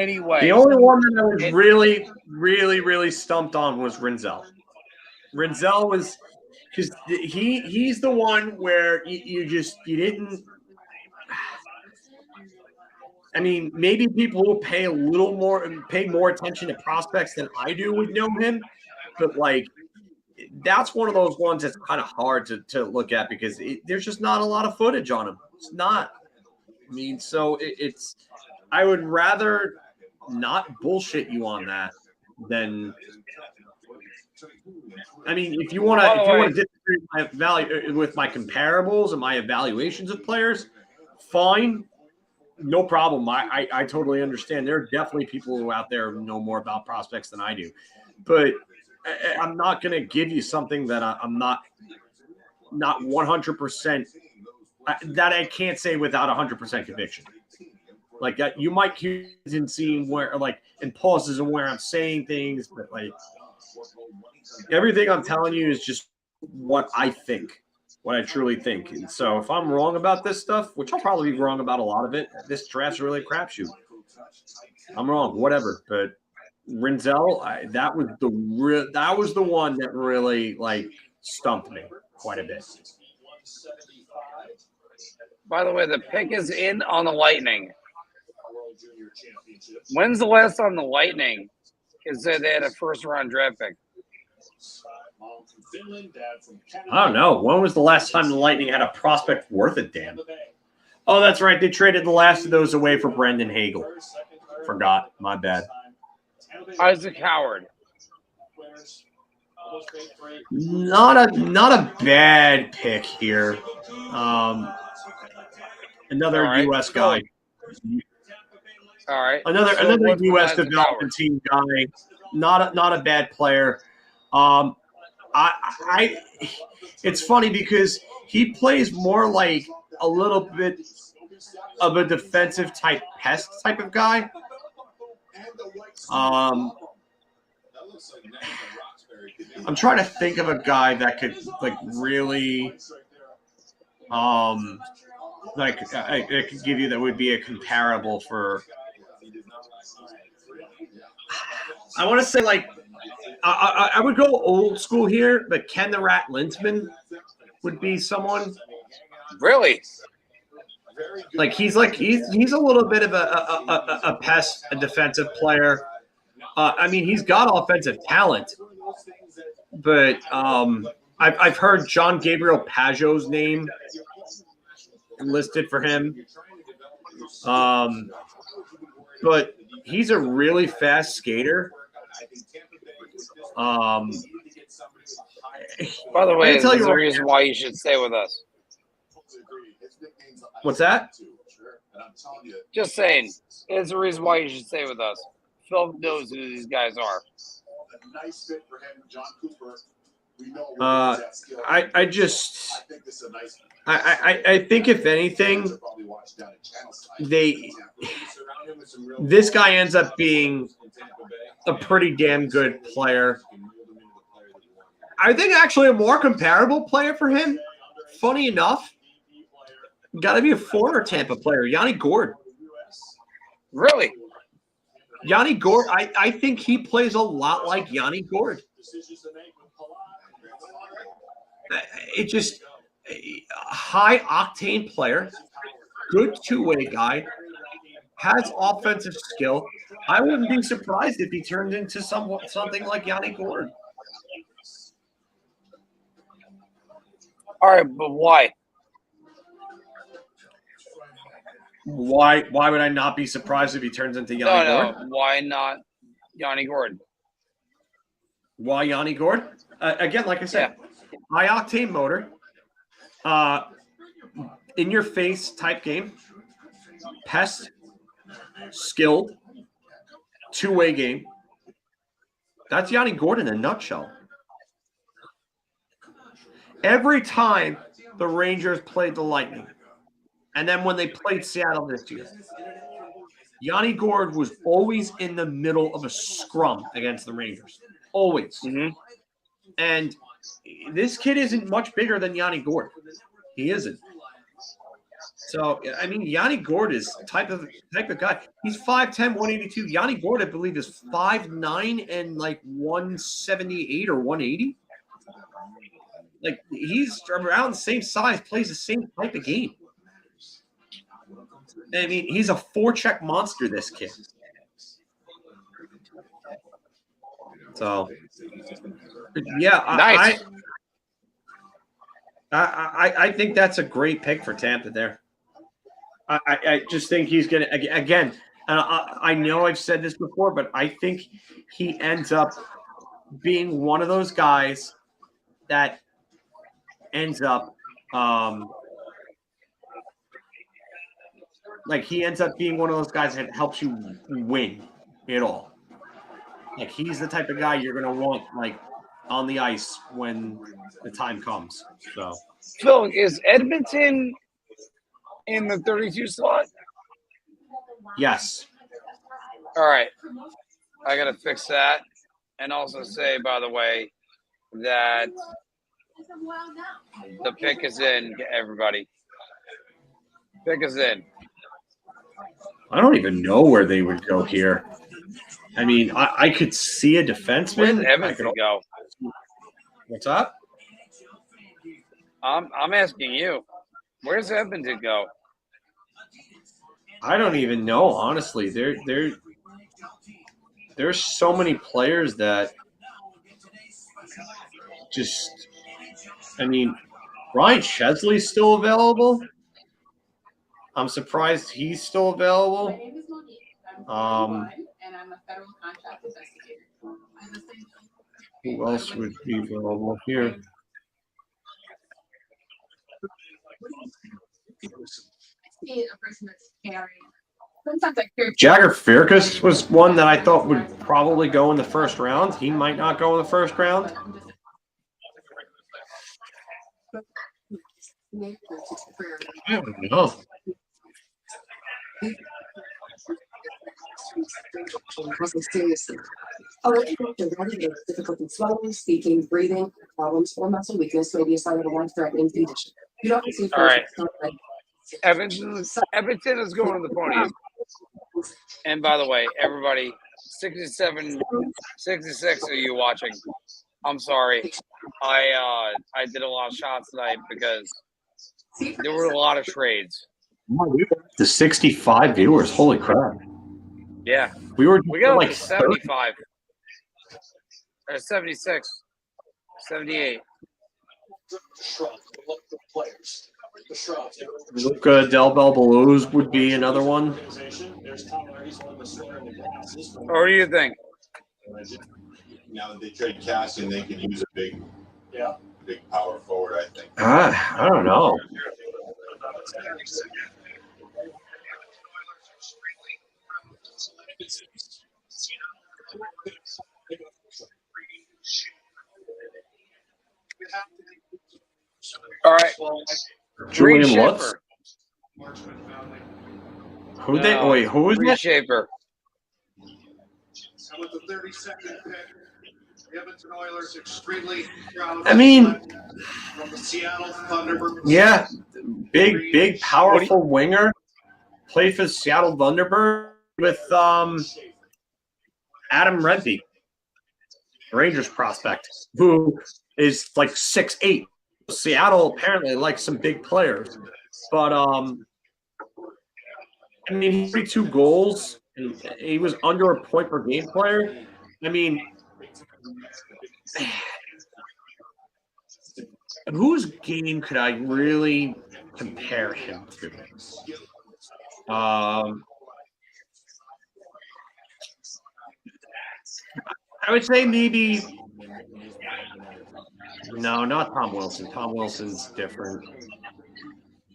The only one that I was really stumped on was Rinzel. Rinzel was because he's the one where you didn't. I mean, maybe people who pay more attention to prospects than I do would know him, but like that's one of those ones that's kind of hard to look at because there's just not a lot of footage on him. It's not. I mean, so it's. I would rather not bullshit you on that than. I mean, if you want to disagree with my comparables and my evaluations of players, fine, no problem. I totally understand. There are definitely people who out there who know more about prospects than I do, but I'm not going to give you something that I'm not 100% that I can't say without 100% conviction. Like that, you might hear in seeing where, like, in pauses and where I'm saying things, but like everything I'm telling you is just what I think, what I truly think. And so, if I'm wrong about this stuff, which I'll probably be wrong about a lot of it, this draft's really a crapshoot. I'm wrong, whatever. But Rinzel, that was the one that really like stumped me quite a bit. By the way, the pick is in on the Lightning. When's the last time the Lightning said they had a first-round draft pick? I don't know. When was the last time the Lightning had a prospect worth a damn? Oh, that's right. They traded the last of those away for Brendan Hagel. Forgot. My bad. Isaac Howard. Not a bad pick here. Another U.S. guy. All right. Another So what's U.S. besides the development team guy, not a bad player. It's funny because he plays more like a little bit of a defensive type pest type of guy. I'm trying to think of a guy that could like really like I could give you that would be a comparable for. I want to say like I would go old school here, but Ken the Rat Lintzman would be someone. Really? Like he's a little bit of a pest, a defensive player. I mean, he's got offensive talent, but I've heard John Gabriel Pajot's name listed for him. But he's a really fast skater. By the way, there's a reason why you should stay with us. What's that? Just saying. There's a reason why you should stay with us. Phil knows who these guys are. I think if anything, this guy ends up being a pretty damn good player. I think actually a more comparable player for him, funny enough, got to be a former Tampa player, Yanni Gourde. Really? Yanni Gourde, I think he plays a lot like Yanni Gourde. It just a high octane player, good two-way guy, has offensive skill. I wouldn't be surprised if he turned into something like Yanni Gourde. All right, but why? Why would I not be surprised if he turns into Yanni Gourde? No, why not Yanni Gourde? Why Yanni Gourde? Again, like I said, high octane motor, in your face type game, pest, skilled, two-way game. That's Yanni Gourde in a nutshell. Every time the Rangers played the Lightning, and then when they played Seattle this year, Yanni Gourde was always in the middle of a scrum against the Rangers. Always. Mm-hmm. And this kid isn't much bigger than Yanni Gourde. He isn't. So, I mean, Yanni Gourde is type of guy. He's 5'10", 182. Yanni Gourde, I believe, is 5'9" and like 178 or 180. Like, he's around the same size, plays the same type of game. I mean, he's a forecheck monster, this kid. So, yeah, nice. I think that's a great pick for Tampa there. I just think he's going to, again, I know I've said this before, but I think he ends up being one of those guys that ends up he ends up being one of those guys that helps you win it all. Like, he's the type of guy you're going to want, like, on the ice when the time comes. So, Phil, is Edmonton in the 32 slot? Yes. All right. I got to fix that. And also say, by the way, that the pick is in, everybody. Pick is in. I don't even know where they would go here. I mean, I could see a defenseman. Where did Edmonton go? What's up? I'm asking you. Where's Edmonton go? I don't even know, honestly. There's so many players that just, I mean, Ryan Chesley's still available. I'm surprised he's still available. Who else would be available here? Sometimes I hear Jagger Firkus was one that I thought would probably go in the first round. He might not go in the first round. I don't know. Seriously. Already difficulty swallowing, speaking, breathing, problems, or muscle weakness may be a sign of a life-threatening condition. You don't receive All right. Edmonton is going to the podium. And by the way, everybody, 67, 66 of you watching, I'm sorry. I did a lot of shots tonight because there were a lot of trades. The 65 viewers, holy crap. Yeah. We got like like 75. Or 76. 78. Luka Del Belbelouz would be another one. What do you think? Now that they trade Cassie, they can use a big power forward, I think. I don't know. All right. Julian Lutz. Who is that? Shaper. With the 32nd pick, the Edmonton Oilers extremely proud. I mean, from the Seattle Thunderbirds. Yeah, big, powerful winger. Played for Seattle Thunderbirds with Adam Redby, Rangers prospect, who is like 6'8". Seattle apparently likes some big players, but I mean, 32 goals. He was under a point per game player. I mean, whose game could I really compare him to? I would say maybe no, not Tom Wilson. Tom Wilson's different.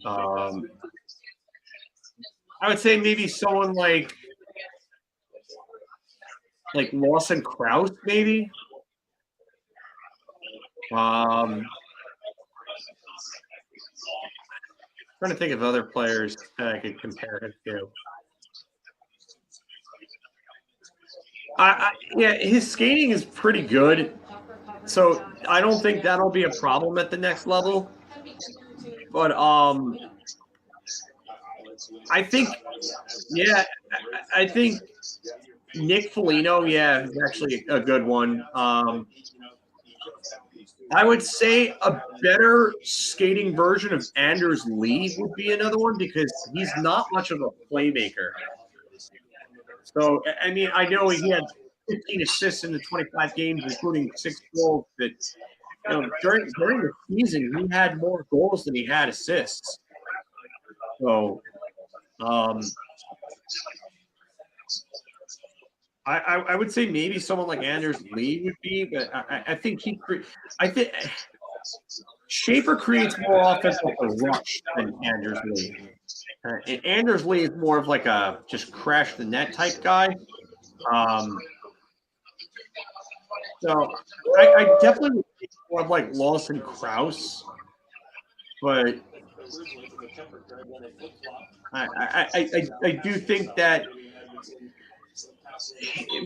I would say maybe someone like Lawson Krause, maybe. Trying to think of other players that I could compare him to. Yeah, his skating is pretty good, so I don't think that'll be a problem at the next level. But I think Nick Foligno, is actually a good one. I would say a better skating version of Anders Lee would be another one because he's not much of a playmaker. So, I mean, I know he had 15 assists in the 25 games, including 6 goals. But during the season, he had more goals than he had assists. So, I would say maybe someone like Anders Lee would be, but I think Schaefer creates more offense with a rush than Anders Lee. And Anders Lee is more of like a just crash the net type guy. So I definitely would think more of like Lawson Krause, but I do think that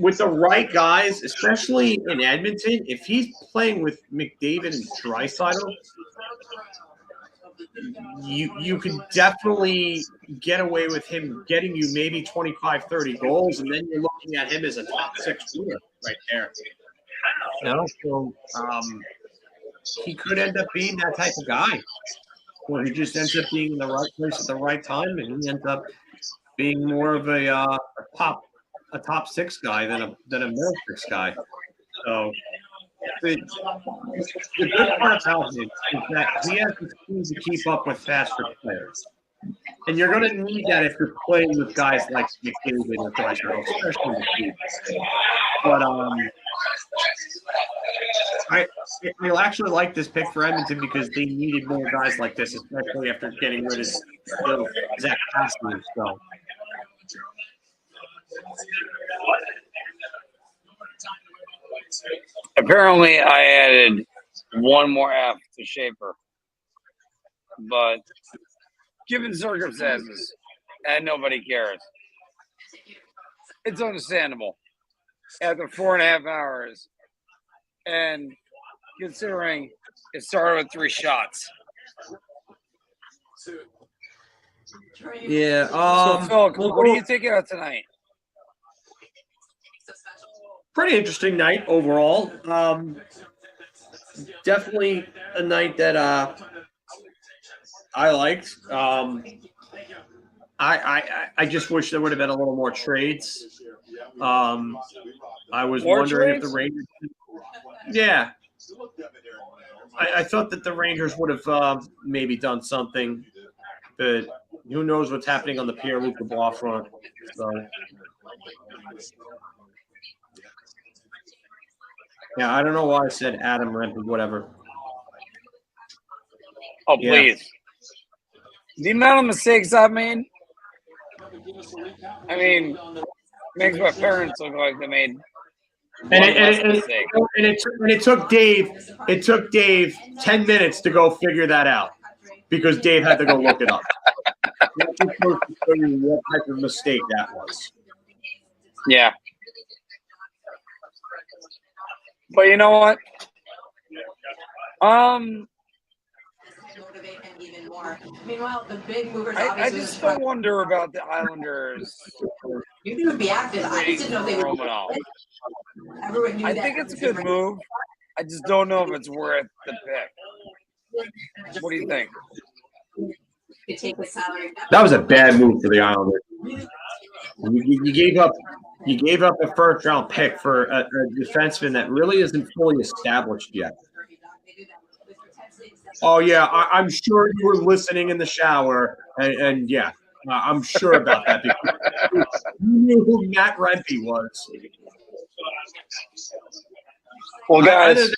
with the right guys, especially in Edmonton, if he's playing with McDavid and Draisaitl, you could definitely get away with him getting you maybe 25, 30 goals, and then you're looking at him as a top 6 player right there. So he could end up being that type of guy, where he just ends up being in the right place at the right time, and he ends up being more of a top 6 guy than a middle 6 guy. So the good part about him is that he has the speed to keep up with faster players. And you're going to need that if you're playing with guys like McDavid or Draisaitl, especially McDavid. But I actually like this pick for Edmonton because they needed more guys like this, especially after getting rid of Zach Cassidy. So Apparently, I added one more F to Shaper, but given circumstances, and nobody cares, it's understandable. After 4.5 hours, and considering it started with 3 shots. Yeah. So, Phil, what do you think of tonight? Pretty interesting night overall. Definitely a night that I liked. I just wish there would have been a little more trades. I was More wondering if trades? the Rangers. Yeah. I thought that the Rangers would have maybe done something, but who knows what's happening on the Pierre-Luc Dubois front. So, yeah, I don't know why I said Adam Rempe, whatever. Oh, Yeah. please. The amount of mistakes I've made, I mean, makes my parents look like they made one less mistake. And it took Dave 10 minutes to go figure that out because Dave had to go look it up. That's just supposed to show you what type of mistake that was. Yeah. But you know what? Motivate him even more. Meanwhile, the big movers. I just still wonder about the Islanders. You think it would be active. I just didn't know they would. Romanov. Everyone knew I that. think it's a good move. I just don't know if it's worth the pick. What do you think? You take the salary. That was a bad move for the Islanders. You gave up a first round pick for a defenseman that really isn't fully established yet. Oh yeah, I'm sure you were listening in the shower, and yeah, I'm sure about that because you knew who Matt Rempe was. Well, guys,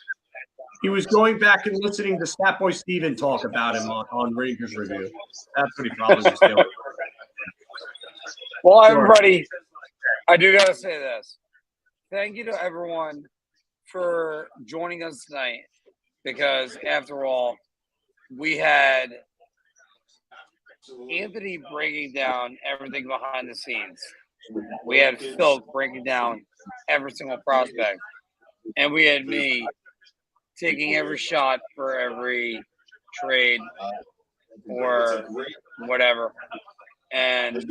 he was going back and listening to Snapboy Steven talk about him on Rangers Review. That's what he probably was doing. Well, everybody, I do got to say this. Thank you to everyone for joining us tonight because, after all, we had Anthony breaking down everything behind the scenes. We had Filk breaking down every single prospect. And we had me taking every shot for every trade or whatever. And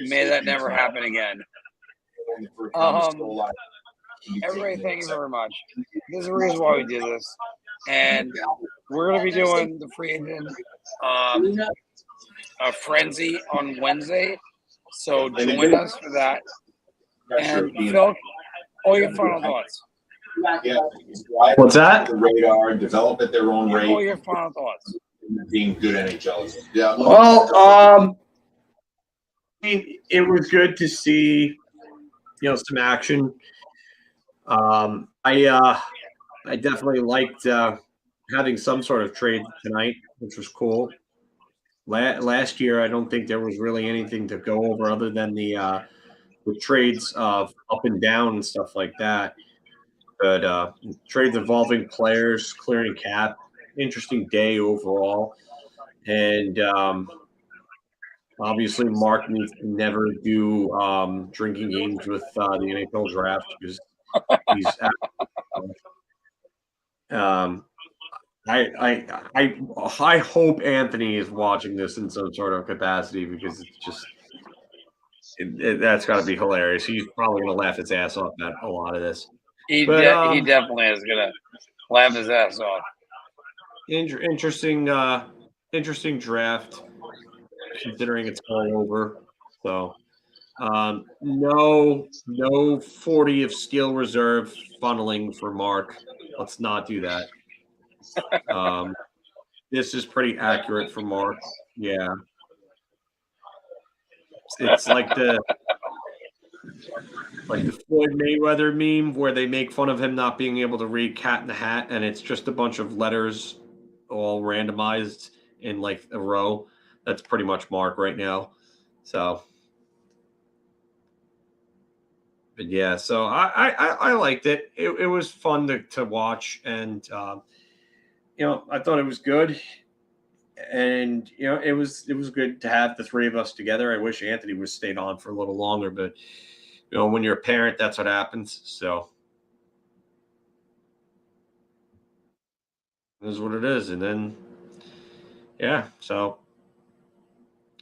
may that never happen again. Everybody, thank you very much. There's a reason why we do this. And we're going to be doing the free agent frenzy on Wednesday. So join us for that. And Phil, all your final thoughts. What's that? The radar, develop at their own rate. All your final thoughts. Being good NHLers. Yeah. Well, I mean, it was good to see, some action. I definitely liked having some sort of trade tonight, which was cool. Last year, I don't think there was really anything to go over other than the trades of up and down and stuff like that. But trades involving players, clearing cap, interesting day overall. And obviously, Marc needs to never do drinking games with the NHL Draft because he's. I hope Anthony is watching this in some sort of capacity because it's just that's got to be hilarious. He's probably going to laugh his ass off at a lot of this. He definitely is going to laugh his ass off. Interesting draft, considering it's all over. So, no 40 of skill reserve funneling for Marc. Let's not do that. This is pretty accurate for Marc. Yeah. It's like the Floyd Mayweather meme where they make fun of him not being able to read Cat in the Hat, and it's just a bunch of letters all randomized in like a row. That's pretty much Marc right now. So But yeah, so I liked it. It was fun to watch, and I thought it was good. And it was good to have the three of us together. I wish Anthony was stayed on for a little longer, but when you're a parent, that's what happens. So it is what it is. And then so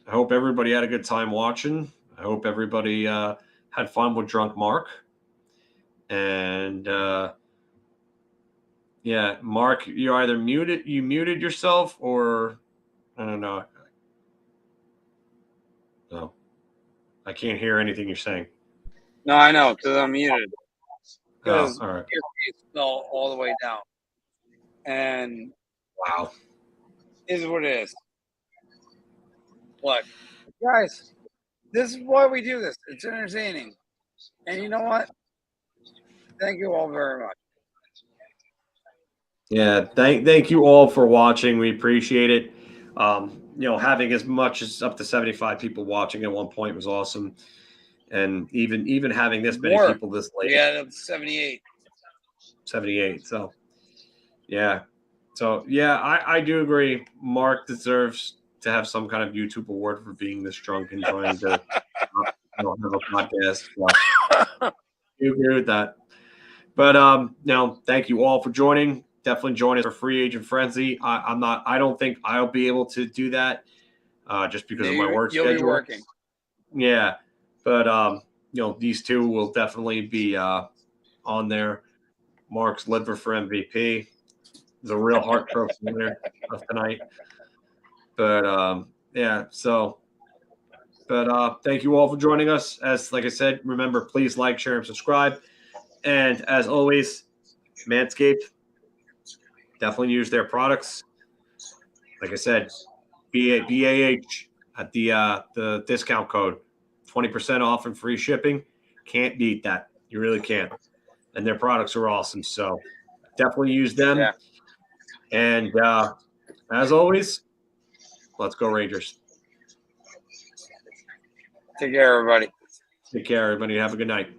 I hope everybody had a good time watching. I hope everybody had fun with Drunk Mark. And Mark, you either muted yourself, or I don't know. No, I can't hear anything you're saying. No, I know, because I'm muted. Oh, Because all right. earpiece fell all the way down. And wow, is what it is. Look, guys, this is why we do this. It's entertaining. And you know what? Thank you all very much. Yeah, thank you all for watching. We appreciate it. Having as much as up to 75 people watching at one point was awesome. And even having this many people this late. We had up to 78. 78. So, yeah. I do agree. Mark deserves to have some kind of YouTube award for being this drunk and trying to have a podcast. So, I agree with that. But thank you all for joining. Definitely join us for Free Agent Frenzy. I don't think I'll be able to do that just because of my work schedule. You'll be working. Yeah. But these two will definitely be on there. Mark's liver for MVP. It's a real heart trophy winner of tonight. But thank you all for joining us. Like I said, remember, please like, share, and subscribe. And as always, Manscaped, definitely use their products. Like I said, BAH at the discount code, 20% off and free shipping. Can't beat that. You really can't. And their products are awesome. So definitely use them. Yeah. And as always, let's go Rangers. Take care, everybody. Take care, everybody. Have a good night.